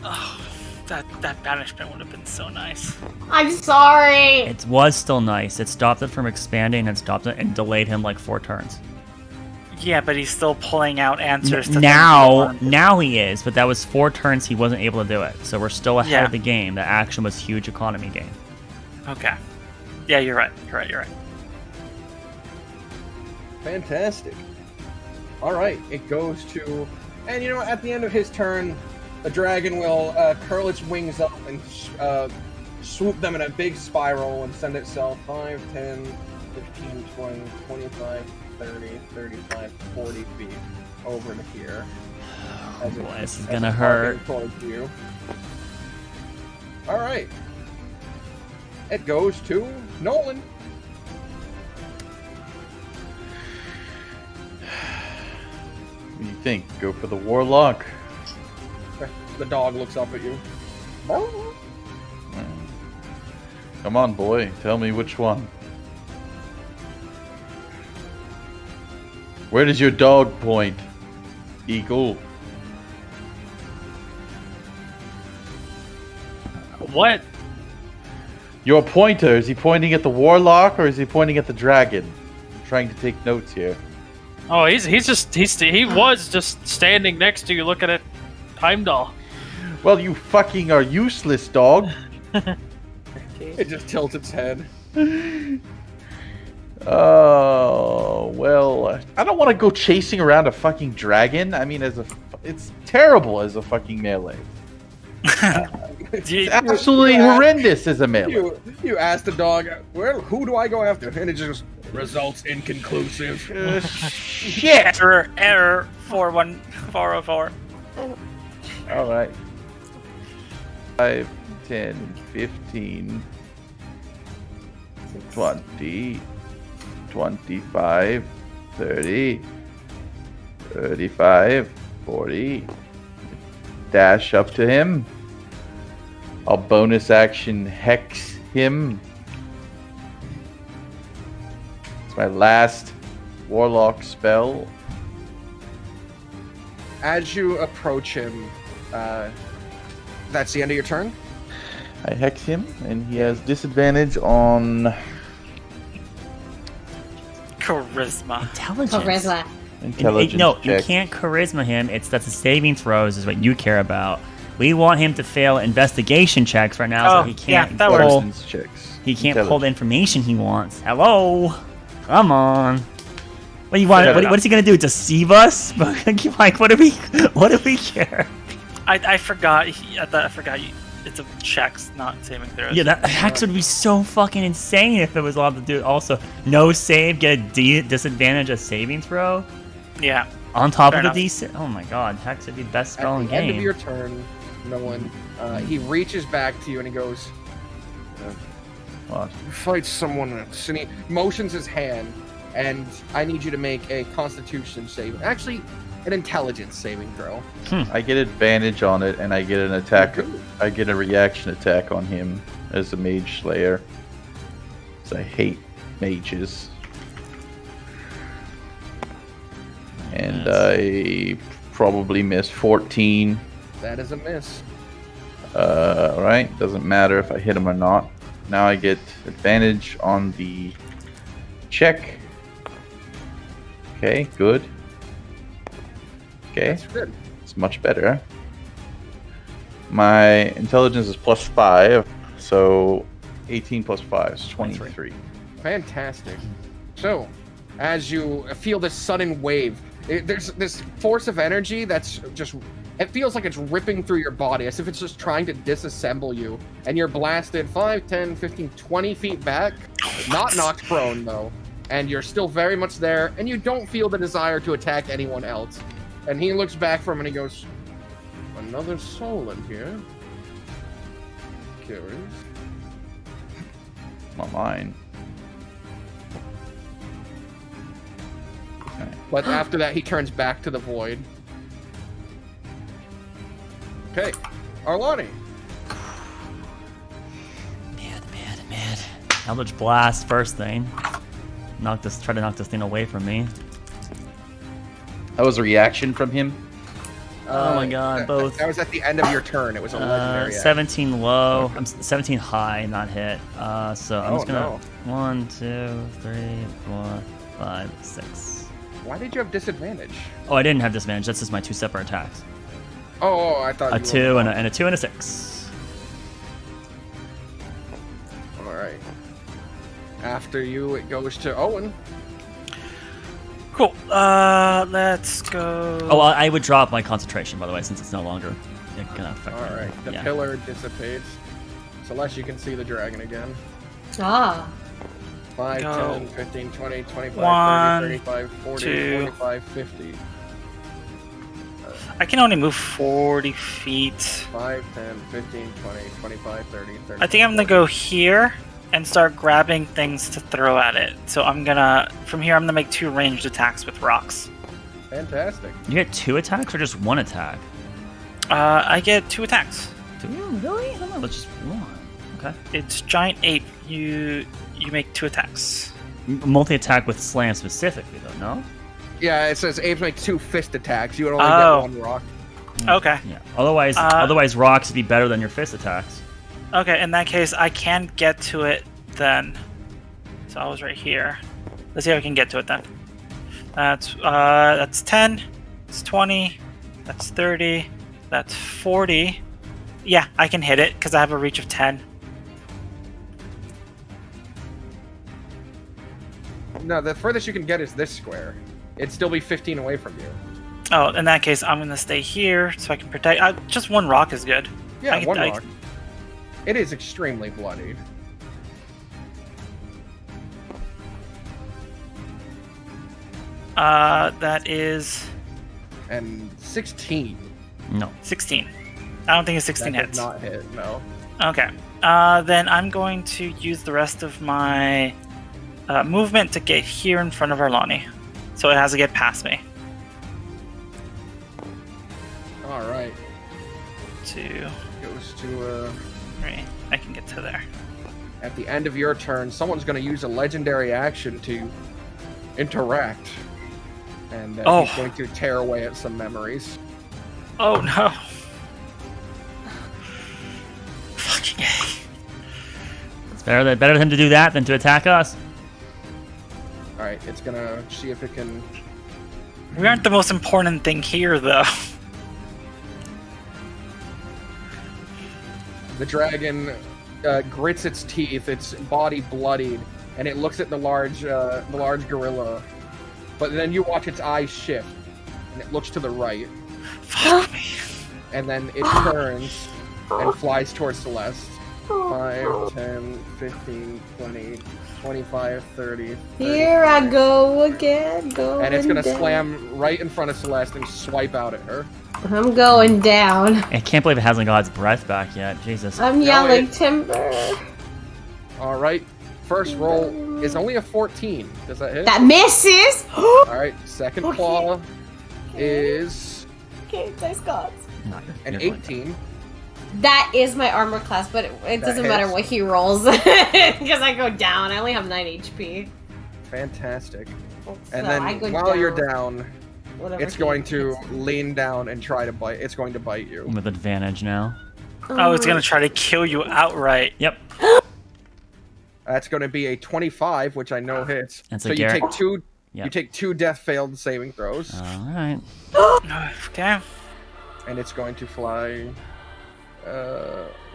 Oh, that banishment would have been so nice. I'm sorry. It was still nice. It stopped it from expanding and stopped it and delayed him like 4 turns. Yeah, but he's still pulling out answers to Now he is, but that was 4 turns he wasn't able to do it. So we're still ahead of the game. The action was huge economy game. Okay. Yeah, you're right. You're right. Fantastic. All right, it goes to, and at the end of his turn, the dragon will curl its wings up and swoop them in a big spiral and send itself 5, 10, 15, 20, 25, 30, 35, 40 feet over to here. Oh boy, this is gonna hurt. Towards you. All right. It goes to Nolan. What do you think? Go for the warlock. The dog looks up at you. Come on, boy. Tell me which one. Where does your dog point, Eagle? What? Your pointer, is he pointing at the warlock or is he pointing at the dragon? I'm trying to take notes here. Oh, he was just standing next to you looking at Heimdall. Well, you fucking are useless, dog. It just tilts its head. Oh, well, I don't want to go chasing around a fucking dragon. I mean, it's terrible as a fucking melee. It's absolutely horrendous as a melee. You ask the dog, well, who do I go after? And it just results inconclusive. Shit! Error 41404. All right. 5, 10, 15, 20, 25, 30, 35, 40. Dash up to him. I'll bonus action hex him. It's my last warlock spell. As you approach him, that's the end of your turn? I hex him, and he has disadvantage on Charisma. Intelligence. No, you check. can't charisma him. That's a saving throws is what you care about. We want him to fail investigation checks right now, so he can't that works. pull. Checks. He can't pull the information he wants. Hello, come on. What do you want? What is he gonna do? Deceive us? Like, what do we care? I forgot. I forgot. It's a checks, not saving throws. Yeah, that hex would be so fucking insane if it was allowed to do it. Also, no save, get a disadvantage a saving throw. Yeah. On top Fair of enough. the decent. Oh my god, hex would be the best spell in the At the end game. of your turn, Nolan, he reaches back to you and he goes, What? fight someone else. And he motions his hand, and I need you to make a Constitution save. Actually, an Intelligence saving throw. I get advantage on it, and I get an attack. I get a reaction attack on him as a mage slayer. So I hate mages. And I probably missed 14. That is a miss. Right, doesn't matter if I hit him or not. Now I get advantage on the check. Okay, good. Okay, That's good. it's much better. My intelligence is +5, so 18 plus 5 is 23. Fantastic. So, as you feel this sudden wave, there's this force of energy that's just, it feels like it's ripping through your body, as if it's just trying to disassemble you. And you're blasted 5, 10, 15, 20 feet back. Not knocked prone, though. And you're still very much there, and you don't feel the desire to attack anyone else. And he looks back from him and he goes, another soul in here. Curious. Not mine. Okay. But after that, he turns back to the void. Okay, Arlani. Mad. Eldritch Blast first thing. Try to knock this thing away from me. That was a reaction from him. Oh my god, both. That was at the end of your turn. It was a legendary action. 17 low. I'm 17 high, not hit. So I'm just gonna. no. 1, 2, 3, 4, 5, 6. Why did you have disadvantage? Oh, I didn't have disadvantage. That's just my 2 separate attacks. Oh, I thought A you 2 were- and a 2 and a 6. All right. After you, it goes to Owen. Cool. Let's go. Oh, I would drop my concentration, by the way, since it's no longer gonna affect All me. right. The Yeah. pillar dissipates. Celeste, you can see the dragon again. Ah. 5, Go. 10, 15, 20, 25, 1, 30, 35, 40, 2. 45, 50. I can only move 40 feet. 5, 10, 15, 20, 25, 30, 30. I think I'm gonna go here and start grabbing things to throw at it. So from here, I'm gonna make 2 ranged attacks with rocks. Fantastic. You get 2 attacks or just 1 attack? I get 2 attacks. Do you really? I don't know. That's just 1. Okay. It's giant ape. You make 2 attacks. Multi-attack with slam specifically, though, no? Yeah, it says apes make 2 fist attacks. You would only Oh. get 1 rock. Okay. Yeah. Otherwise, rocks would be better than your fist attacks. Okay, in that case, I can get to it then. So I was right here. Let's see if I can get to it then. That's 10. That's 20. That's 30. That's 40. Yeah, I can hit it because I have a reach of 10. No, the furthest you can get is this square. It'd still be 15 away from you. Oh, in that case, I'm gonna stay here so I can protect. Just 1 rock is good. Yeah, I can- 1 I- rock. It is extremely bloodied. That is And 16. No. 16. I don't think it's 16 That hits. does not hit, no. Okay. Then I'm going to use the rest of my movement to get here in front of Arlani. So it has to get past me. Alright. 2, Goes to, 3. I can get to there. at the end of your turn, someone's going to use a legendary action to interact. And he's going to tear away at some memories. Oh no. Fucking A. It's better than him to do that than to attack us. Alright, it's going to see if it can... We aren't the most important thing here, though. The dragon grits its teeth, its body bloodied, and it looks at the large gorilla. But then you watch its eyes shift, and it looks to the right, Fuck me. and then it turns and flies towards Celeste. 5, 10, 15, 20, 25, 30. Here I go again. Going And it's gonna down. slam right in front of Celeste and swipe out at her. I'm going down. I can't believe it hasn't got its breath back yet. Jesus. I'm yelling timber. Alright, first roll is only a 14. Does that hit? That misses. Alright, second claw is Okay, dice gods. Not your- an your point. 18. That is my armor class, but it doesn't matter hits. what he rolls because I go down. I only have 9 HP. Fantastic. And So I go then while you're down, down, whatever it's he going to hits. lean down and try to bite. It's going to bite you. With advantage now. Oh, it's gonna try to kill you outright. Yep. That's going to be a 25, which I know hits. That's So a you Garrett. take two. Yep. You take 2 death failed saving throws, All right. Okay. and it's going to fly.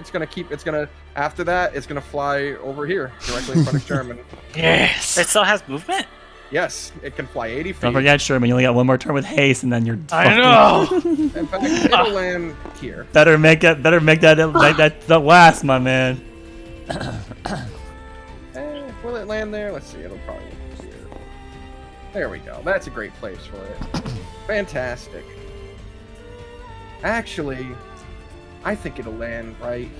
It's gonna. After that, it's gonna fly over here, directly in front of Sherman. Yes. It still has movement? Yes, it can fly 80 feet. Don't forget, Sherman. You only got 1 more turn with haste, and then you're. I know. In fact, it'll land here. Better make that the last, my man. Will it land there? Let's see. It'll probably land here. There we go. That's a great place for it. Fantastic. Actually, I think it'll land right.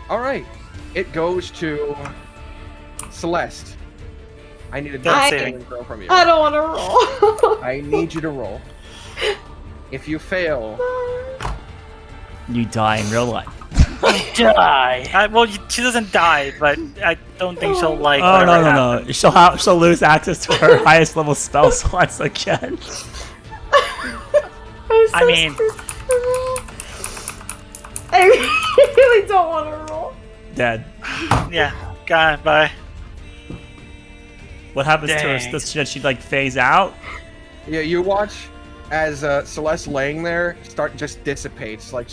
All right. It goes to Celeste. I need a death saving throw from you. I don't want to roll. I need you to roll. If you fail, You die in real life. Die. Well, she doesn't die, but I don't think she'll like. Oh whatever no. happens. She'll lose access to her highest level spell slots again. I mean, I really don't want to roll. Dead. yeah. God, bye. What happens to Dang. her? Does she like phase out? Yeah, you watch as Celeste laying there just dissipates, like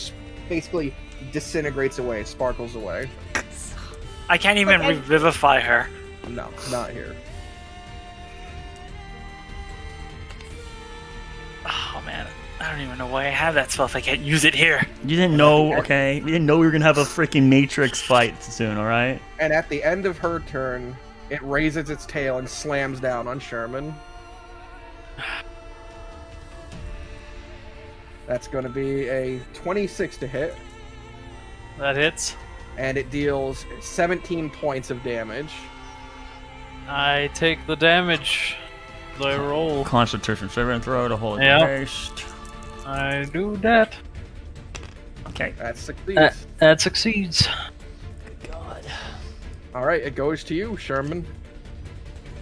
basically disintegrates away, sparkles away. I can't even Okay. revivify her. No, not here. Oh man, I don't even know why I have that spell if I can't use it here. You didn't know, okay? You didn't know we were gonna have a freaking Matrix fight soon, all right? And at the end of her turn, it raises its tail and slams down on Sherman. That's going to be a 26 to hit, That hits. and it deals 17 points of damage. I take the damage. I roll. Constitution saving throw to hold Yeah. haste. I do that. Okay. That succeeds. That succeeds. Good God. All right, it goes to you, Sherman.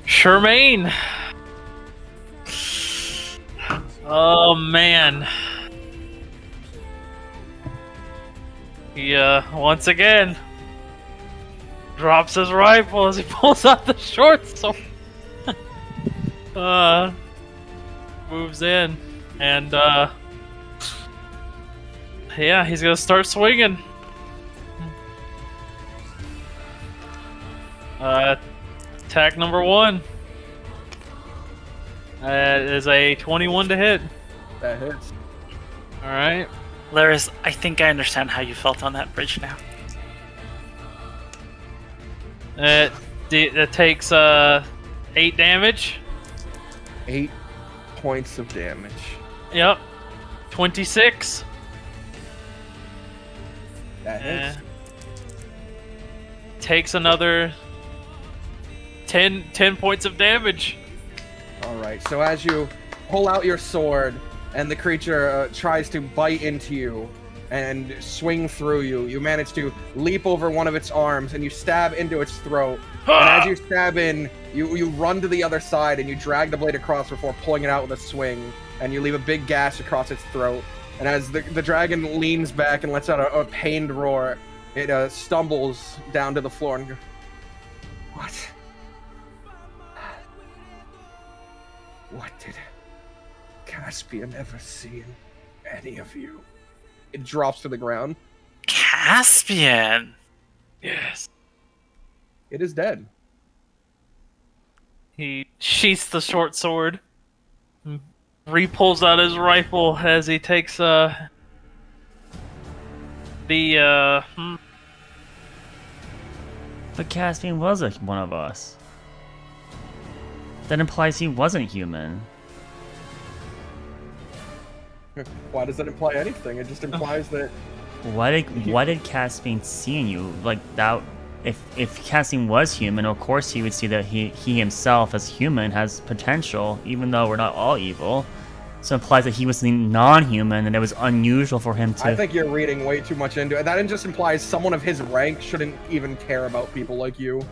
Shermaine. Oh man. He once again drops his rifle as he pulls out the short sword. Moves in and yeah, he's gonna start swinging. Attack number 1. That is a 21 to hit. That hits. Alright. Laris, I think I understand how you felt on that bridge now. It takes 8 damage. 8 points of damage. Yep. 26. That hits. Takes another 10 points of damage. All right. So as you pull out your sword and the creature tries to bite into you and swing through you, you manage to leap over one of its arms and you stab into its throat. And as you stab in, you run to the other side and you drag the blade across before pulling it out with a swing, and you leave a big gash across its throat. And as the dragon leans back and lets out a pained roar, it stumbles down to the floor and goes, "What? What did Caspian ever see in any of you?" It drops to the ground. Caspian! Yes. It is dead. He sheaths the short sword, and re-pulls out his rifle as he takes But Caspian was one of us. That implies he wasn't human. Why does that imply anything? It just implies that Why did Caspian see in you like that? If Caspian was human, of course he would see that he himself as human has potential, even though we're not all evil. So it implies that he was non-human, and it was unusual for him to. I think you're reading way too much into it. That just implies someone of his rank shouldn't even care about people like you.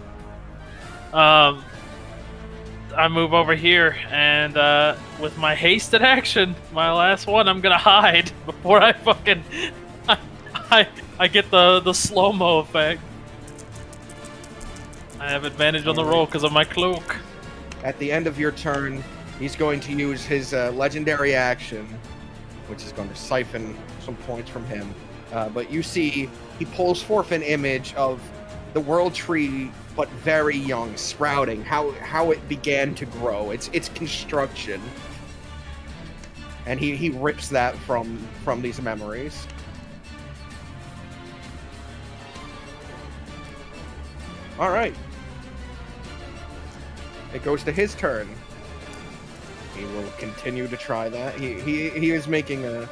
I move over here and with my hasted action, my last one, I'm gonna hide before I fucking I get the slow-mo effect. I have advantage on the roll because of my cloak. At the end of your turn, he's going to use his legendary action, which is going to siphon some points from him. But you see, he pulls forth an image of the world tree, but very young, sprouting. How it began to grow. Its construction, and he rips that from these memories. All right. It goes to his turn. He will continue to try that. He is making a.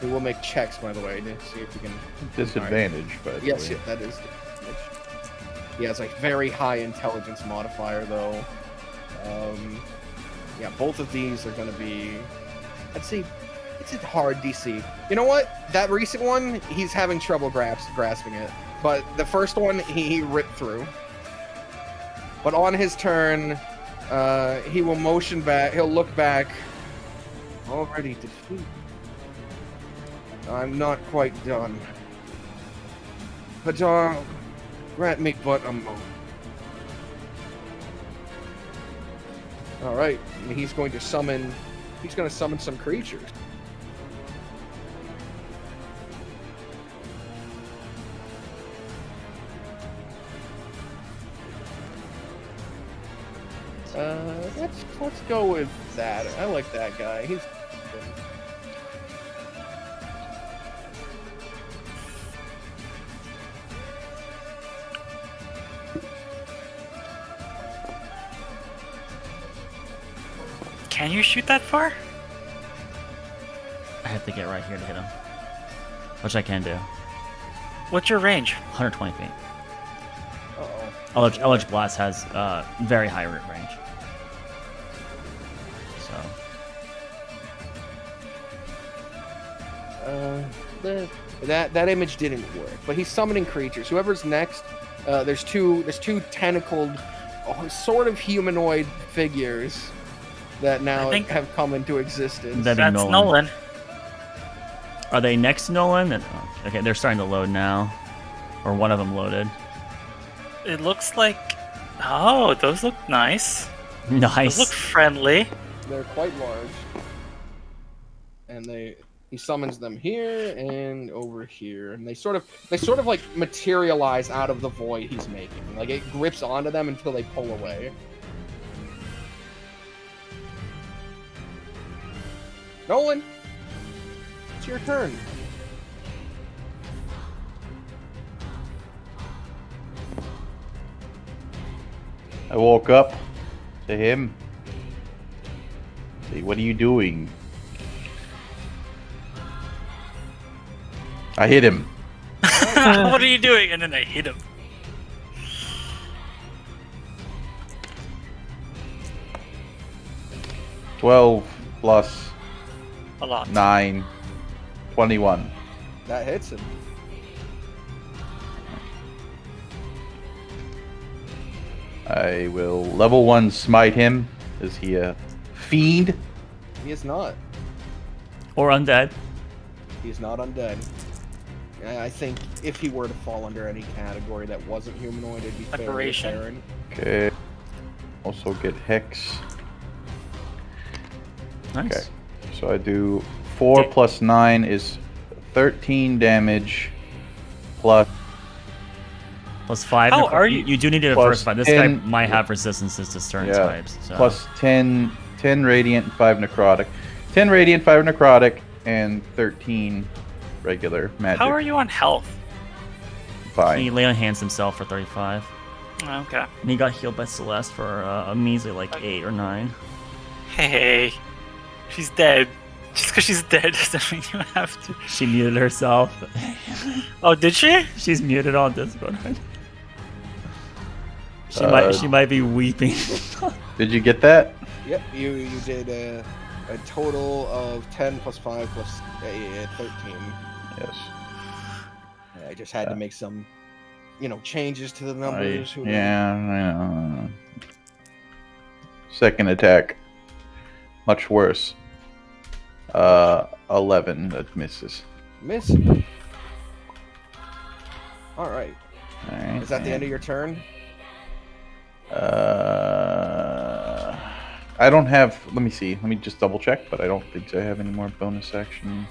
He will make checks, by the way, to see if he can. Disadvantage, but Yes, yeah, that is disadvantage. He has a very high intelligence modifier, though. Yeah, both of these are going to be. I'd say it's a hard DC. You know what? That recent one, he's having trouble grasping it. But the first one, he ripped through. But on his turn, he will motion back. He'll look back. Already defeated. I'm not quite done. But grant me but a moment. All right, and he's going to summon. He's going to summon some creatures. Let's go with that. I like that guy. He's. Can you shoot that far? I have to get right here to hit him. Which I can do. What's your range? 120 feet. Uh-oh. Eldritch Blast has very high root range. So. That image didn't work, but he's summoning creatures. Whoever's next, there's two tentacled, sort of humanoid figures that now have come into existence. That's Nolan. Are they next to Nolan? Okay, they're starting to load now. Or one of them loaded. It looks like... Oh, those look nice. Nice. Those look friendly. They're quite large. And he summons them here and over here. And they sort of like materialize out of the void he's making. Like it grips onto them until they pull away. Nolan, it's your turn. I woke up to him. Say, what are you doing? I hit him. What are you doing? And then I hit him. $12 plus A lot. 9, 21. That hits him. I will level 1 smite him. Is he a fiend? He is not. Or undead. He's not undead. I think if he were to fall under any category that wasn't humanoid, it'd be fairly Aberration. apparent. Okay. Also get Hex. Nice. Okay. So I do 4 plus 9 is 13 damage plus Plus 5. How are you? You do need to Plus diversify. This guy 10 might have resistances to certain types. So. plus 10 radiant and 5 necrotic. 10 radiant, 5 necrotic, and 13 regular magic. How are you on health? Fine. He lay on hands himself for 35. Okay. And he got healed by Celeste for a measly 8 or 9. Hey, she's dead. Just because she's dead doesn't mean you have to. She muted herself. Oh, did she? She's muted on Discord. She might be weeping. Did you get that? Yep, you did a total of 10 plus 5 plus 13. Yes. I just had to make some, changes to the numbers. Yeah, I know. Second attack. Much worse. 11, that misses. Miss. All right. Alright. Is that the end of your turn? I don't have. Let me see. Let me just double check, but I don't think I have any more bonus action.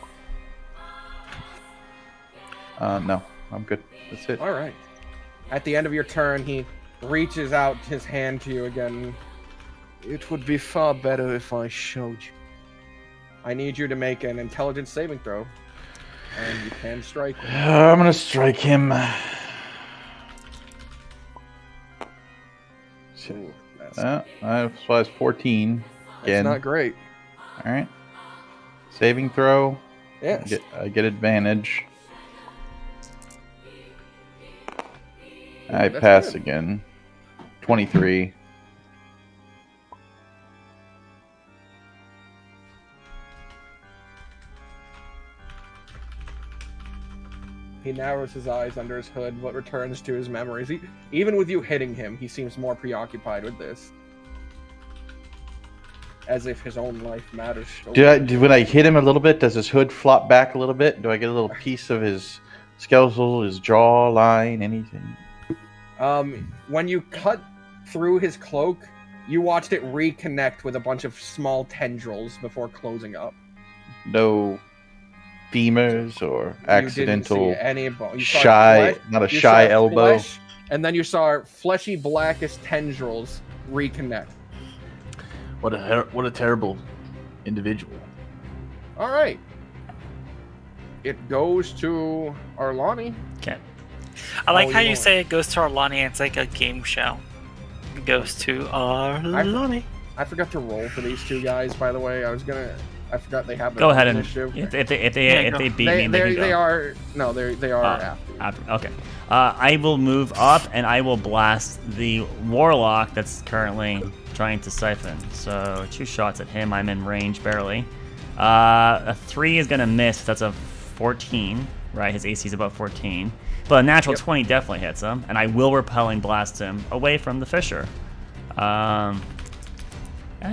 No, I'm good. That's it. All right. At the end of your turn, he reaches out his hand to you again. It would be far better if I showed you. I need you to make an intelligence saving throw, and you can strike him. I'm gonna strike him. Ooh, I was 14. that's Again. not great. All right. Saving throw. Yes. I get advantage. I That's pass good. again. 23. He narrows his eyes under his hood, but returns to his memories. Even with you hitting him, he seems more preoccupied with this. As if his own life matters. When I hit him a little bit, does his hood flop back a little bit? Do I get a little piece of his skeletal, his jaw line, anything? When you cut through his cloak, You watched it reconnect with a bunch of small tendrils before closing up. No femurs or accidental You didn't see any you saw shy, flesh, not a you shy saw elbow. flesh, and then you saw fleshy blackest tendrils reconnect. What a terrible individual. All right. It goes to Arlani. Okay. I like Oh, how you you want- say it goes to Arlani. It's like a game show. It goes to Arlani. I forgot to roll for these two guys, by the way. I forgot they have their Go own ahead and initiative. if they go. beat me, they can go. They are after. Okay. I will move up and I will blast the warlock that's currently trying to siphon. So 2 shots at him. I'm in range barely. A 3 is gonna miss. That's a 14, right? His AC is about 14. But a natural 20 definitely hits him, and I will repelling blast him away from the fissure. And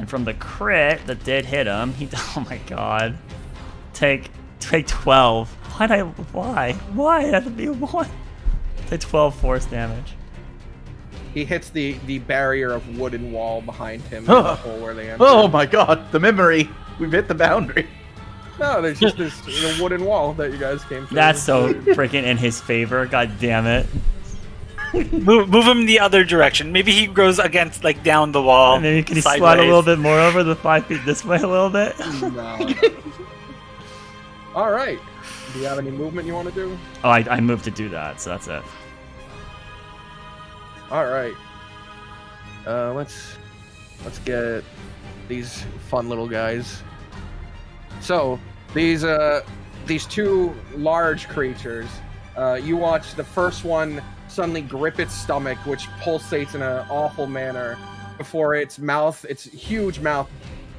from the crit that did hit him, he oh my god, take 12. Why? Why? It had to be a 1. Take 12 force damage. He hits the barrier of wooden wall behind him in the hole where they enter. Oh my god, the memory. We've hit the boundary. No, there's just this wooden wall that you guys came through. That's so freaking in his favor. God damn it. Move him the other direction. Maybe he goes against, like, down the wall. Maybe can he sideways. slide a little bit more over the 5 feet this way a little bit? No. All right. Do you have any movement you want to do? Oh, I moved to do that, so that's it. All right. Let's get these fun little guys. So these 2 large creatures. You watch the first one suddenly grip its stomach, which pulsates in an awful manner before its huge mouth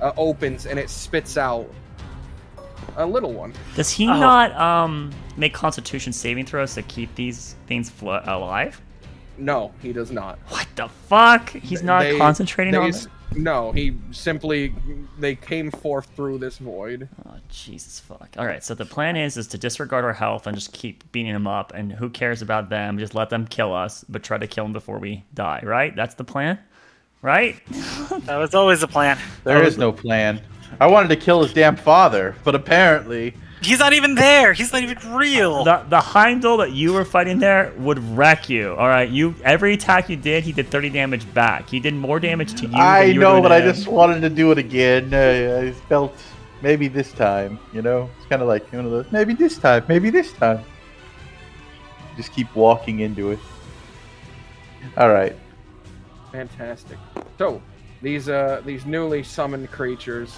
opens and it spits out a little one. Does he not make Constitution saving throws to keep these things alive? No, he does not. What the fuck? He's not concentrating on it? No, they came forth through this void. Oh, Jesus fuck. Alright, so the plan is to disregard our health and just keep beating them up, and who cares about them? Just let them kill us, but try to kill them before we die, right? That's the plan? Right? That was always the plan. There is no plan. I wanted to kill his damn father, but apparently... He's not even there. He's not even real. The Heimdall that you were fighting there would wreck you. Alright, every attack you did, he did 30 damage back. He did more damage to you I than you were know, doing but to I him. just wanted to do it again. I felt maybe this time, you know? It's kind of like one of those, maybe this time. Just keep walking into it. Alright. Fantastic. So these newly summoned creatures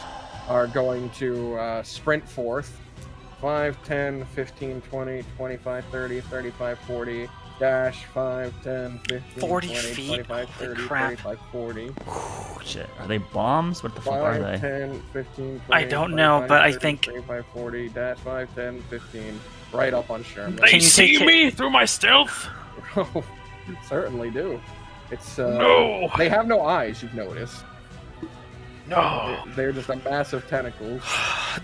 are going to sprint forth. 5, 10, 15, 20, 25, 30, 35, 40, dash, 5, 10, 15, 40 20, feet? 25, Holy 30, crap. 35, 40. Oh, shit. Are they bombs? What the fuck are 5, they? 10, 15, 20, I don't know, 25, but I 30, think- 35, 40, dash, 5, 10, 15. Right up on Sherman. They Can you see take me through my stealth. Certainly do. It's No. They have no eyes, you've noticed. No. They're just a massive tentacles.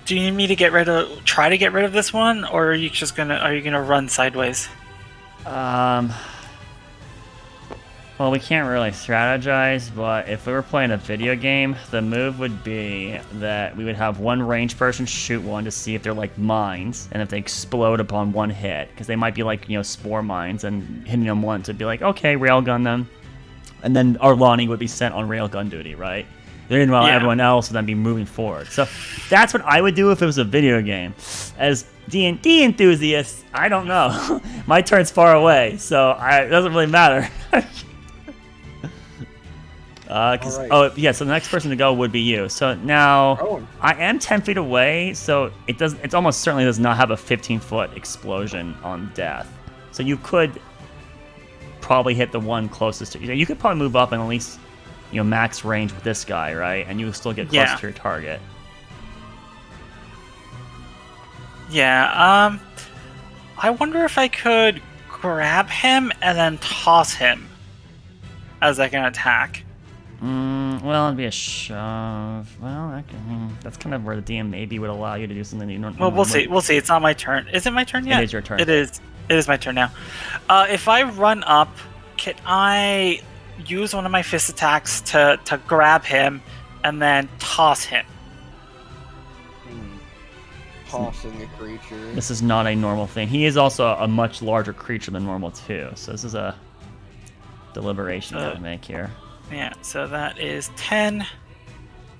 Do you need me to try to get rid of this one, or are you gonna run sideways? Well, we can't really strategize, but if we were playing a video game, the move would be that we would have one ranged person shoot one to see if they're like mines, and if they explode upon one hit, because they might be like, spore mines, and hitting them once would be like, okay, railgun them. And then Arlani would be sent on railgun duty, right? Meanwhile, everyone else would then be moving forward. So that's what I would do if it was a video game. As D&D enthusiasts, I don't know. My turn's far away, so it doesn't really matter. Alright. So the next person to go would be you. So now Oh. I am 10 feet away, so it almost certainly does not have a 15-foot explosion on death. So you could probably hit the one closest to you. You could probably move up and at least max range with this guy, right? And you will still get close to your target. Yeah. I wonder if I could grab him and then toss him as like an attack. Well, it'd be a shove. Well, that's kind of where the DM maybe would allow you to do something that you don't. Well, we'll see. We'll see. It's not my turn. Is it my turn yet? It is your turn. It is. It is my turn now. If I run up, can I use one of my fist attacks to grab him and then toss him. Tossing a creature. This is not a normal thing. He is also a much larger creature than normal too. So this is a deliberation to make here. Yeah, so that is 10.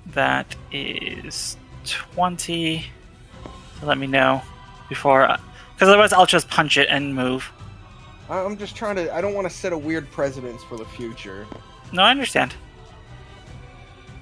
That is 20. So let me know before, because otherwise I'll just punch it and move. I'm just trying to. I don't want to set a weird precedence for the future. No, I understand.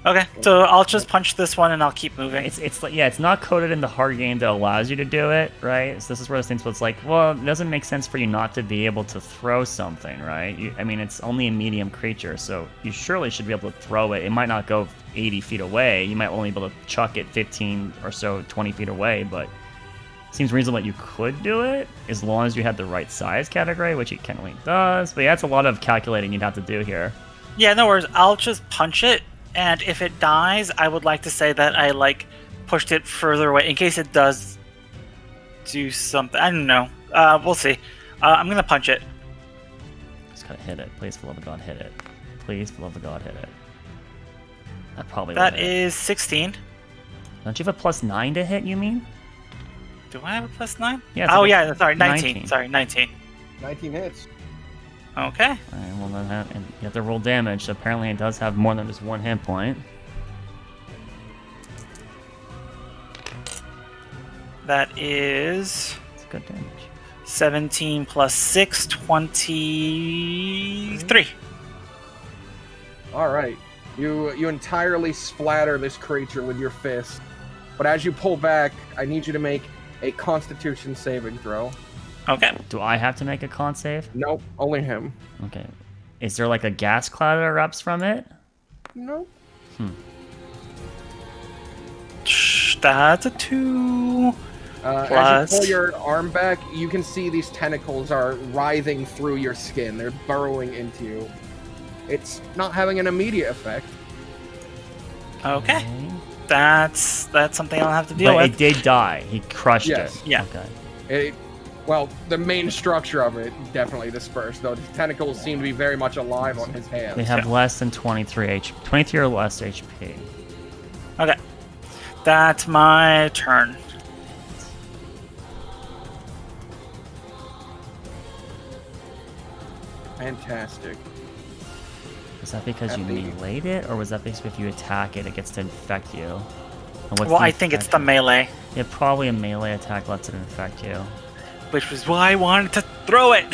Okay, so I'll just punch this one and I'll keep moving. It's like, yeah, it's not coded in the hard game that allows you to do it, right? So this is where those things where it's like, well, it doesn't make sense for you not to be able to throw something, right? I mean, it's only a medium creature, so you surely should be able to throw it. It might not go 80 feet away. You might only be able to chuck it 15 or so, 20 feet away, but it seems reasonable that you could do it as long as you had the right size category, which it currently does. But yeah, that's a lot of calculating you'd have to do here. Yeah, no worries. I'll just punch it. And if it dies, I would like to say that I, like, pushed it further away in case it does do something. I don't know. We'll see. I'm going to punch it. Just gotta hit it. Please, for the love of God, hit it. Please, for the love of God, hit it. That probably That will hit. is 16. Don't you have a +9 to hit, you mean? Do I have a +9? Yeah, it's Oh, like yeah, sorry, 19. 19. Sorry, 19. 19 hits. Okay. Alright, well then and you have to roll damage, so apparently it does have more than just one hit point. That is It's good damage. 17 plus 6, 23. All right. You entirely splatter this creature with your fist, but as you pull back, I need you to make a Constitution saving throw. Okay. Do I have to make a con save? Nope, only him. Okay. Is there like a gas cloud that erupts from it? Nope. That's a 2. As Plus- you pull your arm back, you can see these tentacles are writhing through your skin. They're burrowing into you. It's not having an immediate effect. Okay. That's something I'll have to deal But with. it did die. He crushed Yes. it. Yeah. Okay. Well, the main structure of it definitely dispersed, though the tentacles seem to be very much alive on his hands. They have less than 23 HP. 23 or less HP. Okay. That's my turn. Fantastic. Was that because you Happy. meleeed it, or was that because if you attack it, it gets to infect you? And what's Well, the I think it's the infection? melee, Yeah, probably a melee attack lets it infect you. which was why I wanted to throw it. You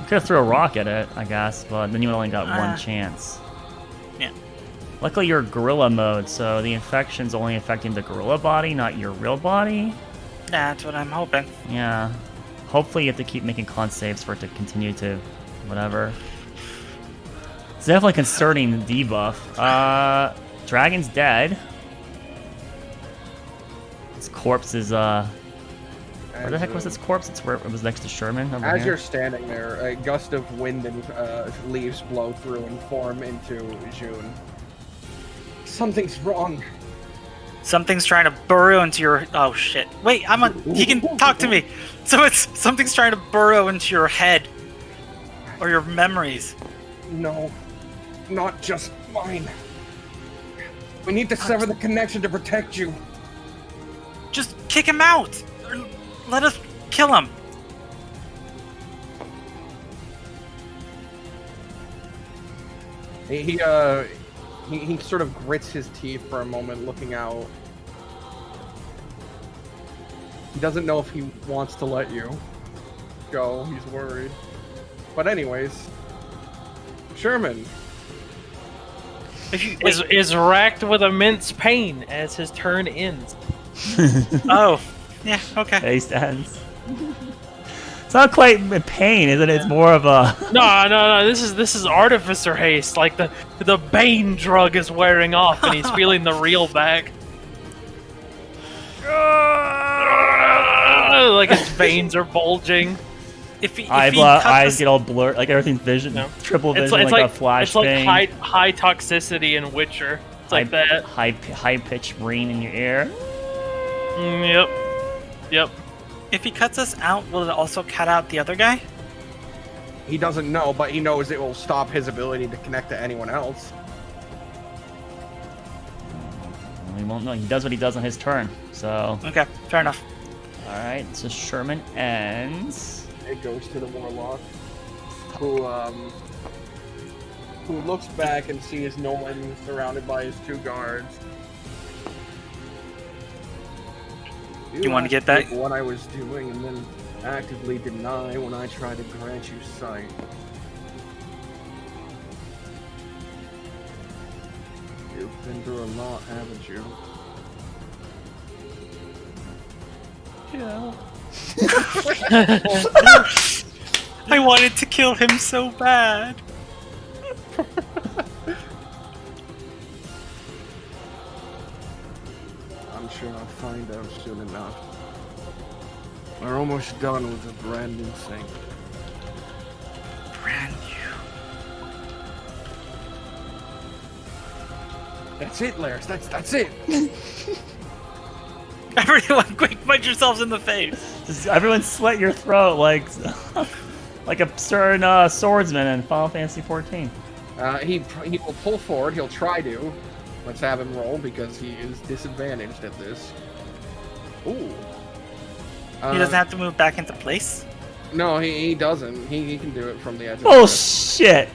could have threw a rock at it, I guess, but then you only got one chance. Yeah. Luckily, you're gorilla mode, so the infection's only affecting the gorilla body, not your real body. That's what I'm hoping. Yeah. Hopefully, you have to keep making con saves for it to continue to whatever. It's definitely concerning the debuff. Dragon's dead. His corpse is, where the heck was its corpse? It's where it was next to Sherman over As here. you're standing there, a gust of wind and leaves blow through and form into June. Something's wrong. Something's trying to burrow into your. Oh shit! Wait, he can talk to me. So something's trying to burrow into your head, or your memories. No, not just mine. We need to sever the connection to protect you. Just kick him out. Or let us kill him. He sort of grits his teeth for a moment, looking out. He doesn't know if he wants to let you go. He's worried. But anyways, Sherman. Is racked with immense pain as his turn ends. Oh, yeah. Okay. Haste ends. It's not quite pain, is it? It's more of a. No. This is artificer haste. Like the Bane drug is wearing off, and he's feeling the real back. Like his veins are bulging. If he eyes cuts get all blurred, like everything's vision, No. triple vision, It's like like a flash it's like thing. high toxicity in Witcher. It's like that. High pitched ring in your ear. Yep. If he cuts us out, will it also cut out the other guy? He doesn't know, but he knows it will stop his ability to connect to anyone else. He won't know. He does what he does on his turn. So. Okay, fair enough. All right. So Sherman ends. It goes to the Warlock, who looks back and sees Nolan surrounded by his 2 guards. You want to get that? What I was doing, and then actively deny when I try to grant you sight. You've been through a lot, haven't you? Yeah. I wanted to kill him so bad. I'm sure I'll find out soon enough. We're almost done with a brand new thing. Brand new. That's it, Laris. That's it. Everyone, quick, punch yourselves in the face. Just everyone slit your throat like a certain swordsman in Final Fantasy 14. He will pull forward. He'll try to. Let's have him roll because he is disadvantaged at this. Ooh. He doesn't have to move back into place? No, he doesn't. He can do it from the edge of the Oh rift. shit!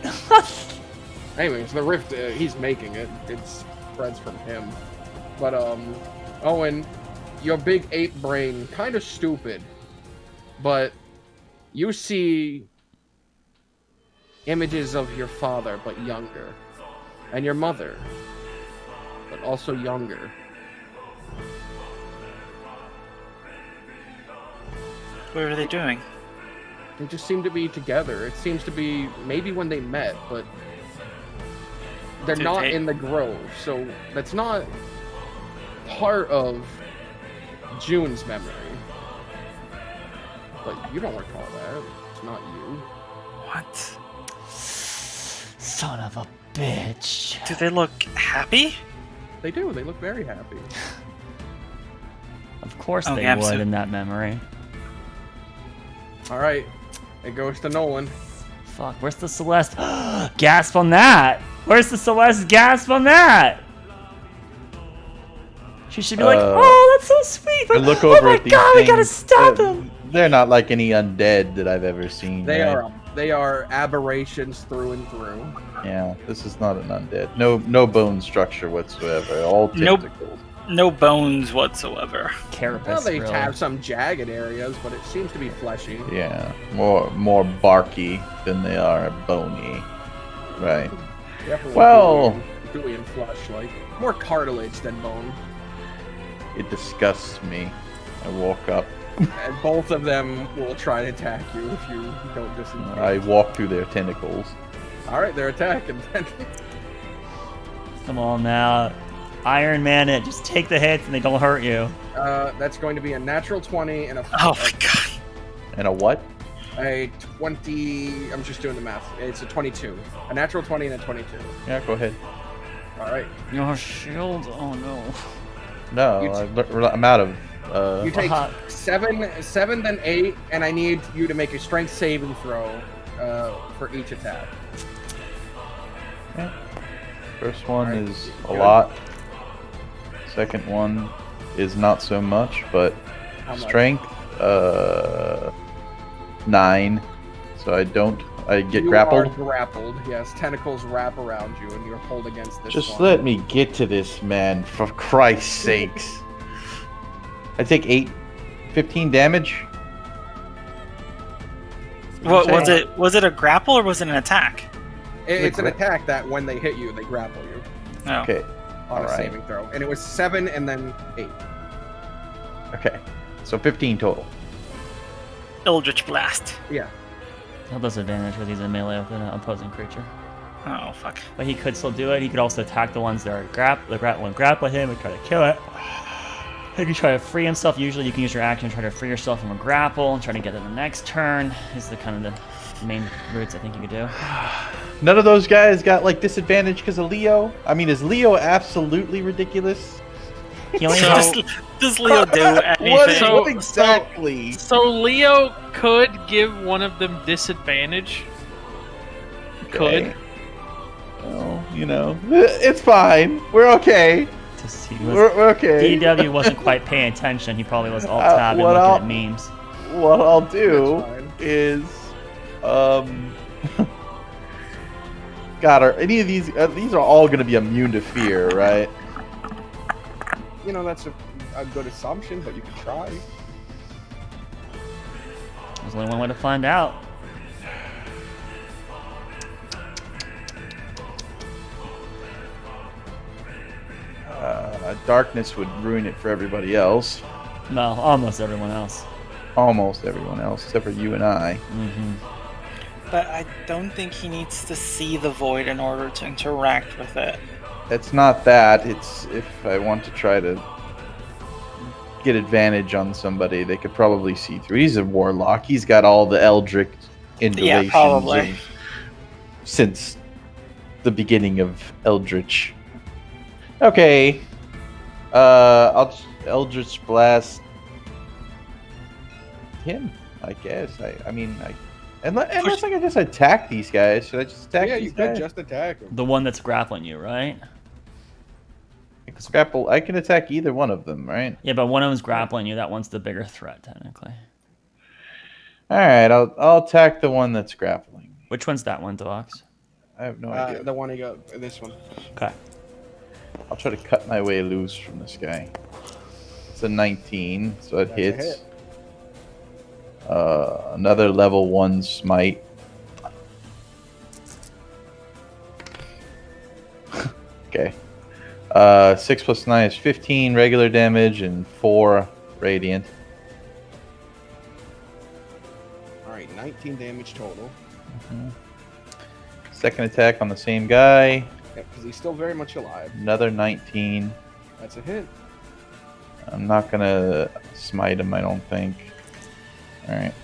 Anyways, the rift, he's making it. It spreads from him. But, Owen, your big ape brain, kind of stupid. But you see images of your father, but younger. And your mother, but also younger. What are they doing? They just seem to be together. It seems to be maybe when they met, but they're Did not they- in the grove, so that's not part of June's memory. But you don't recall that. It's not you. What? Son of a bitch. Do they look happy? They do. They look very happy. Of course Okay, they I'm would so- in that memory. All right, it goes to Nolan. Fuck, where's the Celeste? Gasp on that! Where's the Celeste gasp on that? She should be like, oh, that's so sweet! I look oh over my at these god, we gotta things. stop them! They're not like any undead that I've ever seen. They right? are aberrations through and through. Yeah, this is not an undead. No bone structure whatsoever. All Nope. tentacles. No bones whatsoever. Carapace, Well, they really. have some jagged areas, but it seems to be fleshy. Yeah, more barky than they are bony. Right. Definitely Well- gooey and flesh, like more cartilage than bone. It disgusts me. I walk up. And both of them will try to attack you if you don't disengage. I walk through their tentacles. All right, they're attacking. Come on now. Iron Man it. Just take the hits and they don't hurt you. That's going to be a natural 20 and Oh my god. And a what? a 20. I'm just doing the math. It's a 22. A natural 20 and a 22. Yeah, go ahead. All right. Your shield. Oh no. No, You I'm out of. You take Uh-huh. 7, then 8, and I need you to make a strength saving throw for each attack. First one Alright, is a good. lot. Second one is not so much, but How much? strength 9. So I get You grappled. are grappled. Yes, tentacles wrap around you, and you're pulled against this. Just one. let me get to this, man, for Christ's sakes. I take 15 damage. What was Okay. it? Was it a grapple or was it an attack? It's an attack that when they hit you, they grapple you Oh. Okay. on a Alright. saving throw, and it was 7 and then 8. Okay. So 15 total. Eldritch Blast. Yeah. He'll disadvantage because he's in melee with an opposing creature. Oh fuck. But he could still do it. He could also attack the ones that are grapple him and try to kill it. He can try to free himself. Usually you can use your action to try to free yourself from a grapple and try to get it the next turn. Is the kind of the main routes I think you could do. None of those guys got like disadvantage because of Leo. I mean, is Leo absolutely ridiculous? He only Does, has, does Leo do anything? So- What exactly? So Leo could give one of them disadvantage, could. Well, you know, it's fine. We're okay. We're okay. DW wasn't quite paying attention. He probably was alt-tabbing looking at memes. What I'll do is, God, are any of these are all going to be immune to fear, right? You know, that's a good assumption, but you can try. There's only one way to find out. Darkness would ruin it for everybody else. No, almost everyone else. Almost everyone else, except for you and I. Mm-hmm. But I don't think he needs to see the void in order to interact with it. It's not that. It's if I want to try to get advantage on somebody, they could probably see through. He's a warlock. He's got all the Eldritch indulations probably. since the beginning of Eldritch. Okay. I'll Eldritch Blast him, I guess. Unless I can just attack these guys. Should I just attack these guys? Yeah, you could just attack them. The one that's grappling you, right? I can attack either one of them, right? Yeah, but one of them's grappling you. That one's the bigger threat, technically. All right, I'll attack the one that's grappling. Which one's that one, Deluxe? I have no idea. The one you got, this one. Okay. I'll try to cut my way loose from this guy. It's a 19, so it hits. Another level 1 smite. Okay. 6 plus 9 is 15 regular damage and 4 radiant. Alright, 19 damage total. Mm-hmm. Second attack on the same guy. Yeah, because he's still very much alive. Another 19. That's a hit. I'm not gonna smite him, I don't think. Alright.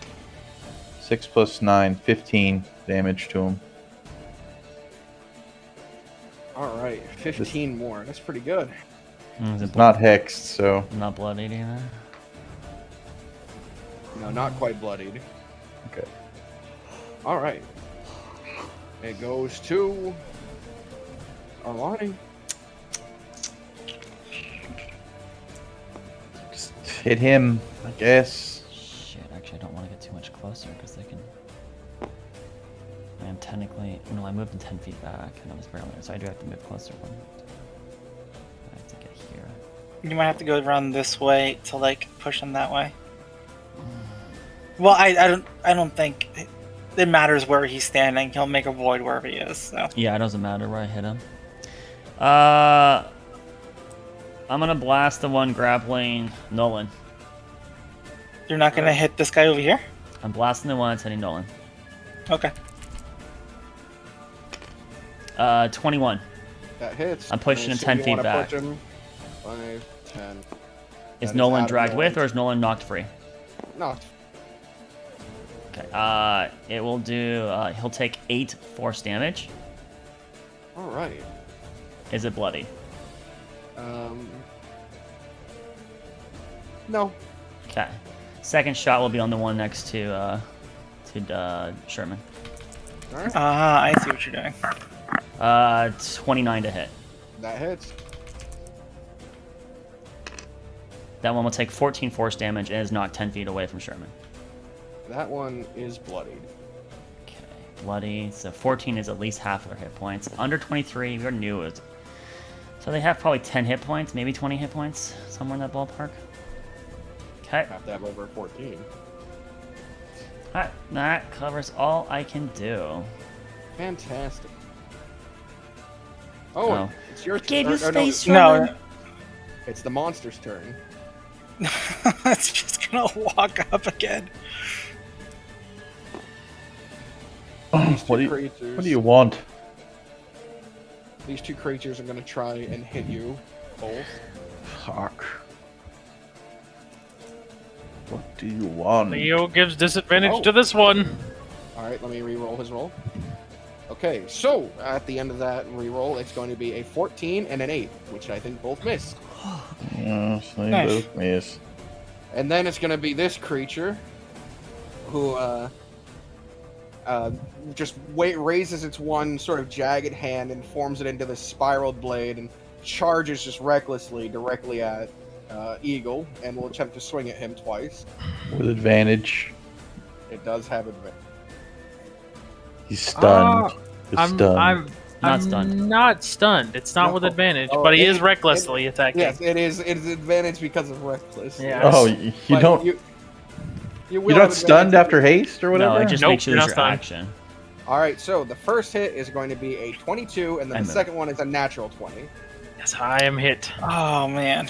6 plus 9, 15 damage to him. Alright, 15 more. That's pretty good. It's not hexed, so... Not bloodied either? No, not quite bloodied. Okay. Alright. It goes to... Arlani. Just hit him, I guess. Shit, actually I don't want to get too much closer because they can... I am technically... No, I moved them 10 feet back and I was barely... So I do have to move closer. I have to get here. You might have to go around this way to like push him that way. Well, I don't think it matters where he's standing. He'll make a void wherever he is. So. Yeah, it doesn't matter where I hit him. I'm gonna blast the one grappling Nolan. You're not gonna hit this guy over here? I'm blasting the one that's hitting Nolan. Okay. 21. That hits. I'm pushing him 10 feet back. 5, 10. Is Nolan dragged with or is Nolan knocked free? Knocked. Okay. It will do. He'll take 8 force damage. All right. Is it bloody? No. Okay. Second shot will be on the one next to Sherman. All right. I see what you're doing. 29 to hit. That hits. That one will take 14 force damage and is knocked 10 feet away from Sherman. That one is bloodied. Okay, bloody. So 14 is at least half of their hit points. Under 23, we're new. So they have probably 10 hit points, maybe 20 hit points, somewhere in that ballpark. Okay. Have to have over 14. Alright, that covers all I can do. Fantastic. Oh, it's your turn. Gave you space, no. It's the monster's turn. It's just gonna walk up again. What do you want? These two creatures are gonna try and hit you both. Fuck. What do you want? Leo gives disadvantage to this one. Alright, let me re-roll his roll. Okay, so at the end of that re-roll, it's going to be a 14 and an 8, which I think both miss. Yes, they Nice. both miss. And then it's going to be this creature, who just raises its one sort of jagged hand and forms it into this spiraled blade and charges just recklessly directly at Eagle and will attempt to swing at him twice. With advantage. It does have advantage. He's stunned. I'm Not stunned. not stunned. It's not No. with advantage, Oh, but he it- is recklessly attacking. Yes, it is. It is advantage because of reckless. Yeah. Oh, you But don't. You will You're have not stunned advantage. after haste or whatever. No, it just Nope, makes you you're lose not your stunned. action. All right, so the first hit is going to be a 22, and then I the move. second one is a natural 20. Yes, I am hit. Oh man.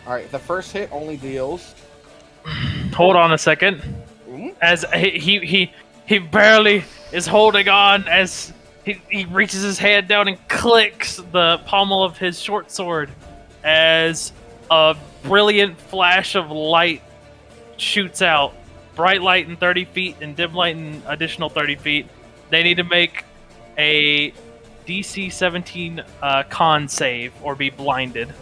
All right, the first hit only deals. Hold on a second. Mhm. As he barely is holding on as he reaches his hand down and clicks the pommel of his short sword as a brilliant flash of light shoots out. Bright light in 30 feet and dim light in additional 30 feet. They need to make a DC 17 con save or be blinded.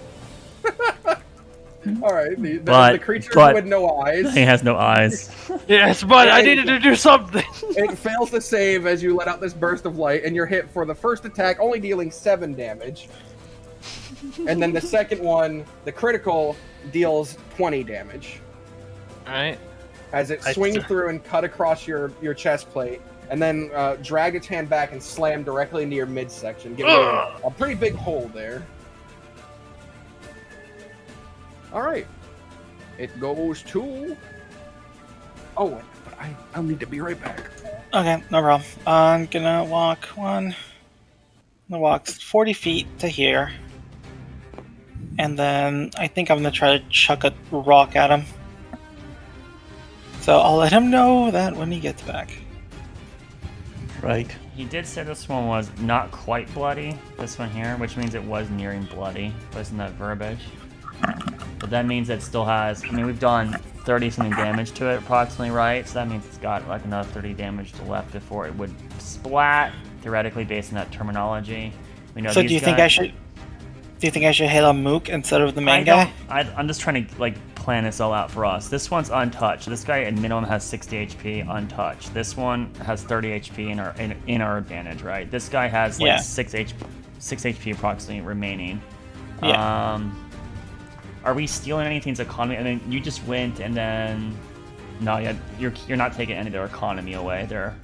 All right, the But- creature but- with no eyes. He has no eyes. Yes, but I needed to do something. It fails to save as you let out this burst of light, and you're hit for the first attack, only dealing 7 damage. And then the second one, the critical, deals 20 damage. Alright. As it I- swings through and cut across your chest plate, and then drag its hand back and slam directly into your midsection, giving you a pretty big hole there. All right, it goes to. Oh, but I'll need to be right back. Okay, no problem. I'm gonna walk I'm gonna walk 40 feet to here. And then I think I'm gonna try to chuck a rock at him. So I'll let him know that when he gets back. Right. He did say this one was not quite bloody, this one here, which means it was nearing bloody, based on that verbiage. But that means it still has, I mean, we've done 30 something damage to it approximately, right? So that means it's got like another 30 damage left before it would splat, theoretically, based on that terminology. We know So these do you think guys- I should hit a mook instead of the main guy? I'm just trying to like plan this all out for us. This one's untouched. This guy at minimum has 60 HP untouched. This one has 30 HP in our advantage, right? This guy has like Yeah. 6 HP approximately remaining. Yeah. Are we stealing anything's economy? I mean, you just went and then no, you're not taking any of their economy away. They're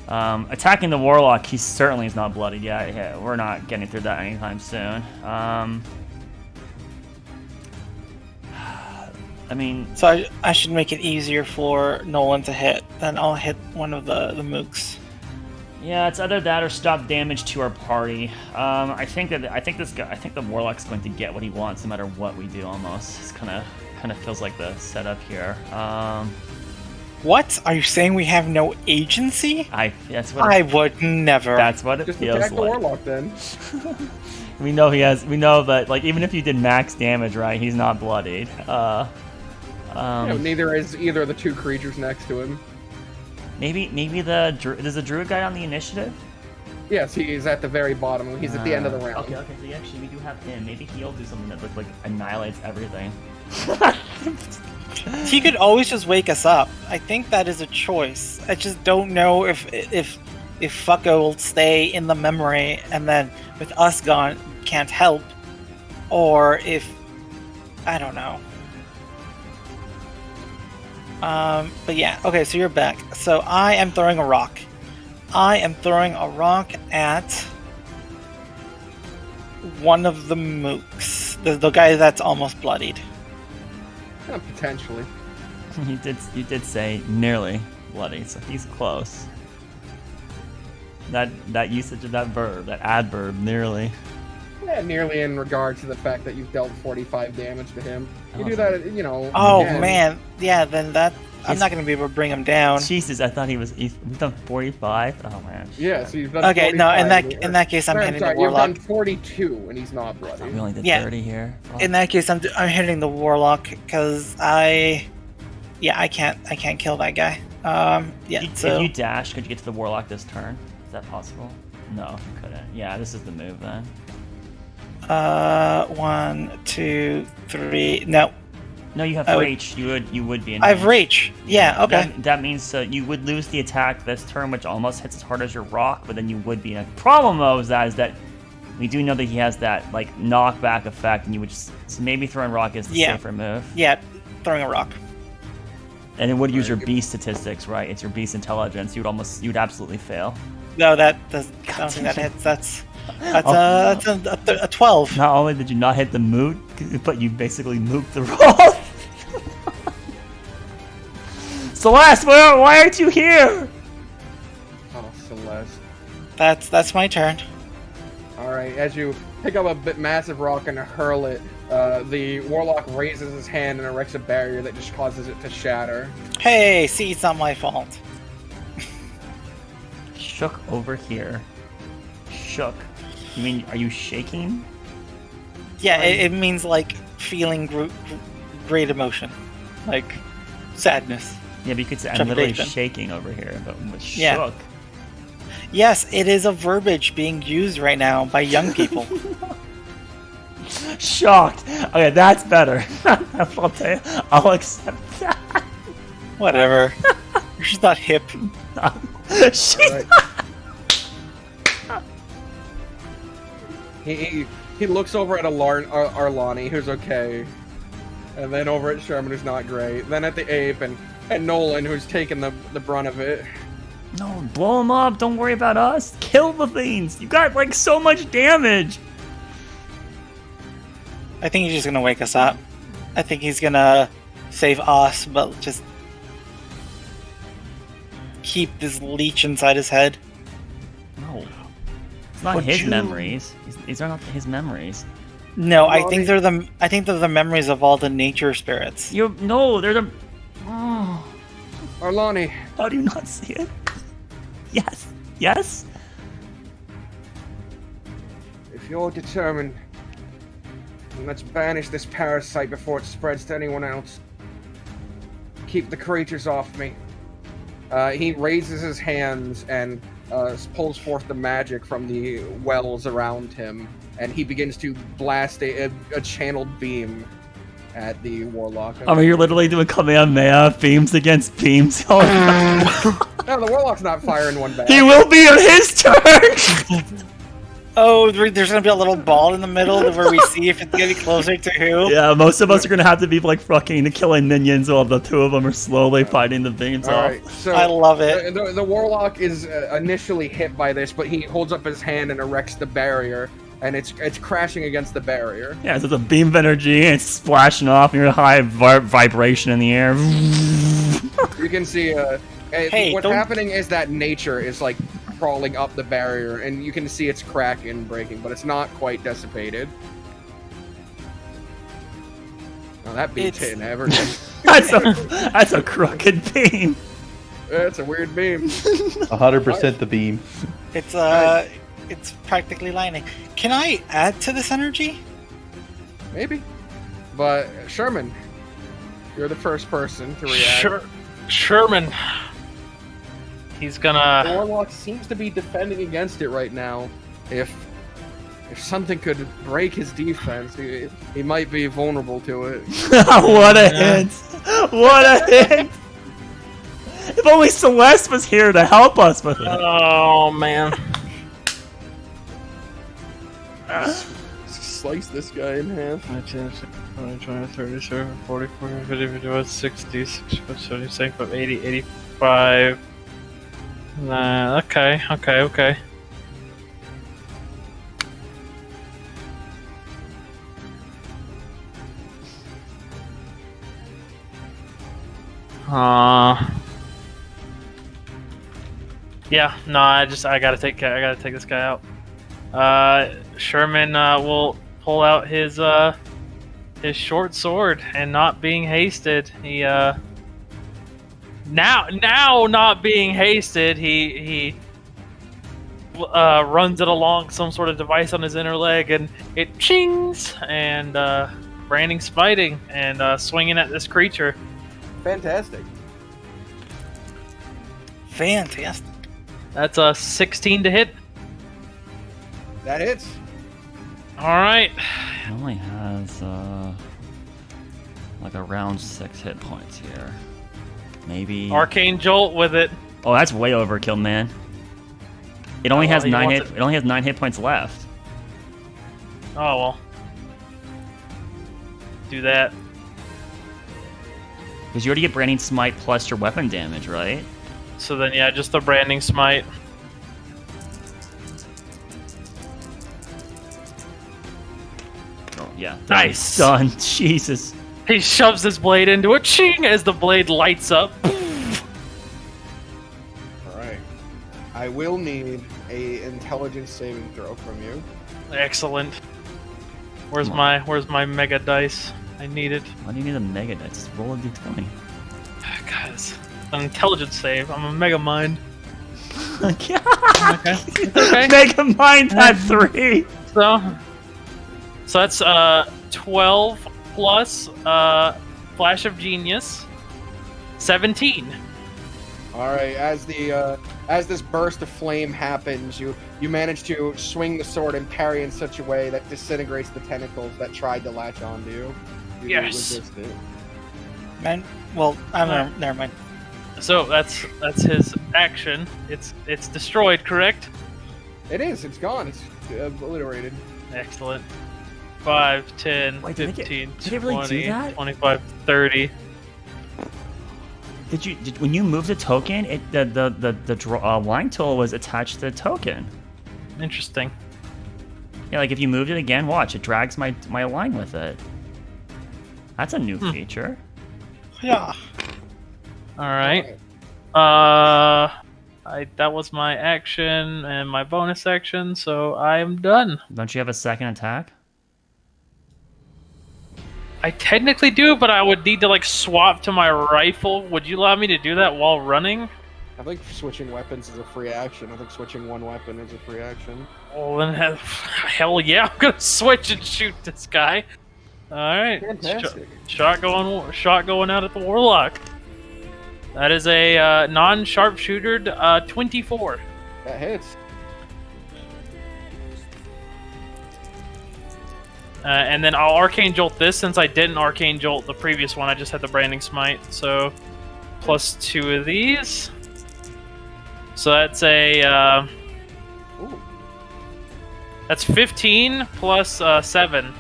attacking the warlock. He certainly is not bloodied yet. Yeah, we're not getting through that anytime soon. I mean, So I should make it easier for Nolan to hit. Then I'll hit one of the mooks. yeah, it's either that or stop damage to our party. I think the warlock's going to get what he wants no matter what we do. Almost, it's kind of feels like the setup here. What? Are you saying we have no agency? That's what I would never. that's what it Just feels attack the like. warlock then. We know that like even if you did max damage, right, he's not bloodied. Neither is either of the two creatures next to him. Maybe there's a druid guy on the initiative. Yes, he is at the very bottom. He's at the end of the round. Okay, so actually we do have him. Maybe he'll do something that like annihilates everything. He could always just wake us up. I think that is a choice. I just don't know if Fucko will stay in the memory and then with us gone can't help, or if I don't know. But yeah, okay. So you're back. So I am throwing a rock. I am throwing a rock at one of the mooks, the guy that's almost bloodied. Potentially. You did say nearly bloody, so he's close. That usage of that verb, that adverb, nearly. Yeah, nearly in regard to the fact that you've dealt 45 damage to him. You do Okay. that, you know. Oh again. man, yeah. Then that I'm He's- not gonna be able to bring him down. Jesus, I thought we've done 45. Oh man. Yeah, so you've done Okay, no. 45 In that case, I'm Sorry, hitting sorry, the you've warlock. done 42 and he's not bloody. We only did Yeah. 30 here. Fuck. In that case, I'm hitting the warlock because I can't kill that guy. Yeah. If So you dash, could you get to the warlock this turn? Is that possible? No, you couldn't. Yeah, this is the move then. 1, 2, 3. No. No, you have reach. You would be in. I have reach. Yeah. Okay. That means you would lose the attack this turn, which almost hits as hard as your rock, but then you would be in. A problem though is that we do know that he has that like knockback effect, and you would just so maybe throwing rock is the safer move. Yeah, throwing a rock. And it would use your beast statistics, right? It's your beast intelligence. You'd absolutely fail. No, I don't think that hits. That's a 12. Not only did you not hit the moot, but you basically mooked the roll. Celeste, why aren't you here? Oh, Celeste. That's my turn. All right, as you pick up a massive rock and hurl it, the warlock raises his hand and erects a barrier that just causes it to shatter. Hey, see, it's not my fault. Shook over here. Shook. You mean, are you shaking? Yeah, it means like feeling great emotion, like sadness. Yeah, but you could say I'm literally shaking over here, but with shook. Yeah. Yes, it is a verbiage being used right now by young people. Shocked. Okay, that's better. I'll tell you. I'll accept that. Whatever. You're just not hip. She's Right. He looks over at Arlani, who's okay, and then over at Sherman, who's not great. Then at the ape and Nolan, who's taking the brunt of it. No, blow him up. Don't worry about us. Kill the things. You got like so much damage. I think he's just gonna wake us up. I think he's gonna save us, but just keep this leech inside his head. No, it's not his memories. These are not his memories. No, I think they're the memories of all the nature spirits. They're the. Oh. Arlani. How do you not see it? Yes. If you're determined, then let's banish this parasite before it spreads to anyone else. Keep the creatures off me. He raises his hands and pulls forth the magic from the wells around him, and he begins to blast a channeled beam at the warlock. I mean, you're literally doing Kamehameha beams against beams. No, the warlock's not firing one back. He will be on his turn! Oh, there's gonna be a little ball in the middle where we see if it's getting closer to who. Yeah, most of us are gonna have to be like fucking killing minions while the two of them are slowly fighting the beams off. Alright, so I love it. The warlock is initially hit by this, but he holds up his hand and erects the barrier, and it's crashing against the barrier. Yeah, so it's a beam of energy, and it's splashing off, and you're high vibration in the air. You can see what's happening is that nature is like crawling up the barrier, and you can see it's cracking and breaking, but it's not quite dissipated. Oh, that beam's hitting everything. That's a crooked beam. It's a weird beam. 100% the beam. It's practically lightning. Can I add to this energy? Maybe. But Sherman, you're the first person to react. Sherman. He's gonna. The warlock seems to be defending against it right now. If something could break his defense, he might be vulnerable to it. What a hint! What a hint! If only Celeste was here to help us with it. Oh man. Slice this guy in half. 20, 37, 44, 50, 51, 60, 65, 77, 80, 85. Okay. Yeah, no, I gotta take this guy out. Sherman will pull out his short sword, and not being hasted, he now not being hasted, he runs it along some sort of device on his inner leg, and it chings, and branding smiting and swinging at this creature. Fantastic. That's a 16 to hit. That hits. All right. He only has like around 6 hit points here. Maybe. Arcane Jolt with it. Oh, that's way overkill, man. It only has he 9 wants hit. It only has 9 hit points left. Oh well. Do that. Because you already get Branding Smite plus your weapon damage, right? So then, yeah, just the Branding Smite. Oh, yeah. Nice. Done. Jesus. He shoves his blade into it, ching, as the blade lights up. Alright. I will need a intelligence saving throw from you. Excellent. Where's my mega dice? I need it. Why do you need a mega dice? Just roll a d20. Guys, an intelligence save. I'm a mega mind. Okay. Okay. Mega Mind at 3. So that's 12 plus Flash of Genius, 17. All right, as this burst of flame happens, you manage to swing the sword and parry in such a way that disintegrates the tentacles that tried to latch onto you. You Yes. resist it. Man, well, never mind. So that's his action. It's destroyed, correct? It is. It's gone. It's obliterated. Excellent. 5, 10, Wait, did it 15, did it really do 20, that? 25, 30. When you moved the token, the line tool was attached to the token. Interesting. Yeah, like if you moved it again, watch, it drags my line with it. That's a new feature. Yeah. All right. That was my action and my bonus action, so I'm done. Don't you have a second attack? I technically do, but I would need to like swap to my rifle. Would you allow me to do that while running? I think switching weapons is a free action. I think switching one weapon is a free action. Well, then hell yeah, I'm gonna switch and shoot this guy. All right, Fantastic. shot going out at the warlock. That is a non-sharpshootered 24. That hits. And then I'll Arcane Jolt this since I didn't Arcane Jolt the previous one. I just had the Branding Smite. So, plus 2 of these. So that's a... Ooh. That's 15 plus 7.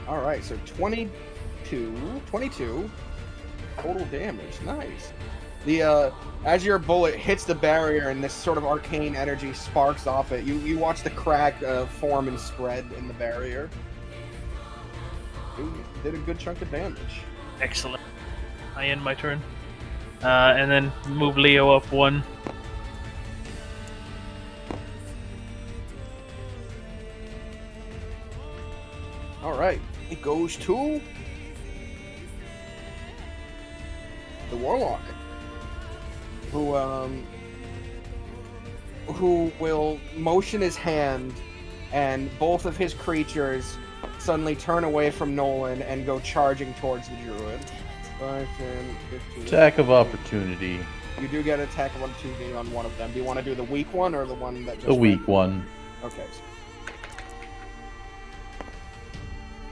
All right, so 22 total damage. Nice. The as your bullet hits the barrier and this sort of arcane energy sparks off it, you watch the crack form and spread in the barrier. You did a good chunk of damage. Excellent. I end my turn. And then move Leo up 1. All right, it goes to the warlock, who will motion his hand, and both of his creatures suddenly turn away from Nolan and go charging towards the druid. 5, 10, 15. Attack of opportunity. You do get an attack of opportunity on one of them. Do you want to do the weak one or the one that just The weak one. Okay.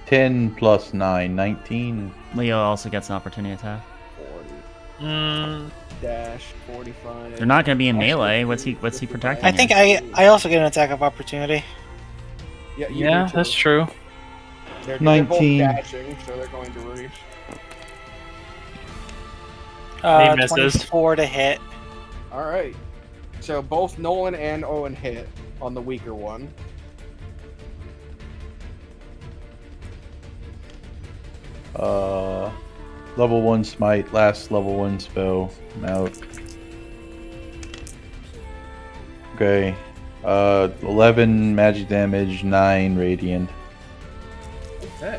10 plus 9, 19. Leo also gets an opportunity attack. 40 dash 45. They're not going to be in melee. What's he protecting? I think I also get an attack of opportunity. Yeah, you Yeah, do too. that's true. They're 19. both dashing, so they're going to reach. He misses. 24 to hit. All right. So both Nolan and Owen hit on the weaker one. Level 1 smite, last level 1 spell. I'm out. Okay. 11 magic damage, 9 radiant. Okay.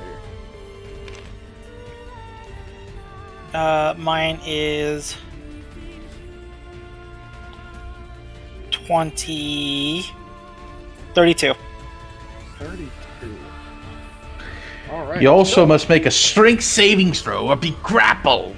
Mine is 32. 32. All right. You also must make a strength savings throw or be grappled.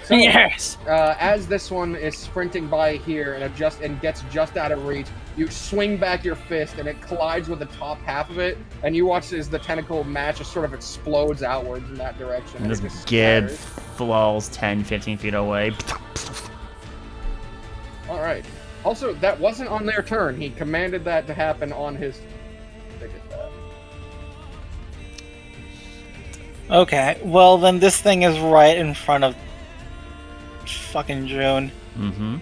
So, Yes. as this one is sprinting by here and gets just out of reach, you swing back your fist and it collides with the top half of it, and you watch as the tentacle match just sort of explodes outwards in that direction. And it this just Gib scatters. falls 10, 15 feet away. All right. Also, that wasn't on their turn. He commanded that to happen on his. Look at that. Okay, well then this thing is right in front of fucking June. Mm-hmm.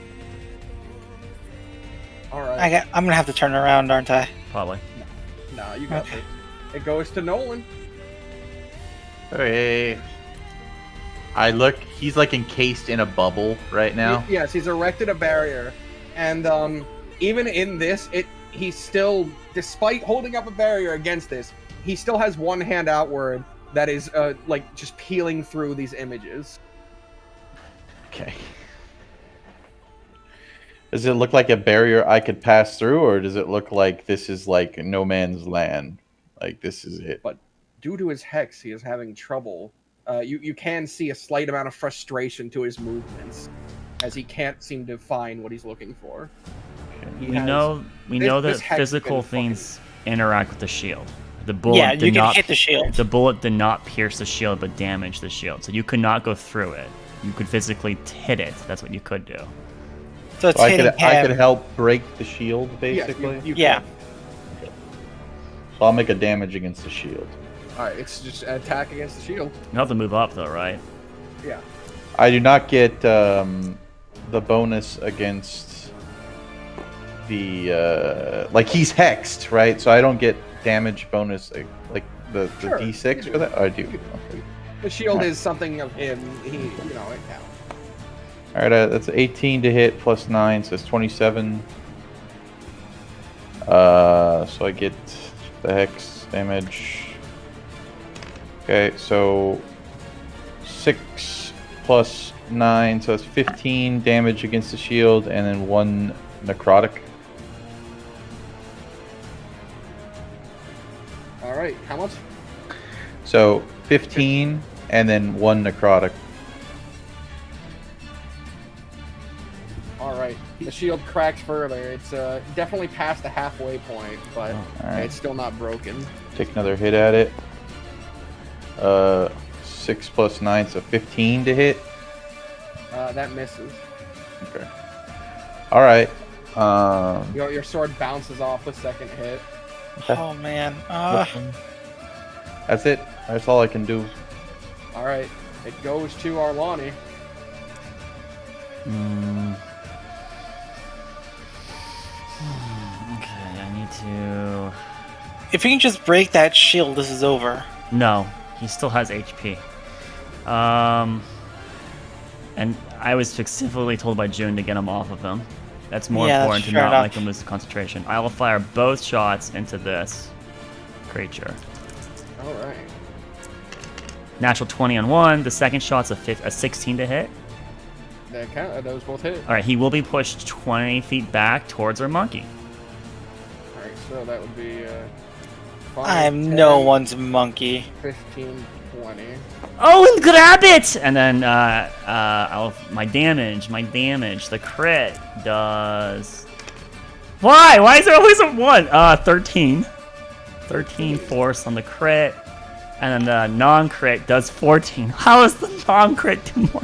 All right. I'm gonna have to turn around, aren't I? Probably. No, you got Okay. it. It goes to Nolan. Hey. I look. He's like encased in a bubble right now. Yes, he's erected a barrier, and even in this, he still, despite holding up a barrier against this, he still has one hand outward that is like just peeling through these images. Okay. Does it look like a barrier I could pass through, or does it look like this is like no man's land? Like this is it. But due to his hex, he is having trouble. You can see a slight amount of frustration to his movements, as he can't seem to find what he's looking for. He We has- know that this hex has physical been fucking- things interact with the shield. The bullet Yeah, did you can not hit the shield. The bullet did not pierce the shield, but damage the shield. So you could not go through it. You could physically hit it. That's what you could do. So it's So I hitting could him. help break the shield, Yes, basically. you Yeah. can. So I'll make a damage against the shield. All right, it's just an attack against the shield. You have to move up though, right? Yeah. I do not get the bonus against the like he's hexed, right? So I don't get damage bonus like the Sure, D6 you for do. that. Oh, I do. You do. Okay. The shield is something of him. He, it counts. All right, that's 18 to hit plus 9, so it's 27. So I get the hex damage. Okay, so 6 plus 9, so it's 15 damage against the shield, and then 1 necrotic. All right, how much? So 15, and then 1 necrotic. All right, the shield cracks further. It's definitely past the halfway point, but All right. it's still not broken. Take another hit at it. 6 plus 9, so 15 to hit. That misses. Okay. All right. Your sword bounces off the second hit. Oh man. That's it. That's all I can do. All right, it goes to Arlani. Okay, I need to. If you can just break that shield, this is over. No, he still has HP. And I was specifically told by June to get him off of him. That's more Yeah, important to fair not enough. make him lose concentration. I will fire both shots into this creature. All right. Natural 20 on one. The second shot's a 16 to hit. That count. Those both hit. All right, he will be pushed 20 feet back towards our monkey. All right, so that would be 5, I'm 10, no one's monkey. 15, 20. Oh, and grab it! And then my damage. The crit does. Why? Why is there always a 1? 13. 13 force on the crit, and then the non-crit does 14. How is the non-crit do more?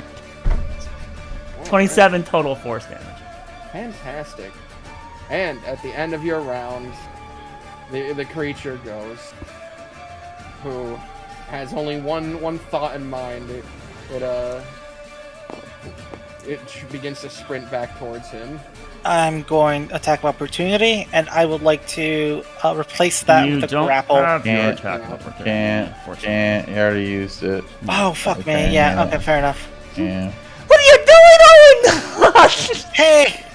27 total force damage. Fantastic. And at the end of your round, the creature goes, who has only one thought in mind. It begins to sprint back towards him. I'm going attack of opportunity, and I would like to replace that You with a don't grapple. have your Can't. attack of opportunity, Can't. unfortunately. You already used it. Oh fuck Okay, me! Yeah, yeah. okay, fair enough. Yeah. What are you doing, Owen? Hey,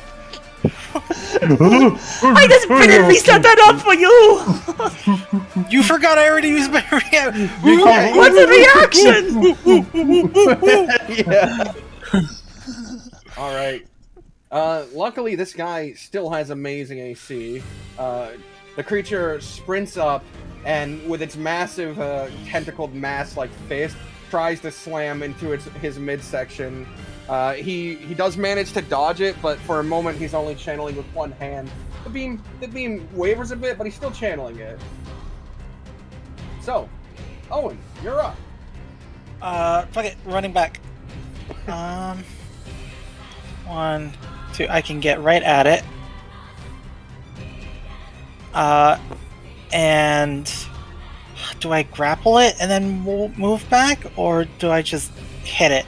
I just literally set that up for you. you forgot I already used my What's the reaction? Yeah. All right. Luckily, this guy still has amazing AC. The creature sprints up, and with its massive tentacled mass-like fist, tries to slam into his midsection, He does manage to dodge it, but for a moment he's only channeling with one hand. The beam wavers a bit, but he's still channeling it. So, Owen, you're up. Fuck it, running back. 1, 2. I can get right at it. And do I grapple it and then move back, or do I just hit it?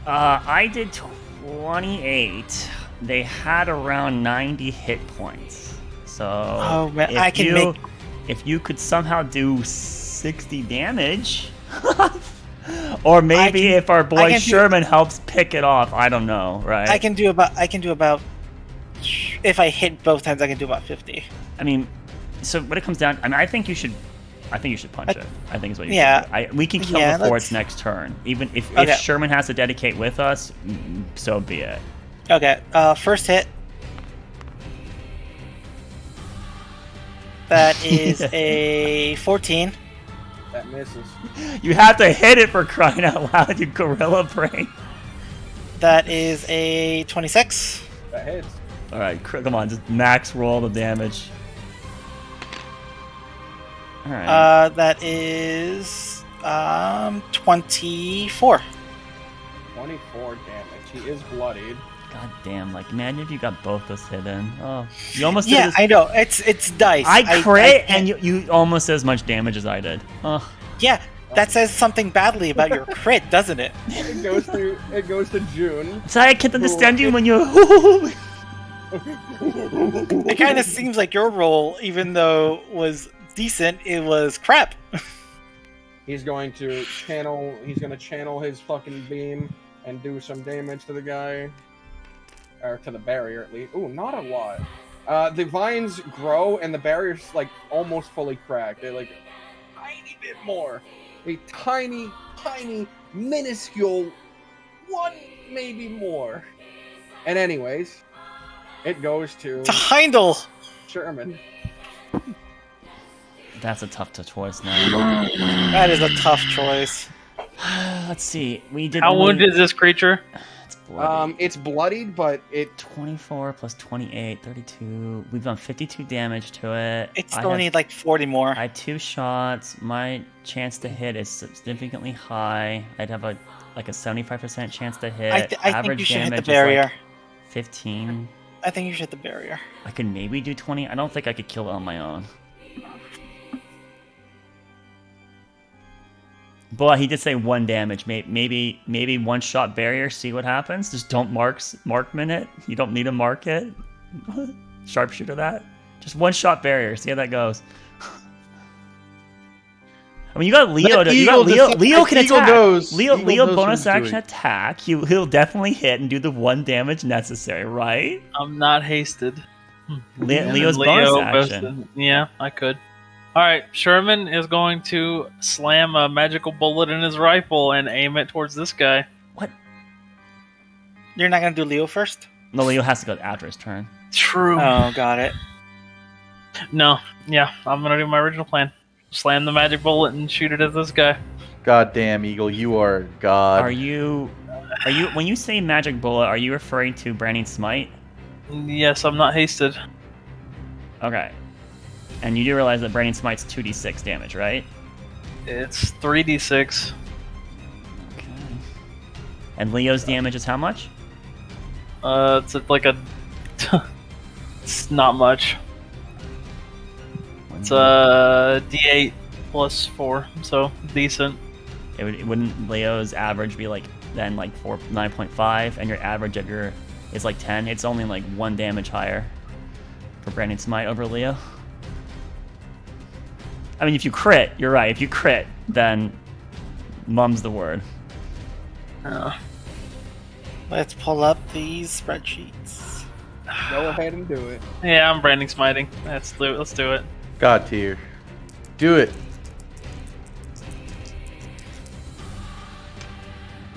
I did 28. They had around 90 hit points. So Oh man, I can make. If you could somehow do 60 damage, or maybe if our boy Sherman helps pick it off, I don't know, right? I can do about. If I hit both times, I can do about 50. I mean, so when it comes down, I mean, I think you should punch it. I think is what you Yeah. should do. We can kill it before its next turn. Even if Sherman has to dedicate with us, so be it. Okay. First hit. That is a 14. That misses. You have to hit it for crying out loud, you gorilla brain. That is a 26. That hits. All right, come on, just max roll the damage. All right. That is 24. 24 damage. He is bloodied. God damn! Like, imagine if you got both those hit in. Oh, you almost did. Yeah, I know. It's dice. I crit, and you almost did as much damage as I did. Oh. Yeah, that says something badly about your crit, doesn't it? It goes to June. So I can't understand you when you. It kind of seems like your roll, even though was decent, it was crap. He's going to channel his fucking beam and do some damage to the guy. Or to the barrier, at least. Ooh, not a lot. The vines grow, and the barrier's, like, almost fully cracked. They're, like, a tiny bit more. A tiny, minuscule one, maybe more. And anyways, it goes to... Heindel! Sherman. That's a tough choice now. That is a tough choice. Let's see. We did. How wounded is this creature? It's bloody. It's bloodied, but it... 24 plus 28, 32. We've done 52 damage to it. It still needs like 40 more. I had 2 shots. My chance to hit is significantly high. I'd have a 75% chance to hit. I think you should hit the barrier. Like 15. I think you should hit the barrier. I could maybe do 20. I don't think I could kill it on my own. But he did say 1 damage. Maybe 1 shot barrier. See what happens. Just don't markman it. You don't need to mark it. Sharpshooter that. Just 1 shot barrier. See how that goes. I mean, you got Leo. Leo can attack. Leo bonus action attack. He'll definitely hit and do the 1 damage necessary, right? I'm not hasted. Leo's bonus action. Yeah, I could. Alright, Sherman is going to slam a magical bullet in his rifle and aim it towards this guy. What? You're not going to do Leo first? No, Leo has to go after his turn. True. Oh, got it. No, yeah, I'm going to do my original plan. Slam the magic bullet and shoot it at this guy. God damn, Eagle, you are God. Are you when you say magic bullet, are you referring to Branding Smite? Yes, I'm not hasted. Okay. And you do realize that Branding Smite's 2d6 damage, right? It's 3d6. Okay. And Leo's damage is how much? It's like a... it's not much. It's a d8 plus 4, so decent. Wouldn't Leo's average be like 9.5, and your average of your is like 10? It's only like 1 damage higher for Branding Smite over Leo. I mean, if you crit, you're right. If you crit, then mum's the word. Let's pull up these spreadsheets. Go ahead and do it. Yeah, I'm branding smiting. Let's do it. God tier. Do it.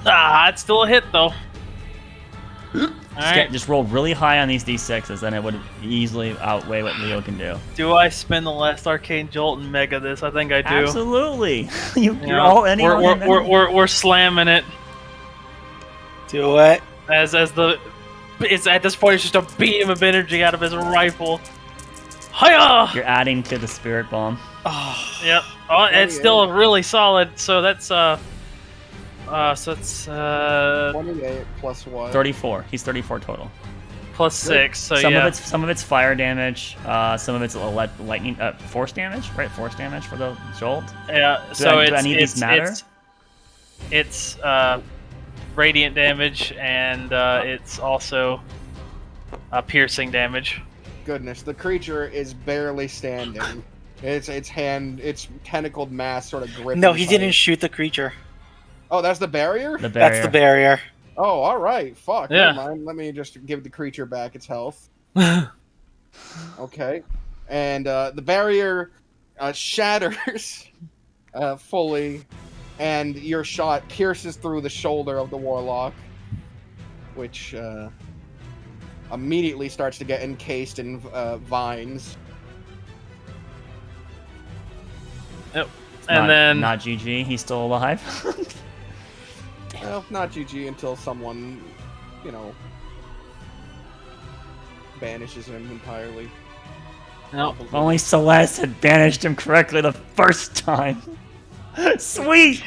It's still a hit though. Alright. Just roll really high on these d6s, then it would easily outweigh what Leo can do. Do I spend the last arcane jolt and mega this? I think I do. Absolutely. You're all in. We're slamming it. Do it. It's at this point it's just a beam of energy out of his rifle. Hiya! You're adding to the spirit bomb. Oh, Yep. Oh, it's still really solid. So that's 28 plus what? 34. He's 34 total. plus 6. So some yeah. of it's fire damage. Some of it's lightning, force damage, right? Force damage for the jolt. Yeah. Do So any of these matter? It's radiant damage and it's also piercing damage. Goodness, the creature is barely standing. Its tentacled mass sort of gripping. no, he didn't shoot the creature. Oh, that's the barrier? The barrier. That's the barrier. Oh, all right. Fuck. Yeah. Never mind. Let me just give the creature back its health. Okay. And the barrier shatters fully, and your shot pierces through the shoulder of the warlock, which immediately starts to get encased in vines. Yep. It's And then not GG. He's still alive. Well, not GG until someone, banishes him entirely. no. Only Celeste had banished him correctly the first time. Sweet.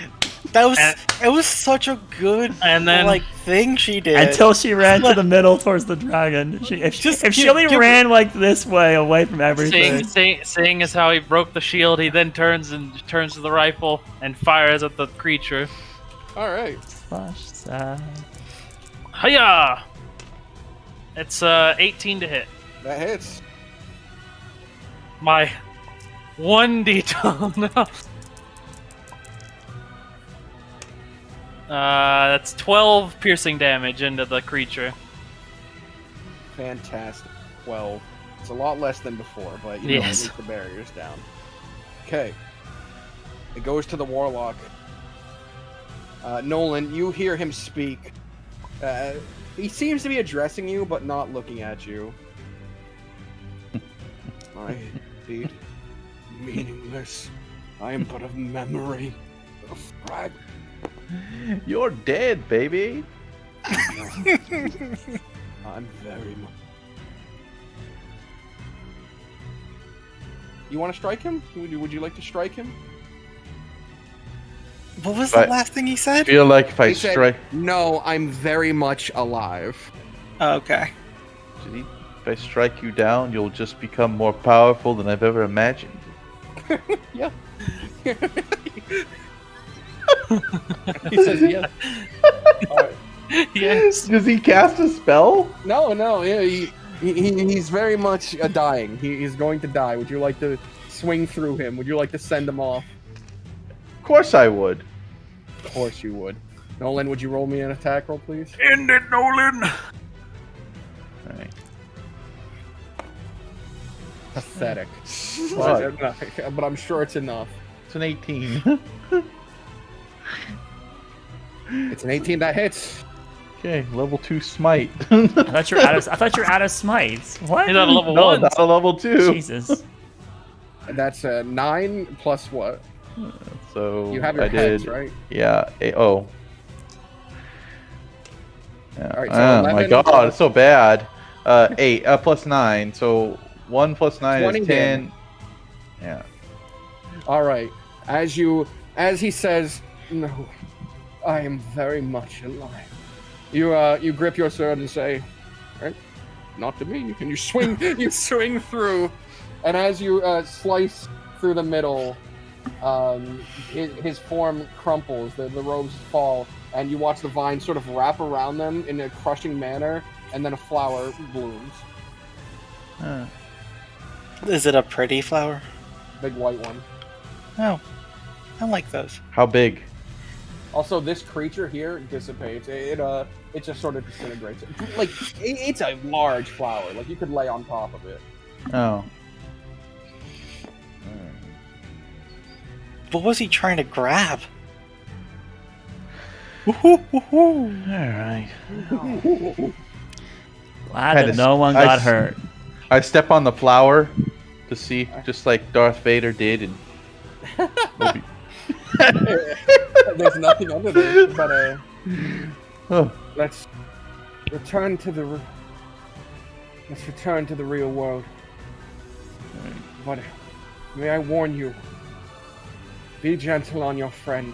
It was such a good And then thing she did. Until she ran to the middle towards the dragon. If she only ran like this way, away from everything. Seeing as how he broke the shield, he then turns to the rifle and fires at the creature. All right. Flash side. Hiya! It's 18 to hit. That hits. My 1d12. That's 12 piercing damage into the creature. Fantastic. 12. It's a lot less than before, but at Yes. least the barrier's down. Okay. It goes to the warlock. Nolan, you hear him speak. He seems to be addressing you, but not looking at you. My deed, meaningless. I am but a memory. A frag. You're dead, baby. I'm very much. You want to strike him? Would you like to strike him? What was But- the last thing he I said? feel like if I He said, strike, no, I'm very much alive. Okay. if I strike you down, you'll just become more powerful than I've ever imagined. Yeah. He says yes. Yes. Does he cast a spell? No, yeah, he's very much dying. He's going to die. Would you like to swing through him? Would you like to send him off? Of course I would. Of course you would. Nolan, would you roll me an attack roll, please? End it, Nolan! Alright. Pathetic. What? But I'm sure it's enough. It's an 18. It's an 18 that hits. Okay, level 2 smite. I thought you're out of smites. What? He's at a level No, 1. not a level 2. Jesus. And that's 9 plus what? So You have your I heads, did. right? Yeah. Oh. Yeah. All right, so oh my 11 god, plus- it's so bad. 8 plus 9. So 1 plus 9 20 is 10. damage. Yeah. All right. As he says, no, I am very much alive. You grip your sword and say, right, not to me. And you swing, you swing through, and as you slice through the middle, his form crumples. The robes fall, and you watch the vine sort of wrap around them in a crushing manner, and then a flower blooms, Is it a pretty flower? big white one. No. I like those. How big? Also, this creature here dissipates. It just sort of disintegrates. Like it's a large flower. Like you could lay on top of it. Oh. What was he trying to grab? Alright. Glad that no one got hurt. I step on the flower to see, just like Darth Vader did, and There's nothing under there but oh, Let's return to the real world. But may I warn you, be gentle on your friend.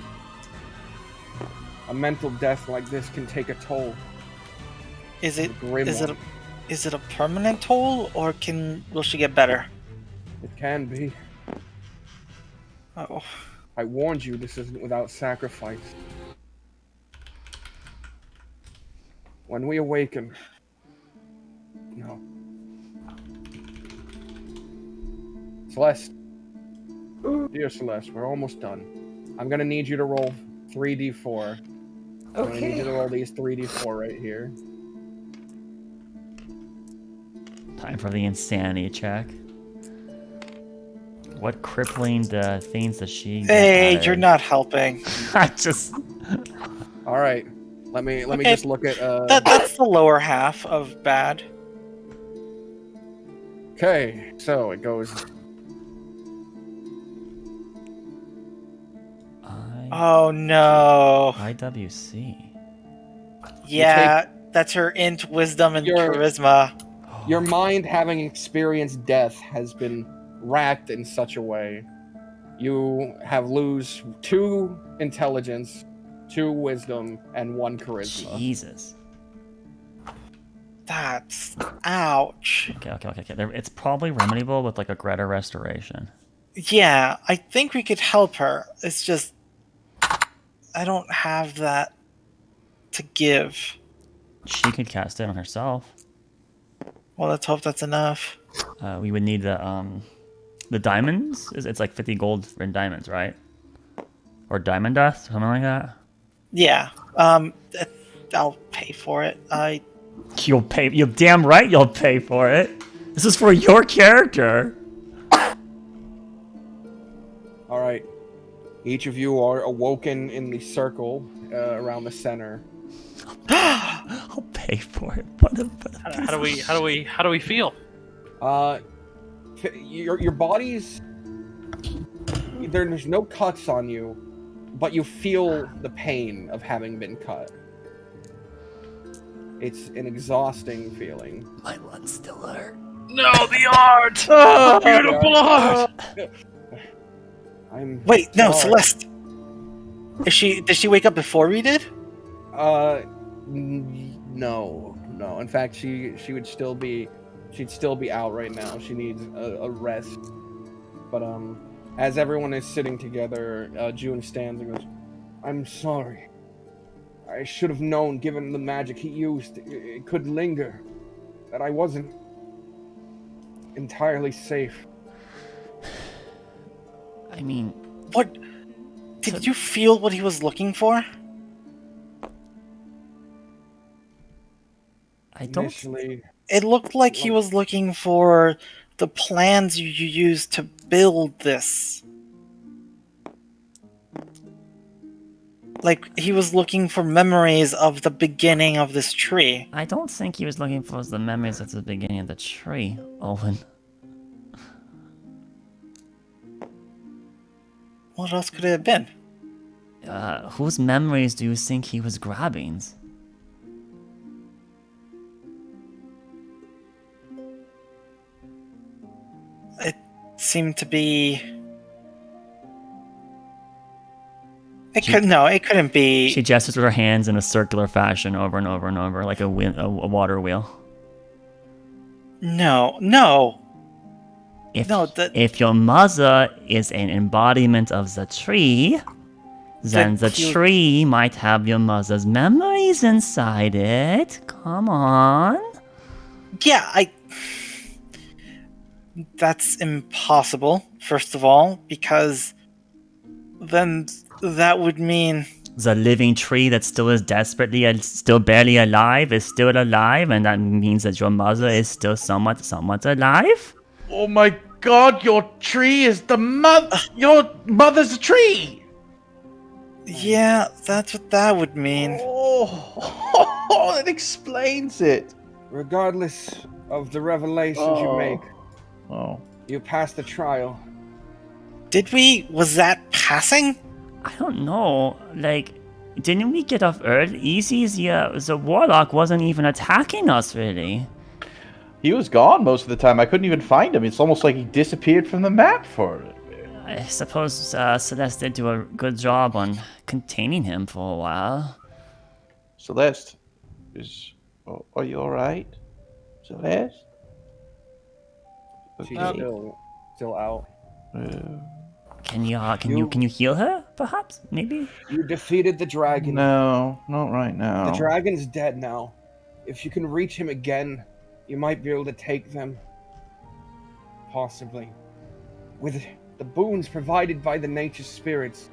A mental death like this can take a toll. Is it a permanent toll, or will she get better? It can be. Oh. I warned you, this isn't without sacrifice. When we awaken... No. Celeste. Dear Celeste, we're almost done. I'm gonna need you to roll 3d4. I'm gonna need you to roll these 3d4 right here. Time for the insanity check. What crippling things does she get Hey, added? you're not helping. I just... Alright. Let me Okay, just look at That's the lower half of bad. Okay, so it goes Oh no. IWC. Yeah, that's her int, wisdom, and charisma. your mind, having experienced death, has been racked in such a way. You have lose 2 intelligence, 2 wisdom, and 1 charisma. Jesus. That's ouch. Okay. It's probably remediable with like a Greta restoration. Yeah, I think we could help her. It's just I don't have that to give. She could cast it on herself. Well, let's hope that's enough. We would need the diamonds. It's like 50 gold in diamonds, right? Or diamond dust, something like that. Yeah. I'll pay for it. You'll pay. You're damn right. You'll pay for it. This is for your character. All right. Each of you are awoken in the circle around the center. I'll pay for it. How do we feel? Your bodies, there's no cuts on you, but you feel the pain of having been cut. It's an exhausting feeling. My lungs still hurt. No, the art! Beautiful art! Wait, no, sorry. Celeste. Did she wake up before we did? No. In fact, she'd still be out right now. She needs a rest. But as everyone is sitting together, June stands and goes, "I'm sorry. I should have known, given the magic he used, it could linger. That I wasn't entirely safe." I mean, What? Did you feel what he was looking for? I don't. Initially, It looked like he was looking for the plans you used to build this. Like, he was looking for memories of the beginning of this tree. I don't think he was looking for the memories at the beginning of the tree, Owen. What else could it have been? Whose memories do you think he was grabbing? It seemed to be... It couldn't be... She gestures with her hands in a circular fashion over and over and over, like a water wheel. No. If your mother is an embodiment of the tree, then the tree might have your mother's memories inside it. Come on. Yeah, That's impossible, first of all, because then that would mean... The living tree that still is still barely alive is still alive, and that means that your mother is still somewhat alive? Oh my god, your tree is your mother's tree! Yeah, that's what that would mean. Oh, that explains it. regardless of the revelations you make, you pass the trial. Was that passing? I don't know. Like, didn't we get off Earth easy? The warlock wasn't even attacking us, really. He was gone most of the time. I couldn't even find him. It's almost like he disappeared from the map for it. I suppose Celeste did do a good job on containing him for a while. Celeste, are you all right? Celeste? She's Okay. still out. Can you heal her, perhaps? Maybe? You defeated the dragon. No, not right now. The dragon's dead now. If you can reach him again, you might be able to take them. Possibly. With the boons provided by the nature spirits.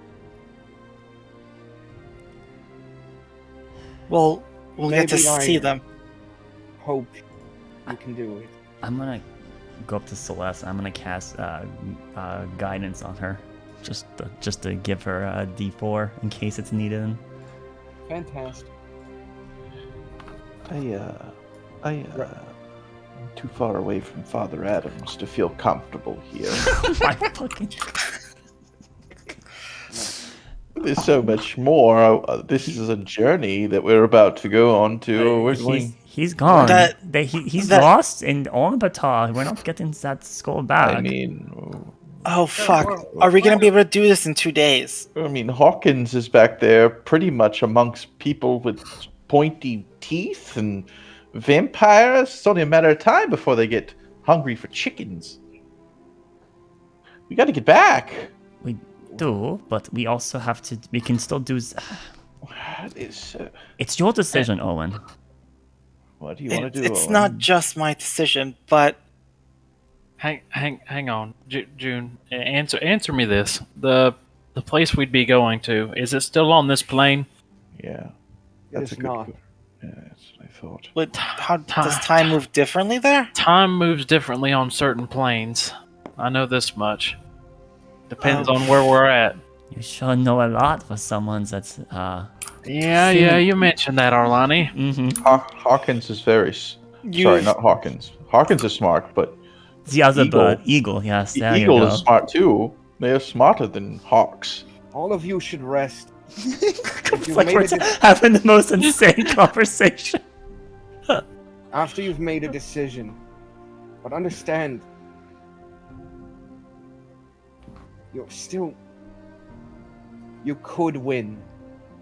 We'll get to Maybe I- see them. Hope you can do it. I'm gonna go up to Celeste. I'm gonna cast guidance on her, just to give her a D4 in case it's needed. Fantastic. I'm too far away from Father Adams to feel comfortable here. My fucking. There's so much more. This is a journey that we're about to go on to. We're going. He's gone. That- He's that- lost in Ornithopter. We're not getting that skull back. I mean, Oh fuck! Are we gonna be able to do this in 2 days? Hawkins is back there, pretty much amongst people with pointy teeth and vampires. It's only a matter of time before they get hungry for chickens. We got to get back. We do, but we also have to. We can still do. It's your decision, Owen. What do you want to do? It's Owen? not just my decision, but Hang on, June. Answer me this: the place we'd be going to, is it still on this plane? Yeah, It is not. Yeah, that's what I thought. but how does time move differently there? Time moves differently on certain planes. I know this much. Depends on where we're at. You sure know a lot for someone that's Yeah, you mentioned that, Arlani. Mm-hmm. Hawkins is very. Sorry, not Hawkins. Hawkins is smart, but The other Eagle. bird, Eagle. Yes, the there eagle you go. is smart too. They are smarter than hawks. All of you should rest. It's you've like made we're a de- having the most insane conversation. After you've made a decision. But understand, you could win.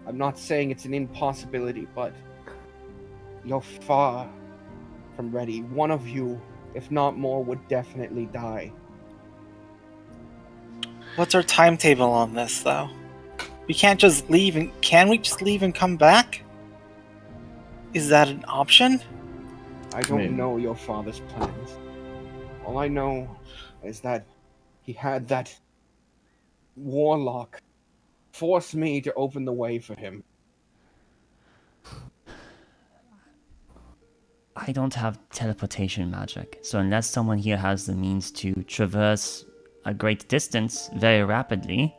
I'm not saying it's an impossibility, but you're far from ready. One of you, if not more, would definitely die. What's our timetable on this, though? We can't just leave and... Can we just leave and come back? Is that an option? I don't mean- know your father's plans. All I know is that he had that warlock force me to open the way for him. I don't have teleportation magic, so unless someone here has the means to traverse a great distance very rapidly,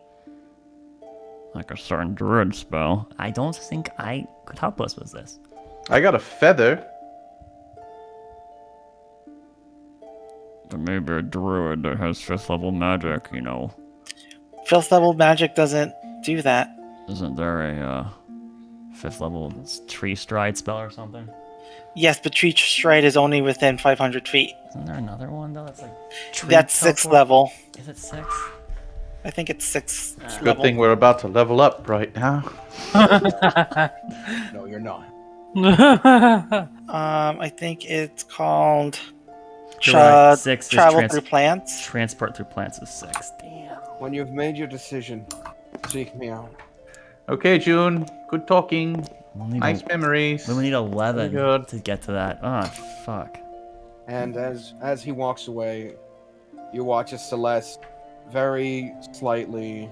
like a certain druid spell, I don't think I could help us with this. I got a feather. But maybe a druid that has 5th level magic, you know. 5th level magic doesn't do that. Isn't there a 5th level tree stride spell or something? Yes, but Tree Stride is only within 500 feet. Isn't there another one though? That's like tree That's 6th teleport? level. Is it 6? I think it's 6th Good level. thing we're about to level up right now. No, you're not. I think it's called You're right, 6 is Travel Through Plants. Transport through plants is 6. Damn. When you've made your decision, seek me out. Okay, June. Good talking. We'll need Nice memories. we will need 11 Good. to get to that. Oh, fuck. And as he walks away, you watch as Celeste very slightly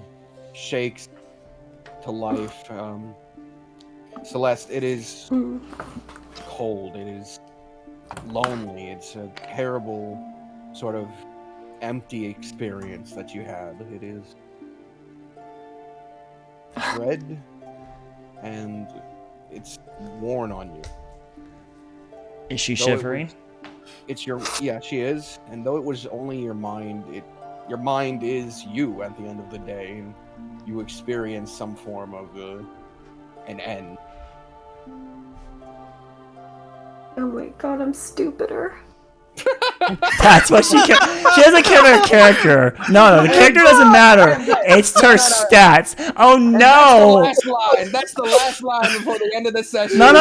shakes to life. Celeste, it is cold. It is lonely. It's a terrible sort of empty experience that you had. It is red and it's worn on you. Is she Though it shivering? It's your she is, and though it was only your mind, your mind is you at the end of the day, and you experience some form of and end. Oh my god, I'm stupider. That's what she doesn't care about her character. No, the character doesn't matter. It's her stats. Oh no! That's the last line before the end of the session. No.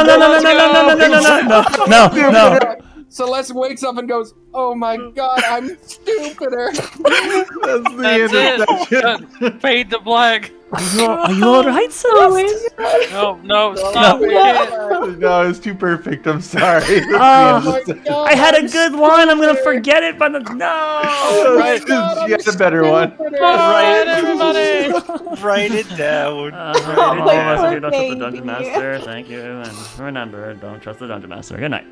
Celeste wakes up and goes, "Oh my god, I'm stupider." That's the end of the session. Fade to black. Are you alright, Celeste? No, stop it. No, it's too perfect. I'm sorry. I had a good one. I'm gonna forget it, but no. Right. You had a better one. Alright, everybody. Write it down. Don't trust the Dungeon Master. Thank you. And remember, don't trust the Dungeon Master. Good night.